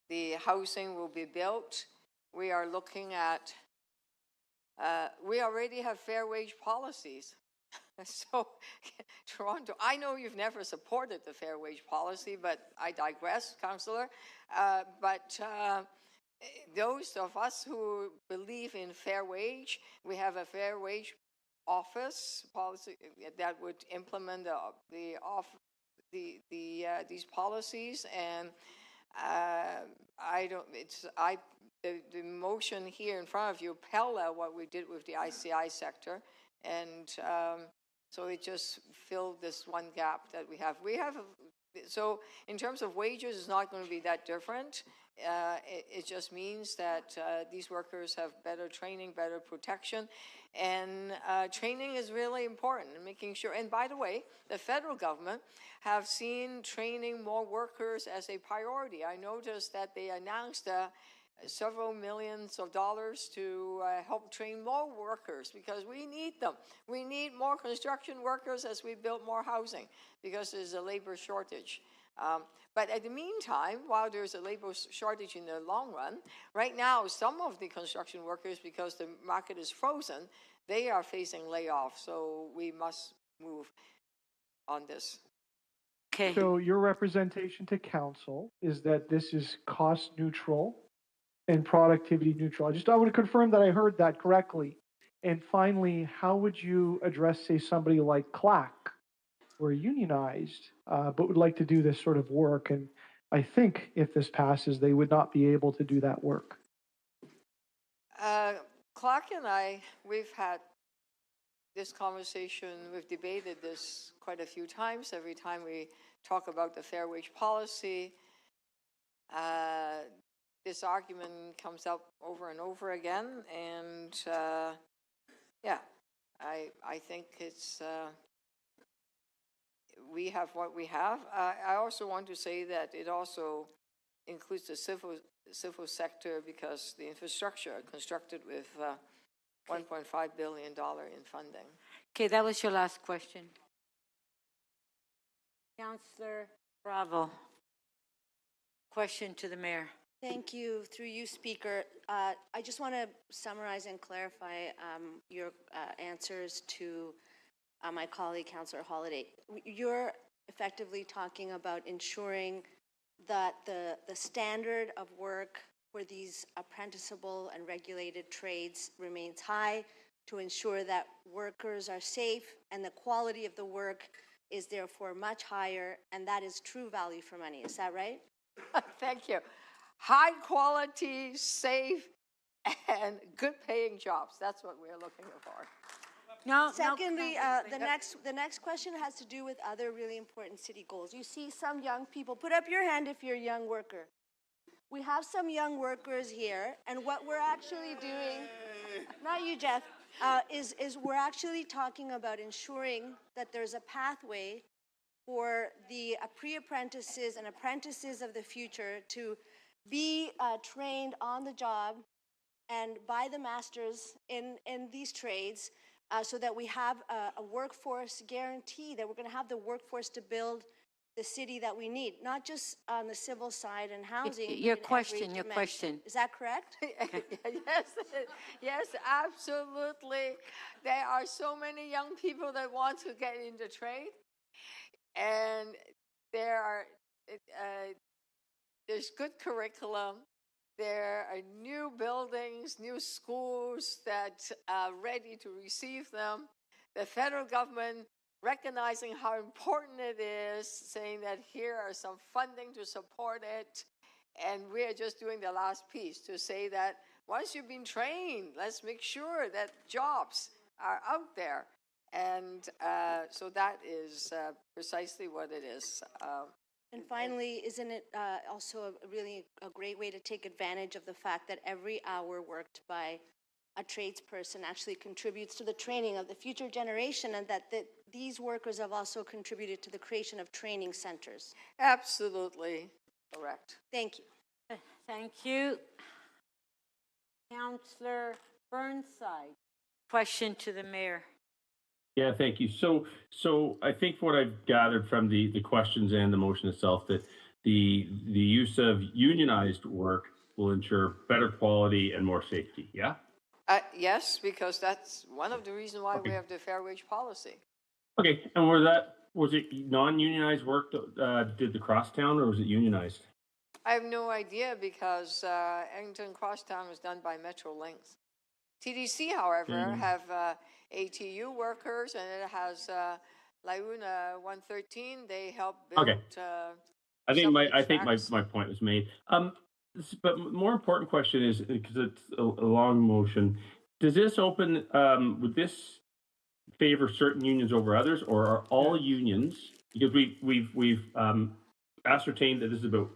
S11: The housing will be built. We are looking at, we already have fair wage policies. So, Toronto, I know you've never supported the fair wage policy, but I digress, Councillor. But those of us who believe in fair wage, we have a fair wage office policy that would implement these policies, and the motion here in front of you parallel what we did with the ICI sector, and so it just filled this one gap that we have. So in terms of wages, it's not going to be that different. It just means that these workers have better training, better protection, and training is really important in making sure. And by the way, the federal government have seen training more workers as a priority. I noticed that they announced several millions of dollars to help train more workers because we need them. We need more construction workers as we build more housing because there's a labor shortage. But at the meantime, while there's a labor shortage in the long run, right now some of the construction workers, because the market is frozen, they are facing layoffs. So we must move on this.
S1: Okay.
S14: So your representation to council is that this is cost neutral and productivity neutral. I want to confirm that I heard that correctly. And finally, how would you address, say, somebody like CLAC, who are unionized, but would like to do this sort of work? And I think if this passes, they would not be able to do that work.
S11: Clark and I, we've had this conversation, we've debated this quite a few times. Every time we talk about the fair wage policy, this argument comes up over and over again. And yeah, I think it's, we have what we have. I also want to say that it also includes the civil sector because the infrastructure constructed with $1.5 billion in funding.
S1: Okay, that was your last question. Councillor Bravo. Question to the mayor.
S2: Thank you. Through you, Speaker. I just want to summarize and clarify your answers to my colleague, Councillor Holiday. You're effectively talking about ensuring that the standard of work for these apprenticeable and regulated trades remains high, to ensure that workers are safe and the quality of the work is therefore much higher, and that is true value for money. Is that right?
S11: Thank you. High quality, safe, and good paying jobs. That's what we're looking for.
S2: Secondly, the next question has to do with other really important city goals. You see some young people, put up your hand if you're a young worker. We have some young workers here, and what we're actually doing, not you, Jeff, is we're actually talking about ensuring that there's a pathway for the pre-apprentices and apprentices of the future to be trained on the job and by the masters in these trades, so that we have a workforce guarantee, that we're going to have the workforce to build the city that we need, not just on the civil side and housing.
S1: Your question.
S2: Is that correct?
S11: Yes, absolutely. There are so many young people that want to get into trade, and there's good curriculum. There are new buildings, new schools that are ready to receive them. The federal government recognizing how important it is, saying that here are some funding to support it. And we're just doing the last piece to say that once you've been trained, let's make sure that jobs are out there. And so that is precisely what it is.
S2: And finally, isn't it also a great way to take advantage of the fact that every hour worked by a tradesperson actually contributes to the training of the future generation, and that these workers have also contributed to the creation of training centers?
S11: Absolutely correct.
S2: Thank you.
S1: Thank you. Councillor Burnside. Question to the mayor.
S3: Yeah, thank you. So I think what I've gathered from the questions and the motion itself, that the use of unionized work will ensure better quality and more safety. Yeah.
S11: Yes, because that's one of the reasons why we have the fair wage policy.
S3: Okay, and was it non-unionized work that did the crosstown, or was it unionized?
S11: I have no idea, because Eglinton Crosstown was done by Metrolinx. TDC, however, have ATU workers, and it has Launa 113. They help build. Okay.
S3: I think my point was made. But more important question is, because it's a long motion, does this open? Would this favor certain unions over others, or are all unions? Because we've ascertained that this is about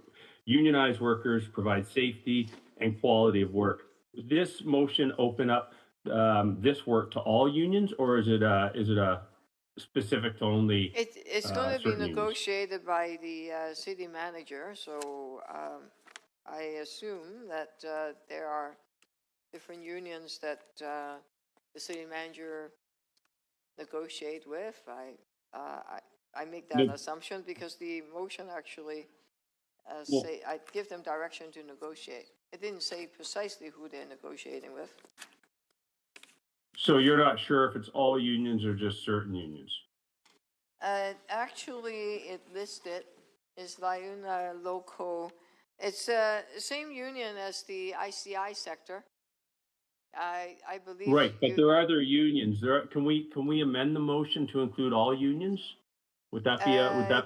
S3: unionized workers, provide safety and quality of work. Does this motion open up this work to all unions, or is it a specific to only
S11: It's going to be
S3: certain unions?
S11: negotiated by the city manager, so I assume that there are different unions that the city manager negotiate with. I make that assumption because the motion actually say, I give them direction to negotiate. It didn't say precisely who they're negotiating with.
S3: So you're not sure if it's all unions or just certain unions?
S11: Actually, it listed is Liuna local. It's the same union as the ICI sector. I believe.
S3: Right, but there are other unions. Can we amend the motion to include all unions? Would that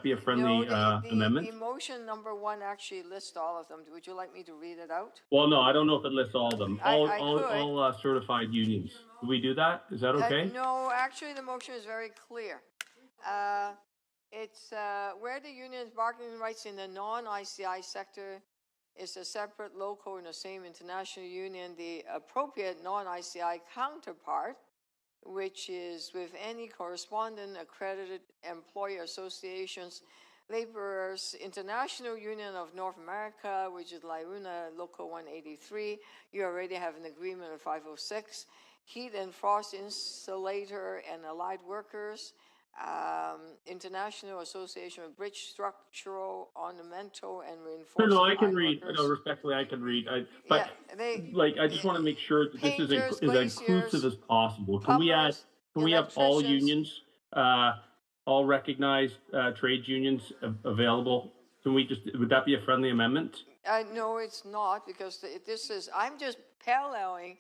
S3: be a friendly amendment?
S11: The motion number 1 actually lists all of them. Would you like me to read it out?
S3: Well, no, I don't know if it lists all of them.
S11: I
S3: All certified unions. Do we do that? Is that okay?
S11: No, actually, the motion is very clear. It's where the union's bargaining rights in the non-ICI sector is a separate local in the same international union, the appropriate non-ICI counterpart, which is with any correspondent accredited employer associations, Laborers International Union of North America, which is Liuna Local 183. You already have an agreement of 506. Heat and Frost Insulator and Allied Workers, International Association of Bridge Structural, Ornamental, and Reinforcing.
S3: No, I can read. No, respectfully, I can read. I just want to make sure that this is as inclusive as possible. Can we have all unions, all recognized trade unions available? Would that be a friendly amendment?
S11: No, it's not, because this is, I'm just paralleling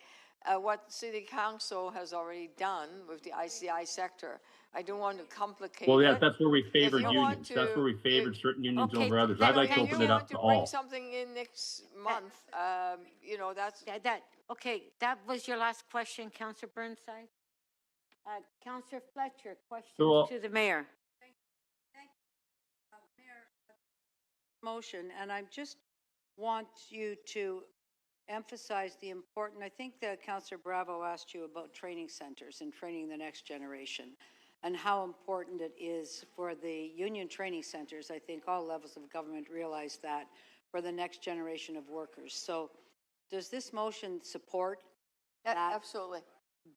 S11: what City Council has already done with the ICI sector. I don't want to complicate it.
S3: That's where we favored unions. That's where we favored certain unions over others. I'd like to open it up to all.
S11: Bring something in next month. That's
S1: okay. That was your last question, Councillor Burnside. Councillor Fletcher, question to the mayor.
S12: Thank you. Mayor, motion, and I just want you to emphasize the important. I think that Councillor Bravo asked you about training centers and training the next generation, and how important it is for the union training centers. I think all levels of government realize that, for the next generation of workers. So does this motion support that?
S11: Absolutely.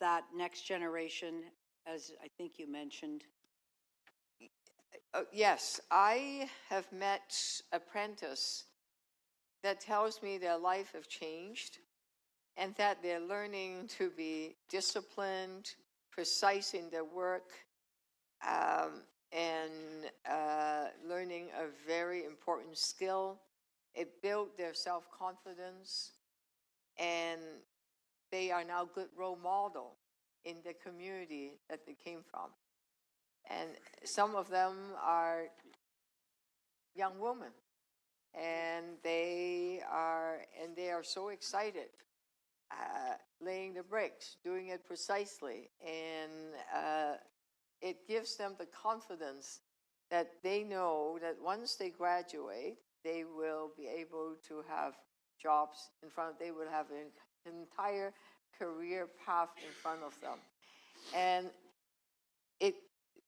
S12: That next generation, as I think you mentioned?
S11: Yes, I have met apprentices that tells me their life have changed and that they're learning to be disciplined, precise in their work, and learning a very important skill. It built their self-confidence, and they are now good role model in the community that they came from. And some of them are young women, and they are so excited, laying the bricks, doing it precisely, and it gives them the confidence that they know that once they graduate, they will be able to have jobs in front of, they will have an entire career path in front of them. And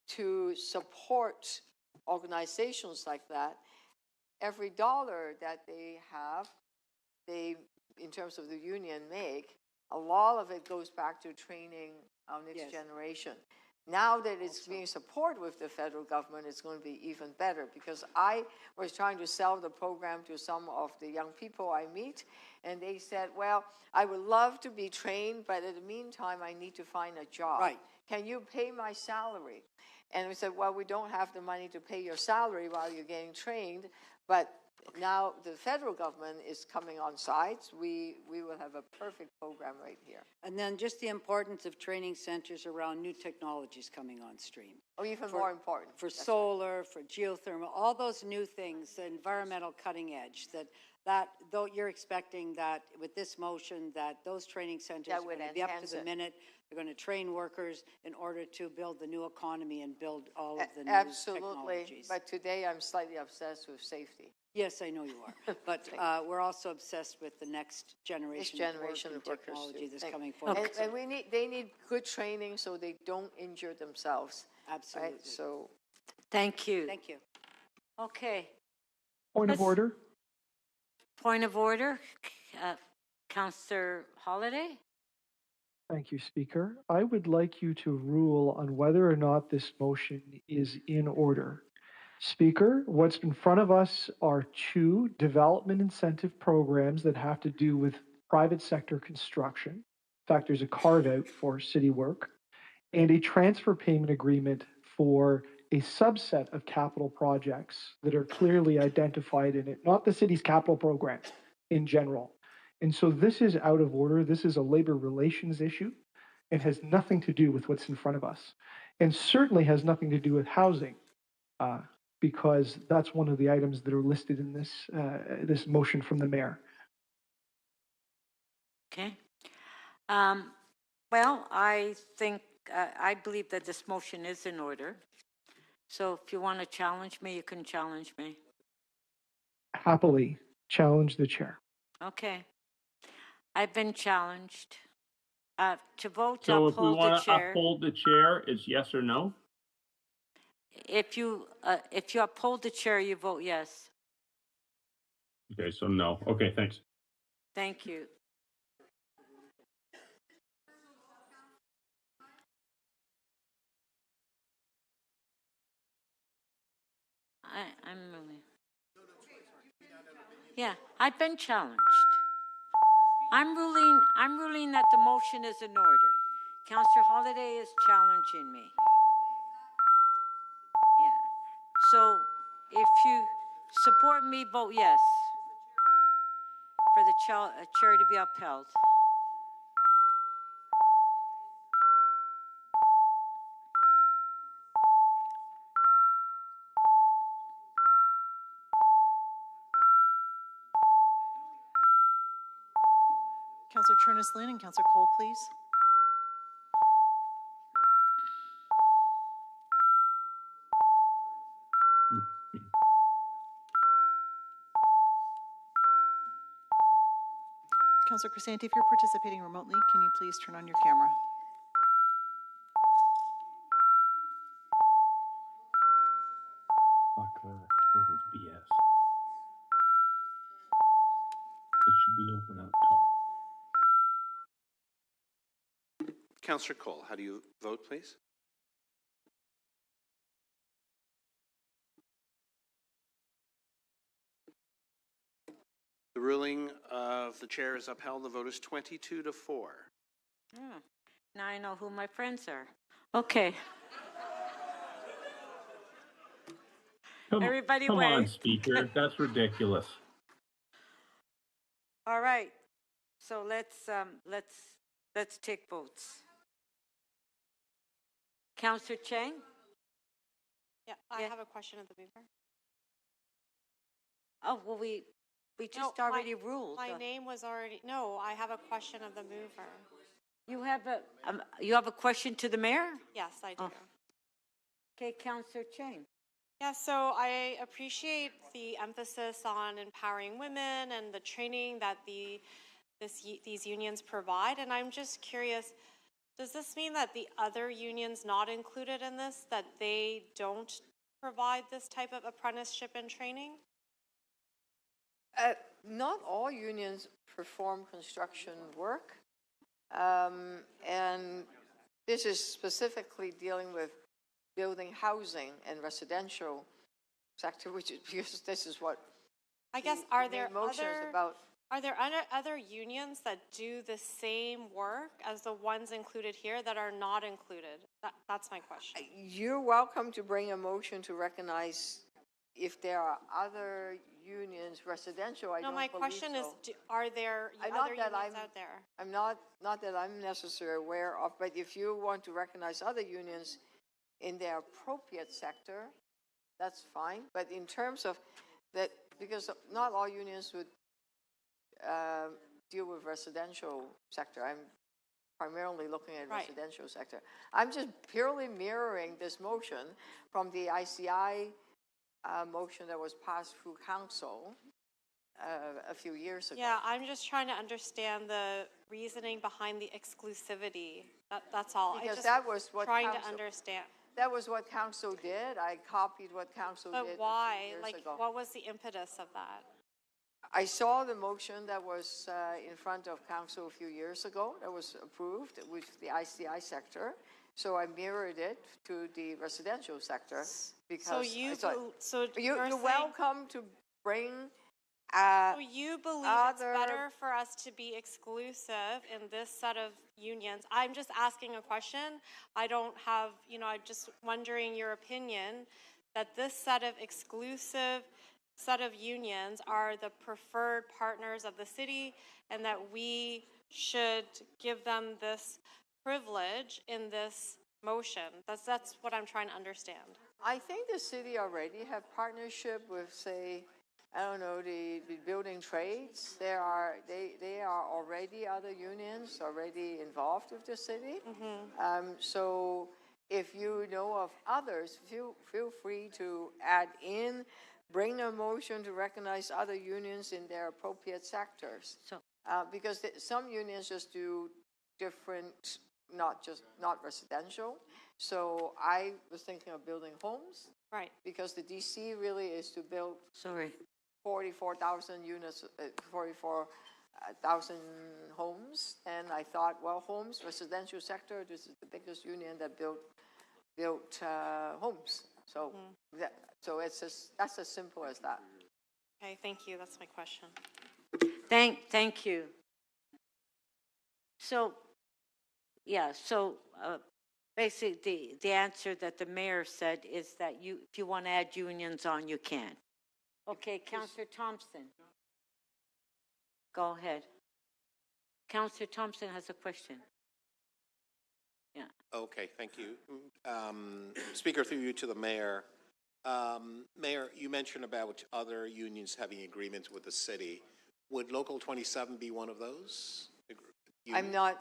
S11: to support organizations like that, every dollar that they have, in terms of the union make, a lot of it goes back to training our next generation. Now that it's being supported with the federal government, it's going to be even better, because I was trying to sell the program to some of the young people I meet, and they said, well, I would love to be trained, but in the meantime, I need to find a job.
S12: Right.
S11: Can you pay my salary? And we said, well, we don't have the money to pay your salary while you're getting trained, but now the federal government is coming on side. We will have a perfect program right here.
S12: And then just the importance of training centers around new technologies coming on stream.
S11: Oh, even more important.
S12: For solar, for geothermal, all those new things, the environmental cutting edge, that though you're expecting that with this motion, that those training centers are going to be up to the minute, They're going to train workers in order to build the new economy and build all of the new
S11: Absolutely,
S12: technologies.
S11: but today I'm slightly obsessed with safety.
S12: Yes, I know you are. But we're also obsessed with the next generation,
S11: Of workers
S12: technology
S11: too.
S12: that's coming forward.
S11: And they need good training so they don't injure themselves.
S12: Absolutely.
S11: Right? So.
S1: Thank you.
S12: Thank you.
S1: Okay.
S14: Point of order.
S1: Point of order. Councillor Holiday?
S14: Thank you, Speaker. I would like you to rule on whether or not this motion is in order. Speaker, what's in front of us are two development incentive programs that have to do with private sector construction. In fact, there's a carve out for city work and a transfer payment agreement for a subset of capital projects that are clearly identified in it, not the city's capital program in general. And so this is out of order. This is a labor relations issue and has nothing to do with what's in front of us, and certainly has nothing to do with housing. Because that's one of the items that are listed in this this motion from the mayor.
S1: Okay. Well, I think, I believe that this motion is in order. So if you want to challenge me, you can challenge me.
S14: Happily challenge the chair.
S1: Okay. I've been challenged. To vote to
S3: So if we
S1: uphold the
S3: want to
S1: chair.
S3: uphold the chair, it's yes or no?
S1: If you uphold the chair, you vote yes.
S3: Okay, so no. Okay, thanks.
S1: Thank you. I'm really. Yeah, I've been challenged. I'm ruling that the motion is in order. Councillor Holiday is challenging me. Yeah. So if you support me, vote yes for the chair to be upheld.
S4: Councillor Chernes-Lynn and Councillor Cole, please. Councillor Crisanti, if you're participating remotely, can you please turn on your camera?
S3: Fuck, this is BS. It should be open up top.
S18: Councillor Cole, how do you vote, please? The ruling of the chair is upheld. The vote is 22-4.
S1: Now I know who my friends are. Okay. Everybody
S3: Come
S1: wave.
S3: on, Speaker. That's ridiculous.
S1: All right. So let's take votes. Councillor Chang?
S9: Yeah, I have a question of the mover.
S1: Oh, well, we just already ruled.
S9: My name was already, no, I have a question of the mover.
S1: You have a question to the mayor?
S9: Yes, I do.
S1: Okay, Councillor Chang.
S9: Yeah, so I appreciate the emphasis on empowering women and the training that these unions provide. And I'm just curious, does this mean that the other unions not included in this, that they don't provide this type of apprenticeship and training?
S11: Not all unions perform construction work. And this is specifically dealing with building housing and residential sector, which is because this is what
S9: I guess are there other unions that do the same work as the ones included here that are not included? That's my question.
S11: You're welcome to bring a motion to recognize if there are other unions, residential. I don't believe so.
S9: No, my question is, are there other unions out there?
S11: I'm not that I'm necessarily aware of, but if you want to recognize other unions in their appropriate sector, that's fine. But in terms of that, because not all unions would deal with residential sector. primarily looking at
S9: Right.
S11: residential sector. I'm just purely mirroring this motion from the ICI motion that was passed through council a few years ago.
S9: Yeah, I'm just trying to understand the reasoning behind the exclusivity. That's all.
S11: Because
S9: just
S11: that was what
S9: trying to
S11: council-
S9: understand.
S11: That was what council did. I copied what council did
S9: But
S11: a few
S9: why?
S11: years
S9: Like,
S11: ago.
S9: what was the impetus of that?
S11: I saw the motion that was in front of council a few years ago that was approved with the ICI sector. So I mirrored it to the residential sector because
S9: So you,
S11: I thought-
S9: so
S11: you're
S9: saying-
S11: welcome to bring.
S9: So you believe it's
S11: other-
S9: better for us to be exclusive in this set of unions? I'm just asking a question. I don't have, I'm just wondering your opinion that this set of exclusive set of unions are the preferred partners of the city and that we should give them this privilege in this motion. That's what I'm trying to understand.
S11: I think the city already have partnership with, say, I don't know, the building trades. They are already other unions already involved with the city. So if you know of others, feel free to add in, bring a motion to recognize other unions in their appropriate sectors. Because some unions just do different, not residential. So I was thinking of building homes.
S9: Right.
S11: Because the DC really is to build 44,000 units, 44,000 homes. And I thought, well, homes, residential sector, this is the biggest union that built homes. So that's as simple as that.
S9: Okay, thank you. That's my question.
S1: Thank you. So, yeah, basically the answer that the mayor said is that if you want to add unions on, you can. Okay, Councillor Thompson. Go ahead. Councillor Thompson has a question. Yeah.
S22: Okay, thank you. Speaker, through you to the mayor. Mayor, you mentioned about other unions having agreements with the city. Would Local 27 be one of those?
S11: I'm not.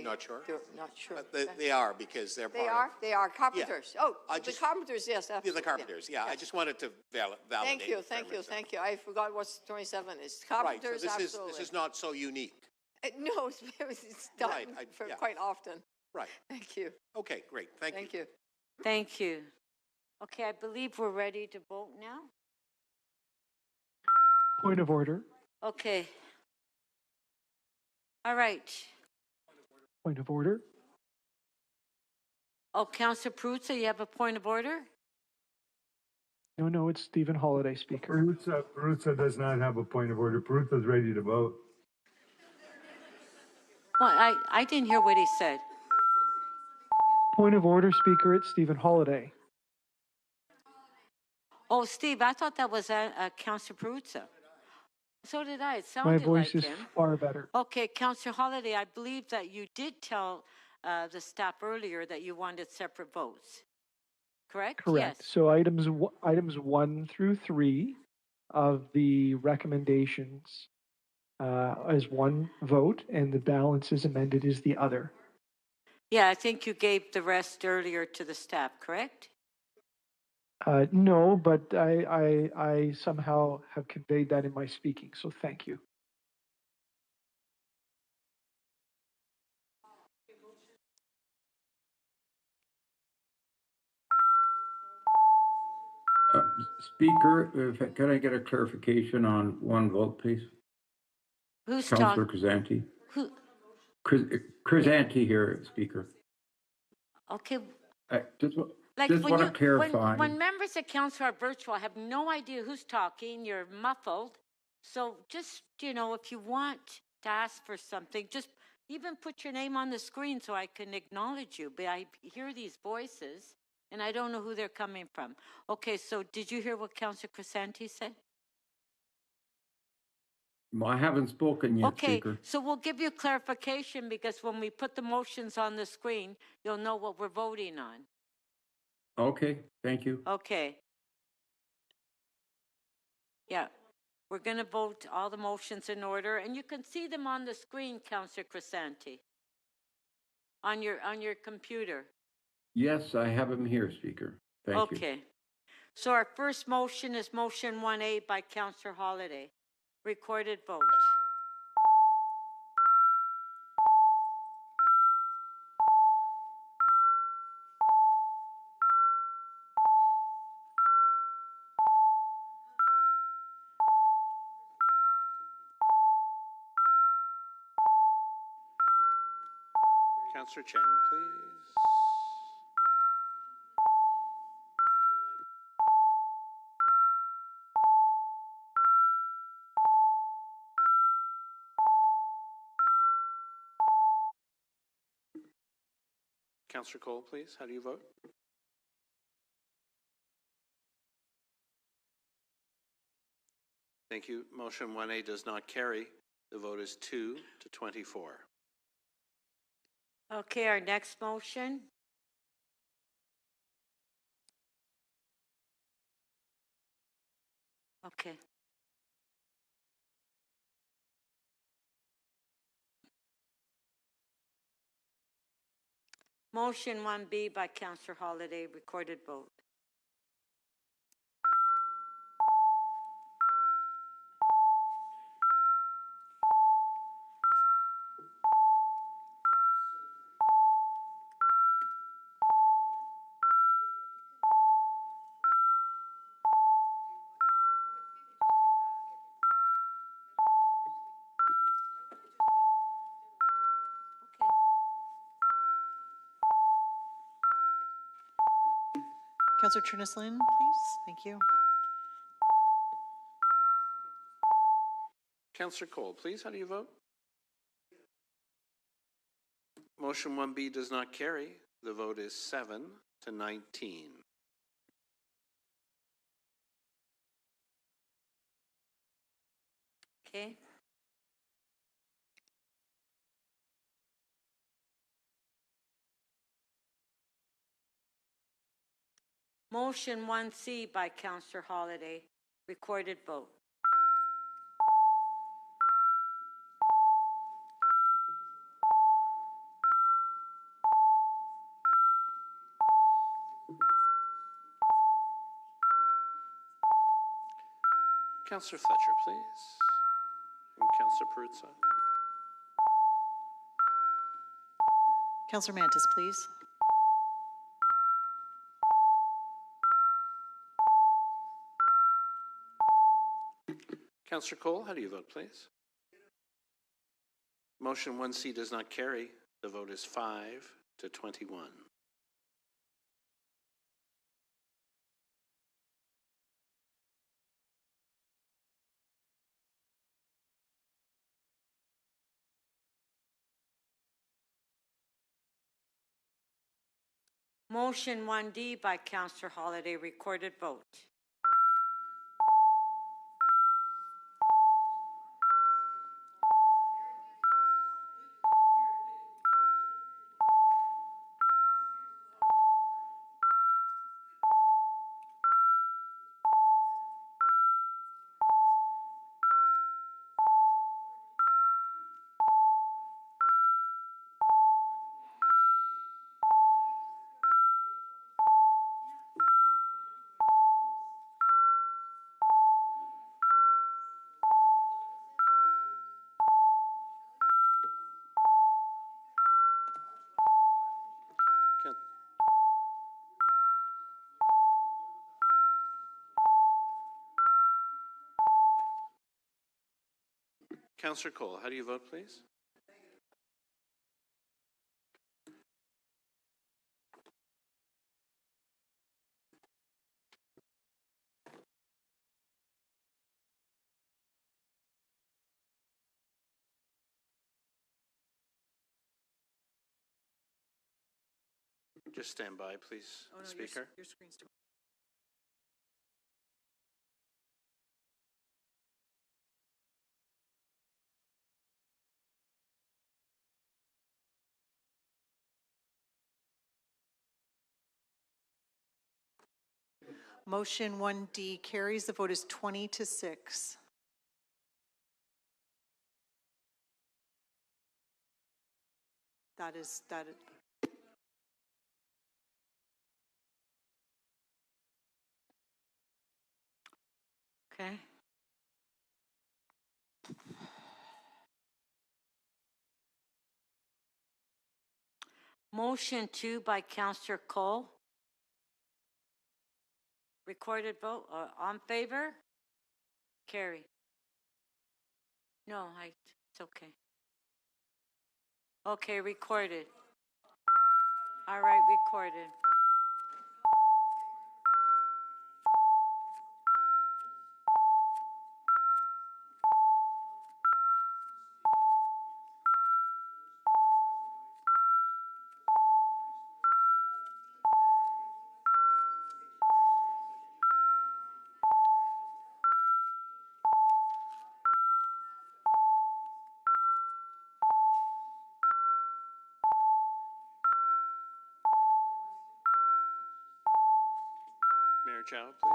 S22: Not sure?
S11: Not sure.
S22: They are because they're part of.
S11: They are carpenters.
S22: Yeah.
S11: Oh, the carpenters, yes.
S22: Yeah, the carpenters, yeah. I just wanted to validate.
S11: Thank you. I forgot what 27 is. Carpenters,
S22: right, so
S11: absolutely.
S22: this is not so unique.
S11: No, it's done quite often.
S22: Right.
S11: Thank you.
S22: Okay, great. Thank you.
S1: Thank you. Okay, I believe we're ready to vote now.
S14: Point of order.
S1: Okay. All right.
S14: Point of order.
S1: Oh, Councillor Peruzza, you have a point of order?
S14: No, it's Stephen Holiday, Speaker.
S10: Peruzza does not have a point of order. Peruzza's ready to vote.
S1: Well, I didn't hear what he said.
S14: Point of order, Speaker. It's Stephen Holiday.
S1: Oh, Steve, I thought that was Councillor Peruzza. So did I. It sounded
S14: My voice
S1: like
S14: is
S1: him.
S14: far better.
S1: Okay, Councillor Holiday, I believe that you did tell the staff earlier that you wanted separate votes. Correct?
S14: Correct.
S1: Yes.
S14: So items 1 through 3 of the recommendations as one vote, and the balance is amended is the other.
S1: Yeah, I think you gave the rest earlier to the staff, correct?
S14: No, but I somehow have conveyed that in my speaking, so thank you.
S6: Speaker, could I get a clarification on one vote, please?
S1: Who's
S6: Councillor
S1: talking?
S6: Crisanti.
S1: Who?
S6: Crisanti here, Speaker.
S1: Okay.
S6: Just
S1: Like
S6: want to clarify.
S1: when members of council are virtual, I have no idea who's talking. You're muffled. So just, if you want to ask for something, just even put your name on the screen so I can acknowledge you. But I hear these voices, and I don't know who they're coming from. Okay, so did you hear what Councillor Crisanti said?
S6: Well, I haven't spoken yet,
S1: Okay,
S6: Speaker.
S1: so we'll give you clarification because when we put the motions on the screen, you'll know what we're voting on.
S6: Okay, thank you.
S1: Okay. Yeah, we're going to vote all the motions in order, and you can see them on the screen, Councillor Crisanti. on your computer?
S6: Yes, I have him here, Speaker. Thank you.
S1: Okay. So our first motion is motion 1A by Councillor Holiday. Recorded vote.
S18: Councillor Cheng, please. Councillor Cole, please. How do you vote? Thank you. Motion 1A does not carry. The vote is 2 to 24.
S1: Okay, our next motion. Okay. Motion 1B by Councillor Holiday. Recorded vote.
S4: Councillor Trinislin, please. Thank you.
S18: Councillor Cole, please. How do you vote? Motion 1B does not carry. The vote is 7 to 19.
S1: Okay. Motion 1C by Councillor Holiday. Recorded vote.
S18: Councillor Fletcher, please. And Councillor Perruzza.
S4: Councillor Mantis, please.
S18: Councillor Cole, how do you vote, please? Motion 1C does not carry. The vote is 5 to 21.
S1: Motion 1D by Councillor Holiday. Recorded vote.
S18: Councillor Cole, how do you vote, please? Just stand by, please,
S4: Oh, no,
S18: Speaker.
S4: Your screen's too. Motion 1D carries. The vote is 20 to 6. That is,
S1: Okay. Motion 2 by Councillor Cole. Recorded vote, on favor? Carry. No, it's okay. Okay, recorded. All right, recorded.
S18: Mayor Chow, please.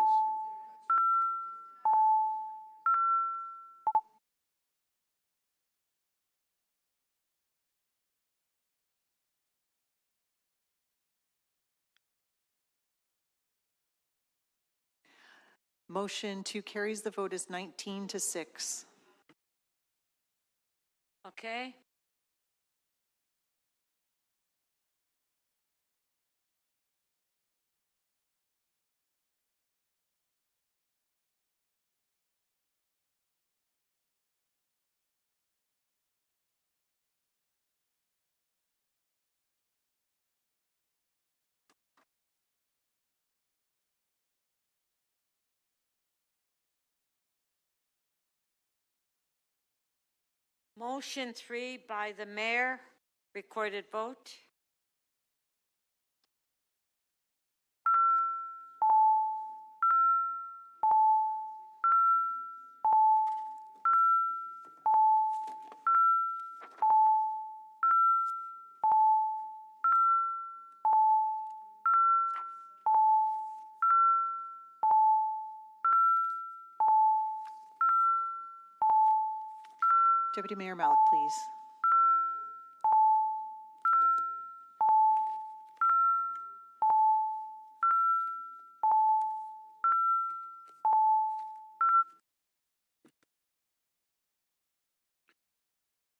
S4: Motion 2 carries. The vote is 19-6.
S1: Okay. Motion 3 by the mayor. Recorded vote.
S4: Deputy Mayor Malik, please.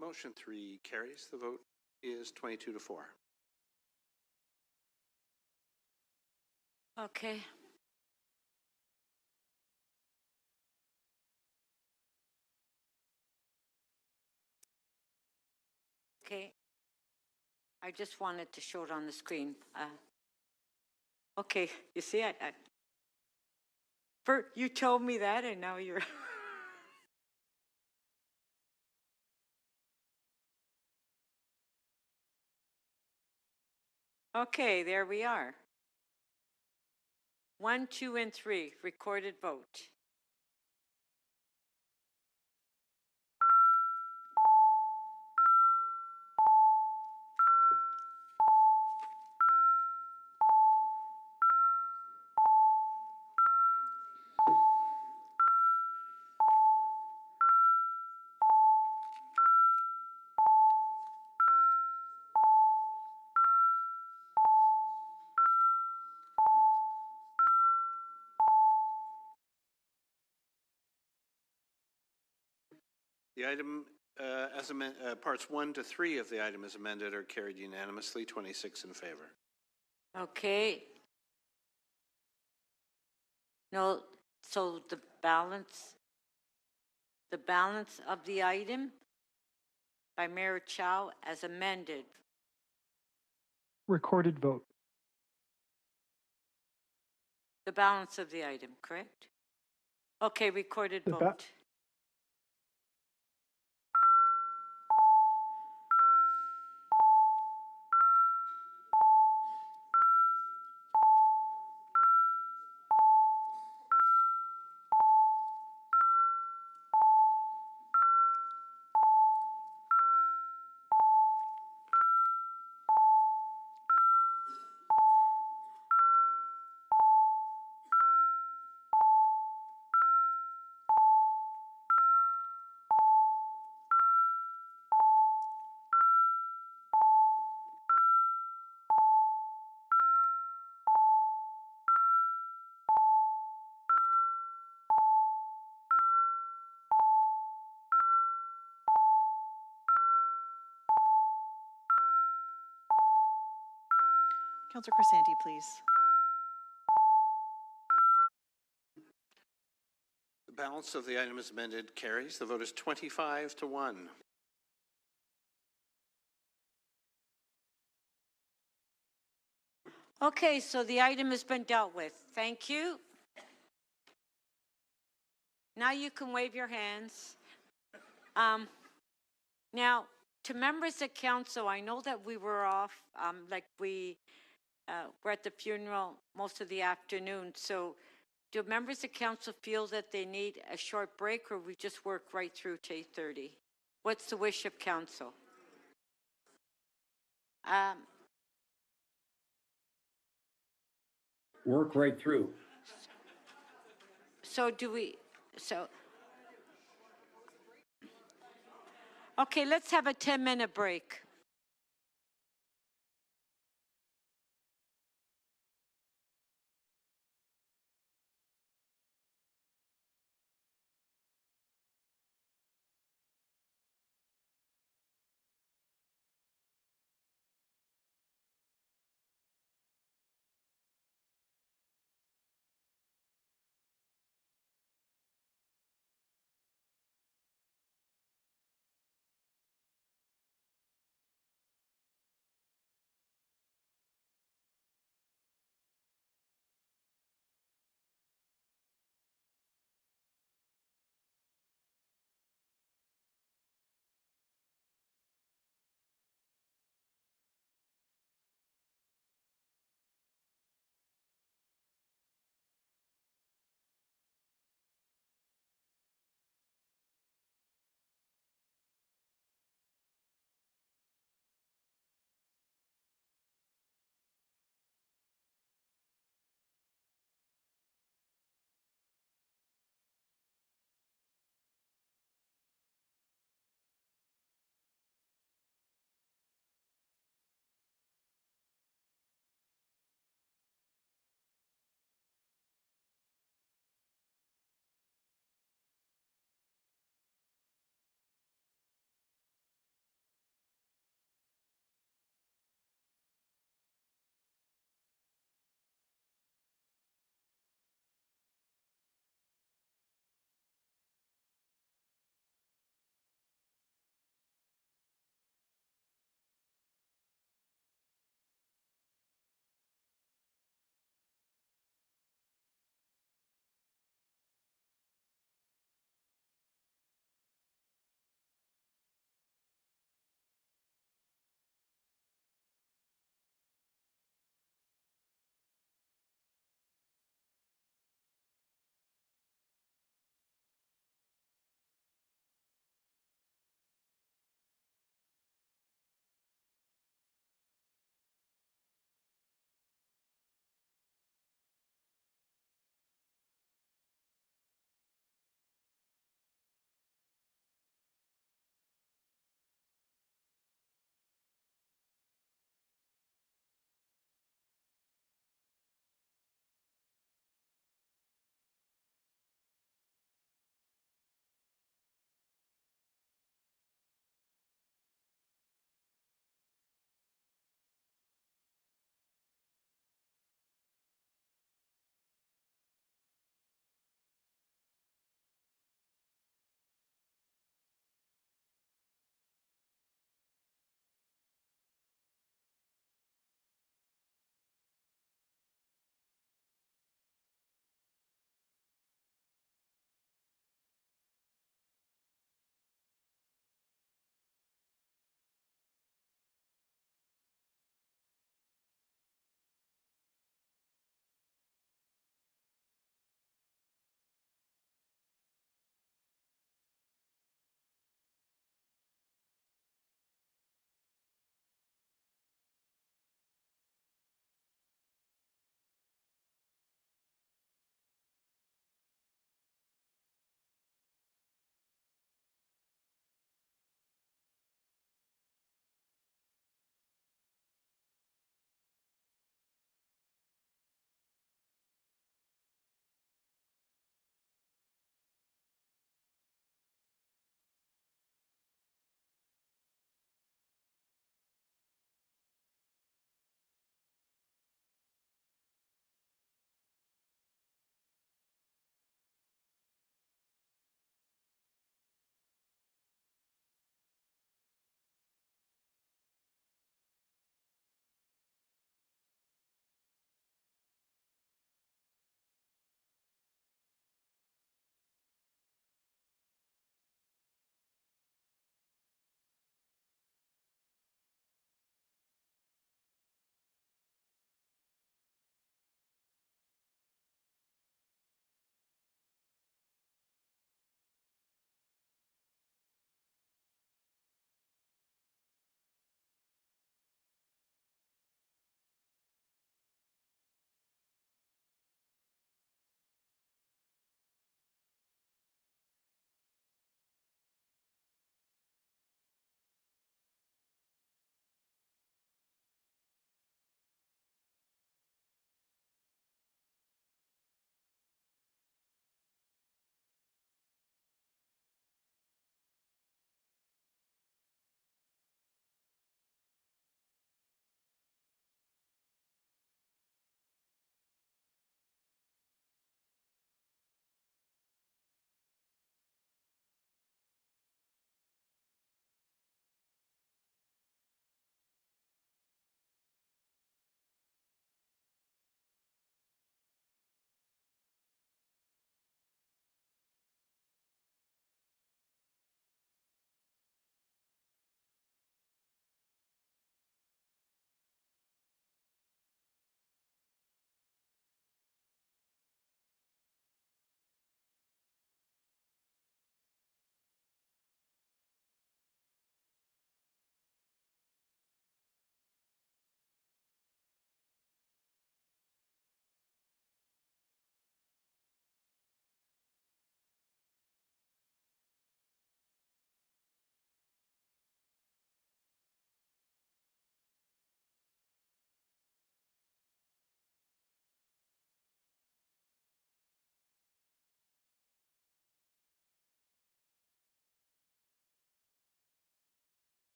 S18: Motion 3 carries. The vote is 22-4.
S1: Okay. Okay. I just wanted to show it on the screen. Okay, you see, you told me that, and now you're. Okay, there we are. 1, 2, and 3, recorded vote.
S18: The item, parts 1 to 3 of the item as amended are carried unanimously, 26 in favor.
S1: Okay. No, so the balance of the item by Mayor Chow as amended.
S14: Recorded vote.
S1: The balance of the item, correct? Okay, recorded
S14: The
S1: vote.
S4: Councillor Crisanti, please.
S18: The balance of the item as amended carries. The vote is 25-1.
S1: Okay, so the item has been dealt with. Thank you. Now you can wave your hands. Now, to members of council, I know that we were off, we were at the funeral most of the afternoon. So do members of council feel that they need a short break, or we just work right through to 8:30? What's the wish of council?
S6: Work right through.
S1: So okay, let's have a 10-minute break.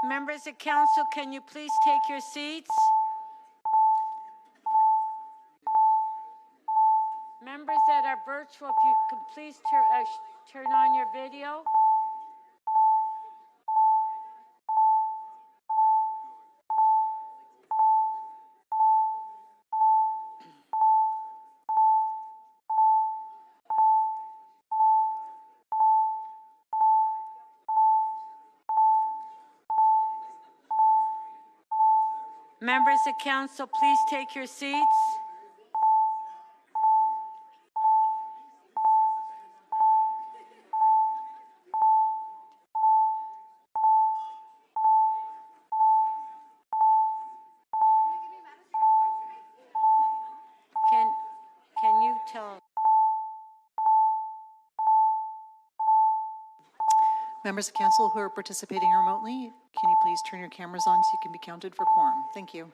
S1: Members of council, can you please take your seats? Members that are virtual, if you could please turn on your video. Members of council, please take your seats. Can you tell?
S4: Members of council who are participating remotely, can you please turn your cameras on so you can be counted for quorum? Thank you.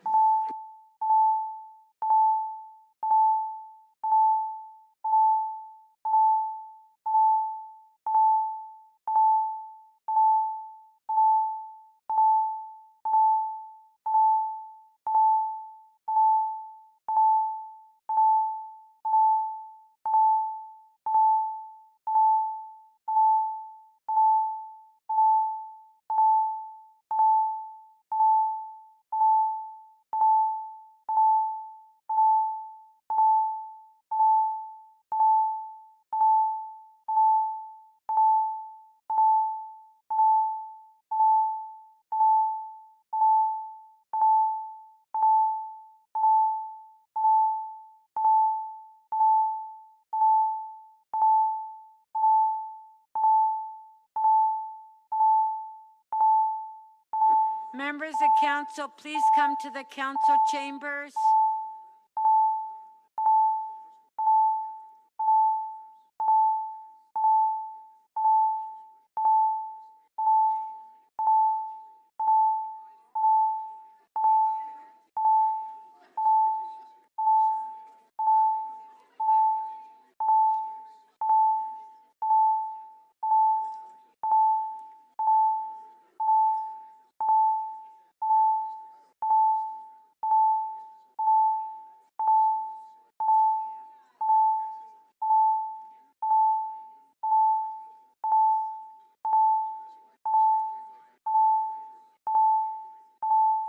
S1: Members of council, please come to the council chambers.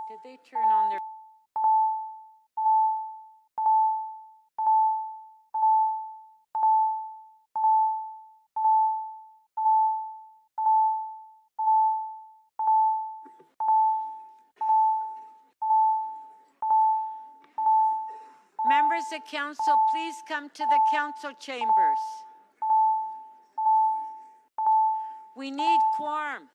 S1: Did they turn on their... Members of council, please come to the council chambers. We need quorum.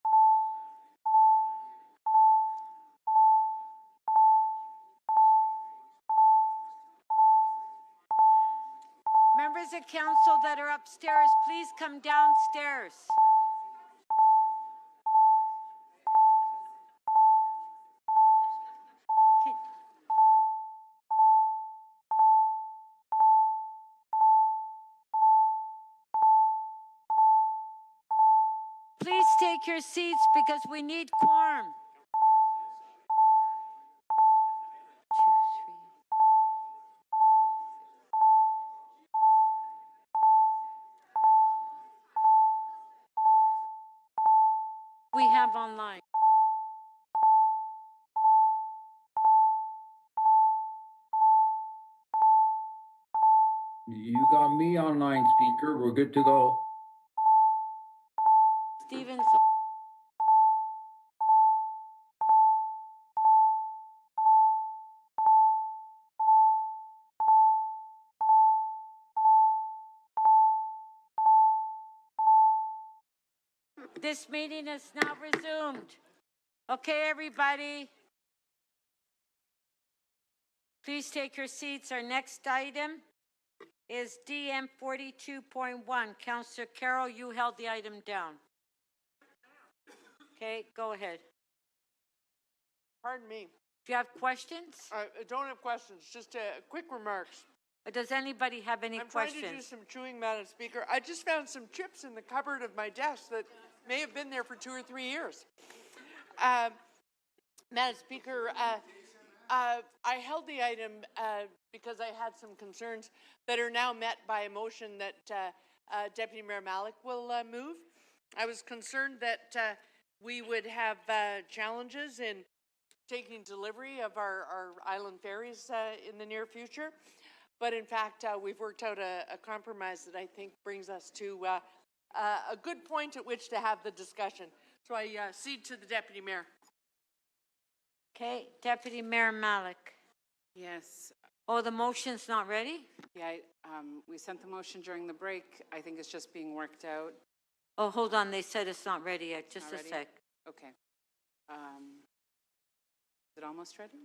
S1: Members of council that are upstairs, please come downstairs. Please take your seats because we need quorum. 2, 3. We have online.
S6: You got me online, speaker. We're good to go.
S1: Stevens. This meeting is now resumed. Okay, everybody. Please take your seats. Our next item is DM 42.1. Councillor Carroll, you held the item down. Okay, go ahead.
S7: Pardon me.
S1: Do you have questions?
S7: I don't have questions, just quick remarks.
S1: Does anybody have any questions?
S7: I'm trying to do some chewing, Madam Speaker. I just found some chips in the cupboard of my desk that may have been there for 2 or 3 years. Madam Speaker, I held the item because I had some concerns that are now met by a motion that Deputy Mayor Malik will move. I was concerned that we would have challenges in taking delivery of our island ferries in the near future. But in fact, we've worked out a compromise that I think brings us to a good point at which to have the discussion. So I cede to the Deputy Mayor.
S1: Okay, Deputy Mayor Malik.
S20: Yes.
S1: Oh, the motion's not ready?
S20: Yeah, we sent the motion during the break. I think it's just being worked out.
S1: Oh, hold on, they said it's not ready yet. Just
S20: Not
S1: a
S20: ready?
S1: sec.
S20: Okay. Is it almost ready?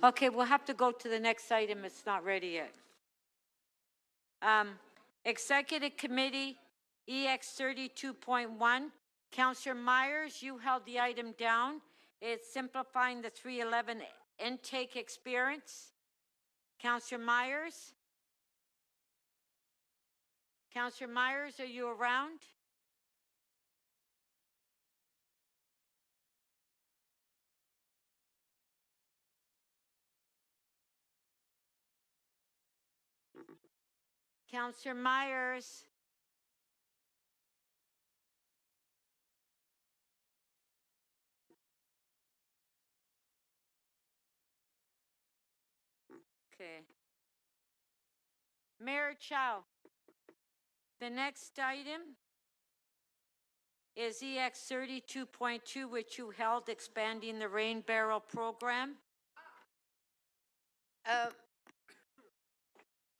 S1: Okay, we'll have to go to the next item. It's not ready yet. Executive Committee, EX 32.1. Councillor Myers, you held the item down. It's simplifying the 311 intake experience. Councillor Myers? Councillor Myers, are you around? Councillor Myers? Okay. Mayor Chow, the next item is EX 32.2, which you held, expanding the rain barrel program.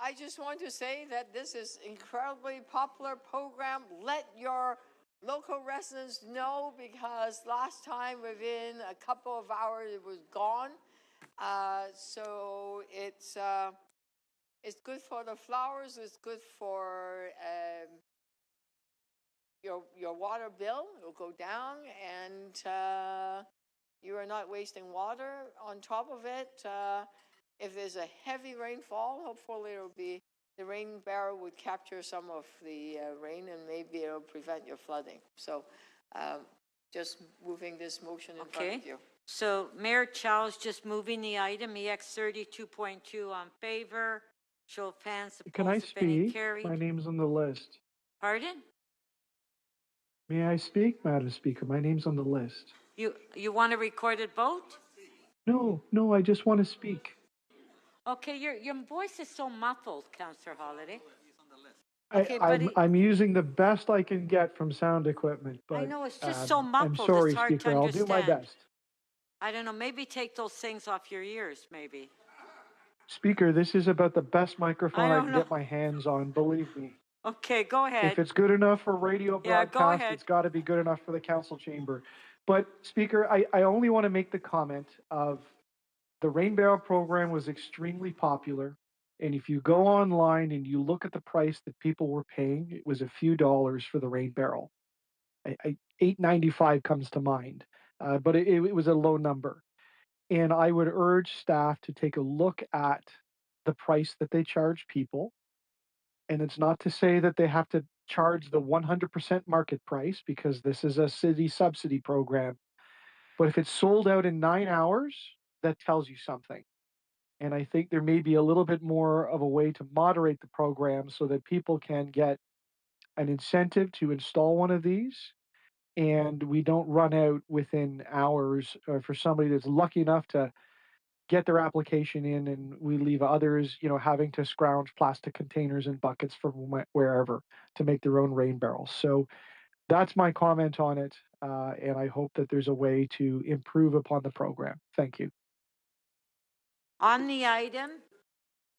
S11: I just want to say that this is incredibly popular program. Let your local residents know, because last time within a couple of hours it was gone. So it's good for the flowers. It's good for your water bill. It will go down, and you are not wasting water. On top of it, if there's a heavy rainfall, hopefully the rain barrel would capture some of the rain, and maybe it'll prevent your flooding. So just moving this motion in front of you.
S1: So Mayor Chow is just moving the item, EX 32.2 on favor. Show of hands opposed,
S14: Can I
S1: if any,
S14: speak?
S1: carried.
S14: My name's on the list.
S1: Pardon?
S14: May I speak, Madam Speaker? My name's on the list.
S1: You want a recorded vote?
S14: No, I just want to speak.
S1: Okay, your voice is so muffled, Councillor Holiday. Okay,
S14: I'm using the best I can get from sound equipment, but
S1: I know, it's just so muffled.
S14: I'm sorry,
S1: It's hard
S14: Speaker.
S1: to
S14: I'll do my
S1: understand.
S14: best.
S1: I don't know, maybe take those things off your ears, maybe.
S14: Speaker, this is about the best microphone I
S1: don't
S14: can
S1: know.
S14: get my hands on, believe me.
S1: Okay, go ahead.
S14: If it's good enough for radio
S1: Yeah, go
S14: broadcast,
S1: ahead.
S14: it's got to be good enough for the council chamber. But Speaker, I only want to make the comment of the rain barrel program was extremely popular. And if you go online and you look at the price that people were paying, it was a few dollars for the rain barrel. $8.95 comes to mind, but it was a low number. And I would urge staff to take a look at the price that they charge people. And it's not to say that they have to charge the 100% market price, because this is a city subsidy program. But if it's sold out in 9 hours, that tells you something. And I think there may be a little bit more of a way to moderate the program so that people can get an incentive to install one of these, and we don't run out within hours for somebody that's lucky enough to get their application in, and we leave others, having to scrounge plastic containers and buckets from wherever to make their own rain barrels. So that's my comment on it, and I hope that there's a way to improve upon the program. Thank you.
S1: On the item,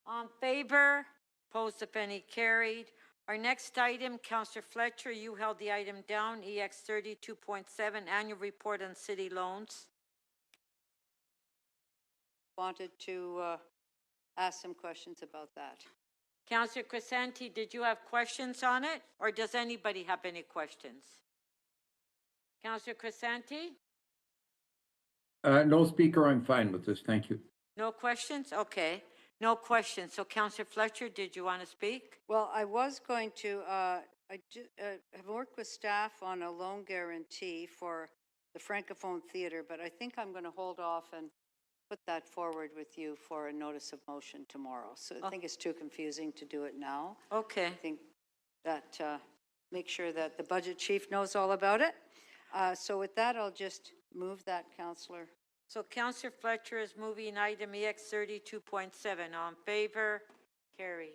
S1: on favor, opposed, if any, carried. Our next item, Councillor Fletcher, you held the item down, EX 32.7, annual report on city loans.
S12: Wanted to ask some questions about that.
S1: Councillor Crescenti, did you have questions on it, or does anybody have any questions? Councillor Crescenti?
S6: No, Speaker, I'm fine with this. Thank you.
S1: No questions? Okay. No questions. So Councillor Fletcher, did you want to speak?
S12: Well, I was going to, have worked with staff on a loan guarantee for the Francophone Theatre, but I think I'm going to hold off and put that forward with you for a notice of motion tomorrow. So I think it's too confusing to do it now.
S1: Okay.
S12: I think that, make sure that the budget chief knows all about it. So with that, I'll just move that, Councillor.
S1: So Councillor Fletcher is moving item EX 32.7. All in favor? Carried.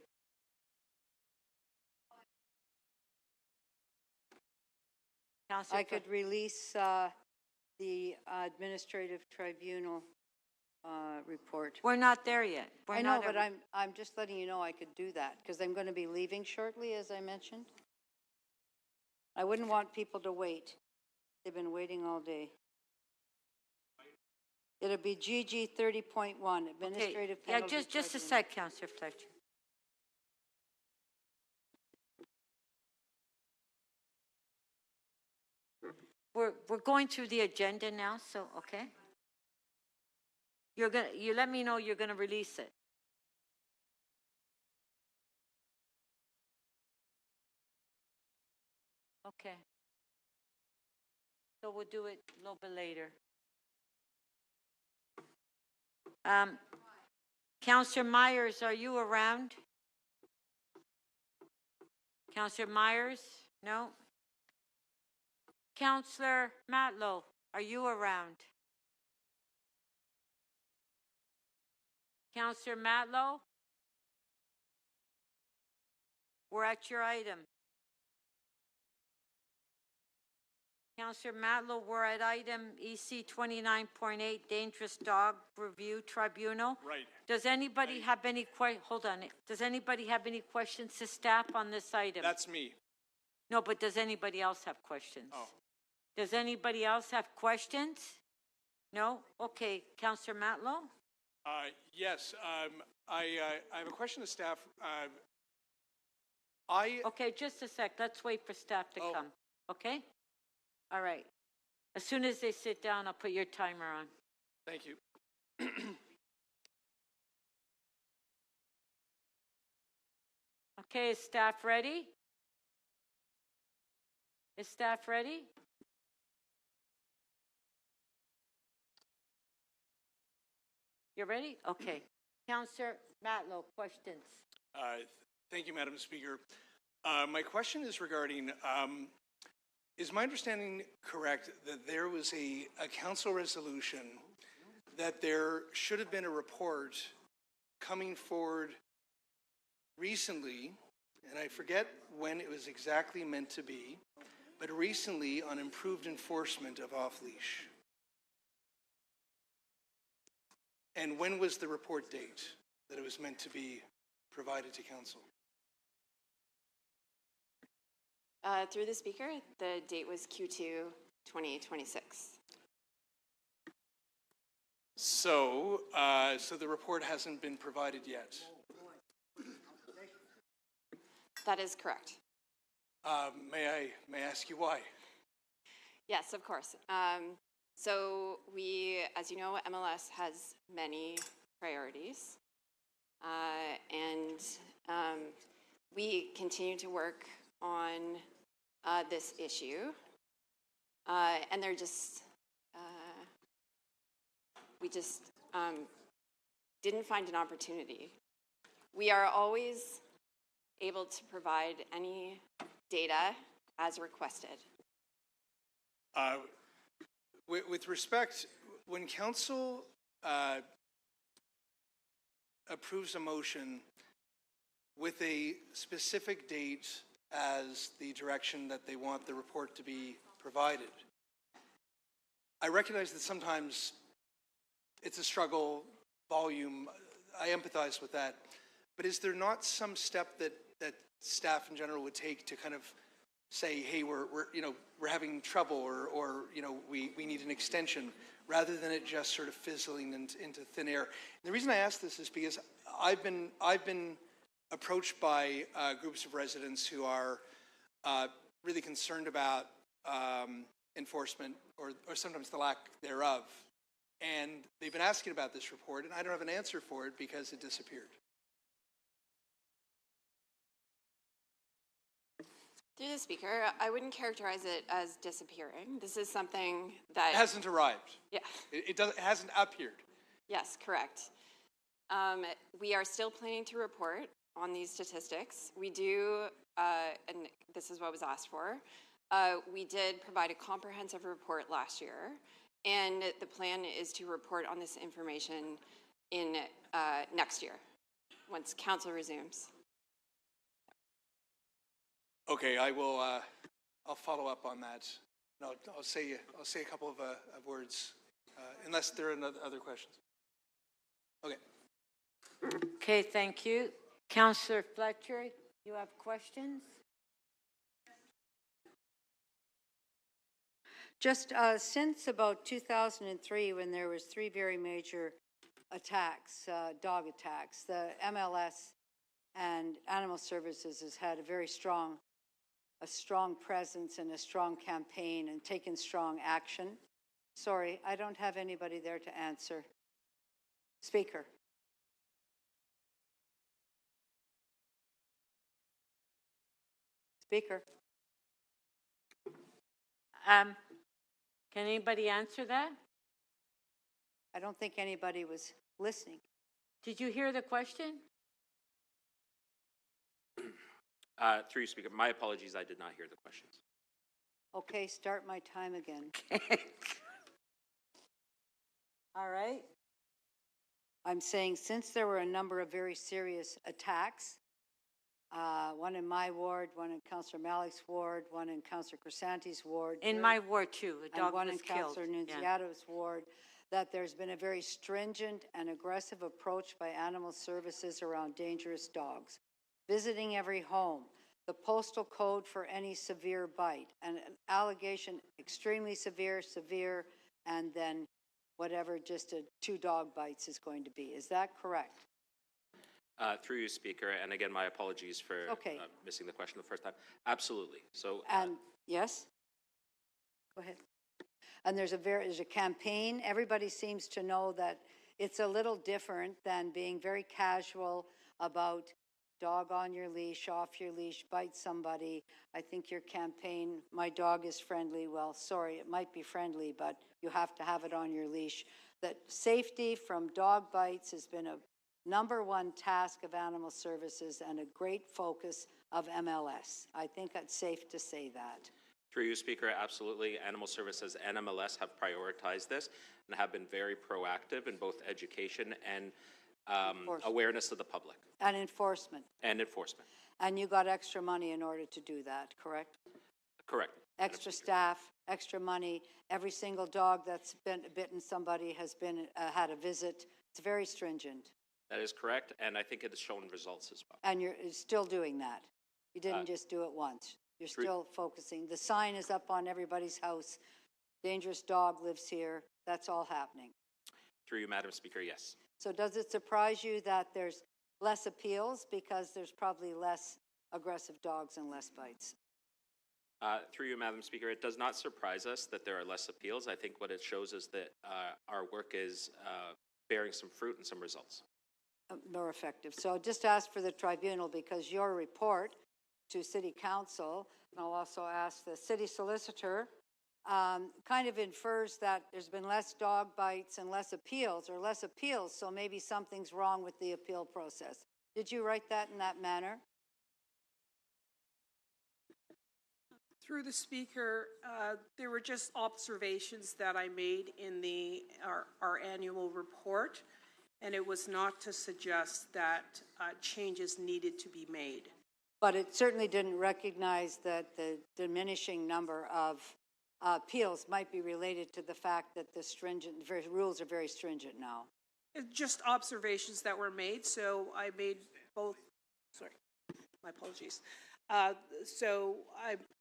S12: I could release the administrative tribunal report.
S1: We're not there yet.
S12: I know, but I'm just letting you know I could do that because I'm going to be leaving shortly, as I mentioned. I wouldn't want people to wait. They've been waiting all day. It'll be GG 30.1, administrative penalty.
S1: Yeah, just a sec, Councillor Fletcher. We're going through the agenda now, so okay. You let me know you're gonna release it. Okay. So we'll do it a little bit later. Councillor Myers, are you around? Councillor Myers? No? Councillor Matlow, are you around? Councillor Matlow? We're at your item. Councillor Matlow, we're at item EC 29.8, Dangerous Dog Review Tribunal.
S15: Right.
S1: Does anybody have any hold on? Does anybody have any questions to staff on this item?
S15: That's me.
S1: No, but does anybody else have questions?
S15: Oh.
S1: Does anybody else have questions? No? Okay, Councillor Matlow?
S15: Yes, I have a question to staff.
S1: Okay, just a sec. Let's wait for staff to come. Okay? All right. As soon as they sit down, I'll put your timer on.
S15: Thank you.
S1: Okay, is staff ready? Is staff ready? You're ready? Okay. Councillor Matlow, questions?
S15: Thank you, Madam Speaker. My question is regarding, is my understanding correct that there was a council resolution that there should have been a report coming forward recently, and I forget when it was exactly meant to be, but recently on improved enforcement of off-leash? And when was the report date that it was meant to be provided to council?
S9: Through the speaker, the date was Q2 2026.
S15: So, so the report hasn't been provided yet?
S9: That is correct.
S15: May I ask you why?
S9: Yes, of course. So we, as you know, MLS has many priorities, and we continue to work on this issue, and they're just, we just didn't find an opportunity. We are always able to provide any data as requested.
S15: With respect, when council approves a motion with a specific date as the direction that they want the report to be provided, I recognize that sometimes it's a struggle, volume, I empathize with that, but is there not some step that staff in general would take to kind of say, hey, we're having trouble, or we need an extension, rather than it just sort of fizzling into thin air? And the reason I ask this is because I've been approached by groups of residents who are really concerned about enforcement or sometimes the lack thereof. And they've been asking about this report, and I don't have an answer for it because it disappeared.
S17: Through the Speaker, I wouldn't characterize it as disappearing. This is something that...
S15: It hasn't arrived.
S17: Yeah.
S15: It hasn't appeared.
S17: Yes, correct. We are still planning to report on these statistics. We do, and this is what was asked for, we did provide a comprehensive report last year, and the plan is to report on this information in next year, once Council resumes.
S15: Okay, I will. I'll follow up on that. No, I'll say a couple of words, unless there are other questions. Okay.
S1: Okay, thank you. Councillor Fletcher, you have questions?
S12: Just since about 2003, when there was 3 very major attacks, dog attacks, the MLS and Animal Services has had a very strong presence and a strong campaign and taken strong action. Sorry, I don't have anybody there to answer. Speaker. Speaker.
S1: Can anybody answer that?
S12: I don't think anybody was listening.
S1: Did you hear the question?
S19: Through you, Speaker. My apologies, I did not hear the questions.
S12: Okay, start my time again.
S1: All right.
S12: I'm saying since there were a number of very serious attacks, one in my ward, one in Councillor Malik's ward, one in Councillor Crisanti's ward.
S1: In my ward too, a dog
S12: and one
S1: was
S12: in
S1: killed.
S12: Councillor Nunziato's ward, that there's been a very stringent and aggressive approach by Animal Services around dangerous dogs. Visiting every home, the postal code for any severe bite, and an allegation extremely severe, and then whatever just 2 dog bites is going to be. Is that correct?
S19: Through you, Speaker, and again, my apologies for missing the question the first time. Absolutely. So.
S12: And yes? Go ahead. And there's a campaign. Everybody seems to know that it's a little different than being very casual about dog on your leash, off your leash, bite somebody. I think your campaign, my dog is friendly. Well, sorry, it might be friendly, but you have to have it on your leash. That safety from dog bites has been a #1 task of Animal Services and a great focus of MLS. I think it's safe to say that.
S19: Through you, Speaker, absolutely. Animal Services and MLS have prioritized this and have been very proactive in both education and awareness of the public.
S12: And enforcement.
S19: And enforcement.
S12: And you got extra money in order to do that, correct?
S19: Correct.
S12: Extra staff, extra money. Every single dog that's bitten somebody has had a visit. It's very stringent.
S19: That is correct, and I think it has shown results as well.
S12: And you're still doing that. You didn't just do it once. You're still focusing. The sign is up on everybody's house. Dangerous dog lives here. That's all happening.
S19: Through you, Madam Speaker, yes.
S12: So does it surprise you that there's less appeals because there's probably less aggressive dogs and less bites?
S19: Through you, Madam Speaker, it does not surprise us that there are less appeals. I think what it shows is that our work is bearing some fruit and some results.
S12: More effective. So just ask for the tribunal, because your report to City Council, and I'll also ask the City Solicitor, kind of infers that there's been less dog bites and less appeals, so maybe something's wrong with the appeal process. Did you write that in that manner?
S21: Through the Speaker, there were just observations that I made in our annual report, and it was not to suggest that changes needed to be made.
S12: But it certainly didn't recognize that the diminishing number of appeals might be related to the fact that the rules are very stringent now.
S21: Just observations that were made, so I made both, sorry, my apologies. So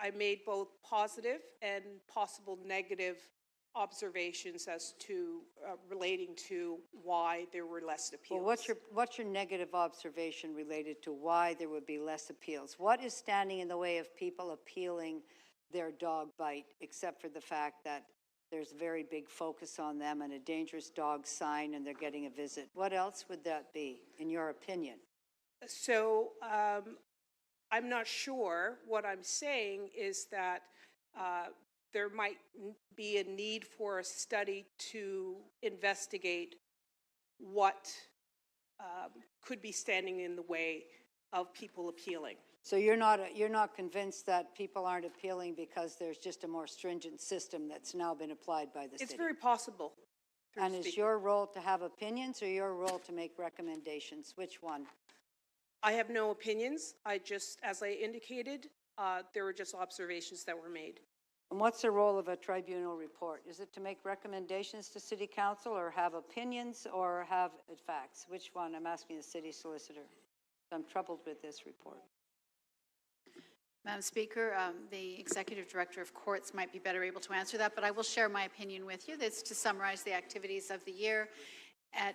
S21: I made both positive and possible negative observations as to relating to why there were less appeals.
S12: Well, what's your negative observation related to why there would be less appeals? What is standing in the way of people appealing their dog bite, except for the fact that there's very big focus on them and a dangerous dog sign and they're getting a visit? What else would that be, in your opinion?
S21: So I'm not sure. What I'm saying is that there might be a need for a study to investigate what could be standing in the way of people appealing.
S12: So you're not convinced that people aren't appealing because there's just a more stringent system that's now been applied by the city?
S21: It's very possible.
S12: And is your role to have opinions or your role to make recommendations? Which one?
S21: I have no opinions. As I indicated, there were just observations that were made.
S12: And what's the role of a tribunal report? Is it to make recommendations to City Council or have opinions or have facts? Which one? I'm asking the City Solicitor. I'm troubled with this report.
S5: Madam Speaker, the Executive Director of Courts might be better able to answer that, but I will share my opinion with you. That's to summarize the activities of the year,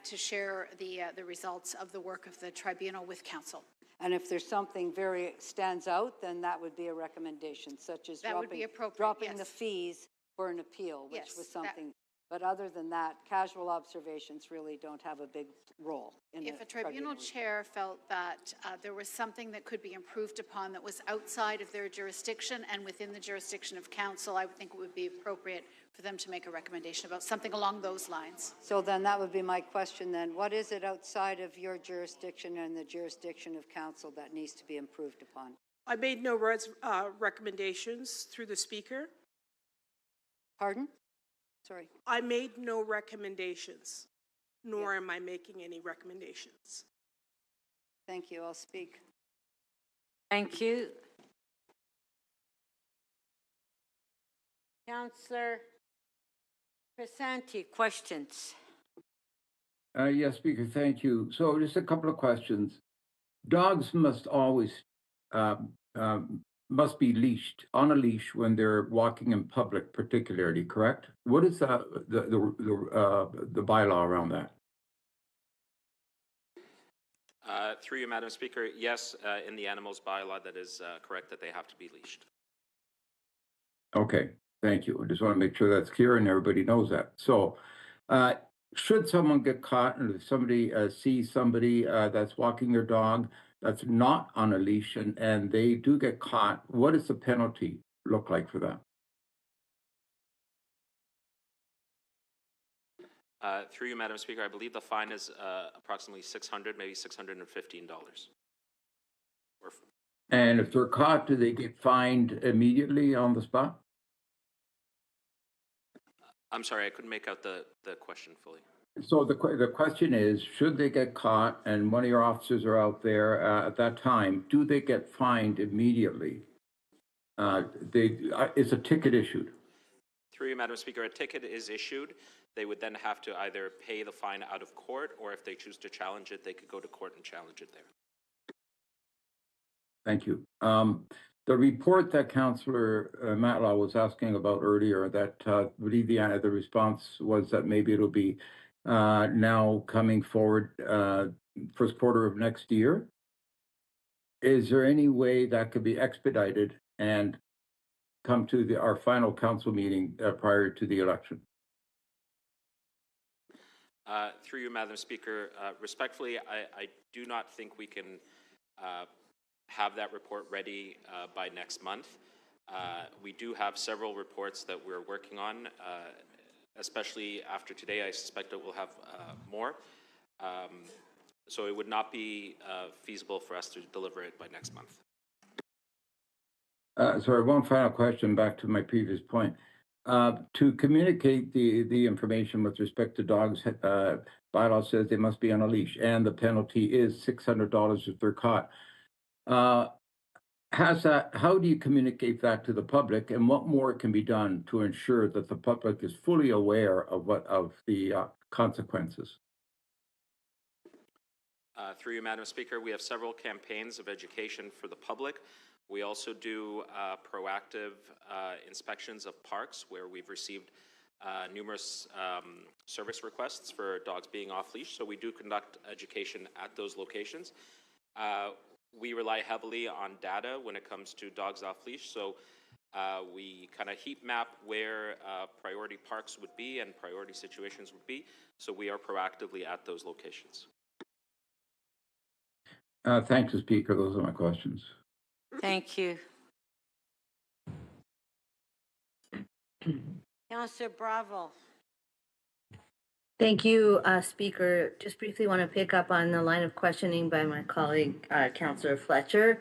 S5: to share the results of the work of the tribunal with Council.
S12: And if there's something very stands out, then that would be a recommendation, such as
S5: That would be appropriate,
S12: dropping
S5: yes.
S12: the fees for an appeal, which
S5: Yes,
S12: was something. But other than that, casual observations really don't have a big role in
S5: If a tribunal chair felt that there was something that could be improved upon that was outside of their jurisdiction and within the jurisdiction of council, I would think it would be appropriate for them to make a recommendation about something along those lines.
S12: So then that would be my question then. What is it outside of your jurisdiction and the jurisdiction of council that needs to be improved upon?
S21: I made no recommendations through the Speaker.
S12: Pardon? Sorry.
S21: I made no recommendations, nor am I making any recommendations.
S12: Thank you. I'll speak.
S1: Thank you. Councillor Crisanti, questions?
S6: Yes, Speaker, thank you. So just a couple of questions. Dogs must always must be leashed on a leash when they're walking in public, particularly, correct? What is the bylaw around that?
S19: Through you, Madam Speaker, yes, in the animals bylaw, that is correct, that they have to be leashed.
S6: Okay, thank you. I just want to make sure that's clear and everybody knows that. So, should someone get caught and if somebody sees somebody that's walking their dog that's not on a leash and they do get caught, what does the penalty look like for that?
S19: Through you, Madam Speaker, I believe the fine is approximately $600, maybe $615.
S6: And if they're caught, do they get fined immediately on the spot?
S19: I'm sorry, I couldn't make out the question fully.
S6: So the question is, should they get caught and one of your officers are out there at that time, do they get fined immediately? Is a ticket issued?
S19: Through you, Madam Speaker, a ticket is issued. They would then have to either pay the fine out of court, or if they choose to challenge it, they could go to court and challenge it there.
S6: Thank you. The report that Councillor Matlaw was asking about earlier, that I believe the response was that maybe it'll be now coming forward first quarter of next year. Is there any way that could be expedited and come to our final council meeting prior to the election?
S19: Through you, Madam Speaker, respectfully, I do not think we can have that report ready by next month. We do have several reports that we're working on, especially after today. I suspect that we'll have more. So it would not be feasible for us to deliver it by next month.
S6: Sorry, one final question back to my previous point. To communicate the information with respect to dogs, bylaw says they must be on a leash, and the penalty is $600 if they're caught. How do you communicate that to the public, and what more can be done to ensure that the public is fully aware of the consequences?
S19: Through you, Madam Speaker, we have several campaigns of education for the public. We also do proactive inspections of parks where we've received numerous service requests for dogs being off leash. So we do conduct education at those locations. We rely heavily on data when it comes to dogs off leash. So we kind of heat map where priority parks would be and priority situations would be. So we are proactively at those locations.
S6: Thank you, Speaker. Those are my questions.
S1: Thank you. Councillor Bravo.
S2: Thank you, Speaker. Just briefly want to pick up on the line of questioning by my colleague, Councillor Fletcher.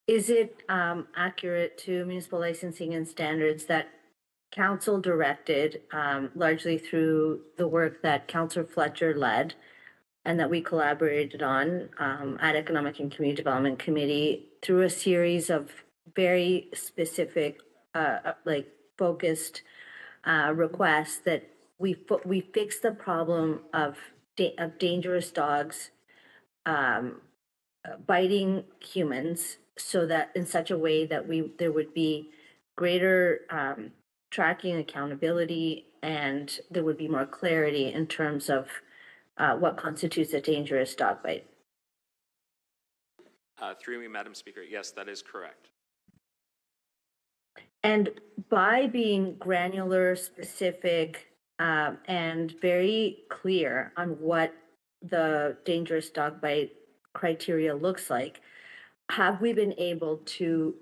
S2: Is it accurate to municipal licensing and standards that Council directed, largely through the work that Councillor Fletcher led and that we collaborated on at Economic and Community Development Committee through a series of very specific, focused requests that we fix the problem of dangerous dogs biting humans, so that in such a way that there would be greater tracking, accountability, and there would be more clarity in terms of what constitutes a dangerous dog bite.
S19: Through you, Madam Speaker, yes, that is correct.
S2: And by being granular, specific, and very clear on what the dangerous dog bite criteria looks like, have we been able to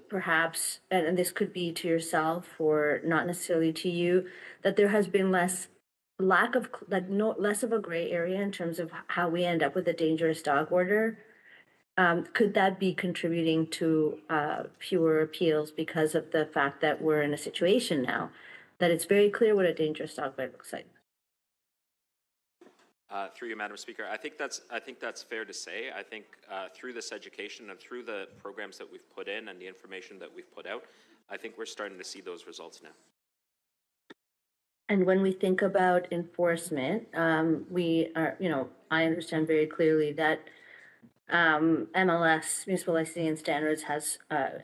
S2: perhaps, and this could be to yourself or not necessarily to you, that there has been less of a gray area in terms of how we end up with a dangerous dog order? Could that be contributing to fewer appeals because of the fact that we're in a situation now that it's very clear what a dangerous dog bite looks like?
S19: Through you, Madam Speaker, I think that's fair to say. I think through this education and through the programs that we've put in and the information that we've put out, I think we're starting to see those results now.
S2: And when we think about enforcement, we are, I understand very clearly that MLS, Municipal Licensing and Standards, has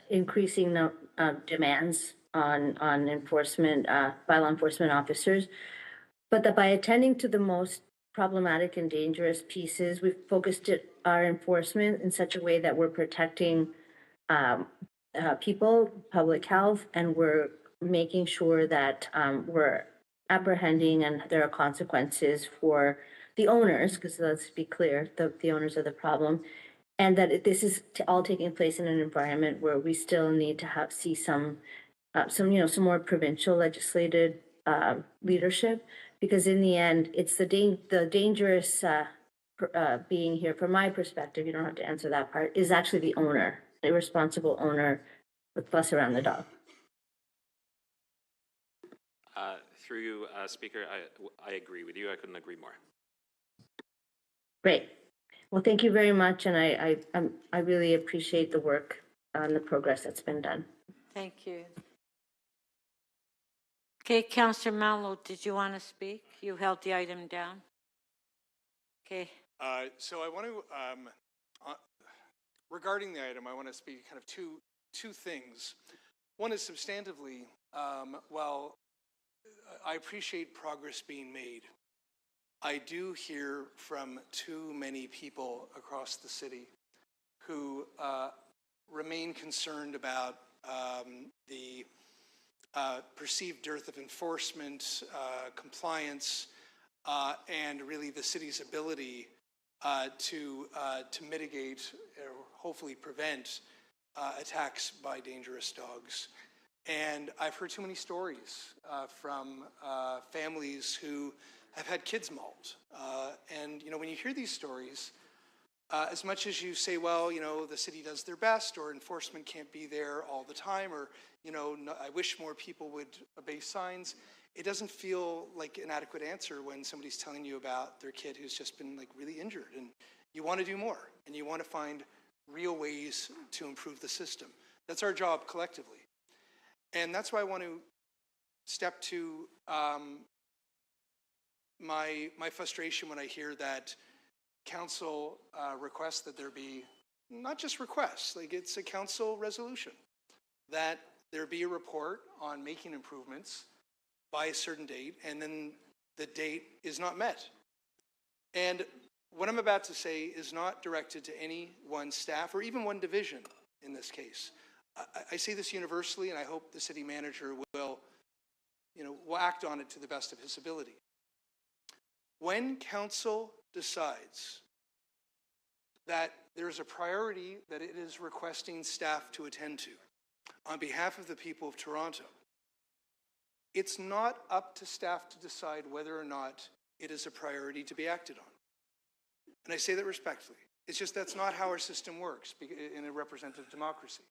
S2: increasing demands on enforcement, by law enforcement officers, but that by attending to the most problematic and dangerous pieces, we've focused our enforcement in such a way that we're protecting people, public health, and we're making sure that we're apprehending and there are consequences for the owners, because let's be clear, the owners are the problem, and that this is all taking place in an environment where we still need to see some more provincial legislated leadership, because in the end, it's the dangerous being here, from my perspective, you don't have to answer that part, is actually the owner, the responsible owner with fuss around the dog.
S19: Through you, Speaker, I agree with you. I couldn't agree more.
S2: Great. Well, thank you very much, and I really appreciate the work and the progress that's been done.
S1: Thank you. Okay, Councillor Mallow, did you want to speak? You held the item down. Okay.
S15: So I want to, regarding the item, I want to speak kind of two things. One is substantively, while I appreciate progress being made, I do hear from too many people across the city who remain concerned about the perceived dearth of enforcement, compliance, and really the city's ability to mitigate or hopefully prevent attacks by dangerous dogs. And I've heard too many stories from families who have had kids mauled. And, when you hear these stories, as much as you say, well, the city does their best, or enforcement can't be there all the time, or, I wish more people would obey signs, it doesn't feel like an adequate answer when somebody's telling you about their kid who's just been really injured. And you want to do more, and you want to find real ways to improve the system. That's our job collectively. And that's why I want to step to my frustration when I hear that council requests that there be, not just requests, it's a council resolution, that there be a report on making improvements by a certain date, and then the date is not met. And what I'm about to say is not directed to any one staff or even one division in this case. I say this universally, and I hope the city manager will act on it to the best of his ability. When council decides that there is a priority that it is requesting staff to attend to on behalf of the people of Toronto, it's not up to staff to decide whether or not it is a priority to be acted on. And I say that respectfully. It's just that's not how our system works in a representative democracy.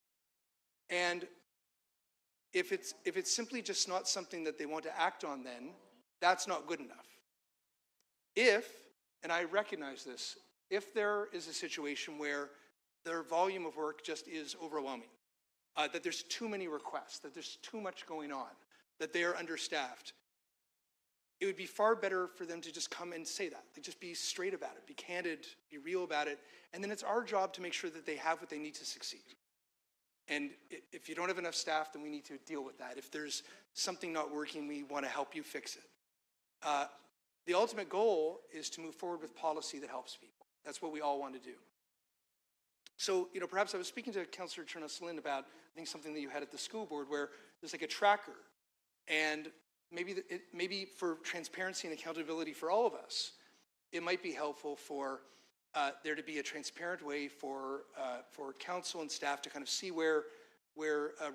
S15: And if it's simply just not something that they want to act on, then that's not good enough. If, and I recognize this, if there is a situation where their volume of work just is overwhelming, that there's too many requests, that there's too much going on, that they are understaffed, it would be far better for them to just come and say that. Like, just be straight about it, be candid, be real about it, and then it's our job to make sure that they have what they need to succeed. And if you don't have enough staff, then we need to deal with that. If there's something not working, we want to help you fix it. The ultimate goal is to move forward with policy that helps people. That's what we all want to do. So, perhaps I was speaking to Councillor Chernow-Slin about, I think, something that you had at the school board where there's like a tracker. And maybe for transparency and accountability for all of us, it might be helpful for there to be a transparent way for council and staff to kind of see where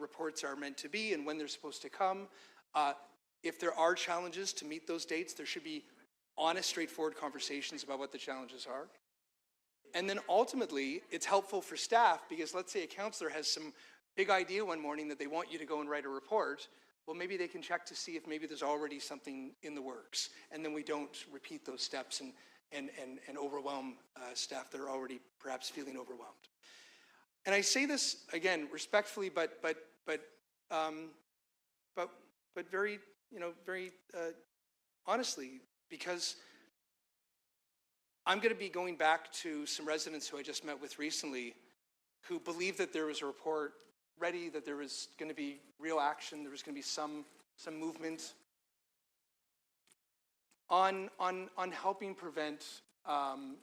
S15: reports are meant to be and when they're supposed to come. If there are challenges to meet those dates, there should be honest, straightforward conversations about what the challenges are. And then ultimately, it's helpful for staff because let's say a councillor has some big idea one morning that they want you to go and write a report. Well, maybe they can check to see if maybe there's already something in the works, and then we don't repeat those steps and overwhelm staff that are already perhaps feeling overwhelmed. And I say this again respectfully, but very very honestly, because I'm going to be going back to some residents who I just met with recently, who believe that there was a report ready, that there was going to be real action, there was going to be some movement on helping prevent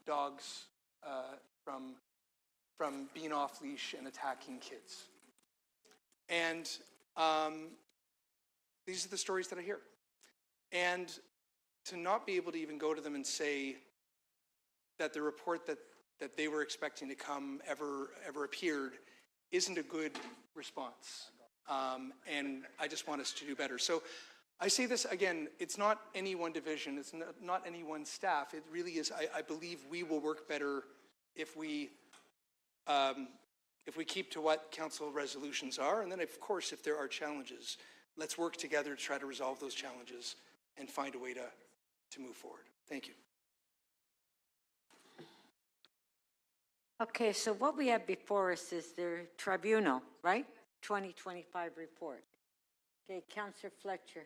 S15: dogs from being off leash and attacking kids. And these are the stories that I hear. And to not be able to even go to them and say that the report that they were expecting to come ever appeared isn't a good response. And I just want us to do better. So I say this again, it's not any one division, it's not any one staff. It really is, I believe we will work better if we keep to what council resolutions are. And then of course, if there are challenges, let's work together to try to resolve those challenges and find a way to move forward. Thank you.
S1: Okay, so what we have before us is the tribunal, right? 2025 report. Okay, Councillor Fletcher.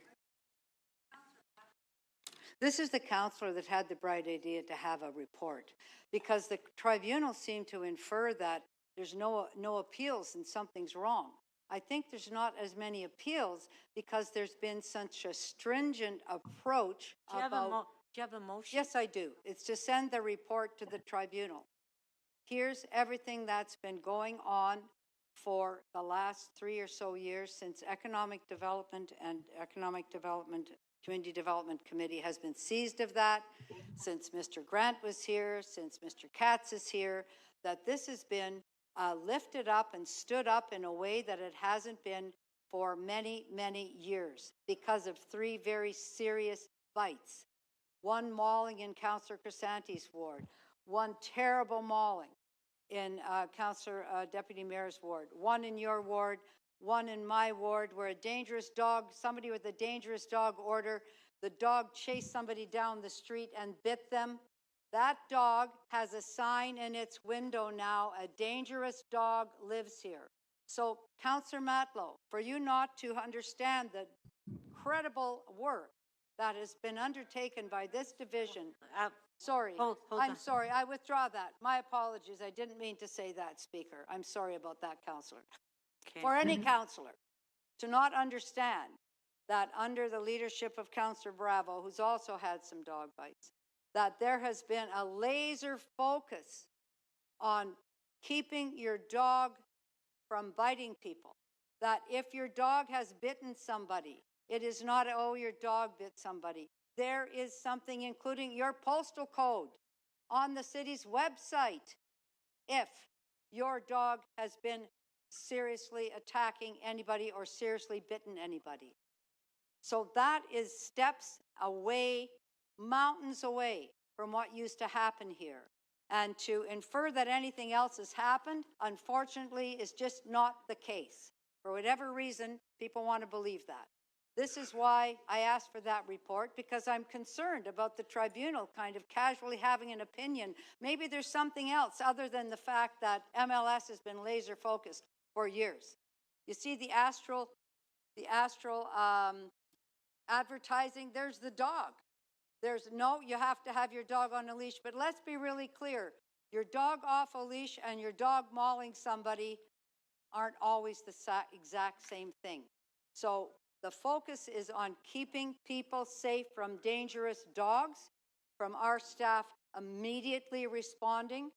S12: This is the councillor that had the bright idea to have a report, because the tribunal seemed to infer that there's no appeals and something's wrong. I think there's not as many appeals because there's been such a stringent approach
S1: Do you have a motion?
S12: Yes, I do. It's to send the report to the tribunal. Here's everything that's been going on for the last 3 or so years since Economic Development and Community Development Committee has been seized of that, since Mr. Grant was here, since Mr. Katz is here, that this has been lifted up and stood up in a way that it hasn't been for many, many years because of 3 very serious bites. One mauling in Councillor Crisanti's ward, one terrible mauling in Councillor Deputy Mayor's ward, one in your ward, one in my ward, where a dangerous dog, somebody with a dangerous dog order, the dog chased somebody down the street and bit them. That dog has a sign in its window now, a dangerous dog lives here. So, Councillor Matlow, for you not to understand the incredible work that has been undertaken by this division. Sorry, I'm sorry, I withdraw that. My apologies, I didn't mean to say that, Speaker. I'm sorry about that, Councillor. Okay. For any councillor to not understand that under the leadership of Councillor Bravo, who's also had some dog bites, that there has been a laser focus on keeping your dog from biting people. That if your dog has bitten somebody, it is not, oh, your dog bit somebody. There is something, including your postal code, on the city's website if your dog has been seriously attacking anybody or seriously bitten anybody. So that is steps away, mountains away from what used to happen here. And to infer that anything else has happened, unfortunately, is just not the case. For whatever reason, people want to believe that. This is why I asked for that report, because I'm concerned about the tribunal kind of casually having an opinion. Maybe there's something else other than the fact that MLS has been laser focused for years. You see the Astral advertising, there's the dog. There's no, you have to have your dog on a leash, but let's be really clear. Your dog off a leash and your dog mauling somebody aren't always the exact same thing. So the focus is on keeping people safe from dangerous dogs, from our staff immediately responding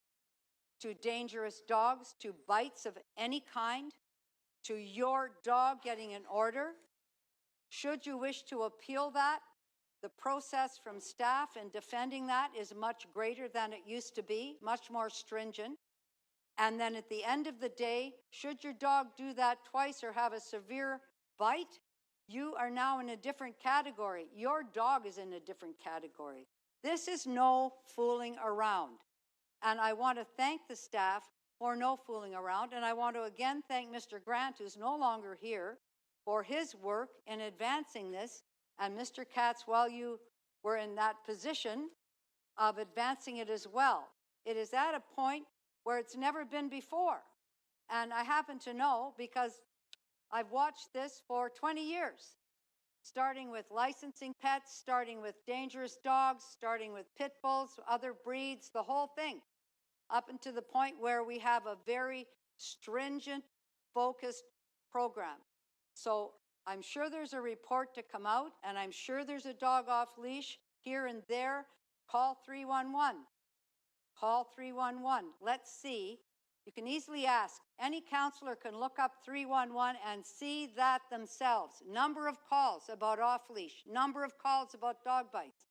S12: to dangerous dogs, to bites of any kind, to your dog getting an order. Should you wish to appeal that, the process from staff in defending that is much greater than it used to be, much more stringent. And then at the end of the day, should your dog do that twice or have a severe bite, you are now in a different category. Your dog is in a different category. This is no fooling around. And I want to thank the staff for no fooling around. And I want to again thank Mr. Grant, who's no longer here, for his work in advancing this. And Mr. Katz, while you were in that position of advancing it as well, it is at a point where it's never been before. And I happen to know because I've watched this for 20 years, starting with licensing pets, starting with dangerous dogs, starting with pit bulls, other breeds, the whole thing, up until the point where we have a very stringent, focused program. So I'm sure there's a report to come out, and I'm sure there's a dog off leash here and there. Call 311. Call 311. Let's see. You can easily ask. Any counselor can look up 311 and see that themselves. Number of calls about off leash, number of calls about dog bites.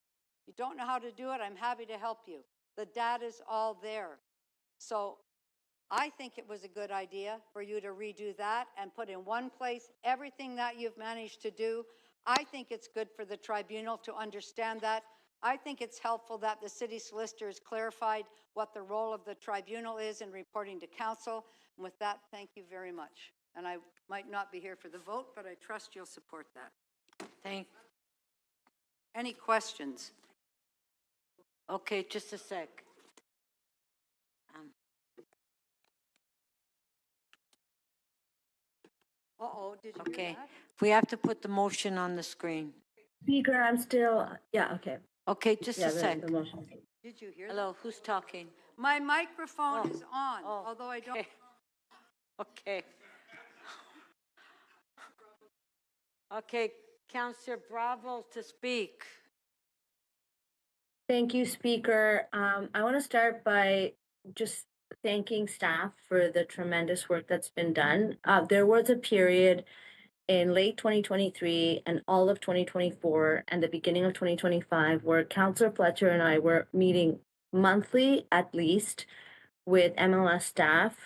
S12: You don't know how to do it, I'm happy to help you. The data's all there. So I think it was a good idea for you to redo that and put in one place everything that you've managed to do. I think it's good for the tribunal to understand that. I think it's helpful that the city solicitor has clarified what the role of the tribunal is in reporting to council. And with that, thank you very much. And I might not be here for the vote, but I trust you'll support that. Any questions?
S1: Okay, just a sec.
S12: Did you
S1: Okay,
S12: hear that?
S1: we have to put the motion on the screen.
S8: Speaker, I'm still, yeah, okay.
S1: Okay, just
S8: Yeah,
S1: a sec.
S8: the motion.
S12: Did you hear
S1: Hello,
S12: that?
S1: who's talking?
S12: My microphone is on, although I don't.
S1: Okay. Okay, Councillor Bravo to speak.
S8: Thank you, Speaker. I want to start by just thanking staff for the tremendous work that's been done. There was a period in late 2023 and all of 2024 and the beginning of 2025 where Councillor Fletcher and I were meeting monthly at least with MLS staff.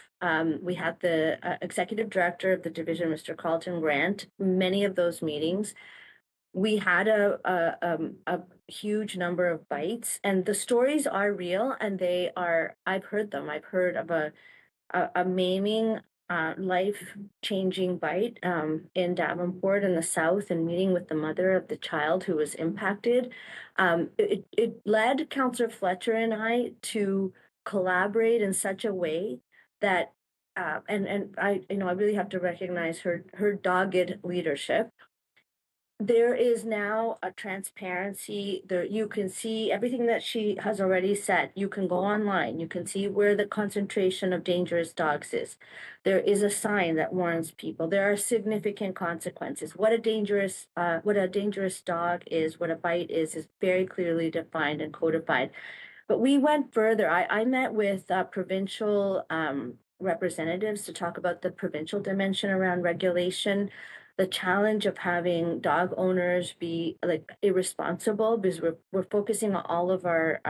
S8: We had the executive director of the division, Mr. Carlton Grant, many of those meetings. We had a huge number of bites, and the stories are real, and they are, I've heard them. I've heard of a maiming, life-changing bite in Davenport in the south, and meeting with the mother of the child who was impacted. It led Councillor Fletcher and I to collaborate in such a way that, and I really have to recognize her dogged leadership. there is now a transparency there. You can see everything that she has already said. You can go online. You can see where the concentration of dangerous dogs is. There is a sign that warns people. There are significant consequences. What a dangerous dog is, what a bite is very clearly defined and codified. But we went further. I met with provincial representatives to talk about the provincial dimension around regulation, the challenge of having dog owners be like irresponsible, because we're focusing on all of our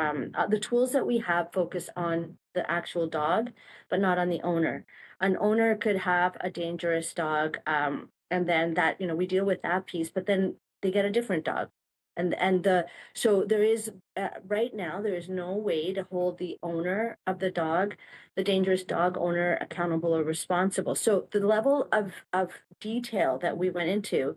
S8: the tools that we have focus on the actual dog, but not on the owner. An owner could have a dangerous dog, and then that, we deal with that piece, but then they get a different dog. So there is right now there is no way to hold the owner of the dog, the dangerous dog owner, accountable or responsible. So the level of detail that we went into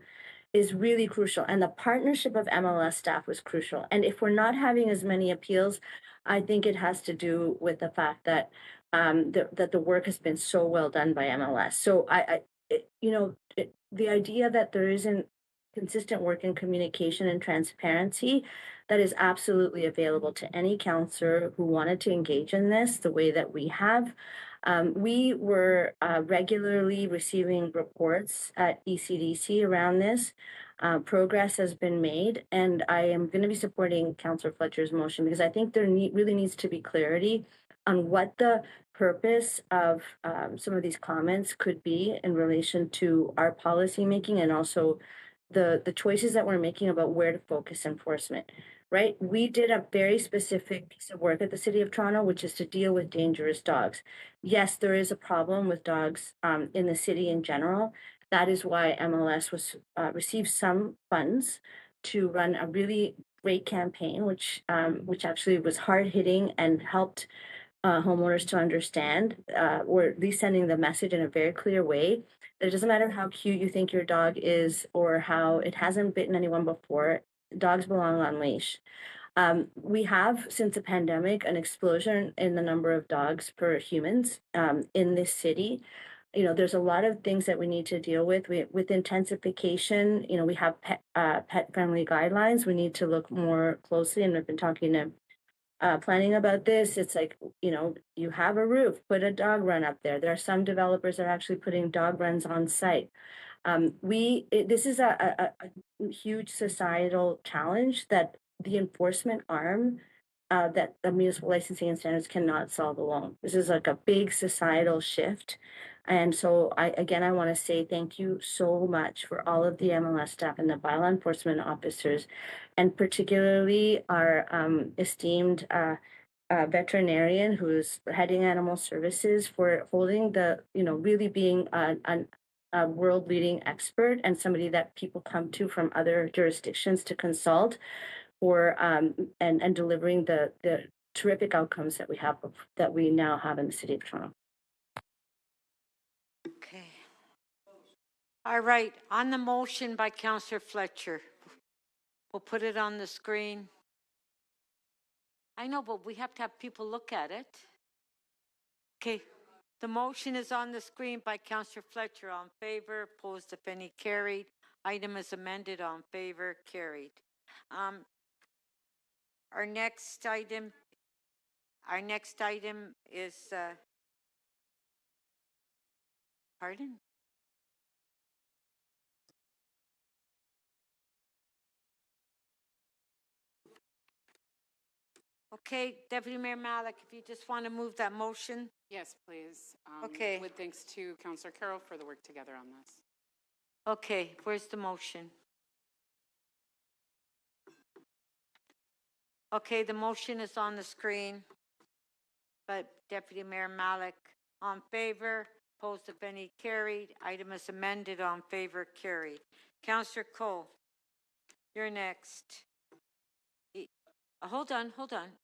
S8: is really crucial, and the partnership of MLS staff was crucial. And if we're not having as many appeals, I think it has to do with the fact that that the work has been so well done by MLS. So the idea that there isn't consistent work in communication and transparency, that is absolutely available to any counselor who wanted to engage in this the way that we have. We were regularly receiving reports at ECDC around this. Progress has been made, and I am going to be supporting Councillor Fletcher's motion because I think there really needs to be clarity on what the purpose of some of these comments could be in relation to our policy making and also the choices that we're making about where to focus enforcement, right? We did a very specific piece of work at the City of Toronto, which is to deal with dangerous dogs. Yes, there is a problem with dogs in the city in general. That is why MLS was received some funds to run a really great campaign, which actually was hard hitting and helped homeowners to understand, or at least sending the message in a very clear way. That it doesn't matter how cute you think your dog is or how it hasn't bitten anyone before, dogs belong on leash. We have, since the pandemic, an explosion in the number of dogs per humans in this city. There's a lot of things that we need to deal with. With intensification, we have pet-friendly guidelines. We need to look more closely, and I've been talking to planning about this. It's like, you have a roof, put a dog run up there. There are some developers that are actually putting dog runs on site. This is a huge societal challenge that the enforcement arm that the municipal licensing and standards cannot solve alone. This is like a big societal shift. And so I want to say thank you so much for all of the MLS staff and the bylaw enforcement officers, and particularly our esteemed veterinarian who's heading animal services for holding really being a world leading expert and somebody that people come to from other jurisdictions to consult for and delivering the terrific outcomes that we now have in the City of Toronto.
S1: Okay. All right, on the motion by Councillor Fletcher. We'll put it on the screen. I know, but we have to have people look at it. Okay, the motion is on the screen by Councillor Fletcher. On favor, opposed if any, carried. Item is amended. On favor, carried. Our next item is pardon? Okay, Deputy Mayor Malik, if you just want to move that motion.
S20: Yes, please.
S1: Okay.
S20: With thanks to Councillor Carroll for the work together on this.
S1: Okay, where's the motion? Okay, the motion is on the screen. But Deputy Mayor Malik, on favor, opposed if any, carried. Item is amended. On favor, carried. Councillor Cole, you're next. Hold on.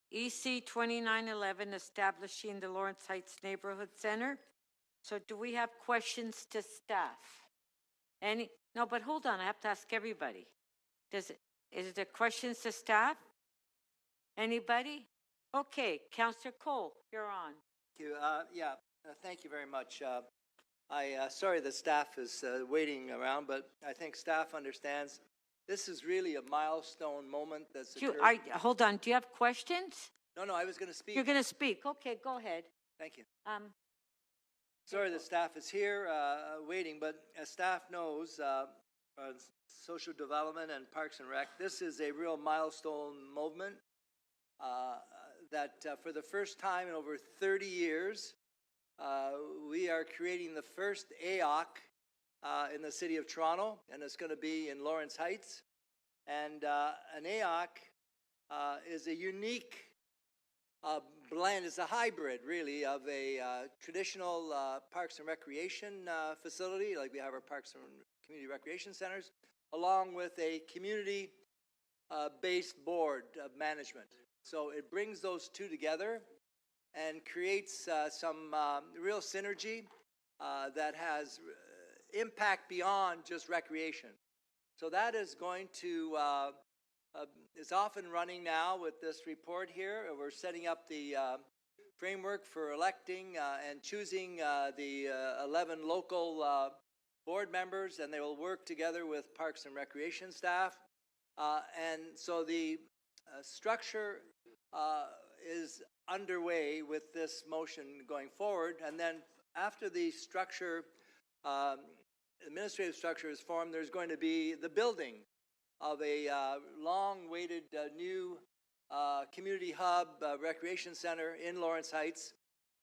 S1: EC 2911, establishing the Lawrence Heights Neighborhood Center. So do we have questions to staff? No, but hold on, I have to ask everybody. Is there questions to staff? Anybody? Okay, Councillor Cole, you're on.
S13: Thank you. Thank you very much. Sorry the staff is waiting around, but I think staff understands this is really a milestone moment that's
S1: Do you,
S13: occurred.
S1: hold on, do you have questions?
S13: No, I was going to speak.
S1: You're going to speak. Okay, go ahead.
S13: Thank you.
S1: Um,
S13: Sorry, the staff is here waiting, but as staff knows, social development and Parks and Rec, this is a real milestone moment that for the first time in over 30 years, we are creating the first AOC in the city of Toronto, and it's going to be in Lawrence Heights. And an AOC is a unique blend. It's a hybrid, really, of a traditional parks and recreation facility, like we have our parks and community recreation centers, along with a community-based board of management. So it brings those two together and creates some real synergy that has impact beyond just recreation. So that is going to is off and running now with this report here. We're setting up the framework for electing and choosing the 11 local board members, and they will work together with Parks and Recreation staff. And so the structure is underway with this motion going forward. And then after the structure, administrative structure is formed, there's going to be the building of a long-awaited new community hub recreation center in Lawrence Heights,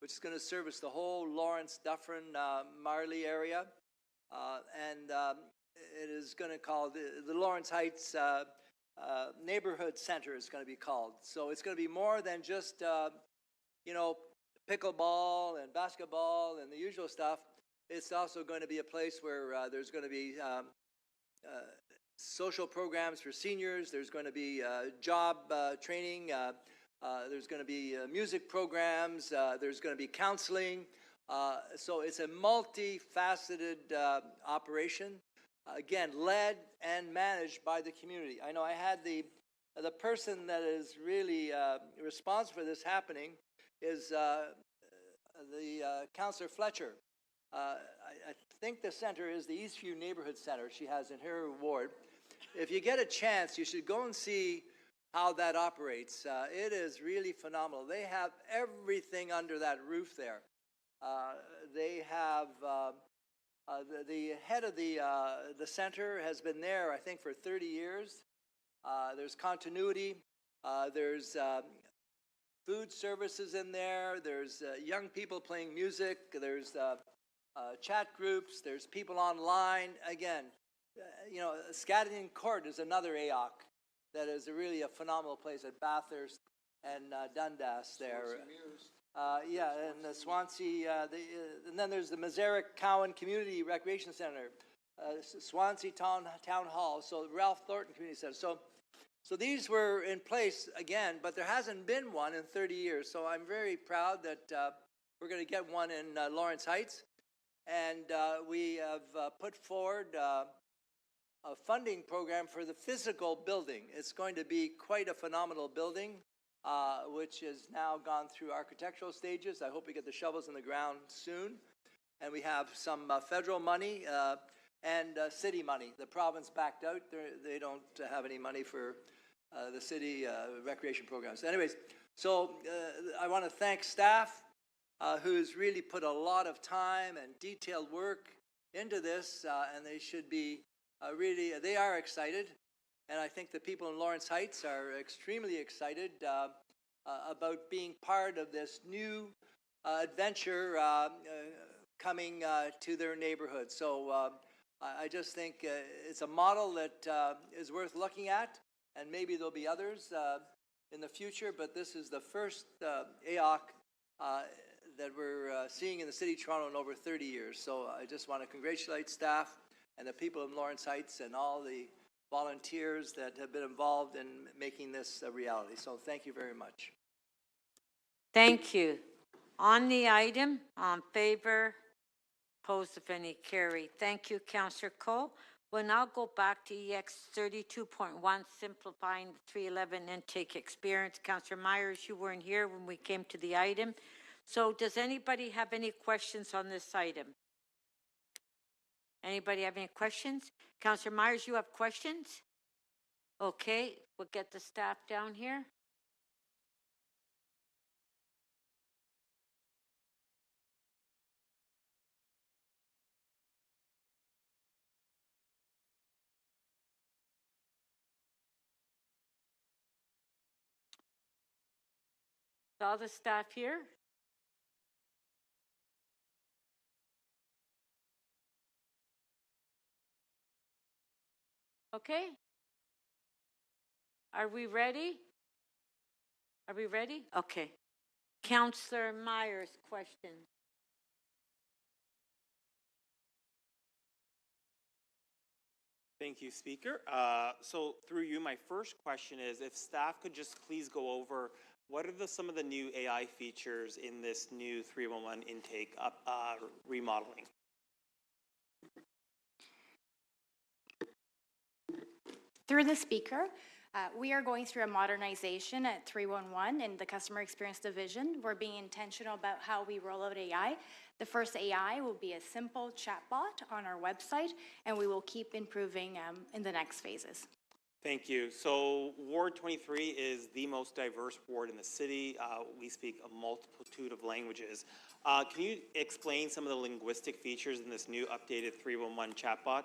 S13: which is going to service the whole Lawrence, Dufferin, Marley area. And it is going to call the Lawrence Heights Neighborhood Center is going to be called. So it's going to be more than just, pickleball and basketball and the usual stuff. It's also going to be a place where there's going to be social programs for seniors. There's going to be job training. There's going to be music programs. There's going to be counseling. So it's a multifaceted operation, again, led and managed by the community. I know I had the person that is really responsible for this happening is the Councillor Fletcher. I think the center is the Eastview Neighborhood Center she has in her ward. If you get a chance, you should go and see how that operates. It is really phenomenal. They have everything under that roof there. They have the head of the center has been there, I think, for 30 years. There's continuity. There's food services in there. There's young people playing music. There's chat groups. There's people online. Again, Scadden Court is another AOC that is really a phenomenal place at Bathurst and Dundas there. And the Swansea, and then there's the Mazarick Cowan Community Recreation Center, Swansea Town Hall, so Ralph Thornton Community Center. So these were in place again, but there hasn't been one in 30 years. So I'm very proud that we're going to get one in Lawrence Heights. And we have put forward a funding program for the physical building. It's going to be quite a phenomenal building, which has now gone through architectural stages. I hope we get the shovels in the ground soon. And we have some federal money and city money. The province backed out. They don't have any money for the city recreation programs. Anyways, so I want to thank staff who's really put a lot of time and detailed work into this, and they should be they are excited. And I think the people in Lawrence Heights are extremely excited about being part of this new adventure coming to their neighborhood. So I just think it's a model that is worth looking at, and maybe there'll be others in the future, but this is the first AOC that we're seeing in the city of Toronto in over 30 years. So I just want to congratulate staff and the people in Lawrence Heights and all the volunteers that have been involved in making this a reality. So thank you very much.
S1: Thank you. On the item, on favor, opposed if any, carried. Thank you, Councillor Coe. We'll now go back to EX 32.1, simplifying the 311 intake experience. Councillor Myers, you weren't here when we came to the item. So does anybody have any questions on this item? Anybody have any questions? Councillor Myers, you have questions? Okay, we'll get the staff down here. All the staff here? Okay. Are we ready? Are we ready? Okay. Councillor Myers, question.
S3: Thank you, Speaker. So through you, my first question is if staff could just please go over what are some of the new AI features in this new 311 intake remodeling?
S16: Through the Speaker, we are going through a modernization at 311 in the Customer Experience Division. We're being intentional about how we roll out AI. The first AI will be a simple chatbot on our website, and we will keep improving in the next phases.
S3: Thank you. So Ward 23 is the most diverse ward in the city. We speak a multitude of languages. Can you explain some of the linguistic features in this new updated 311 chatbot?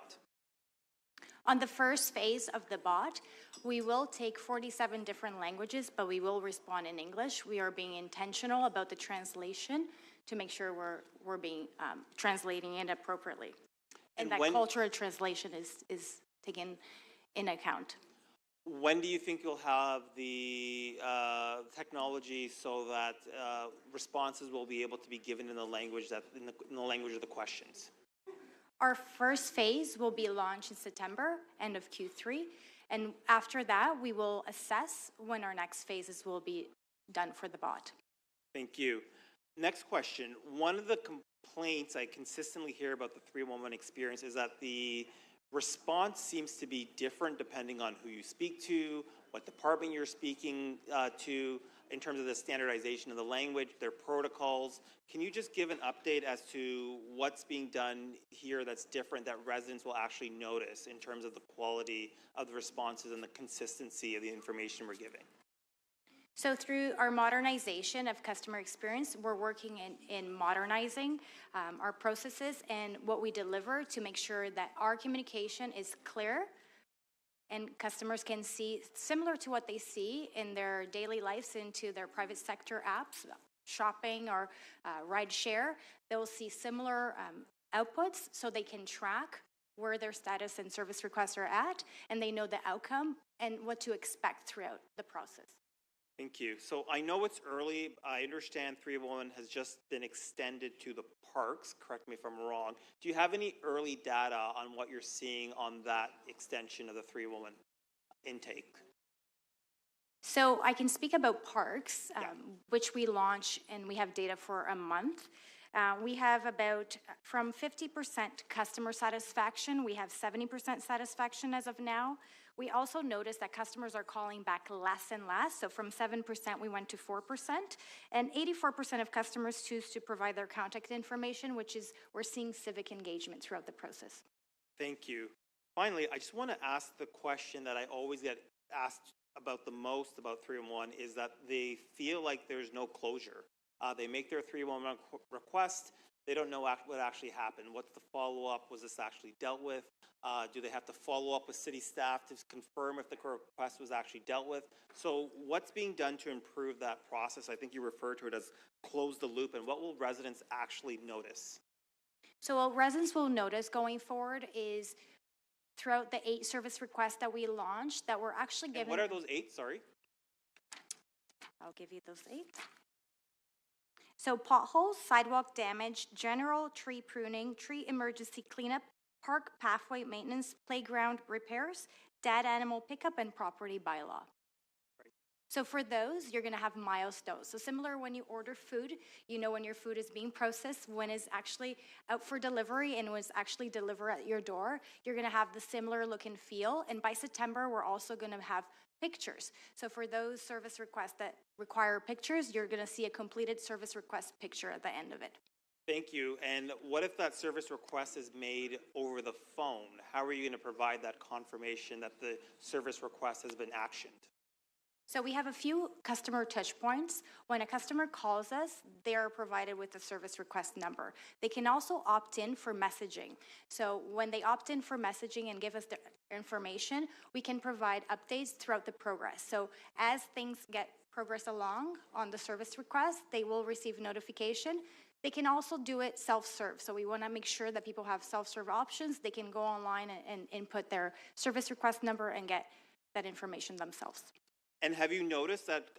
S16: On the first phase of the bot, we will take 47 different languages, but we will respond in English. We are being intentional about the translation to make sure we're being translating it appropriately. And that cultural translation is taken in account.
S3: When do you think you'll have the technology so that responses will be able to be given in the language in the language of the questions?
S16: Our first phase will be launched in September, end of Q3, and after that, we will assess when our next phases will be done for the bot.
S3: Thank you. Next question. One of the complaints I consistently hear about the 311 experience is that the response seems to be different depending on who you speak to, what department you're speaking to, in terms of the standardization of the language, their protocols. Can you just give an update as to what's being done here that's different that residents will actually notice in terms of the quality of the responses and the consistency of the information we're giving?
S16: So through our modernization of customer experience, we're working in modernizing our processes and what we deliver to make sure that our communication is clear and customers can see, similar to what they see in their daily lives into their private sector apps, shopping or ride share, they'll see similar outputs so they can track where their status and service requests are at, and they know the outcome and what to expect throughout the process.
S3: Thank you. So I know it's early. I understand 311 has just been extended to the parks. Correct me if I'm wrong. Do you have any early data on what you're seeing on that extension of the 311 intake?
S16: So I can speak about parks, which we launch and we have data for a month. We have about from 50% customer satisfaction, we have 70% satisfaction as of now. We also noticed that customers are calling back less and less. So from 7%, we went to 4%. And 84% of customers choose to provide their contact information, which is, we're seeing civic engagement throughout the process.
S3: Thank you. Finally, I just want to ask the question that I always get asked about the most about 311 is that they feel like there's no closure. They make their 311 request. They don't know what actually happened. What's the follow-up? Was this actually dealt with? Do they have to follow up with city staff to confirm if the request was actually dealt with? So what's being done to improve that process? I think you refer to it as close the loop. And what will residents actually notice?
S16: So what residents will notice going forward is throughout the 8 service requests that we launched that we're actually given.
S3: And what are those 8? Sorry.
S16: I'll give you those 8. So potholes, sidewalk damage, general tree pruning, tree emergency cleanup, park pathway maintenance, playground repairs, dead animal pickup, and property bylaw. So for those, you're going to have milestones. So similar when you order food, you know when your food is being processed, when it's actually out for delivery and when it's actually delivered at your door, you're going to have the similar look and feel. And by September, we're also going to have pictures. So for those service requests that require pictures, you're going to see a completed service request picture at the end of it.
S3: Thank you. And what if that service request is made over the phone? How are you going to provide that confirmation that the service request has been actioned?
S16: So we have a few customer touch points. When a customer calls us, they are provided with a service request number. They can also opt in for messaging. So when they opt in for messaging and give us their information, we can provide updates throughout the progress. So as things get progress along on the service request, they will receive notification. They can also do it self-serve. So we want to make sure that people have self-serve options. They can go online and input their service request number and get that information themselves.
S3: And have you noticed that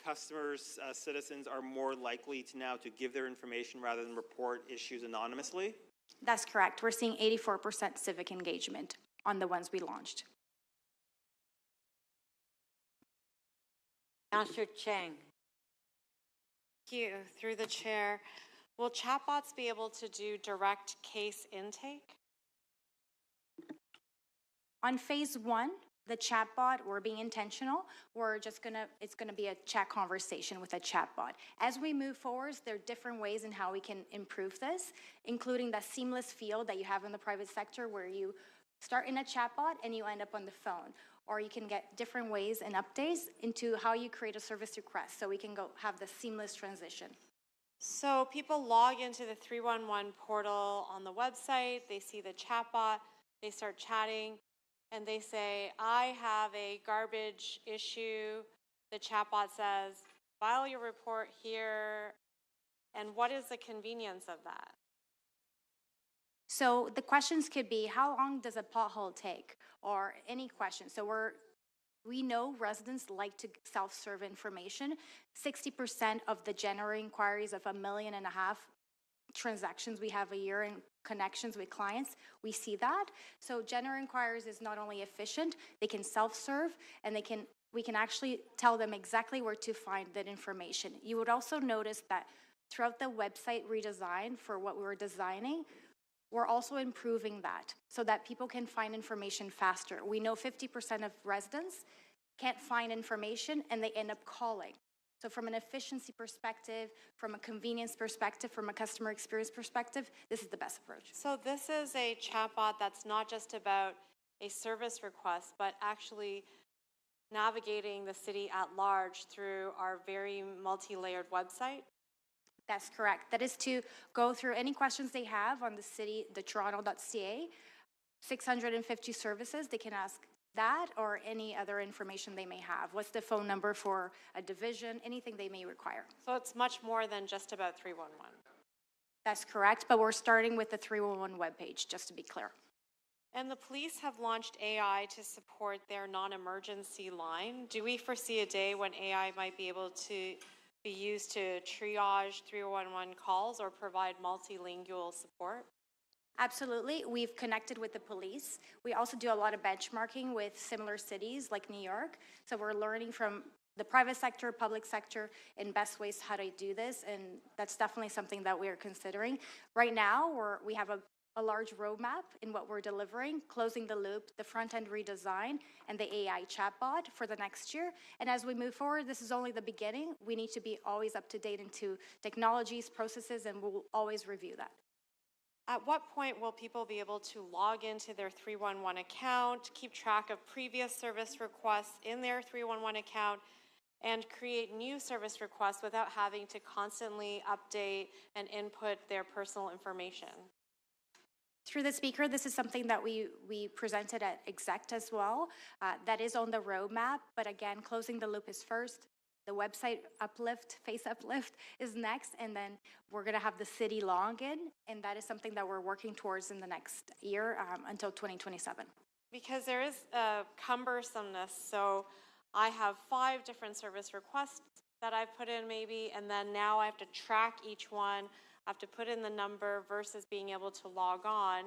S3: customers, citizens are more likely to now to give their information rather than report issues anonymously?
S16: That's correct. We're seeing 84% civic engagement on the ones we launched.
S1: Councillor Chang.
S9: Thank you. Through the chair, will chatbots be able to do direct case intake?
S16: On phase one, the chatbot, we're being intentional. It's gonna be a chat conversation with a chatbot. As we move forward, there are different ways in how we can improve this, including that seamless feel that you have in the private sector where you start in a chatbot and you end up on the phone. Or you can get different ways and updates into how you create a service request so we can go have the seamless transition.
S9: So people log into the 311 portal on the website, they see the chatbot, they start chatting, and they say, I have a garbage issue. The chatbot says, file your report here. And what is the convenience of that?
S16: So the questions could be, how long does a pothole take? Or any question. So we know residents like to self-serve information. 60% of the general inquiries of 1.5 million transactions we have a year in connections with clients, we see that. So general inquiries is not only efficient, they can self-serve and we can actually tell them exactly where to find that information. You would also notice that throughout the website redesign for what we were designing, we're also improving that so that people can find information faster. We know 50% of residents can't find information and they end up calling. So from an efficiency perspective, from a convenience perspective, from a customer experience perspective, this is the best approach.
S9: So this is a chatbot that's not just about a service request, but actually navigating the city at large through our very multi-layered website?
S16: That's correct. That is to go through any questions they have on the city, the Toronto.ca, 650 services. They can ask that or any other information they may have. What's the phone number for a division, anything they may require.
S9: So it's much more than just about 311.
S16: That's correct, but we're starting with the 311 webpage, just to be clear.
S9: And the police have launched AI to support their non-emergency line. Do we foresee a day when AI might be able to be used to triage 311 calls or provide multilingual support?
S16: Absolutely. We've connected with the police. We also do a lot of benchmarking with similar cities like New York. So we're learning from the private sector, public sector, in best ways how to do this. And that's definitely something that we are considering. Right now, we have a large roadmap in what we're delivering, closing the loop, the front-end redesign, and the AI chatbot for the next year. And as we move forward, this is only the beginning. We need to be always up to date into technologies, processes, and we'll always review that.
S9: At what point will people be able to log into their 311 account, keep track of previous service requests in their 311 account, and create new service requests without having to constantly update and input their personal information?
S16: Through the speaker, this is something that we presented at Exec as well. That is on the roadmap, but again, closing the loop is first. The website uplift, face uplift is next, and then we're gonna have the city login, and that is something that we're working towards in the next year until 2027.
S9: Because there is a cumbersomeness, so I have 5 different service requests that I've put in maybe, and then now I have to track each one, I have to put in the number versus being able to log on.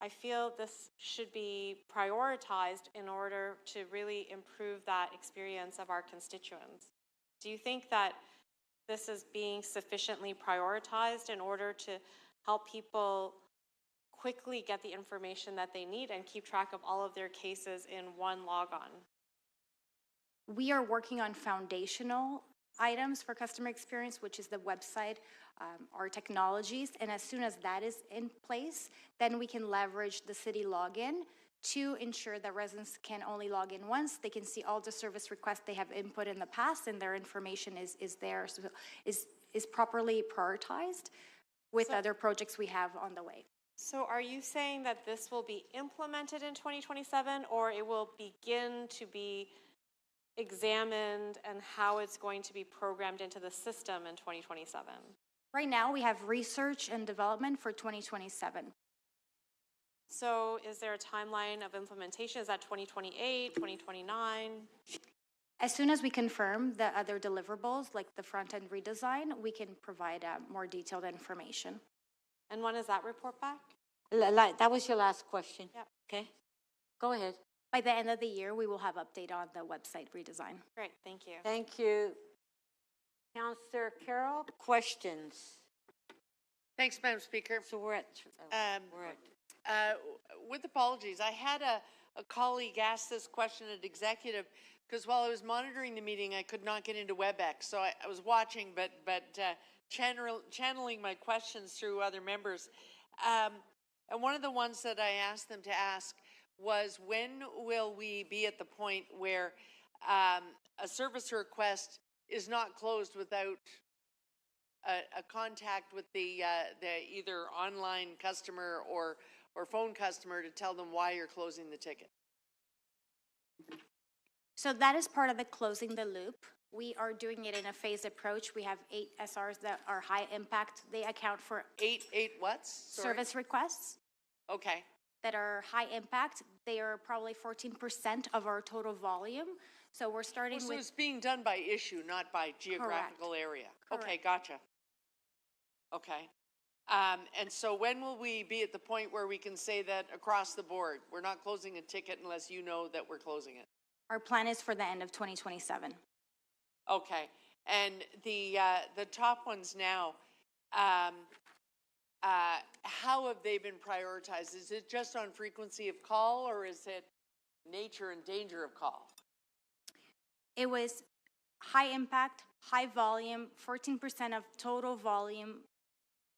S9: I feel this should be prioritized in order to really improve that experience of our constituents. Do you think that this is being sufficiently prioritized in order to help people quickly get the information that they need and keep track of all of their cases in one logon?
S16: We are working on foundational items for customer experience, which is the website, our technologies. And as soon as that is in place, then we can leverage the city login to ensure that residents can only log in once. They can see all the service requests they have input in the past, and their information is there, so is properly prioritized with other projects we have on the way.
S9: So are you saying that this will be implemented in 2027, or it will begin to be examined and how it's going to be programmed into the system in 2027?
S16: Right now, we have research and development for 2027.
S9: So is there a timeline of implementation? Is that 2028, 2029?
S16: As soon as we confirm the other deliverables, like the front-end redesign, we can provide more detailed information.
S9: And when is that report back?
S1: That was your last question.
S9: Yep.
S1: Okay. Go ahead.
S16: By the end of the year, we will have update on the website redesign.
S9: Great, thank you.
S1: Thank you. Councillor Carroll, questions?
S7: Thanks, Madam Speaker.
S1: So we're at
S7: with apologies, I had a colleague ask this question at executive because while I was monitoring the meeting, I could not get into WebEx. So I was watching, but channeling my questions through other members. And one of the ones that I asked them to ask was, when will we be at the point where a service request is not closed without a contact with the either online customer or phone customer to tell them why you're closing the ticket?
S16: So that is part of the closing the loop. We are doing it in a phased approach. We have 8 SRs that are high impact. They account for
S7: eight what's? Sorry.
S16: Service requests.
S7: Okay.
S16: That are high impact. They are probably 14% of our total volume. So we're starting
S7: so
S16: with...
S7: it's being done by issue, not by geographical area.
S16: Correct.
S7: Okay, gotcha. Okay. And so when will we be at the point where we can say that across the board, we're not closing a ticket unless you know that we're closing it?
S16: Our plan is for the end of 2027.
S7: Okay. And the top ones now, how have they been prioritized? Is it just on frequency of call, or is it nature and danger of call?
S16: It was high impact, high volume, 14% of total volume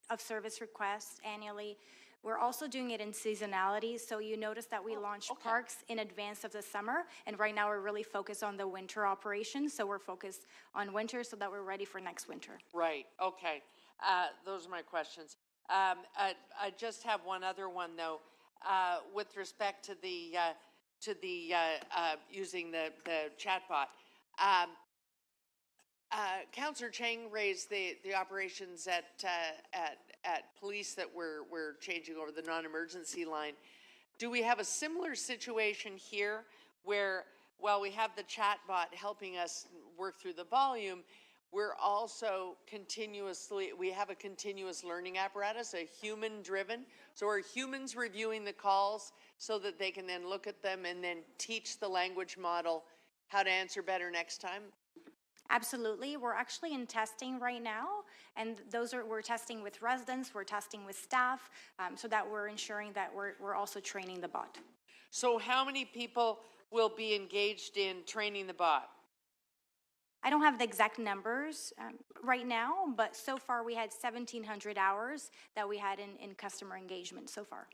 S16: of service requests annually. We're also doing it in seasonality. So you notice that we launched parks in advance of the summer. And right now we're really focused on the winter operations. So we're focused on winter so that we're ready for next winter.
S7: Right. Okay. Those are my questions. I just have one other one though, with respect to the using the chatbot. Councillor Cheng raised the operations at police that we're changing over the non-emergency line. Do we have a similar situation here where, while we have the chatbot helping us work through the volume, we're also we have a continuous learning apparatus, a human-driven. So are humans reviewing the calls so that they can then look at them and then teach the language model how to answer better next time?
S16: Absolutely. We're actually in testing right now, and we're testing with residents, we're testing with staff, so that we're ensuring that we're also training the bot.
S7: So how many people will be engaged in training the bot?
S16: I don't have the exact numbers right now, but so far we had 1,700 hours that we had in customer engagement so far.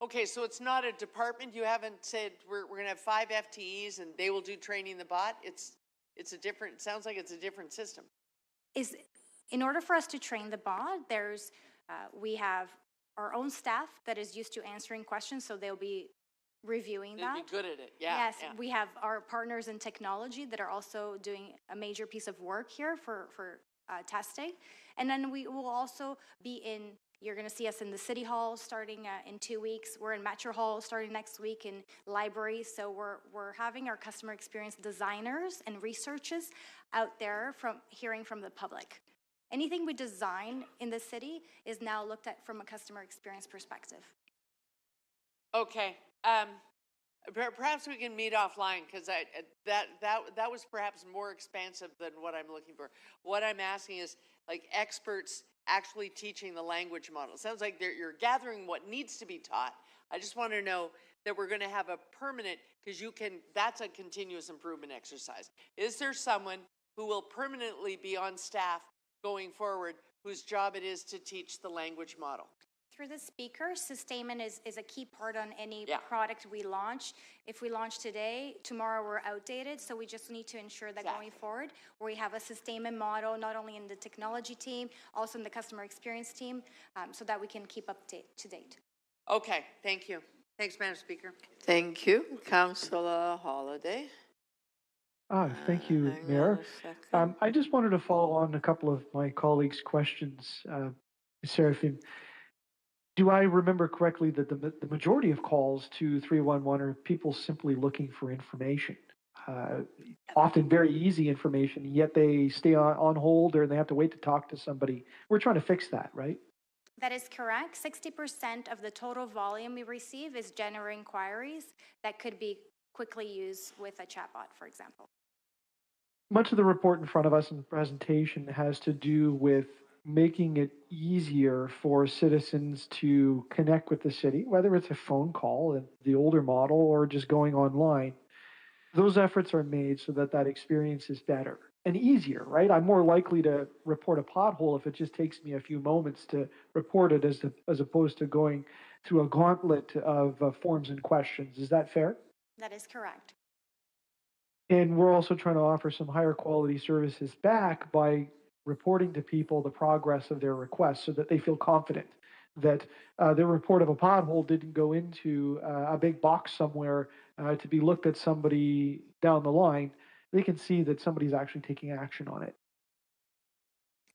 S7: Okay, so it's not a department. You haven't said we're going to have 5 FTEs and they will do training the bot. It's a different. It sounds like it's a different system.
S16: In order for us to train the bot, we have our own staff that is used to answering questions, so they'll be reviewing that.
S7: They'll be good at it. Yeah.
S16: Yes,
S7: yeah.
S16: We have our partners in technology that are also doing a major piece of work here for testing, and then we will also be in. You're going to see us in the City Hall starting in 2 weeks. We're in Metro Hall starting next week, in libraries. So we're having our customer experience designers and researchers out there hearing from the public. Anything we design in the city is now looked at from a customer experience perspective.
S7: Okay. Perhaps we can meet offline, because that was perhaps more expansive than what I'm looking for. What I'm asking is, like, experts actually teaching the language model. It sounds like you're gathering what needs to be taught. I just want to know that we're going to have a permanent, because that's a continuous improvement exercise. Is there someone who will permanently be on staff going forward, whose job it is to teach the language model?
S16: Through the speaker, sustainment is a key part on any product we launch. If we launch today, tomorrow we're outdated, so we just need to ensure that going forward, we have a sustainment model, not only in the technology team, also in the customer experience team, so that we can keep up to date.
S7: Okay, thank you. Thanks, Madam Speaker.
S11: Thank you. Councillor Holiday.
S14: Thank you, Mayor. I just wanted to follow on a couple of my colleagues' questions. Seraphine, do I remember correctly that the majority of calls to 311 are people simply looking for information? Often very easy information, yet they stay on hold or they have to wait to talk to somebody. We're trying to fix that, right?
S16: That is correct. 60% of the total volume we receive is general inquiries that could be quickly used with a chatbot, for example.
S14: Much of the report in front of us in the presentation has to do with making it easier for citizens to connect with the city, whether it's a phone call, the older model, or just going online. Those efforts are made so that that experience is better and easier, right? I'm more likely to report a pothole if it just takes me a few moments to report it as opposed to going through a gauntlet of forms and questions. Is that fair?
S16: That is correct.
S14: And we're also trying to offer some higher quality services back by reporting to people the progress of their requests so that they feel confident that their report of a pothole didn't go into a big box somewhere to be looked at somebody down the line. They can see that somebody's actually taking action on it.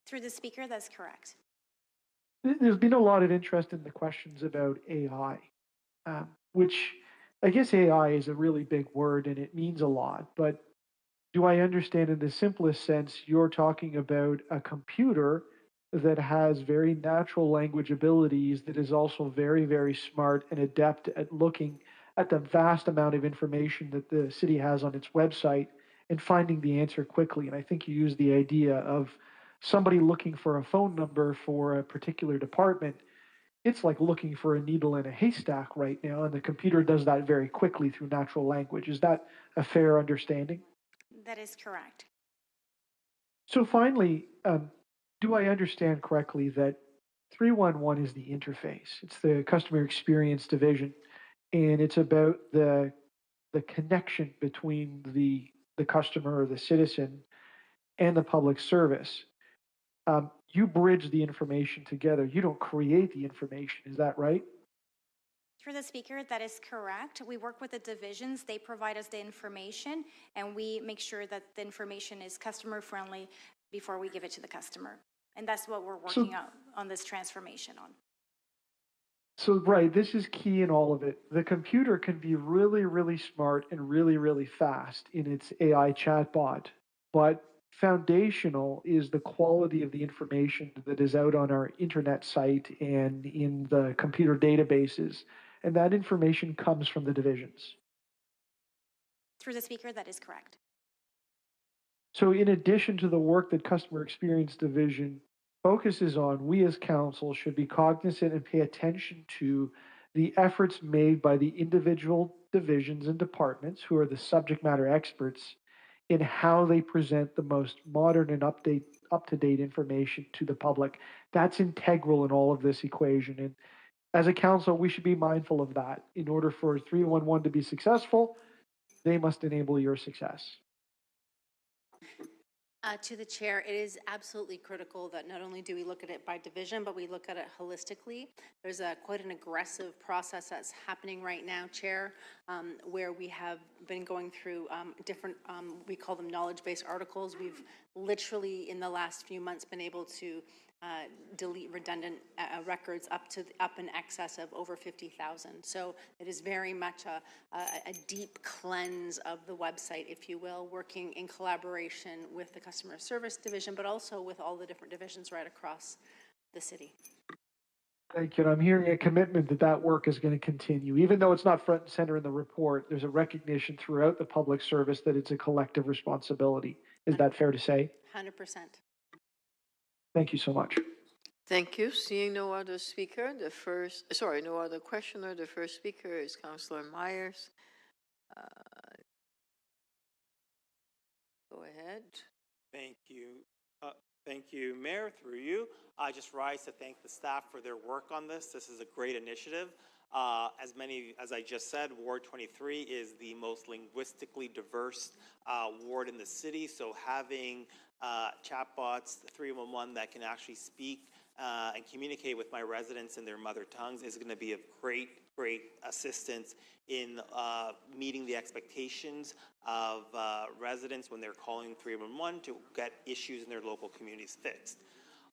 S16: Through the speaker, that's correct.
S14: There's been a lot of interest in the questions about AI, which I guess AI is a really big word and it means a lot, but do I understand in the simplest sense you're talking about a computer that has very natural language abilities that is also very, very smart and adept at looking at the vast amount of information that the city has on its website and finding the answer quickly? And I think you used the idea of somebody looking for a phone number for a particular department. It's like looking for a needle in a haystack right now, and the computer does that very quickly through natural language. Is that a fair understanding?
S16: That is correct.
S14: So finally, do I understand correctly that 311 is the interface? It's the customer experience division, and it's about the connection between the customer or the citizen and the public service. You bridge the information together. You don't create the information. Is that right?
S16: Through the speaker, that is correct. We work with the divisions. They provide us the information, and we make sure that the information is customer friendly before we give it to the customer. And that's what we're working on this transformation on.
S14: So, right, this is key in all of it. The computer can be really, really smart and really, really fast in its AI chatbot, but foundational is the quality of the information that is out on our internet site and in the computer databases. And that information comes from the divisions.
S16: Through the speaker, that is correct.
S14: So in addition to the work that Customer Experience Division focuses on, we as council should be cognizant and pay attention to the efforts made by the individual divisions and departments who are the subject matter experts in how they present the most modern and up-to-date information to the public. That's integral in all of this equation. And as a council, we should be mindful of that. In order for 311 to be successful, they must enable your success.
S2: To the chair, it is absolutely critical that not only do we look at it by division, but we look at it holistically. There's quite an aggressive process that's happening right now, Chair, where we have been going through different, we call them knowledge-based articles. We've literally, in the last few months, been able to delete redundant records up in excess of over 50,000. So it is very much a deep cleanse of the website, if you will, working in collaboration with the customer service division, but also with all the different divisions right across the city.
S14: Thank you. And I'm hearing a commitment that that work is going to continue. Even though it's not front and center in the report, there's a recognition throughout the public service that it's a collective responsibility. Is that fair to say?
S2: 100%.
S14: Thank you so much.
S11: Thank you. Seeing no other speaker, no other questioner, the first speaker is Councillor Myers. Go ahead.
S3: Thank you. Thank you, Mayor, through you. I just rise to thank the staff for their work on this. This is a great initiative. As I just said, Ward 23 is the most linguistically diverse ward in the city. So having chatbots, 311 that can actually speak and communicate with my residents in their mother tongues is going to be of great assistance in meeting the expectations of residents when they're calling 311 to get issues in their local communities fixed.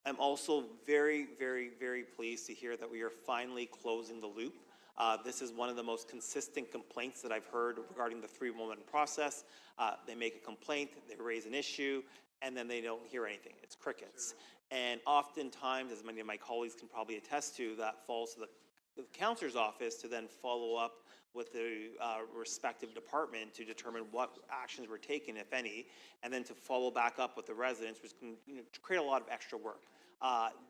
S3: I'm also very, very, very pleased to hear that we are finally closing the loop. This is one of the most consistent complaints that I've heard regarding the 311 process. They make a complaint, they raise an issue, and then they don't hear anything. It's crickets. And oftentimes, as many of my colleagues can probably attest to, that falls to the counselor's office to then follow up with the respective department to determine what actions were taken, if any, and then to follow back up with the residents, which can create a lot of extra work.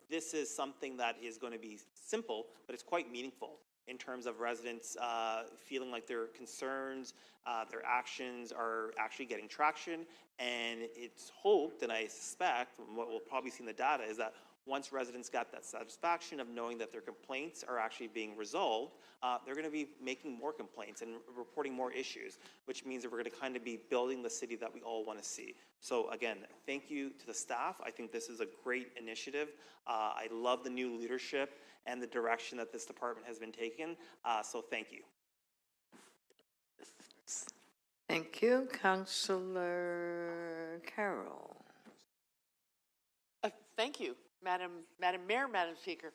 S3: This is something that is going to be simple, but it's quite meaningful in terms of residents feeling like their concerns, their actions are actually getting traction. And it's hoped, and I suspect, and what we'll probably see in the data, is that once residents got that satisfaction of knowing that their complaints are actually being resolved, they're going to be making more complaints and reporting more issues, which means that we're going to kind of be building the city that we all want to see. So again, thank you to the staff. I think this is a great initiative. I love the new leadership and the direction that this department has been taken. So thank you.
S11: Thank you. Councillor Carroll.
S7: Thank you, Madam Mayor, Madam Speaker.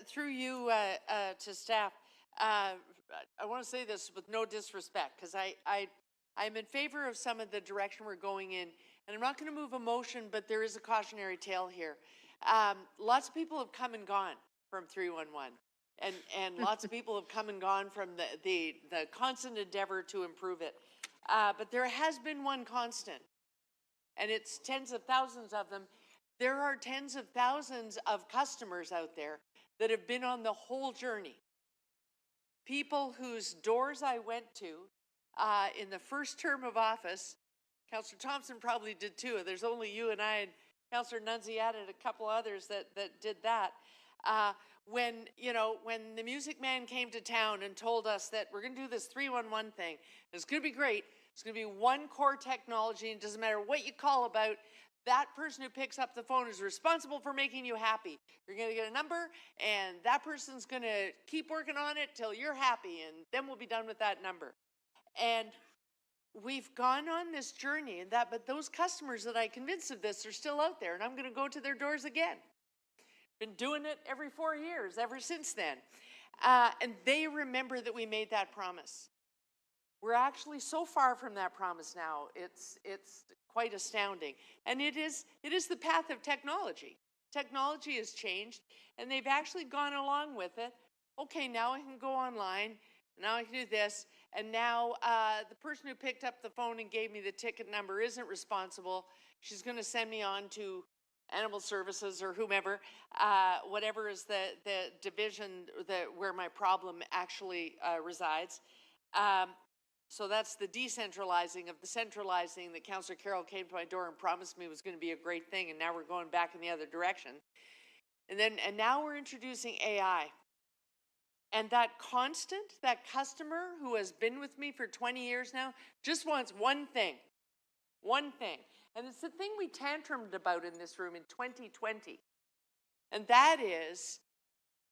S7: Through you to staff, I want to say this with no disrespect, because I'm in favor of some of the direction we're going in, and I'm not going to move a motion, but there is a cautionary tale here. Lots of people have come and gone from 311, and lots of people have come and gone from the constant endeavor to improve it. But there has been one constant, and it's tens of thousands of them. There are tens of thousands of customers out there that have been on the whole journey. People whose doors I went to in the first term of office, Councillor Thompson probably did too. There's only you and I and Councillor Nunziata and a couple others that did that. When the music man came to town and told us that we're going to do this 311 thing, it's going to be great. It's going to be one core technology, and it doesn't matter what you call about, that person who picks up the phone is responsible for making you happy. You're going to get a number, and that person's going to keep working on it till you're happy, and then we'll be done with that number. And we've gone on this journey, but those customers that I convinced of this are still out there, and I'm going to go to their doors again. Been doing it every 4 years, ever since then. And they remember that we made that promise. We're actually so far from that promise now, it's quite astounding. And it is the path of technology. Technology has changed, and they've actually gone along with it. Okay, now I can go online, now I can do this, and now the person who picked up the phone and gave me the ticket number isn't responsible. She's going to send me on to Animal Services or whomever, whatever is the division where my problem actually resides. So that's the decentralizing of the centralizing that Councillor Carroll came to my door and promised me was going to be a great thing, and now we're going back in the other direction. And now we're introducing AI. And that customer who has been with me for 20 years now, just wants one thing. One thing. And it's the thing we tantrumed about in this room in 2020. And that is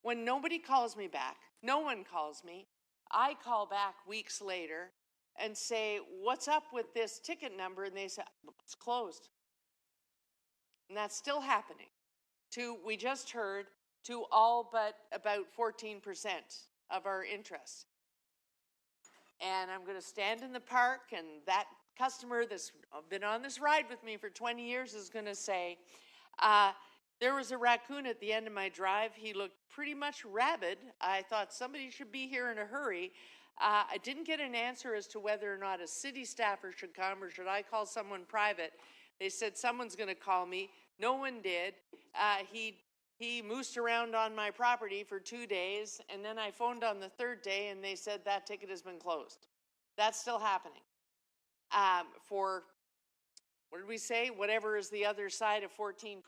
S7: when nobody calls me back, no one calls me, I call back weeks later and say, what's up with this ticket number? And they say, it's closed. And that's still happening. We just heard, to all but about 14% of our interest. And I'm going to stand in the park, and that customer that's been on this ride with me for 20 years is going to say, there was a raccoon at the end of my drive. He looked pretty much rabid. I thought somebody should be here in a hurry. I didn't get an answer as to whether or not a city staffer should come or should I call someone private. They said someone's going to call me. No one did. He moosed around on my property for 2 days, and then I phoned on the third day, and they said that ticket has been closed. That's still happening. for, what did we say? Whatever is the other side of 14%,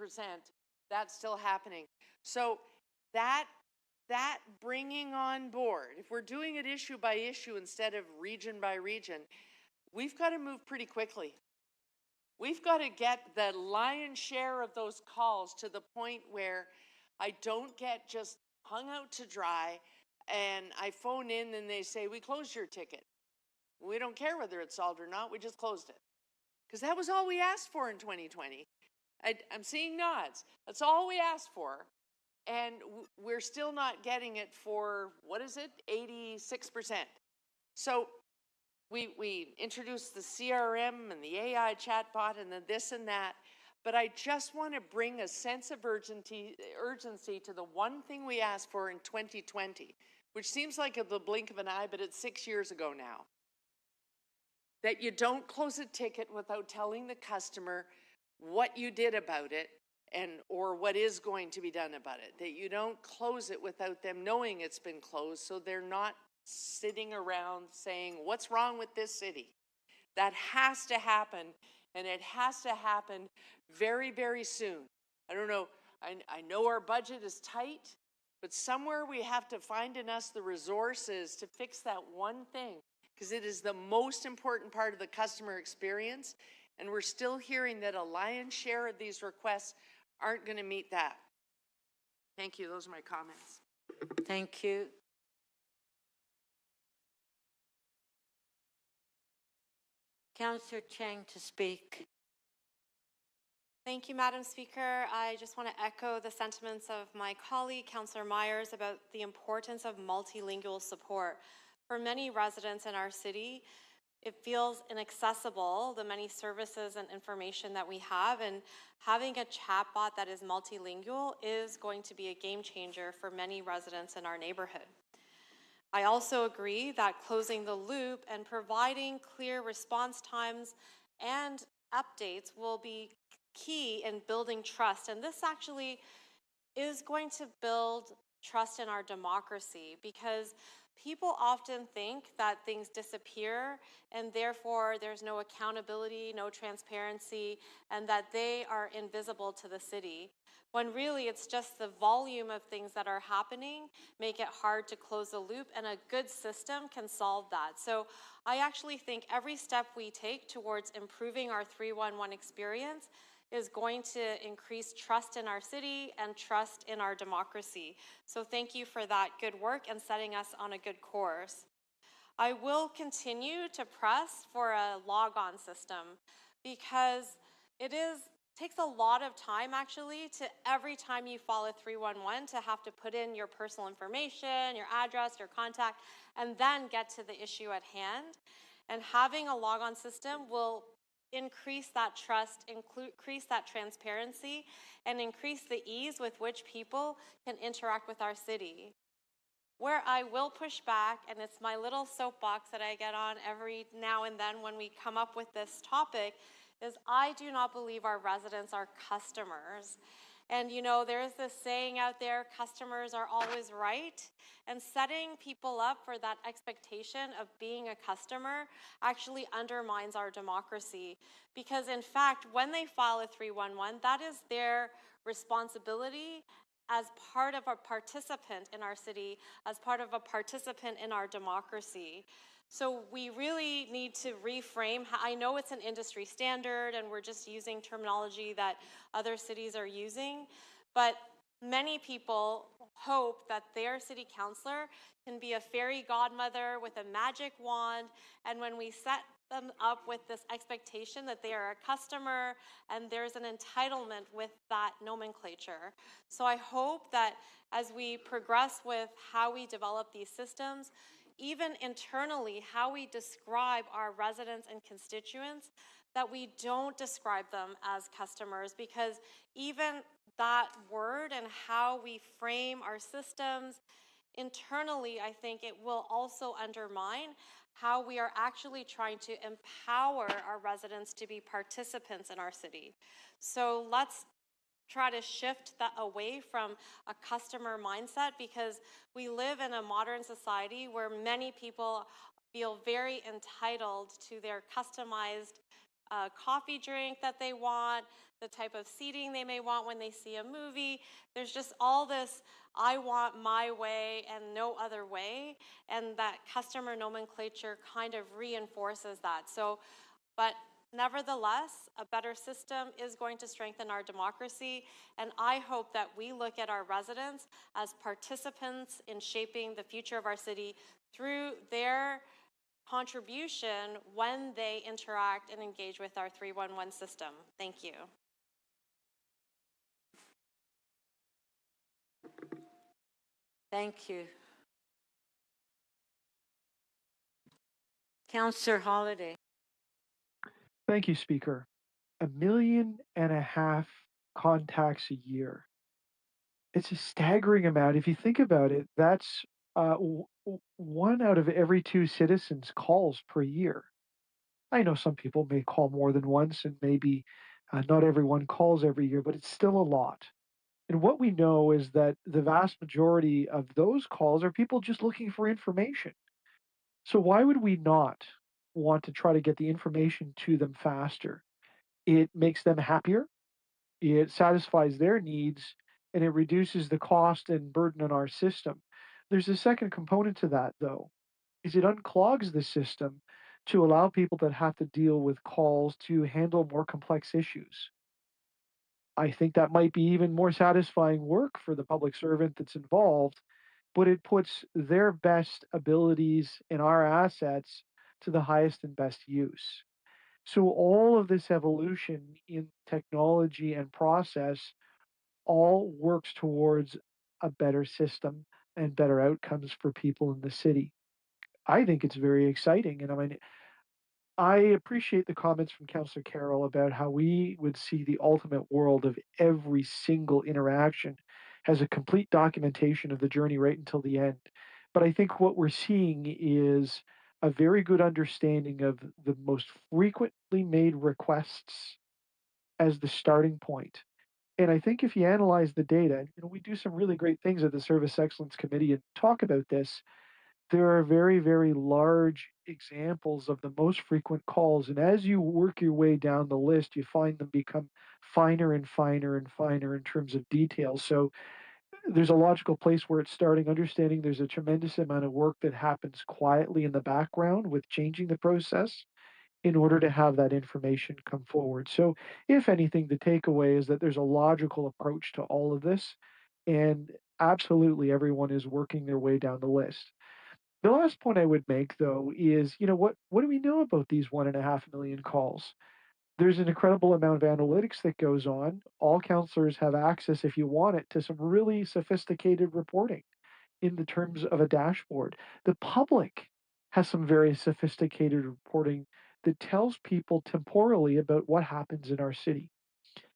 S7: that's still happening. So that bringing on board, if we're doing it issue by issue instead of region by region, we've got to move pretty quickly. We've got to get the lion's share of those calls to the point where I don't get just hung out to dry and I phone in and they say, we closed your ticket. We don't care whether it's solved or not, we just closed it. Because that was all we asked for in 2020. I'm seeing nods. That's all we asked for. And we're still not getting it for, what is it, 86%. So we introduced the CRM and the AI chatbot and the this and that, but I just want to bring a sense of urgency to the one thing we asked for in 2020, which seems like the blink of an eye, but it's 6 years ago now. That you don't close a ticket without telling the customer what you did about it or what is going to be done about it. That you don't close it without them knowing it's been closed, so they're not sitting around saying, what's wrong with this city? That has to happen, and it has to happen very, very soon. I don't know, I know our budget is tight, but somewhere we have to find in us the resources to fix that one thing, because it is the most important part of the customer experience, and we're still hearing that a lion's share of these requests aren't going to meet that. Thank you. Those are my comments.
S1: Thank you. Councillor Chang to speak.
S9: Thank you, Madam Speaker. I just want to echo the sentiments of my colleague, Councillor Myers, about the importance of multilingual support. For many residents in our city, it feels inaccessible, the many services and information that we have, and having a chatbot that is multilingual is going to be a game changer for many residents in our neighborhood. I also agree that closing the loop and providing clear response times and updates will be key in building trust. And this actually is going to build trust in our democracy, because people often think that things disappear and therefore there's no accountability, no transparency, and that they are invisible to the city. When really it's just the volume of things that are happening make it hard to close the loop, and a good system can solve that. So I actually think every step we take towards improving our 311 experience is going to increase trust in our city and trust in our democracy. So thank you for that good work and setting us on a good course. I will continue to press for a log-on system, because it takes a lot of time actually to every time you file a 311 to have to put in your personal information, your address, your contact, and then get to the issue at hand. And having a log-on system will increase that trust, increase that transparency, and increase the ease with which people can interact with our city. Where I will push back, and it's my little soapbox that I get on every now and then when we come up with this topic, is I do not believe our residents are customers. And you know, there's this saying out there, customers are always right. And setting people up for that expectation of being a customer actually undermines our democracy. Because in fact, when they file a 311, that is their responsibility as part of a participant in our city, as part of a participant in our democracy. So we really need to reframe. I know it's an industry standard and we're just using terminology that other cities are using, but many people hope that their city councillor can be a fairy godmother with a magic wand, and when we set them up with this expectation that they are a customer and there's an entitlement with that nomenclature. So I hope that as we progress with how we develop these systems, even internally, how we describe our residents and constituents, that we don't describe them as customers, because even that word and how we frame our systems internally, I think it will also undermine how we are actually trying to empower our residents to be participants in our city. So let's try to shift that away from a customer mindset, because we live in a modern society where many people feel very entitled to their customized coffee drink that they want, the type of seating they may want when they see a movie. There's just all this, I want my way and no other way, and that customer nomenclature kind of reinforces that. So, but nevertheless, a better system is going to strengthen our democracy, and I hope that we look at our residents as participants in shaping the future of our city through their contribution when they interact and engage with our 311 system. Thank you.
S1: Thank you. Councillor Holiday.
S14: Thank you, Speaker. 1.5 million contacts a year. It's a staggering amount. If you think about it, that's 1 out of every 2 citizens calls per year. I know some people may call more than once, and maybe not everyone calls every year, but it's still a lot. And what we know is that the vast majority of those calls are people just looking for information. So why would we not want to try to get the information to them faster? It makes them happier, it satisfies their needs, and it reduces the cost and burden on our system. There's a second component to that, though, is it unclogs the system to allow people that have to deal with calls to handle more complex issues. I think that might be even more satisfying work for the public servant that's involved, but it puts their best abilities and our assets to the highest and best use. So all of this evolution in technology and process all works towards a better system and better outcomes for people in the city. I think it's very exciting. And I mean, I appreciate the comments from Councillor Carroll about how we would see the ultimate world of every single interaction as a complete documentation of the journey right until the end. But I think what we're seeing is a very good understanding of the most frequently made requests as the starting point. And I think if you analyze the data, we do some really great things at the Service Excellence Committee and talk about this. There are very, very large examples of the most frequent calls. And as you work your way down the list, you find them become finer and finer and finer in terms of detail. So there's a logical place where it's starting, understanding there's a tremendous amount of work that happens quietly in the background with changing the process in order to have that information come forward. So if anything, the takeaway is that there's a logical approach to all of this. And absolutely everyone is working their way down the list. The last point I would make, though, is what do we know about these 1.5 million calls? There's an incredible amount of analytics that goes on. All counselors have access, if you want it, to some really sophisticated reporting in the terms of a dashboard. The public has some very sophisticated reporting that tells people temporally about what happens in our city.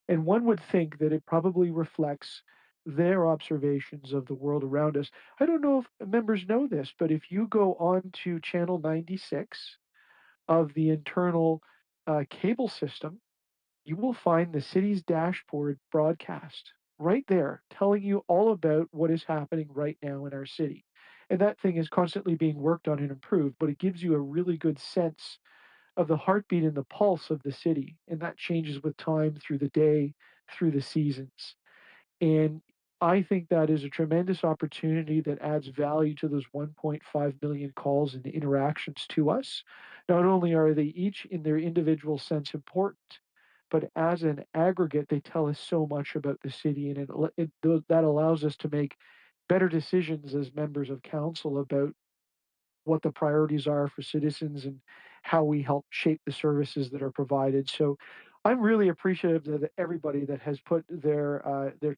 S14: And one would think that it probably reflects their observations of the world around us. I don't know if members know this, but if you go on to channel 96 of the internal cable system, you will find the city's dashboard broadcast right there, telling you all about what is happening right now in our city. And that thing is constantly being worked on and improved, but it gives you a really good sense of the heartbeat and the pulse of the city. And that changes with time through the day, through the seasons. And I think that is a tremendous opportunity that adds value to those 1.5 million calls and interactions to us. Not only are they each in their individual sense important, but as an aggregate, they tell us so much about the city, and that allows us to make better decisions as members of council about what the priorities are for citizens and how we help shape the services that are provided. So I'm really appreciative of everybody that has put their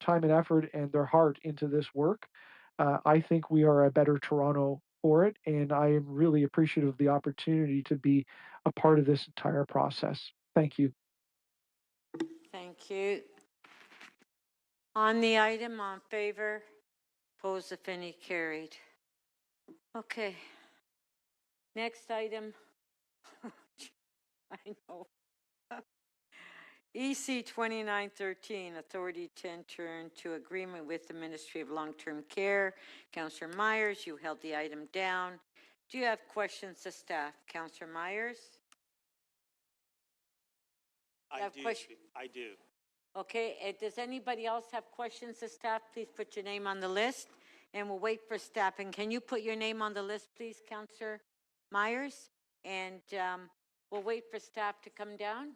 S14: time and effort and their heart into this work. I think we are a better Toronto for it, and I am really appreciative of the opportunity to be a part of this entire process. Thank you.
S1: Thank you. On the item, on favor, opposed, if any, carried. Okay. Next item. I know. EC 2913, authority to enter into agreement with the Ministry of Long-Term Care. Councillor Myers, you held the item down. Do you have questions to staff? Councillor Myers? You have question-
S3: I do.
S1: Okay, does anybody else have questions to staff? Please put your name on the list, and we'll wait for staff. And can you put your name on the list, please, Councillor Myers? And we'll wait for staff to come down.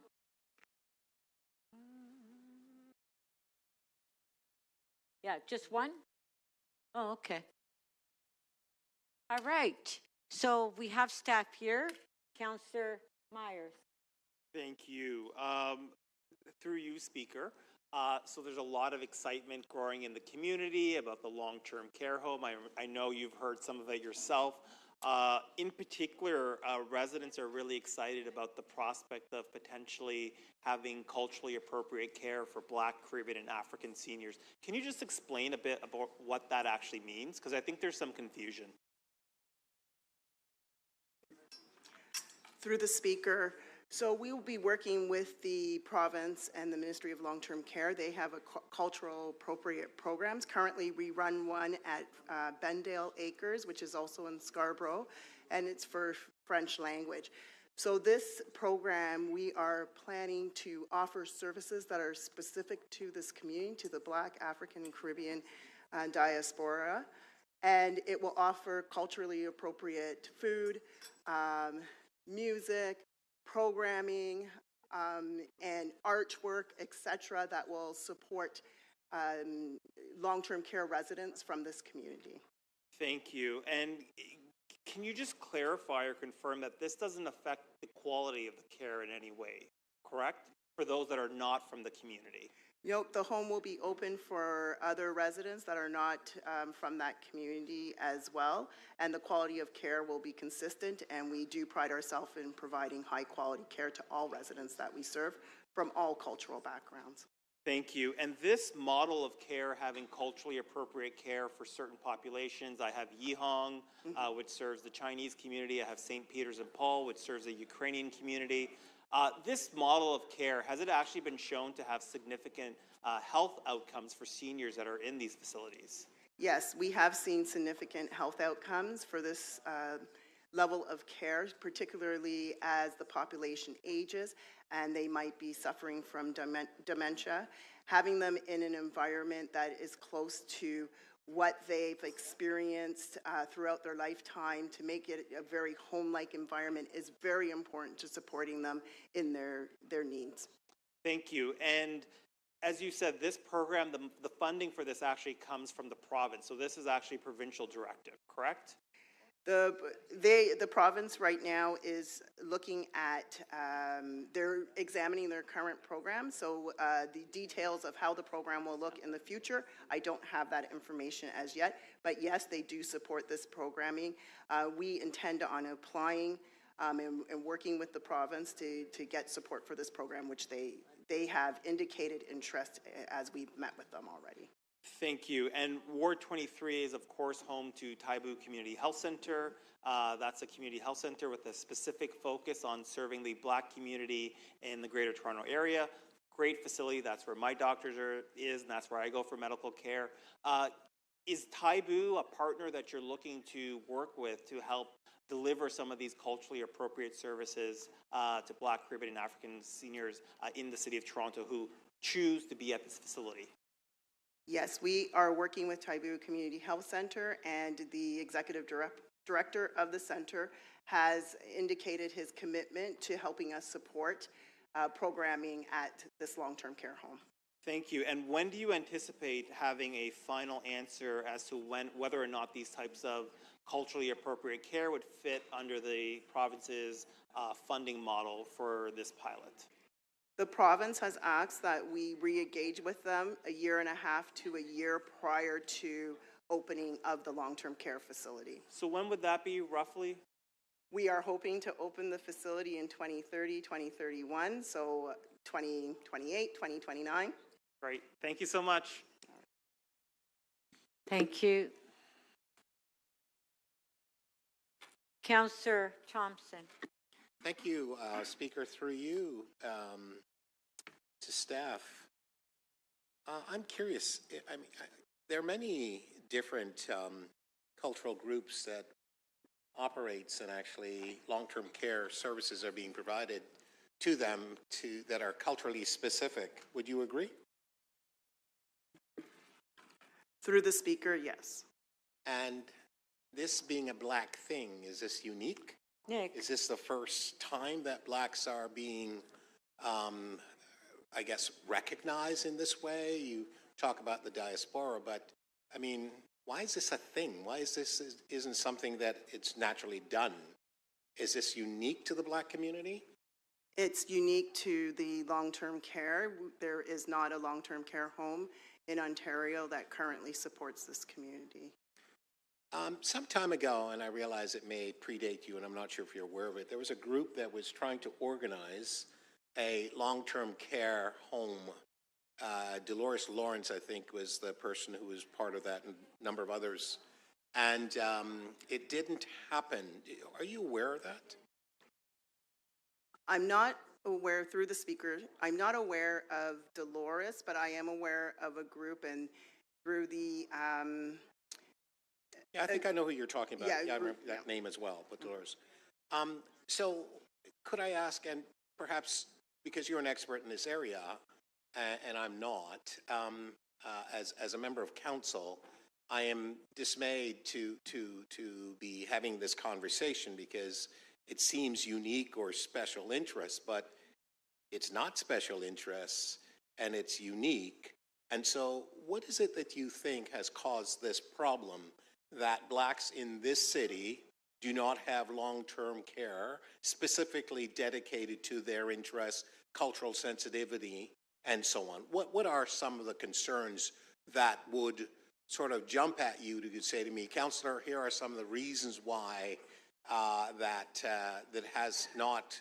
S1: Yeah, just one? Oh, okay. All right. So we have staff here. Councillor Myers.
S3: Thank you. Through you, Speaker. So there's a lot of excitement growing in the community about the long-term care home. I know you've heard some of it yourself. In particular, residents are really excited about the prospect of potentially having culturally appropriate care for Black, Caribbean, and African seniors. Can you just explain a bit about what that actually means? Because I think there's some confusion.
S10: Through the Speaker, so we will be working with the province and the Ministry of Long-Term Care. They have a cultural appropriate programs. Currently, we run one at Bendale Acres, which is also in Scarborough, and it's for French language. So this program, we are planning to offer services that are specific to this community, to the Black, African, and Caribbean diaspora. And it will offer culturally appropriate food, music, programming, and artwork, etc., that will support long-term care residents from this community.
S3: Thank you. And can you just clarify or confirm that this doesn't affect the quality of the care in any way, correct? For those that are not from the community?
S10: Nope, the home will be open for other residents that are not from that community as well, and the quality of care will be consistent, and we do pride ourselves in providing high quality care to all residents that we serve from all cultural backgrounds.
S3: Thank you. And this model of care, having culturally appropriate care for certain populations, I have Yihong, which serves the Chinese community. I have St. Peter's and Paul, which serves the Ukrainian community. This model of care, has it actually been shown to have significant health outcomes for seniors that are in these facilities?
S10: Yes, we have seen significant health outcomes for this level of care, particularly as the population ages and they might be suffering from dementia. Having them in an environment that is close to what they've experienced throughout their lifetime to make it a very home-like environment is very important to supporting them in their needs.
S3: Thank you. And as you said, this program, the funding for this actually comes from the province. So this is actually a provincial directive, correct?
S10: The province right now is looking at, they're examining their current program. So the details of how the program will look in the future, I don't have that information as yet. But yes, they do support this programming. We intend on applying and working with the province to get support for this program, which they have indicated interest as we've met with them already.
S3: Thank you. And Ward 23 is, of course, home to Taibu Community Health Center. That's a community health center with a specific focus on serving the Black community in the Greater Toronto Area. Great facility. That's where my doctors is, and that's where I go for medical care. Is Taibu a partner that you're looking to work with to help deliver some of these culturally appropriate services to Black, Caribbean, and African seniors in the City of Toronto who choose to be at this facility?
S10: Yes, we are working with Taibu Community Health Center, and the executive director of the center has indicated his commitment to helping us support programming at this long-term care home.
S3: Thank you. And when do you anticipate having a final answer as to whether or not these types of culturally appropriate care would fit under the province's funding model for this pilot?
S10: The province has asked that we re-engage with them 1.5 years to a year prior to opening of the long-term care facility.
S3: So when would that be roughly?
S10: We are hoping to open the facility in 2030, 2031, so 2028, 2029.
S3: Great. Thank you so much.
S1: Thank you. Councillor Thompson.
S22: Thank you, Speaker, through you to staff. I'm curious, I mean, there are many different cultural groups that operates and actually long-term care services are being provided to them that are culturally specific. Would you agree?
S10: Through the speaker, yes.
S22: And this being a Black thing, is this unique?
S1: Nick.
S22: Is this the first time that Blacks are being, I guess, recognized in this way? You talk about the diaspora, but I mean, why is this a thing? Why is this isn't something that it's naturally done? Is this unique to the Black community?
S10: It's unique to the long-term care. There is not a long-term care home in Ontario that currently supports this community.
S22: Some time ago, and I realize it may predate you, and I'm not sure if you're aware of it, there was a group that was trying to organize a long-term care home. Dolores Lawrence, I think, was the person who was part of that, and a number of others. And it didn't happen. Are you aware of that?
S10: I'm not aware, through the speaker, I'm not aware of Dolores, but I am aware of a group, and through the...
S22: yeah, I think I know who you're talking about.
S10: Yeah,
S22: I remember that name as well, but Dolores. So could I ask, and perhaps because you're an expert in this area, and I'm not, as a member of council, I am dismayed to be having this conversation because it seems unique or special interest, but it's not special interests and it's unique. And so what is it that you think has caused this problem that Blacks in this city do not have long-term care specifically dedicated to their interests, cultural sensitivity, and so on? What are some of the concerns that would sort of jump at you to say to me, Councillor, here are some of the reasons why that has not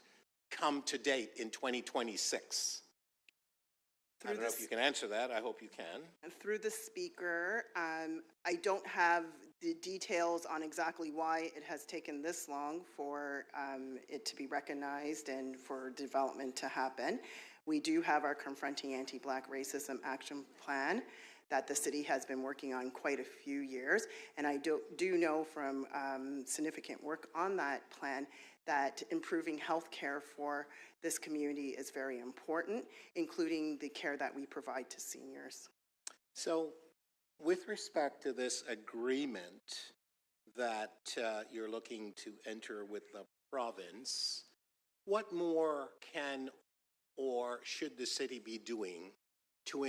S22: come to date in 2026? I don't know if you can answer that. I hope you can.
S10: Through the speaker, I don't have the details on exactly why it has taken this long for it to be recognized and for development to happen. We do have our Confronting Anti-Black Racism Action Plan that the city has been working on quite a few years. And I do know from significant work on that plan that improving health care for this community is very important, including the care that we provide to seniors.
S22: So with respect to this agreement that you're looking to enter with the province, what more can or should the city be doing to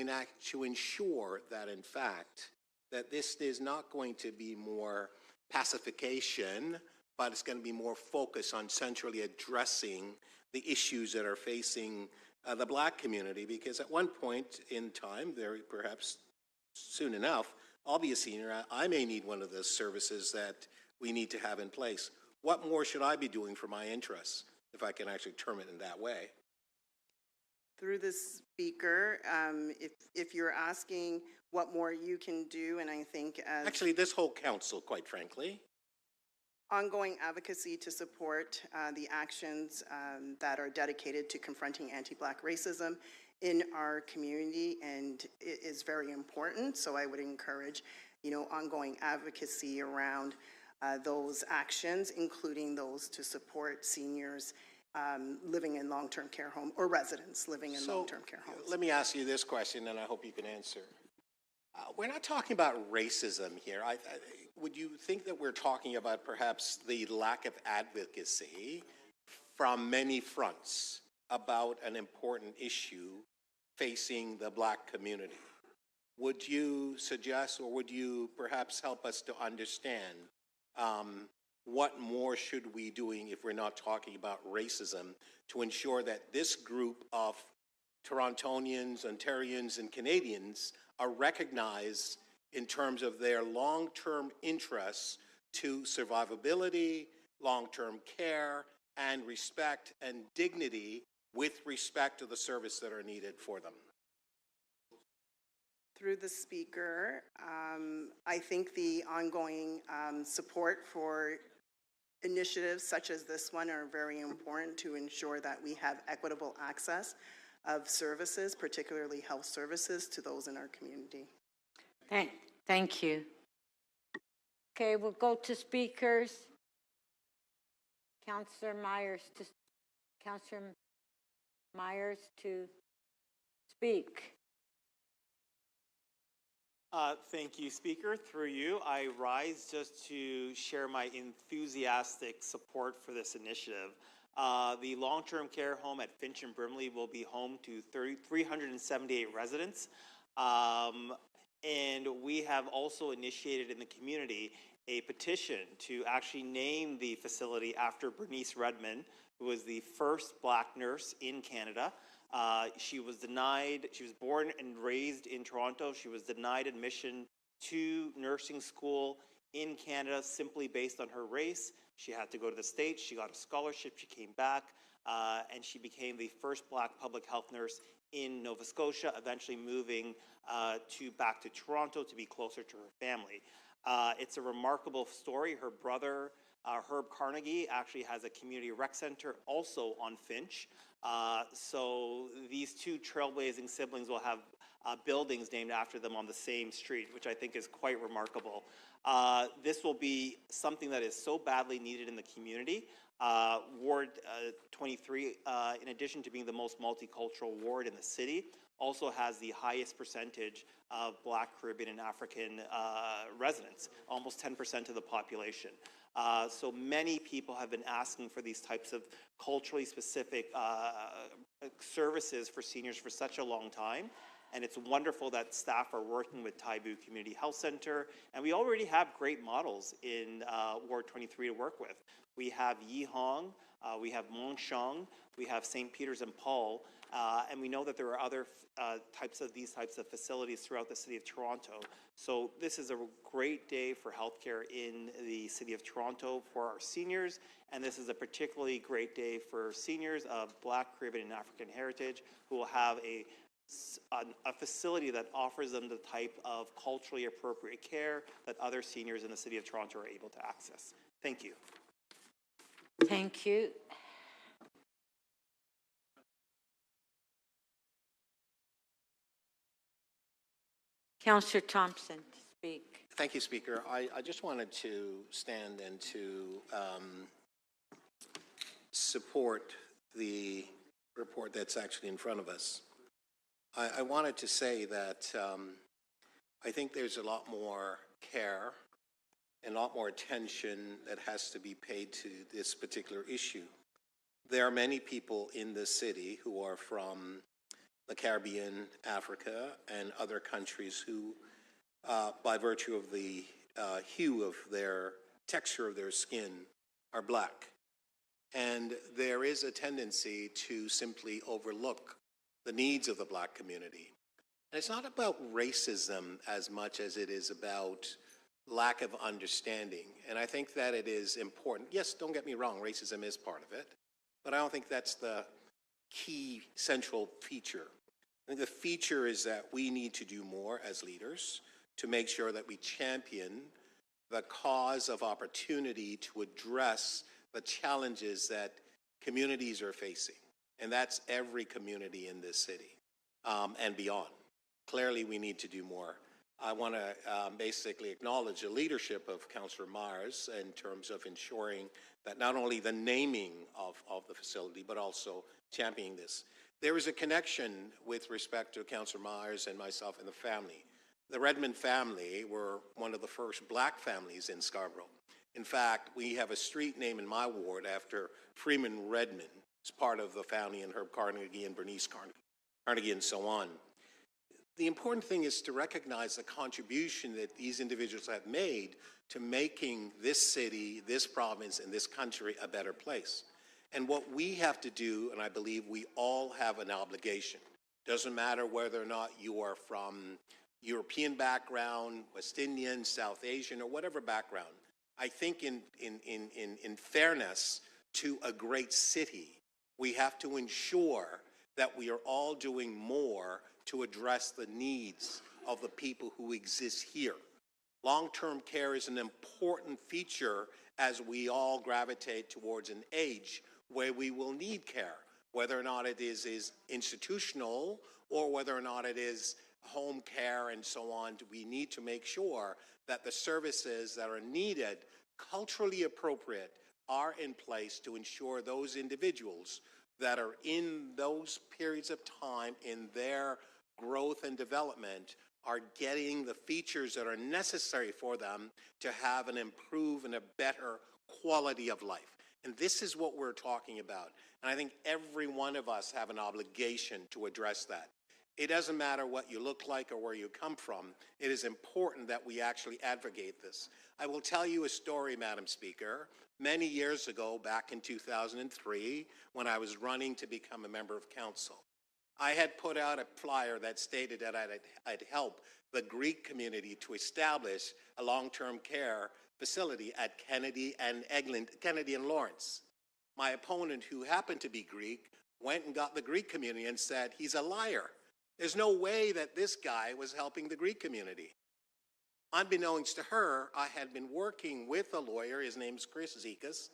S22: ensure that, in fact, that this is not going to be more pacification, but it's going to be more focus on centrally addressing the issues that are facing the Black community? Because at one point in time, there perhaps soon enough, I'll be a senior. I may need one of the services that we need to have in place. What more should I be doing for my interests, if I can actually term it in that way?
S10: Through the speaker, if you're asking what more you can do, and I think as...
S22: Actually, this whole council, quite frankly.
S10: Ongoing advocacy to support the actions that are dedicated to confronting anti-Black racism in our community, and it is very important. So I would encourage, ongoing advocacy around those actions, including those to support seniors living in long-term care home or residents living in long-term care homes.
S22: Let me ask you this question, and I hope you can answer. We're not talking about racism here. Would you think that we're talking about perhaps the lack of advocacy from many fronts about an important issue facing the Black community? Would you suggest, or would you perhaps help us to understand what more should we be doing if we're not talking about racism to ensure that this group of Torontonians, Ontarians, and Canadians are recognized in terms of their long-term interests to survivability, long-term care, and respect and dignity with respect to the service that are needed for them?
S10: Through the speaker, I think the ongoing support for initiatives such as this one are very important to ensure that we have equitable access of services, particularly health services, to those in our community.
S1: Thank you. Okay, we'll go to speakers. Councillor Myers to speak.
S3: Thank you, Speaker. Through you, I rise just to share my enthusiastic support for this initiative. The long-term care home at Finch and Brimley will be home to 378 residents. And we have also initiated in the community a petition to actually name the facility after Bernice Redmond, who was the first Black nurse in Canada. She was born and raised in Toronto. She was denied admission to nursing school in Canada simply based on her race. She had to go to the States. She got a scholarship. She came back, and she became the first Black public health nurse in Nova Scotia, eventually moving back to Toronto to be closer to her family. It's a remarkable story. Her brother, Herb Carnegie, actually has a community rec center also on Finch. So these two trailblazing siblings will have buildings named after them on the same street, which I think is quite remarkable. This will be something that is so badly needed in the community. Ward 23, in addition to being the most multicultural ward in the city, also has the highest percentage of Black, Caribbean, and African residents, almost 10% of the population. So many people have been asking for these types of culturally specific services for seniors for such a long time. And it's wonderful that staff are working with Taibu Community Health Center. And we already have great models in Ward 23 to work with. We have Yihong, we have Mongshan, we have St. Peter's and Paul, and we know that there are other these types of facilities throughout the city of Toronto. So this is a great day for healthcare in the city of Toronto for our seniors, and this is a particularly great day for seniors of Black, Caribbean, and African heritage who will have a facility that offers them the type of culturally appropriate care that other seniors in the city of Toronto are able to access. Thank you.
S1: Thank you. Councillor Thompson to speak.
S22: Thank you, Speaker. I just wanted to stand and to support the report that's actually in front of us. I wanted to say that I think there's a lot more care and a lot more attention that has to be paid to this particular issue. There are many people in this city who are from the Caribbean, Africa, and other countries who, by virtue of the hue of their texture of their skin, are Black. And there is a tendency to simply overlook the needs of the Black community. And it's not about racism as much as it is about lack of understanding. And I think that it is important. Yes, don't get me wrong, racism is part of it, but I don't think that's the key central feature. I think the feature is that we need to do more as leaders to make sure that we champion the cause of opportunity to address the challenges that communities are facing. And that's every community in this city and beyond. Clearly, we need to do more. I want to basically acknowledge the leadership of Councillor Myers in terms of ensuring that not only the naming of the facility, but also championing this. There is a connection with respect to Councillor Myers and myself and the family. The Redmond family were one of the first Black families in Scarborough. In fact, we have a street name in my ward after Freeman Redmond. It's part of the family, and Herb Carnegie and Bernice Carnegie and so on. The important thing is to recognize the contribution that these individuals have made to making this city, this province, and this country a better place. And what we have to do, and I believe we all have an obligation, doesn't matter whether or not you are from European background, West Indian, South Asian, or whatever background. I think in fairness to a great city, we have to ensure that we are all doing more to address the needs of the people who exist here. Long-term care is an important feature as we all gravitate towards an age where we will need care, whether or not it is institutional or whether or not it is home care and so on. We need to make sure that the services that are needed, culturally appropriate, are in place to ensure those individuals that are in those periods of time in their growth and development are getting the features that are necessary for them to have an improved and a better quality of life. And this is what we're talking about. And I think every one of us have an obligation to address that. It doesn't matter what you look like or where you come from. It is important that we actually advocate this. I will tell you a story, Madam Speaker. Many years ago, back in 2003, when I was running to become a member of council, I had put out a flyer that stated that I'd help the Greek community to establish a long-term care facility at Kennedy and Lawrence. My opponent, who happened to be Greek, went and got the Greek community and said, he's a liar. There's no way that this guy was helping the Greek community. Unbeknownst to her, I had been working with a lawyer, his name's Chris Zekas,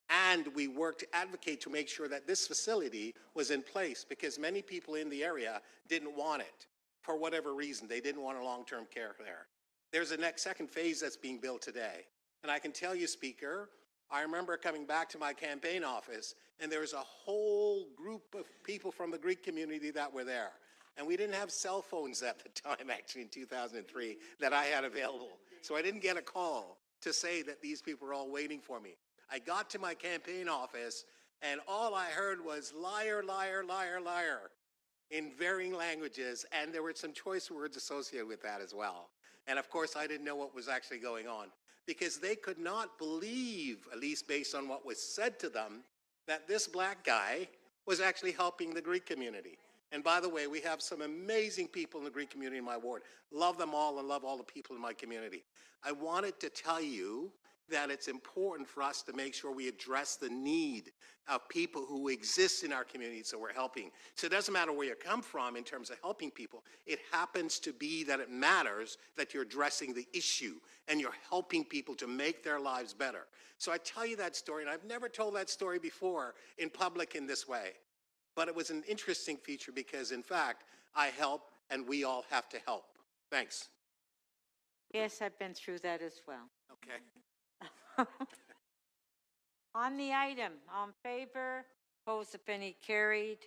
S22: and we worked to advocate to make sure that this facility was in place because many people in the area didn't want it for whatever reason. They didn't want a long-term care there. There's a second phase that's being built today. And I can tell you, Speaker, I remember coming back to my campaign office and there was a whole group of people from the Greek community that were there. And we didn't have cell phones at the time, actually, in 2003, that I had available. So I didn't get a call to say that these people were all waiting for me. I got to my campaign office, and all I heard was liar, liar, liar, liar in varying languages, and there were some choice words associated with that as well. And of course, I didn't know what was actually going on because they could not believe, at least based on what was said to them, that this black guy was actually helping the Greek community. And by the way, we have some amazing people in the Greek community in my ward. Love them all and love all the people in my community. I wanted to tell you that it's important for us to make sure we address the need of people who exist in our community so we're helping. So it doesn't matter where you come from in terms of helping people. It happens to be that it matters that you're addressing the issue and you're helping people to make their lives better. So I tell you that story, and I've never told that story before in public in this way. But it was an interesting feature because, in fact, I help and we all have to help. Thanks.
S1: Yes, I've been through that as well.
S22: Okay.
S1: On the item, on favor, opposed, if any, carried.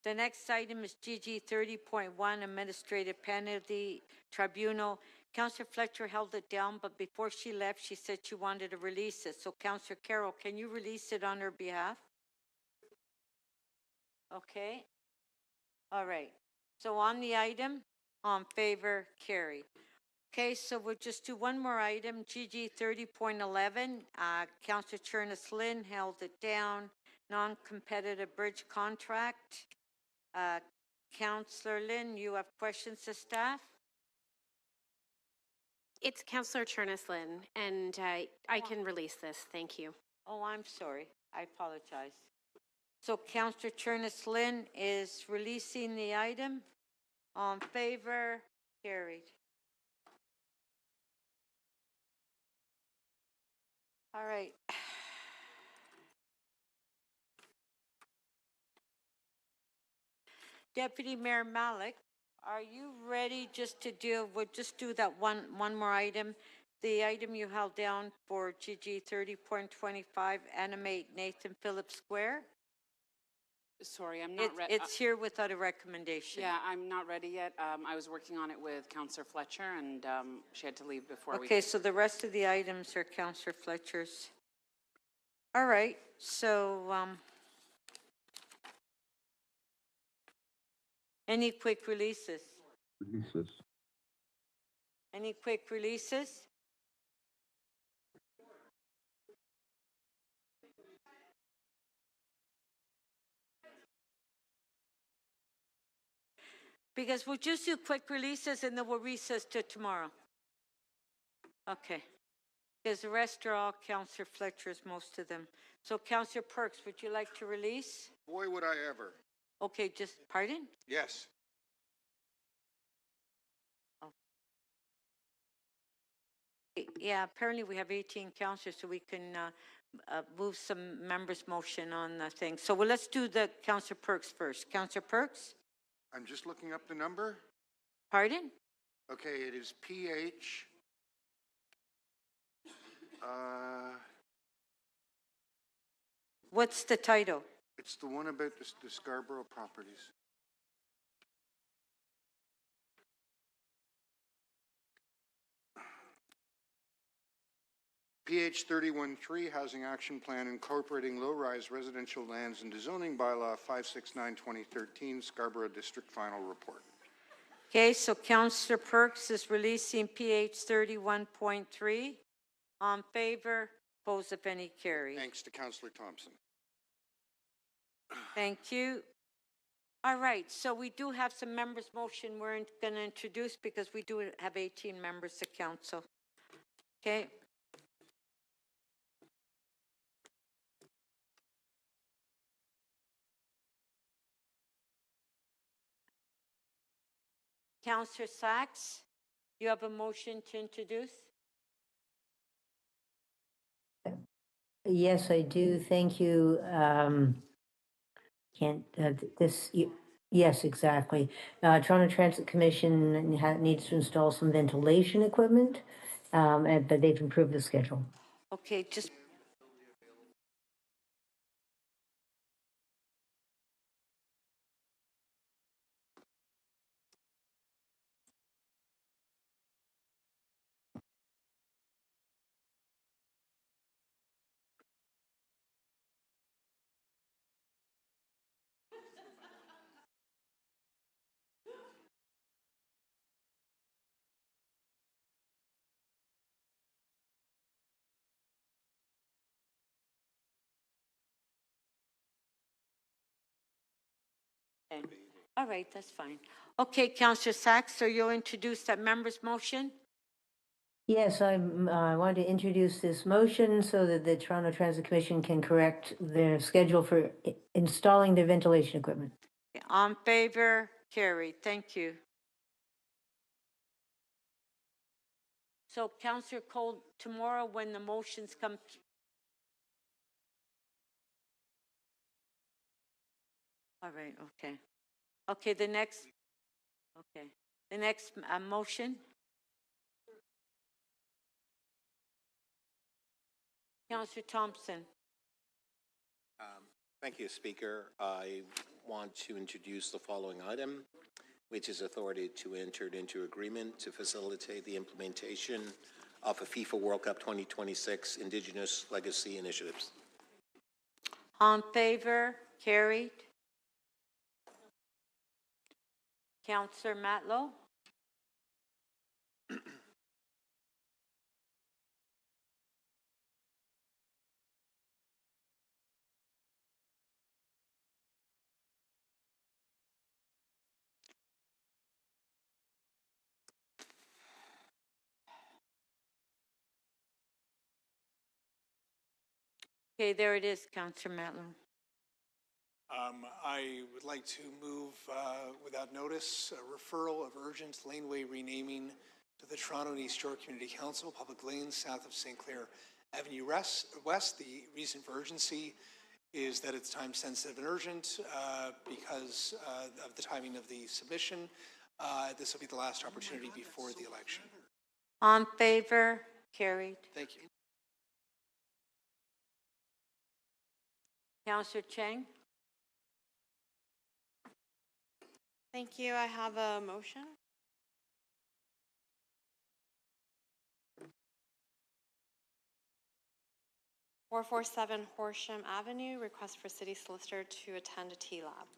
S1: The next item is GG 30.1, Administrative Penalty Tribunal. Councillor Fletcher held it down, but before she left, she said she wanted to release it. So, Councillor Carroll, can you release it on her behalf? Okay. All right. So on the item, on favor, carried. Okay, so we'll just do one more item, GG 30.11. Councillor Chernis Lynn held it down. Non-competitive bridge contract. Councillor Lynn, you have questions to staff?
S4: It's Councillor Chernis Lynn, and I can release this. Thank you.
S1: Oh, I'm sorry. I apologize. So Councillor Chernis Lynn is releasing the item. On favor, carried. All right. Deputy Mayor Malik, are you ready just to deal, we'll just do that one more item. The item you held down for GG 30.25, animate Nathan Phillips Square?
S20: Sorry, I'm not ready.
S1: It's here without a recommendation.
S20: Yeah, I'm not ready yet. I was working on it with Councillor Fletcher, and she had to leave before we...
S1: Okay, so the rest of the items are Councillor Fletcher's. All right, so any quick releases? Any quick releases? Because we'll just do quick releases and then we'll recess to tomorrow. Okay. Because the rest are all Councillor Fletcher's, most of them. So Councillor Perks, would you like to release?
S18: Boy, would I ever.
S1: Okay, just, pardon?
S18: Yes.
S1: Oh. Yeah, apparently we have 18 councillors, so we can move some members' motion on the thing. So well, let's do the Councillor Perks first. Councillor Perks?
S18: I'm just looking up the number.
S1: Pardon?
S18: Okay, it is PH
S1: What's the title?
S18: It's the one about the Scarborough properties. PH 31-3 Housing Action Plan Incorporating Low-Rise Residential Lands into Zoning Bylaw 569-2013 Scarborough District Final Report.
S1: Okay, so Councillor Perks is releasing PH 31.3. On favor, opposed if any, carried.
S18: Thanks to Councillor Thompson.
S1: Thank you. All right, so we do have some members' motion we're going to introduce because we do have 18 members of council. Okay. Councillor Sachs, you have a motion to introduce?
S5: Yes, I do. Thank you. Yes, exactly. Toronto Transit Commission needs to install some ventilation equipment, but they've improved the schedule.
S1: Okay, just. Okay. All right, that's fine. Okay, Councillor Sachs, so you'll introduce that member's motion?
S5: Yes, I want to introduce this motion so that the Toronto Transit Commission can correct their schedule for installing their ventilation equipment.
S1: On favor, carried. Thank you. So, Councillor Cole, tomorrow when the motions come. All right, okay. Okay, the next motion. Councillor Thompson.
S22: Thank you, Speaker. I want to introduce the following item, which is authority to enter into agreement to facilitate the implementation of a FIFA World Cup 2026 Indigenous Legacy Initiatives.
S1: On favor, carried. Councillor Matlow. Okay, there it is, Councillor Matlow.
S15: I would like to move without notice a referral of urgent laneway renaming to the Toronto and East York Community Council, public lanes south of St. Clair Avenue West. The reason for urgency is that it's time sensitive and urgent because of the timing of the submission. This will be the last opportunity before the election.
S1: On favor, carried.
S15: Thank you.
S1: Councillor Cheng.
S9: Thank you. I have a motion. (447) Horsham Avenue, request for city solicitor to attend a T-Lab.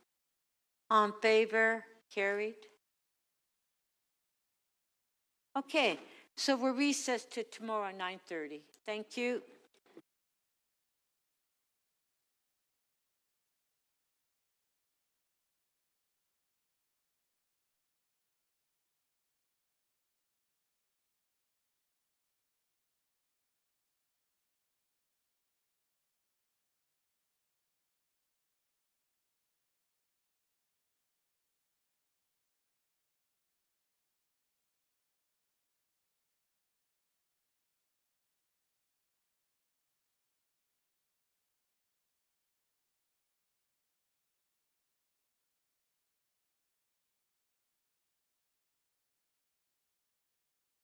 S1: On favor, carried. Okay, so we're recessed to tomorrow at 9:30. Thank you.